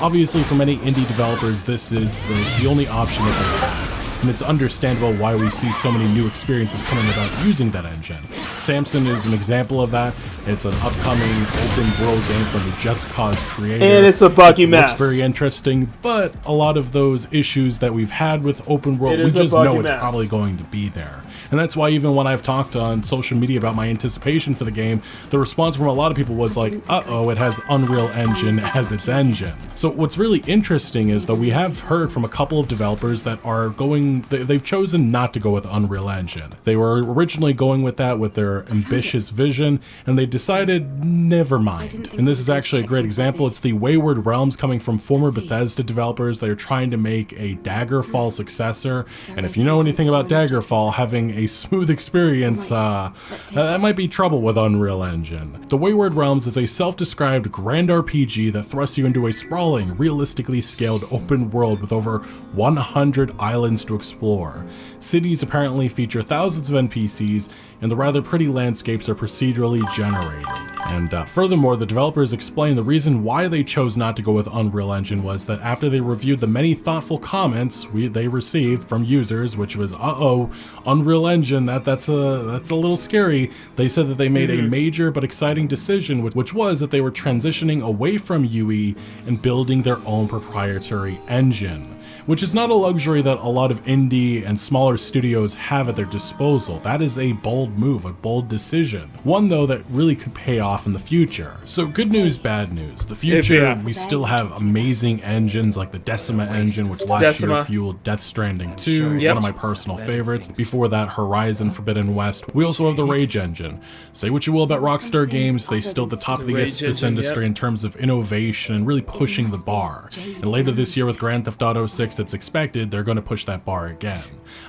Obviously, for many indie developers, this is the only option that they have. And it's understandable why we see so many new experiences coming about using that engine. Samson is an example of that. It's an upcoming open world game from the Just Cause creator. And it's a buggy mess. It's very interesting, but a lot of those issues that we've had with open world, we just know it's probably going to be there. And that's why even when I've talked on social media about my anticipation for the game, the response from a lot of people was like, uh-oh, it has Unreal Engine as its engine. So what's really interesting is that we have heard from a couple of developers that are they've chosen not to go with Unreal Engine. They were originally going with that with their ambitious vision, and they decided never mind. And this is actually a great example. It's the Wayward Realms coming from former Bethesda developers. They're trying to make a Daggerfall successor, and if you know anything about Daggerfall, having a smooth experience, that might be trouble with Unreal Engine. The Wayward Realms is a self-described grand RPG that thrusts you into a sprawling, realistically scaled open world with over 100 islands to explore. Cities apparently feature thousands of NPCs, and the rather pretty landscapes are procedurally generated. And furthermore, the developers explained the reason why they chose not to go with Unreal Engine was that after they reviewed the many thoughtful comments they received from users, which was, uh-oh, Unreal Engine, that's a little scary, they said that they made a major but exciting decision, which was that they were transitioning away from UE and building their own proprietary engine. Which is not a luxury that a lot of indie and smaller studios have at their disposal. That is a bold move, a bold decision. One, though, that really could pay off in the future. So good news, bad news. The future, we still have amazing engines like the Decima engine, which last year fueled Death Stranding 2, one of my personal favorites. Before that, Horizon Forbidden West. We also have the Rage engine. Say what you will about Rockstar Games, they still at the top of this industry in terms of innovation and really pushing the bar. And later this year with Grand Theft Auto 6, it's expected they're going to push that bar again.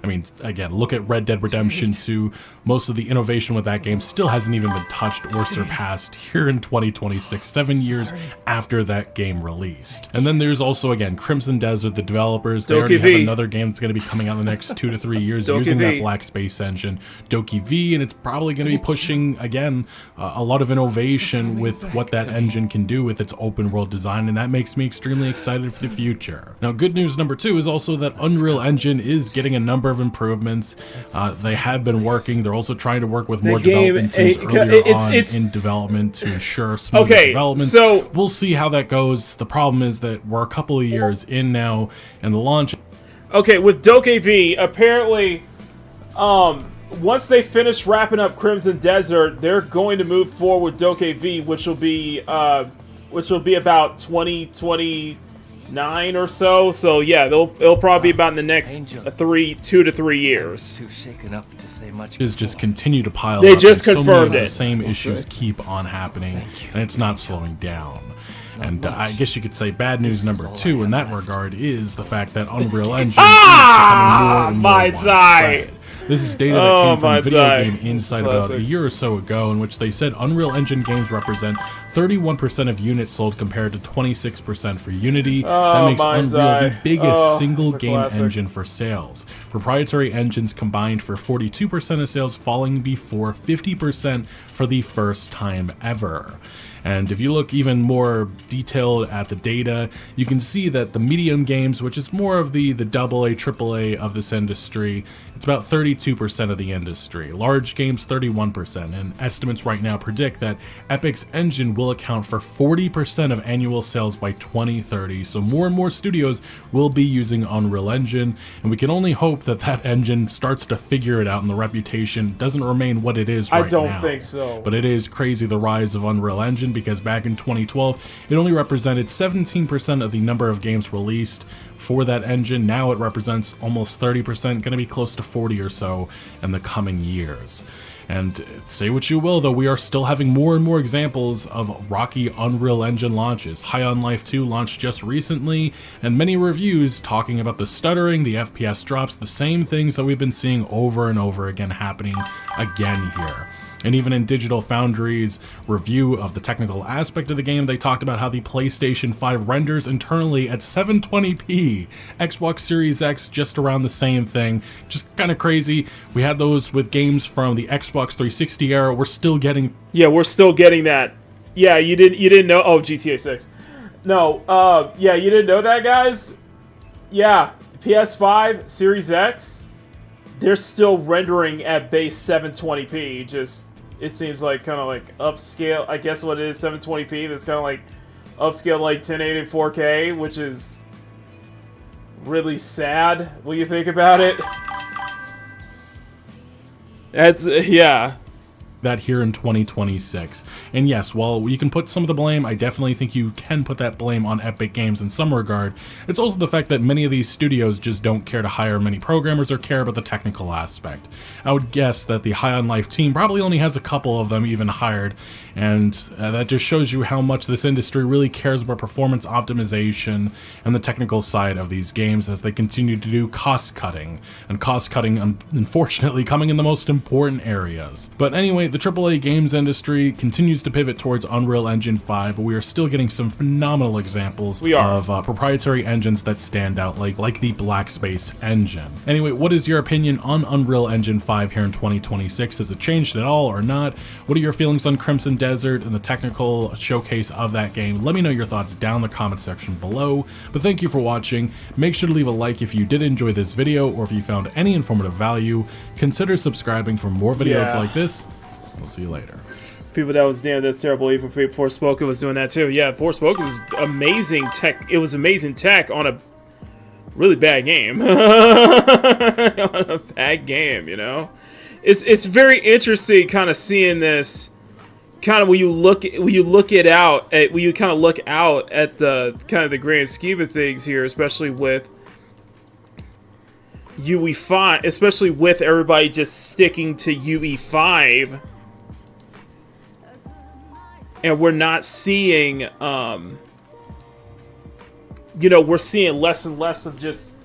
I mean, again, look at Red Dead Redemption 2. Most of the innovation with that game still hasn't even been touched or surpassed here in 2026, 7 years after that game released. And then there's also, again, Crimson Desert, the developers. They already have another game that's going to be coming out in the next 2 to 3 years using that Black Space engine, Doki V, and it's probably going to be pushing, again, a lot of innovation with what that engine can do with its open world design, and that makes me extremely excited for the future. Now, good news number 2 is also that Unreal Engine is getting a number of improvements. They have been working. They're also trying to work with more development teams earlier on in development to ensure smooth development. So we'll see how that goes. The problem is that we're a couple of years in now, and the launch. Okay, with Doki V, apparently, once they finish wrapping up Crimson Desert, they're going to move forward with Doki V, which will be about 2029 or so. So yeah, it'll probably be about in the next 2 to 3 years. Too shaken up to say much. Is just continue to pile They up. just And so confirmed many of it. the same issues keep on happening, and it's not slowing down. And I guess you could say bad news number 2 in that regard is the fact that Unreal Engine is becoming more and more widespread. This is data that came from Video Game Insight about a year or so ago, in which they said Unreal Engine games represent 31% of units sold compared to 26% for Unity. That makes Unreal the biggest single game engine for sales. Proprietary engines combined for 42% of sales, falling before 50% for the first time ever. And if you look even more detailed at the data, you can see that the medium games, which is more of the AA, AAA of this industry, it's about 32% of the industry. Large games, 31%. And estimates right now predict that Epic's engine will account for 40% of annual sales by 2030. So more and more studios will be using Unreal Engine, and we can only hope that that engine starts to figure it out and the reputation doesn't remain what it is right now. I don't think so. But it is crazy, the rise of Unreal Engine, because back in 2012, it only represented 17% of the number of games released for that engine. Now it represents almost 30%, going to be close to 40 or so in the coming years. And say what you will, though, we are still having more and more examples of rocky Unreal Engine launches. High on Life 2 launched just recently, and many reviews talking about the stuttering, the FPS drops, the same things that we've been seeing over and over again happening again here. And even in Digital Foundry's review of the technical aspect of the game, they talked about how the PlayStation 5 renders internally at 720p. Xbox Series X just around the same thing. Just kind of crazy. We had those with games from the Xbox 360 era. We're still getting... Yeah, we're still getting that. Yeah, you didn't know... Oh, GTA 6. No, yeah, you didn't know that, guys? Yeah, PS5, Series X, they're still rendering at base 720p. Just... It seems like kind of like upscale. I guess what it is, 720p. That's kind of like upscale, like 1080 4K, which is really sad when you think about it. That's yeah. That here in 2026. And yes, while you can put some of the blame, I definitely think you can put that blame on Epic Games in some regard. It's also the fact that many of these studios just don't care to hire many programmers or care about the technical aspect. I would guess that the High on Life team probably only has a couple of them even hired, and that just shows you how much this industry really cares about performance optimization and the technical side of these games as they continue to do cost cutting, and cost cutting unfortunately coming in the most important areas. But anyway, the AAA games industry continues to pivot towards Unreal Engine 5, but we are still getting some phenomenal examples of proprietary engines that stand out, like the Black Space engine. Anyway, what is your opinion on Unreal Engine 5 here in 2026? Has it changed at all or not? What are your feelings on Crimson Desert and the technical showcase of that game? Let me know your thoughts down in the comment section below. But thank you for watching. Make sure to leave a like if you did enjoy this video, or if you found any informative value. Consider subscribing for more videos like this. We'll see you later. People that was damn, that's terrible. Even Forspoken was doing that too. Yeah, Forspoken was amazing tech. It was amazing tech on a really bad game. On a bad game, you know. It's very interesting, kind of seeing this. Kind of when you look at when you kind of look out at the kind of the grand scheme of things here, especially with UE5, especially with everybody just sticking to UE5. And we're not seeing, you know, we're seeing less and less of just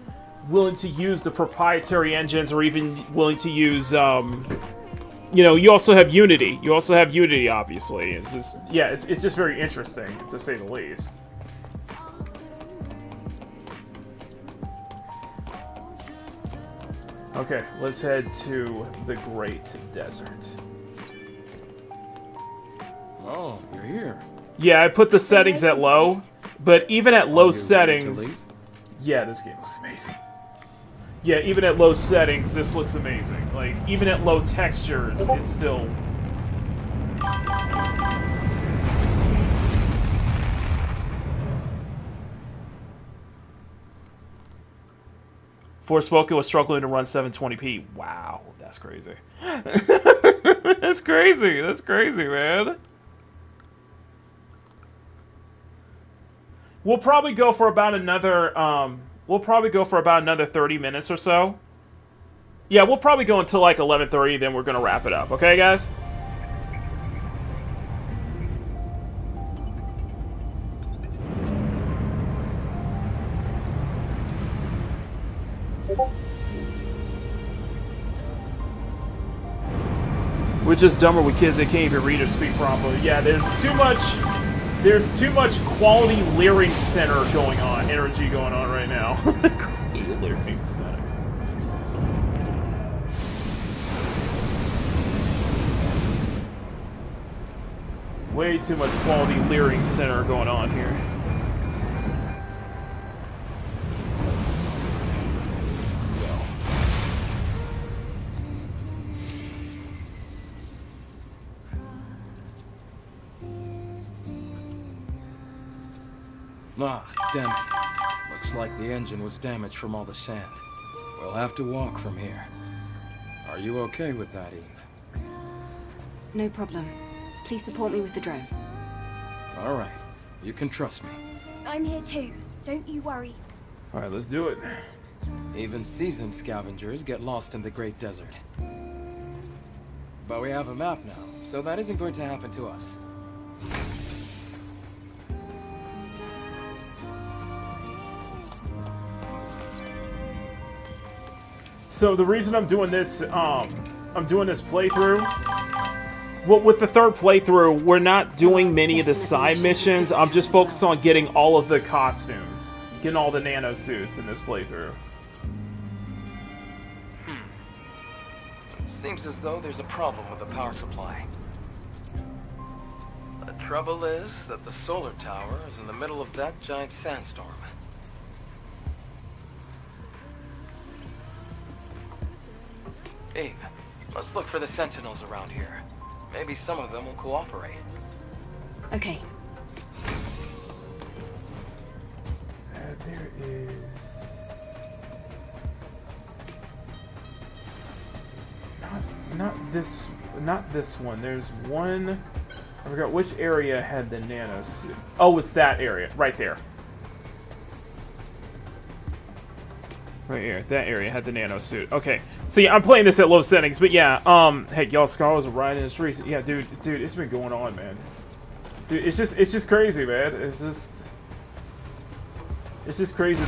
willing to use the proprietary engines, or even willing to use, you know, you also have Unity. You also have Unity, obviously. It's just, yeah, it's just very interesting, to say the least. Okay, let's head to the Great Desert. Oh, you're here. Yeah, I put the settings at low, but even at low settings... Yeah, this game looks amazing. Yeah, even at low settings, this looks amazing. Like, even at low textures, it's still... Forspoken was struggling to run 720p. Wow, that's crazy. That's crazy. That's crazy, man. We'll probably go for about another, 30 minutes or so. Yeah, we'll probably go until like 11:30, then we're gonna wrap it up. Okay, guys? We're just dumber with kids that can't even read or speak properly. Yeah, there's too much quality learning center going on, energy going on right now. Quality learning center. Way too much quality learning center going on here. Ah, damn it. Looks like the engine was damaged from all the sand. We'll have to walk from here. Are you okay with that, Eve? No problem. Please support me with the drone. All right. You can trust me. I'm here too. Don't you worry. All right, let's do it. Even seasoned scavengers get lost in the Great Desert. But we have a map now, so that isn't going to happen to us. So the reason I'm doing this playthrough, well, with the third playthrough, we're not doing many of the side missions. I'm just focused on getting all of the costumes, getting all the nano suits in this playthrough. Seems as though there's a problem with the power supply. The trouble is that the solar tower is in the middle of that giant sandstorm. Eve, let's look for the sentinels around here. Maybe some of them will cooperate. Okay. There is not this one. There's one. I forgot which area had the nanosuit. Oh, it's that area right there. Right here, that area had the nanosuit. Okay, so yeah, I'm playing this at low settings, but yeah, heck, y'all scholars are riding the streets. Yeah, dude, it's been going on, man. Dude, it's just crazy, man. It's just crazy.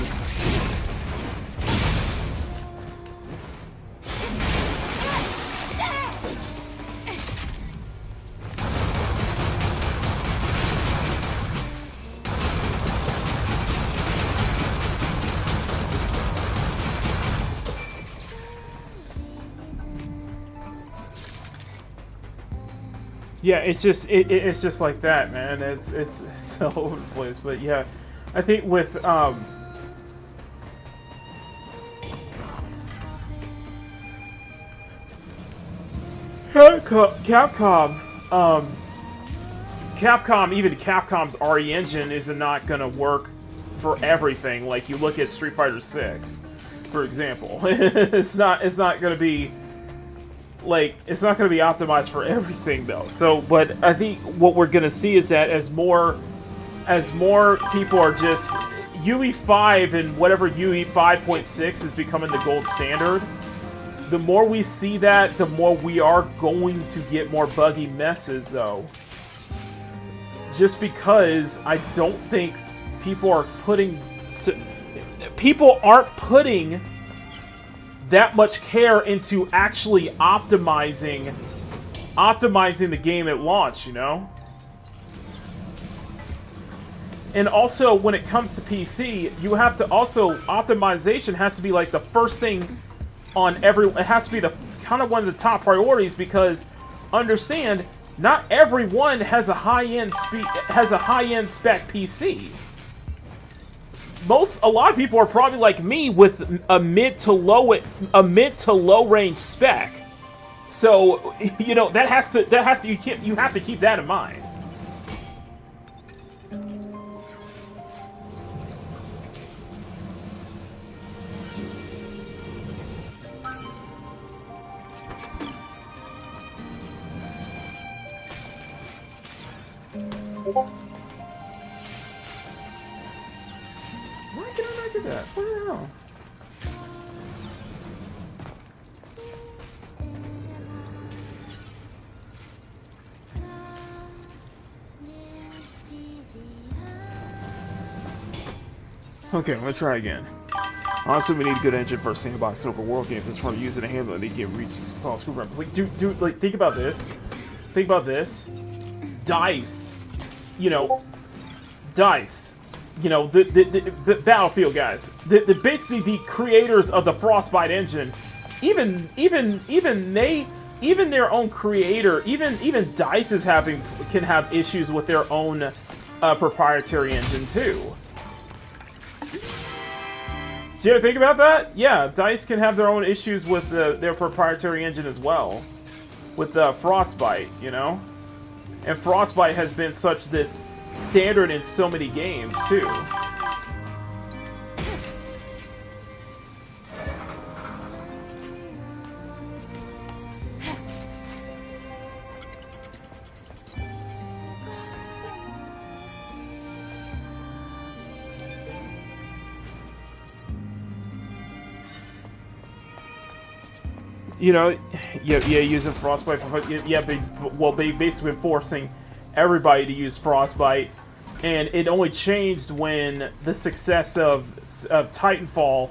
Yeah, it's just like that, man. It's so over the place. But yeah, I think with Capcom, even Capcom's RE engine is not gonna work for everything. Like you look at Street Fighter 6, for example, it's not gonna be. Like, it's not going to be optimized for everything, though. So, but I think what we're going to see is that as more people are just... UE5 and whatever UE 5.6 is becoming the gold standard, the more we see that, the more we are going to get more buggy messes, though. Just because I don't think people are putting... People aren't putting... that much care into actually optimizing the game at launch, you know? And also, when it comes to PC, you have to also, optimization has to be like the first thing on it has to be the kind of one of the top priorities, because understand, not everyone has a high-end spec PC. A lot of people are probably like me with a mid to low range spec. So, you know, you have to keep that in mind. Why can I not get that? What the hell? Okay, I'm gonna try again. Honestly, we need a good engine for a sandbox open world game. Just trying to use it to handle it. They can't reach this screw ramp. Like, dude, like, think about this. Think about this. DICE. You know, DICE. You know, the Battlefield guys. Basically the creators of the Frostbite engine. Even their own creator, even DICE can have issues with their own proprietary engine too. Do you ever think about that? Yeah, DICE can have their own issues with their proprietary engine as well. With Frostbite, you know? And Frostbite has been such this standard in so many games, too. You know, yeah, using Frostbite for... Yeah, they basically been forcing everybody to use Frostbite, and it only changed when the success of Titanfall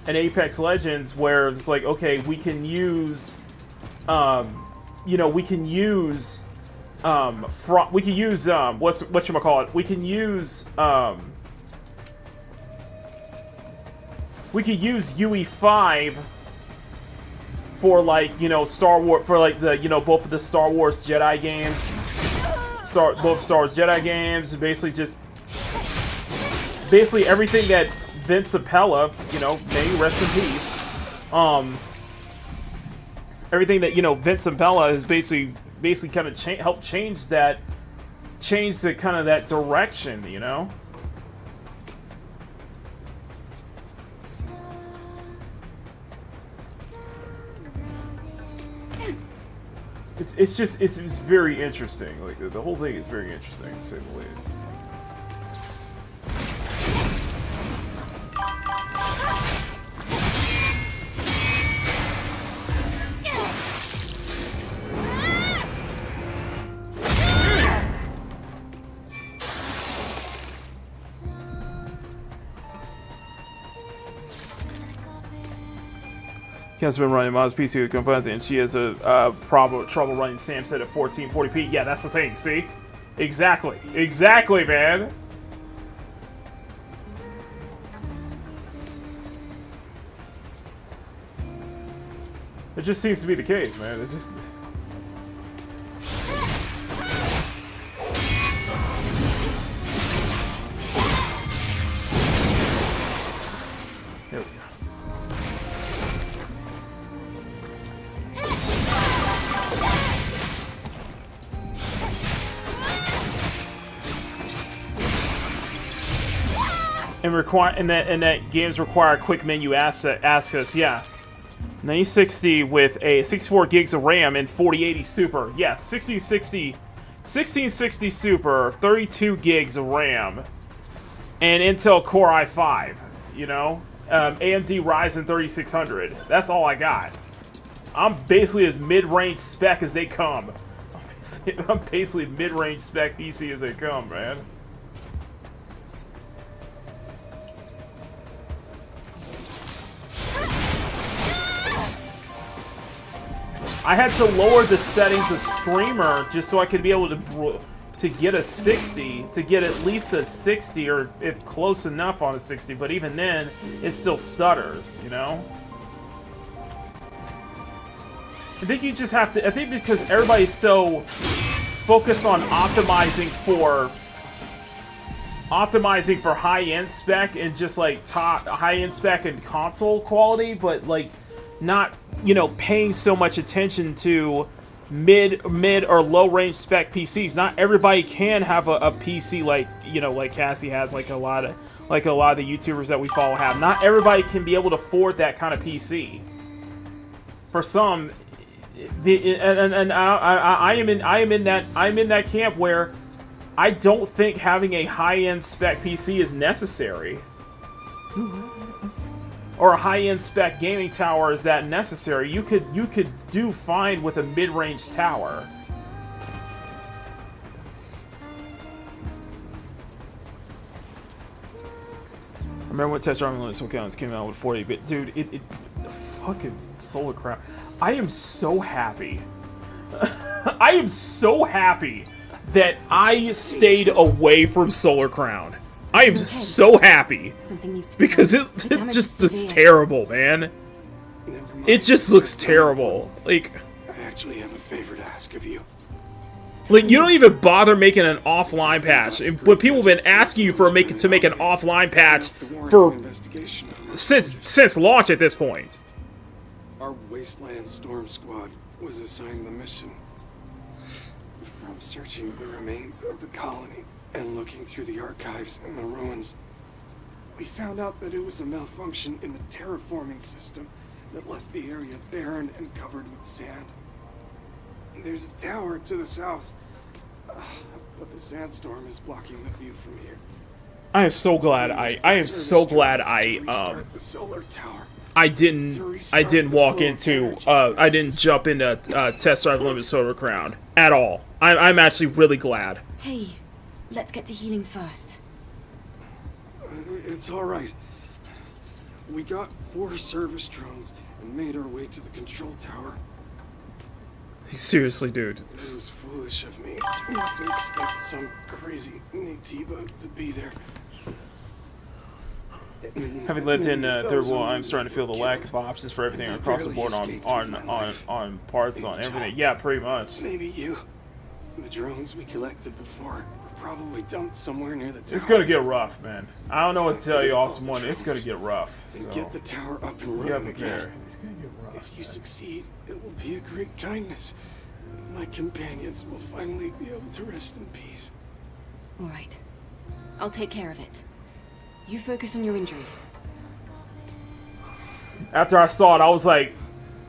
and Apex Legends, where it's like, okay, we can use, you know, we can use, whatchamacallit, we can use UE5 for, like, you know, Star Wars, for, like, the, you know, both of the Star Wars Jedi games, both Star Wars Jedi games, basically everything that Vince Appella, you know, may he rest in peace, everything that, you know, Vince Appella has basically kind of helped change the kind of that direction, you know? it's very interesting. Like the whole thing is very interesting to say the least. Kim's been running Mom's PC with Confidant, and she has a trouble running Sam's set at 1440p. Yeah, that's the thing. See, exactly, man. It just seems to be the case, man. It's just. There we go. And that games require quick menu access. Yeah, 9060 with a 64 gigs of RAM and 4080 Super. Yeah, 1660 Super, 32 gigs of RAM, and Intel Core i5. You know, AMD Ryzen 3600. That's all I got. I'm basically as mid-range spec as they come. I'm basically mid-range spec PC as they come, man. I had to lower the settings of Screamer just so I could be able to get a 60, to get at least a 60, or if close enough on a 60. But even then, it still stutters, you know. I think you just have to. I think because everybody's so focused on optimizing for high-end spec and just like top high-end spec and console quality, but like not, you know, paying so much attention to mid or low range spec PCs. Not everybody can have a PC like, you know, like Cassie has, like a lot of the YouTubers that we follow have. Not everybody can be able to afford that kind of PC. For some, I am in that camp where I don't think having a high-end spec PC is necessary. Or a high-end spec gaming tower is that necessary. You could do fine with a mid-range tower. I remember when Test Drive Unlimited Counts came out with 40-bit. Dude, it fucking solar crap. I am so happy. I am so happy that I stayed away from Solar Crown. I am so happy because it just looks terrible, man. It just looks terrible. Like, I actually have a favor to ask of you. Like, you don't even bother making an offline patch. When people have been asking you to make an offline patch for since launch at this point. Our Wasteland Storm Squad was assigned the mission. From searching the remains of the colony and looking through the archives and the ruins, we found out that it was a malfunction in the terraforming system that left the area barren and covered with sand. There's a tower to the south, but the sandstorm is blocking the view from here. I am so glad the solar tower. I didn't walk into I didn't jump into Test Drive Unlimited Solar Crown at all. I'm actually really glad. Hey, let's get to healing first. It's all right. We got 4 service drones and made our way to the control tower. Seriously, dude. It was foolish of me to expect some crazy Natiba to be there. Having lived in third world, I'm starting to feel the lack of options for everything across the board on parts on everything. Yeah, pretty much. Maybe you. The drones we collected before were probably dumped somewhere near the tower. It's gonna get rough, man. I don't know what to tell you, Awesome One. It's gonna get rough. So. And get the tower up and running again. It's gonna get rough. If you succeed, it will be a great kindness. My companions will finally be able to rest in peace. All right, I'll take care of it. You focus on your injuries. After I saw it, I was like,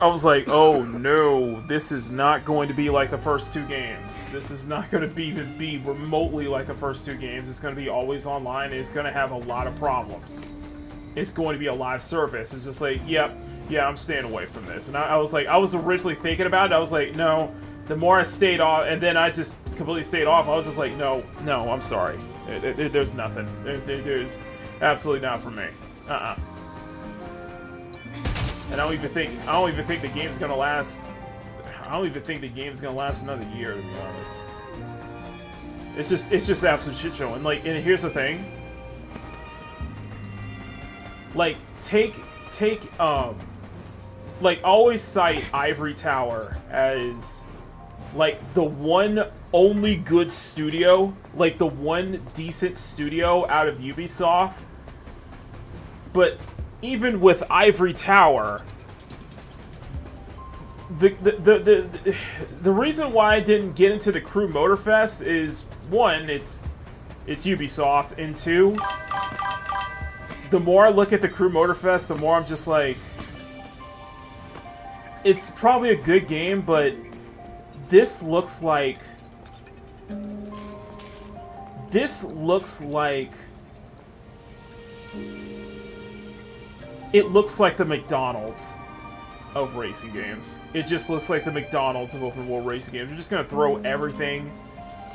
I was like, oh no, this is not going to be like the first 2 games. This is not going to even be remotely like the first 2 games. It's going to be always online. It's going to have a lot of problems. It's going to be a live service. It's just like, yep, yeah, I'm staying away from this. And I was like, I was originally thinking about it. I was like, no. The more I stayed off, and then I just completely stayed off. I was just like, no, I'm sorry. There's nothing. There's absolutely not for me. And I don't even think the game's gonna last. I don't even think the game's gonna last another year, to be honest. It's just absolute shit show. And like, and here's the thing. Like, like, always cite Ivory Tower as like the one only good studio, like the one decent studio out of Ubisoft. But even with Ivory Tower, the reason why I didn't get into the Crew Motorfest is, one, it's Ubisoft, and 2, the more I look at the Crew Motorfest, the more I'm just like, it's probably a good game, but this looks like it looks like the McDonald's of racing games. It just looks like the McDonald's of open world racing games. You're just gonna throw everything,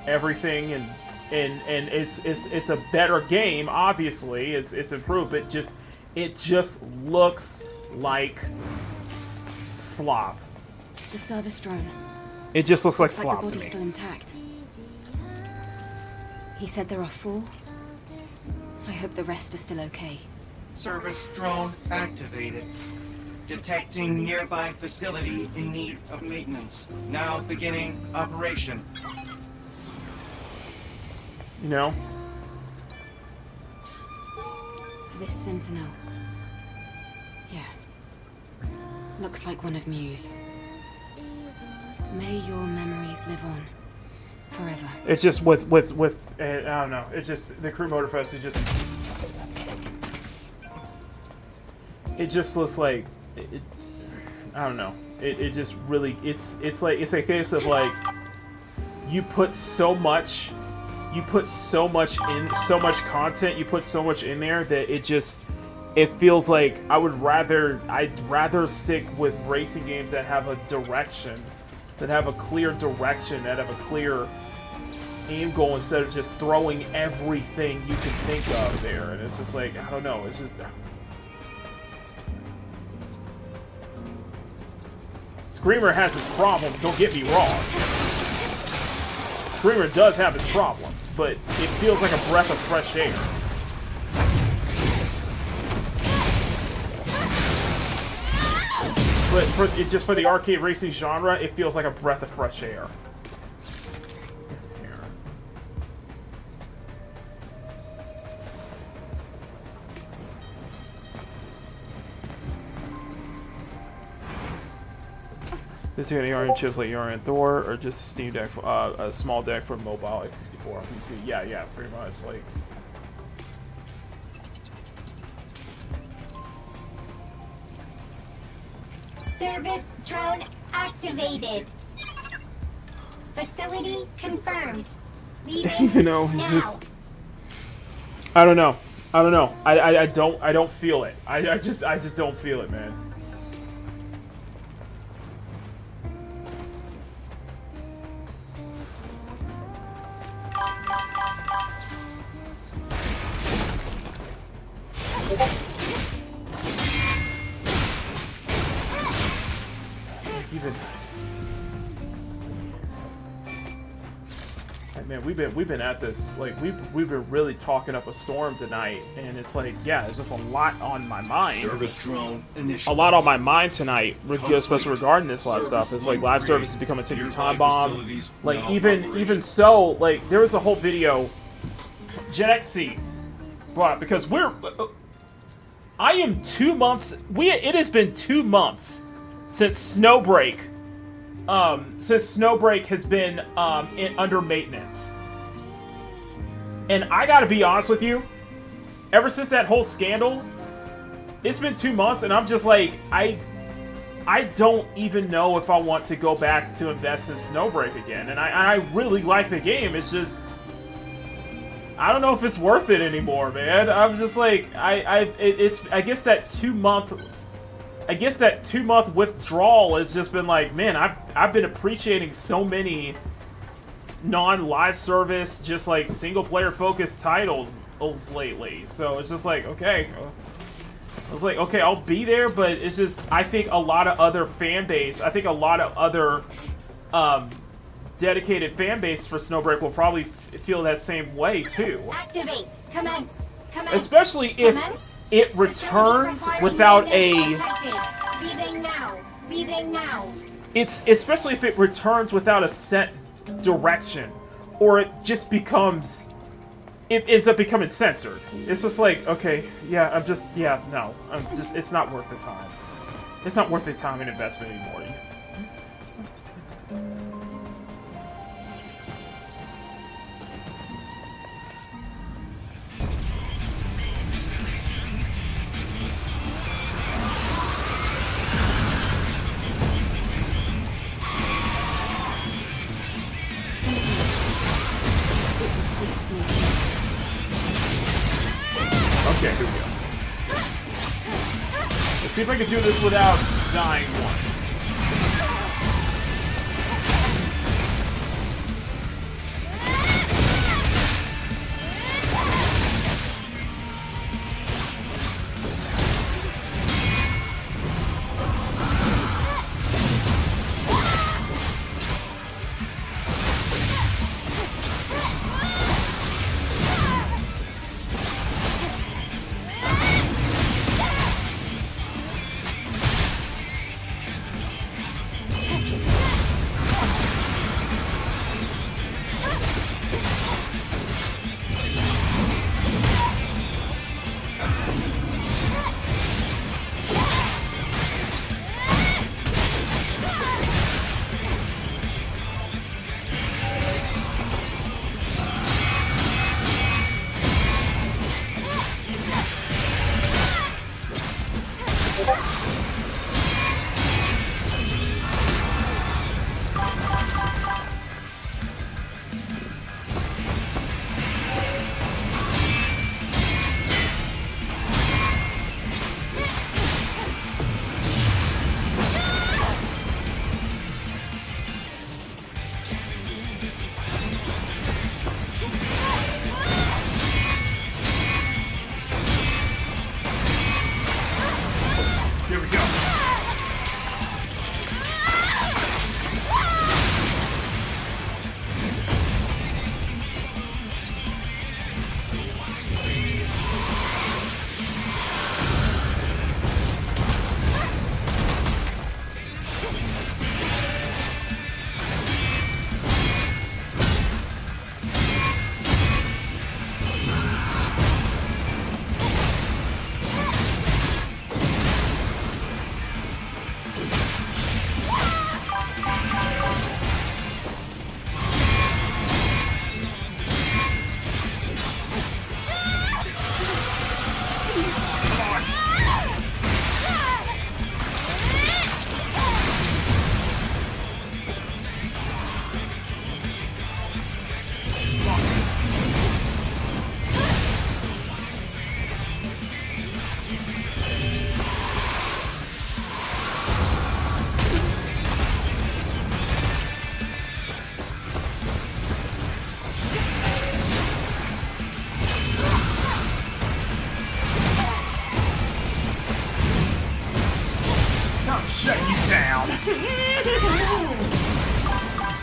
and it's a better game. Obviously, it's improved, but it just looks like slop. The service drone. It just looks like Looks slop the to body's me. still intact. He said there are 4. I hope the rest are still okay. Service drone activated. Detecting nearby facility in need of maintenance. Now beginning operation. You know? This Sentinel. Yeah. Looks like one of Mew's. May your memories live on. Forever. It's just with I don't know. It's just the Crew Motorfest is just. It just looks like I don't know. It just really it's a case of like you put so much content, you put so much in there that it feels like I'd rather stick with racing games that have a direction, that have a clear direction, that have a clear aim goal, instead of just throwing everything you can think of there. And it's just like, I don't know, it's just Screamer has his problems, don't get me wrong. Screamer does have his problems, but it feels like a breath of fresh air. But just for the arcade racing genre, it feels like a breath of fresh air. This is going to chips like Yarn and Thor, or just a Steam Deck, a small deck for mobile X64 PC. Yeah, pretty much. Like, Service drone activated. Facility confirmed. Leaving you know, now. just I don't know. I don't feel it. I just don't feel it, man. Man, we've been at this, like we've been really talking up a storm tonight, and it's like, yeah, there's just a lot on my mind. Service drone initialized. A lot on my mind tonight, especially regarding this last stuff. It's like live service has become a ticking time bomb. Like even so, like there was a whole video Gen XC brought, because I am 2 months. It has been 2 months since Snowbreak. Since Snowbreak has been under maintenance. And I gotta be honest with you, ever since that whole scandal, it's been 2 months, and I'm just like, I don't even know if I want to go back to invest in Snowbreak again. And I really like the game. It's just, I don't know if it's worth it anymore, man. I'm just like, I guess that 2 month withdrawal has just been like, man, I've been appreciating so many non-live service, just like single player focused titles lately. So it's just like, okay. I was like, okay, I'll be there, but it's just, I think a lot of other dedicated fan base for Snowbreak will probably feel that same way too. Activate. Commence. Especially if it returns without a... Leaving now. Leaving now. It's especially if it returns without a set direction, or it just becomes... It ends up becoming censored. It's just like, okay, yeah, it's not worth the time. It's not worth the time and investment anymore. Okay, here we go. Let's see if I can do this without dying once.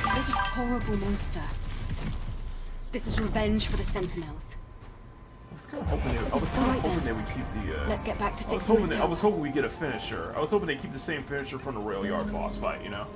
What a horrible monster. This is revenge for the Sentinels. I was kind of hoping they would keep the. Let's get back to fixing this. I was hoping we get a finisher. I was hoping they keep the same finisher from the rail yard boss fight. You know.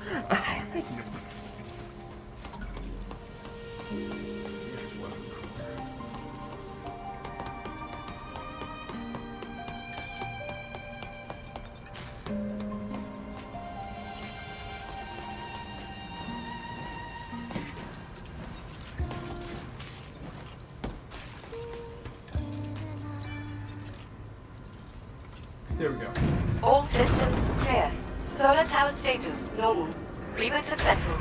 There we go. All systems clear. Solar tower status normal. Reboot successful.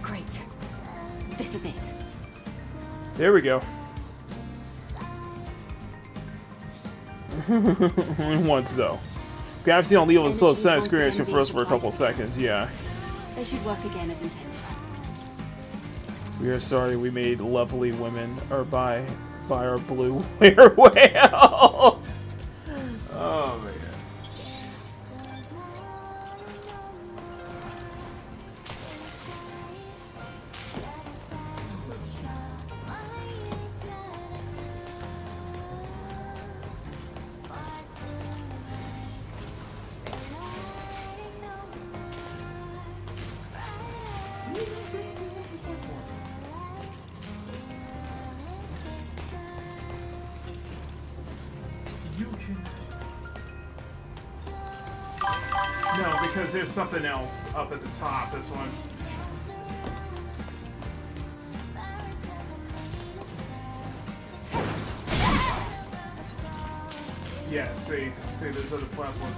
Great. This is it. There we go. Once though. Gravity on Leo was slow set experience can froze for a couple seconds, yeah. They should work again as intended. We are sorry we made lovely women or by our blue whales. Oh man. No, because there's something else up at the top. This one. Yeah, see, there's other platforms.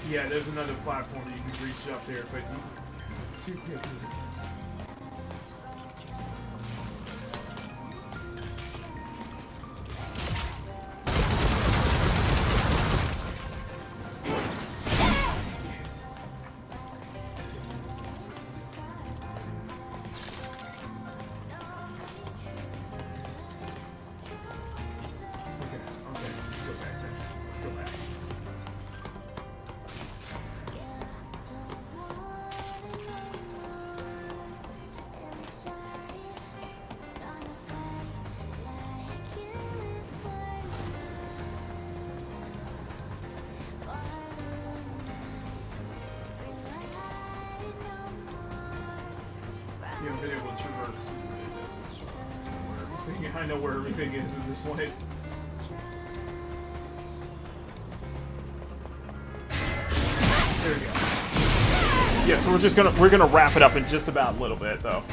Yeah, there's another platform that you can reach up there, but too quickly. Yeah, video will traverse. I know where everything is at this point. There we go. Yeah, so we're gonna wrap it up in just about a little bit though.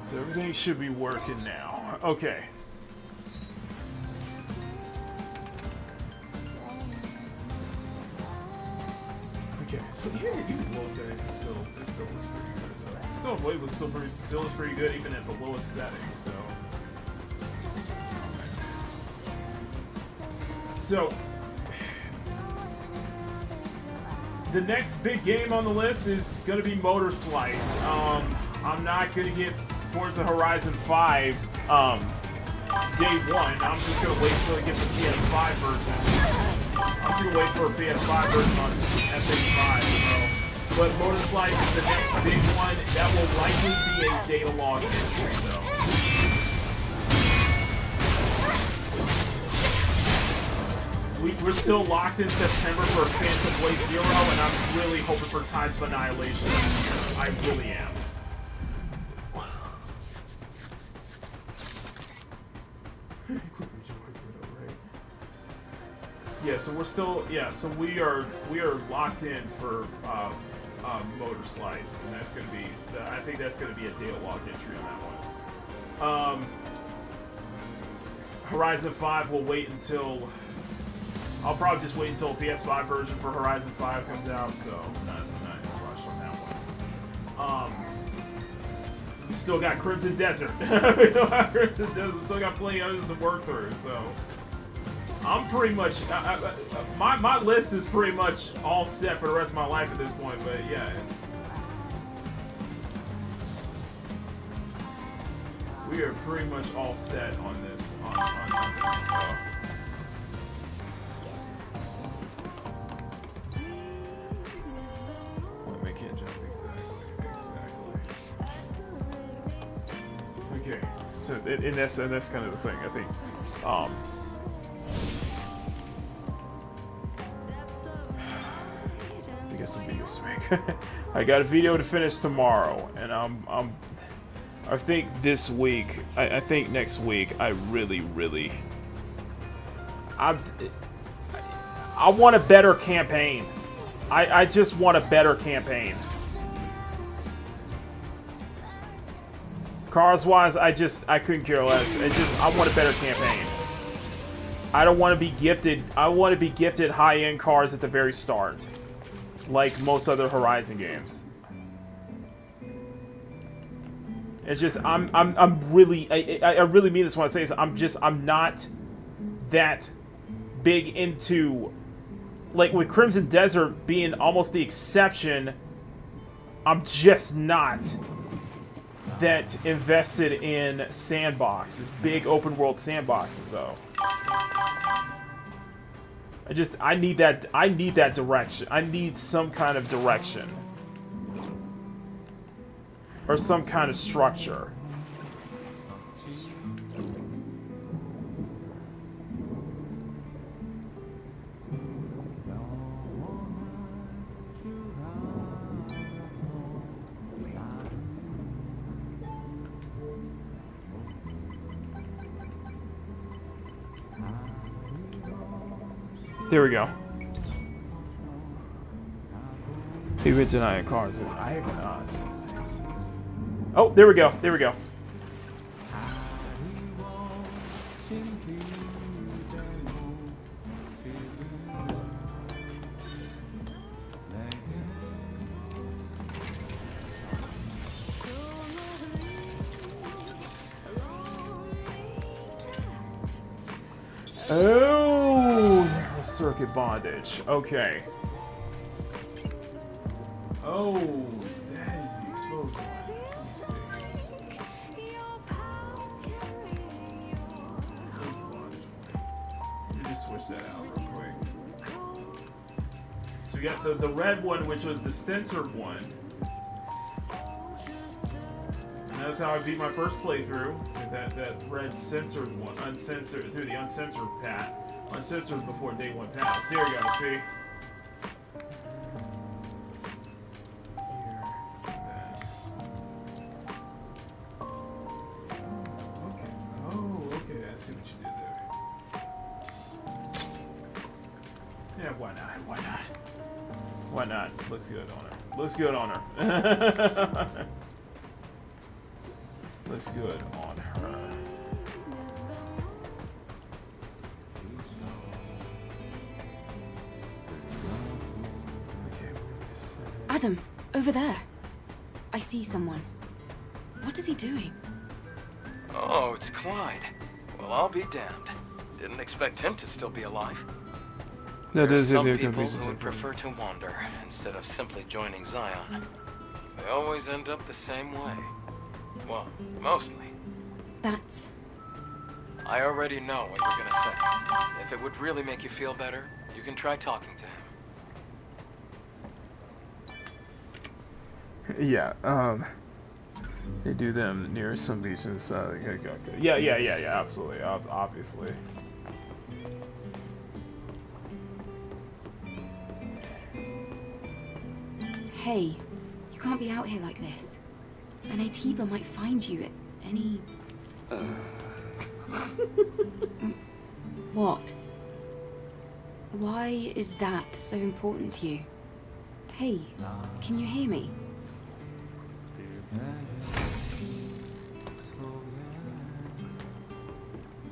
So everything should be working now. Okay. Okay, so even low settings it still looks pretty good though. Still, blade was still is pretty good even at the lowest settings. So the next big game on the list is gonna be Motor Slice. I'm not gonna get Forza Horizon 5 day one. I'm just gonna wait till it gets the PS5 version. I'm just gonna wait for a PS5 version on PS5. So. But Motor Slice is the next big one. That will likely be a data log entry though. We're still locked in September for Phantom Blade Zero, and I'm really hoping for Tides of Annihilation. I really am. Yeah, so we're still so we are locked in for motor slice, and that's gonna be. I think that's gonna be a data logged entry on that one. Horizon 5 will wait until. I'll probably just wait until the PS5 version for Horizon 5 comes out, so not in a rush on that one. Still got Crimson Desert. Still got plenty of others to work through, so I'm pretty much my list is pretty much all set for the rest of my life at this point. But yeah, we are pretty much all set on this. On this stuff. Okay, so and that's kind of the thing. I think. I guess some videos to make. I got a video to finish tomorrow, and I think this week. I think next week. I want a better campaign. I just want a better campaign. Cars wise, I couldn't care less. I want a better campaign. I don't want to be gifted. I want to be gifted high-end cars at the very start, like most other Horizon games. It's just I'm really I really mean this when I say this. I'm not that big into, like, with Crimson Desert being almost the exception. I'm just not that invested in sandboxes, big open world sandboxes, though. I need that direction. I need some kind of direction. Or some kind of structure. There we go. You've been denying cars. I have not. Oh, there we go. There we go. Oh, narrow circuit bondage. Okay. Oh, that is the exposed one. Let me just switch that out real quick. So we got the red one, which was the censored one. And that's how I beat my first playthrough. That red censored one, uncensored, through the uncensored path. Uncensored before day one pass. Here we go, see? Why not? Looks good on her. Looks good on her. Looks good on her. Adam, over there. I see someone. What is he doing? Oh, it's Clyde. Well, I'll be damned. Didn't expect him to still be alive. There are some people who would prefer to wander instead of simply joining Zion. They always end up the same way. Well, mostly. That's... I already know what you're gonna say. If it would really make you feel better, you can try talking to him. Yeah, they do them near some beaches. Okay. Yeah, absolutely, obviously. Hey, you can't be out here like this. An Atiba might find you at any... What? Why is that so important to you? Hey, can you hear me?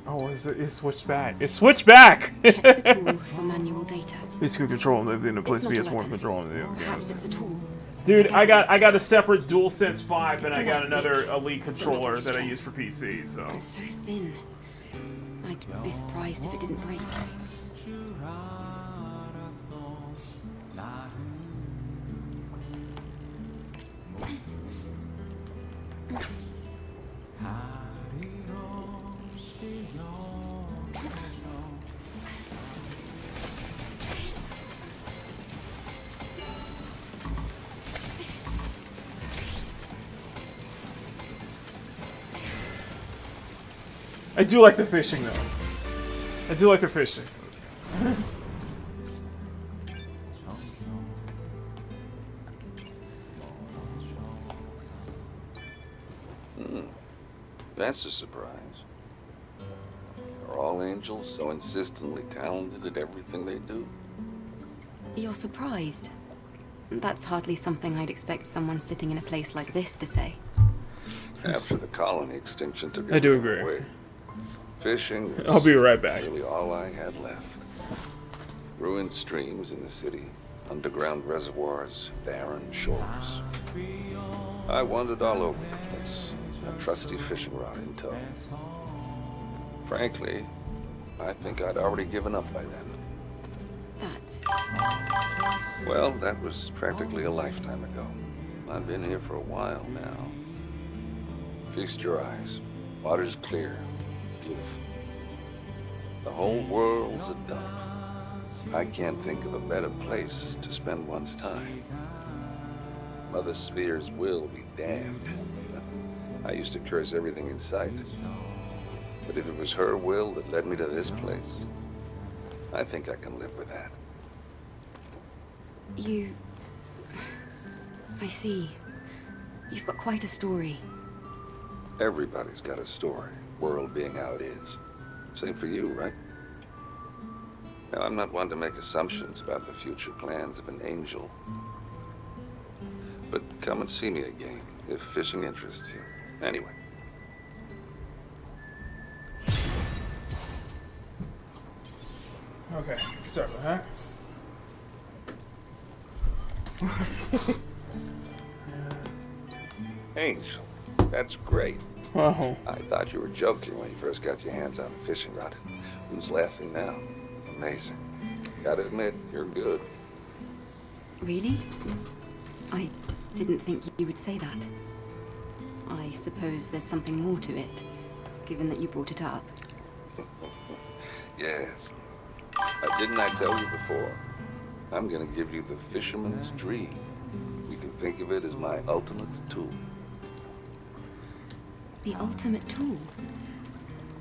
Oh, it switched back. It switched back! Check the tool for manual data. This could control them in the place It's not a PS4 weapon. controlling the other Perhaps games. it's a tool. Dude, I got a separate DualSense 5 and It's I got elastic, another Elite but not controller very that I strong. use for PC, so. And so thin. I'd be surprised if it didn't break. I do like the fishing though. I do like the fishing. That's a surprise. Are all angels so insistently talented at everything they do? You're surprised? That's hardly something I'd expect someone sitting in a place like this to say. After the colony extinction took I do everything agree. away, fishing was I'll be right back. really all I had left. Ruined streams in the city, underground reservoirs, barren shores. I wandered all over the place, a trusty fishing rod in tow. Frankly, I think I'd already given up by then. That's... Well, that was practically a lifetime ago. I've been here for a while now. Feast your eyes. Water's clear, beautiful. The whole world's a dump. I can't think of a better place to spend one's time. Mother Sphere's will be damned. I used to curse everything in sight. But if it was her will that led me to this place, I think I can live with that. You... I see. You've got quite a story. Everybody's got a story, world being how it is. Same for you, right? Now, I'm not one to make assumptions about the future plans of an angel. But come and see me again, if fishing interests you. Anyway. Okay, sorry about that. Angel, that's great. Oh. I thought you were joking when you first got your hands on the fishing rod. Who's laughing now? Amazing. Gotta admit, you're good. Really? I didn't think you would say that. I suppose there's something more to it, given that you brought it up. Yes. Didn't I tell you before? I'm gonna give you the fisherman's dream. You can think of it as my ultimate tool. The ultimate tool?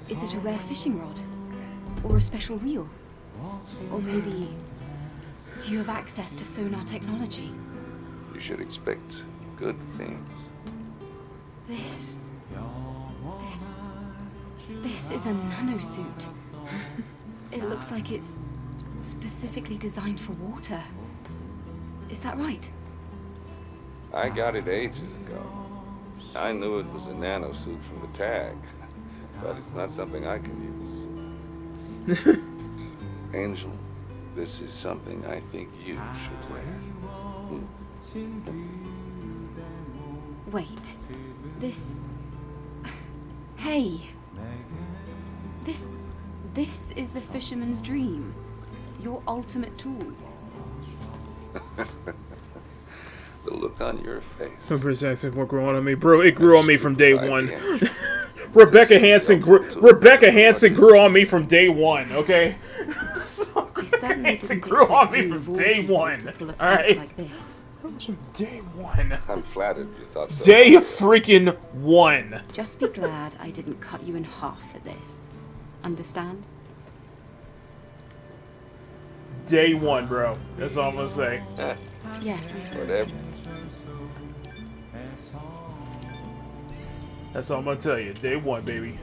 Is it a rare fishing rod? Or a special reel? Or maybe... do you have access to sonar technology? You should expect good things. This is a nanosuit. It looks like it's specifically designed for water. Is that right? I got it ages ago. I knew it was a nanosuit from the tag, but it's not something I can use. Angel, this is something I think you should wear. Wait. This... Hey. This is the fisherman's dream. Your ultimate tool. The look on your face. Some British accent won't grow on me, bro. It grew on me from day one. Rebecca Hansen grew on me from day one. Okay. Hansen grew on me from day one. All right. From day one. I'm flattered you thought so. Day freaking one. Just be glad I didn't cut you in half for this. Understand? Day one, bro. That's all I'm gonna say. Yeah. Whatever. That's all I'm gonna tell you. Day one, baby.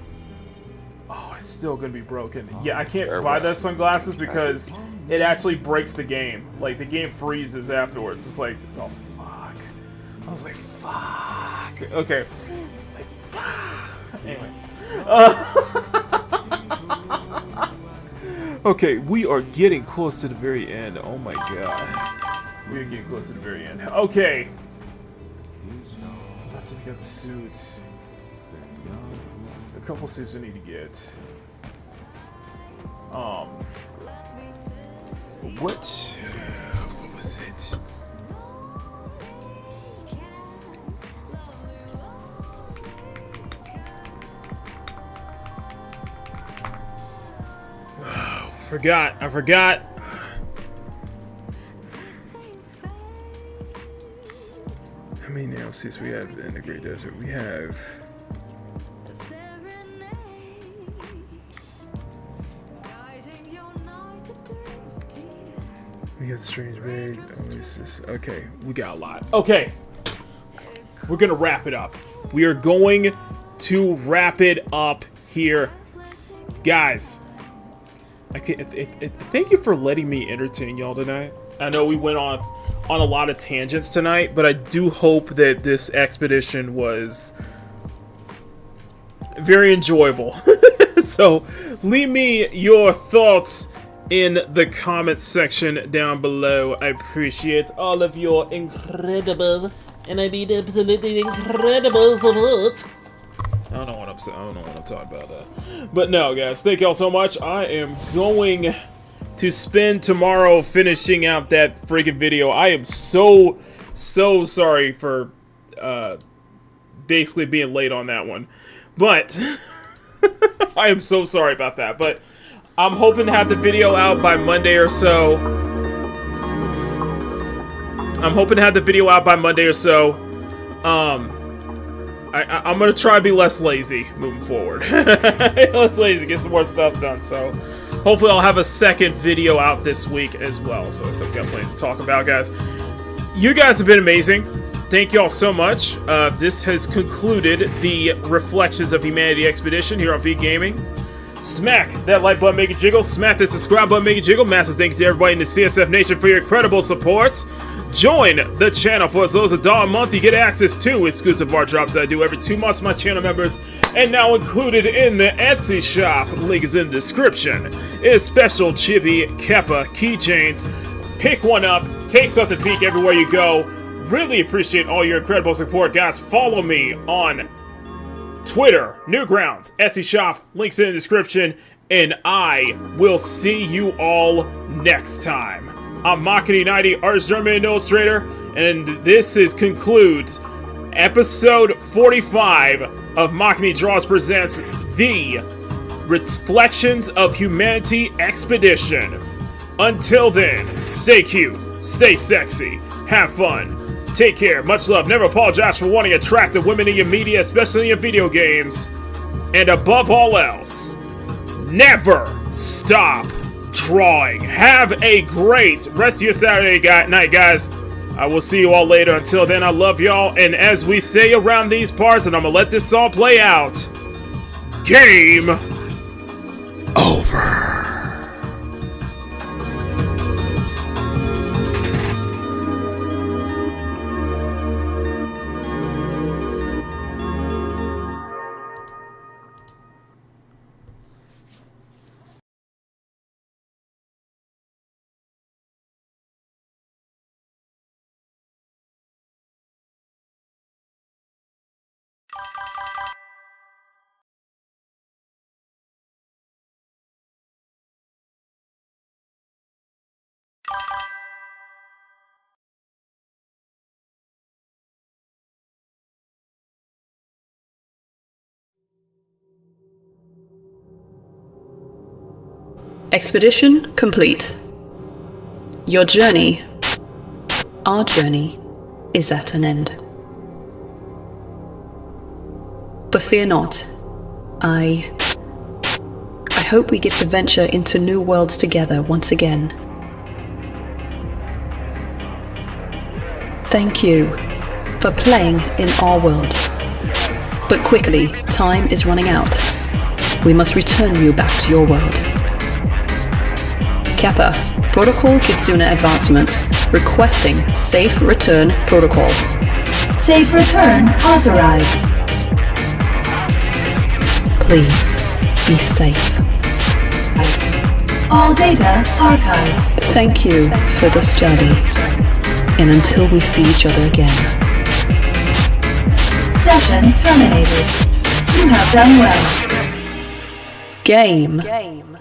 Oh, it's still gonna be broken. Yeah, I can't buy those sunglasses because it actually breaks the game. Like, the game freezes afterwards. It's like, oh, fuck. I was like, fuck. Okay. Like, fuck. Anyway. Okay, we are getting close to the very end. Oh my god. We are getting close to the very end. Okay. So we got the suits. A couple suits we need to get. What was it? Oh, I forgot. How many nail suits we have in the Great Desert? We have... We got Strange Bait, Oasis. Okay, we got a lot. Okay, we're gonna wrap it up. We are going to wrap it up here, guys. Thank you for letting me entertain y'all tonight. I know we went on a lot of tangents tonight, but I do hope that this expedition was very enjoyable. So leave me your thoughts in the comments section down below. I appreciate all of your incredible, and I mean absolutely incredible support. I don't know what I'm talking about that. But no, guys, thank y'all so much. I am going to spend tomorrow finishing out that freaking video. I am so sorry for basically being late on that one. But I am so sorry about that. But I'm hoping to have the video out by Monday or so. I'm gonna try to be less lazy moving forward. Less lazy, get some more stuff done. So hopefully I'll have a second video out this week as well. So I've got plenty to talk about, guys. You guys have been amazing. Thank you all so much. This has concluded the Reflections of Humanity Expedition here on Peak Gaming. Smack that like button, make it jiggle. Smack that subscribe button, make it jiggle. Massive thanks to everybody in the CSF Nation for your incredible support. Join the channel for as low as $1 a month. You get access to exclusive art drops that I do every 2 months for my channel members, and now included in the Etsy shop, link is in the description, is special Chibi Keppa keychains. Pick one up, take something to peek everywhere you go. Really appreciate all your incredible support, guys. Follow me on Twitter, Newgrounds, Etsy shop, links in the description, and I will see you all next time. I'm Makini 90, artist, drummer, and illustrator, and this concludes episode 45 of Makini Draws presents the Reflections of Humanity Expedition. Until then, stay cute, stay sexy, have fun, take care, much love, never apologize for wanting attractive women in your media, especially in your video games, and above all else, never stop drawing. Have a great rest of your Saturday night, guys. I will see you all later. Until then, I love y'all, and as we say around these parts, and I'm gonna let this all play out, game over. Expedition complete. Your journey, our journey, is at an end. But fear not. I hope we get to venture into new worlds together once again. Thank you for playing in our world. But quickly, time is running out. we must return you back to your world. Kappa, Protocol Kitsune Advancements, requesting safe return protocol. Safe return authorized. Please, be safe. All data archived. Thank you for the study, and until we see each other again. Session terminated. You have done well. Game.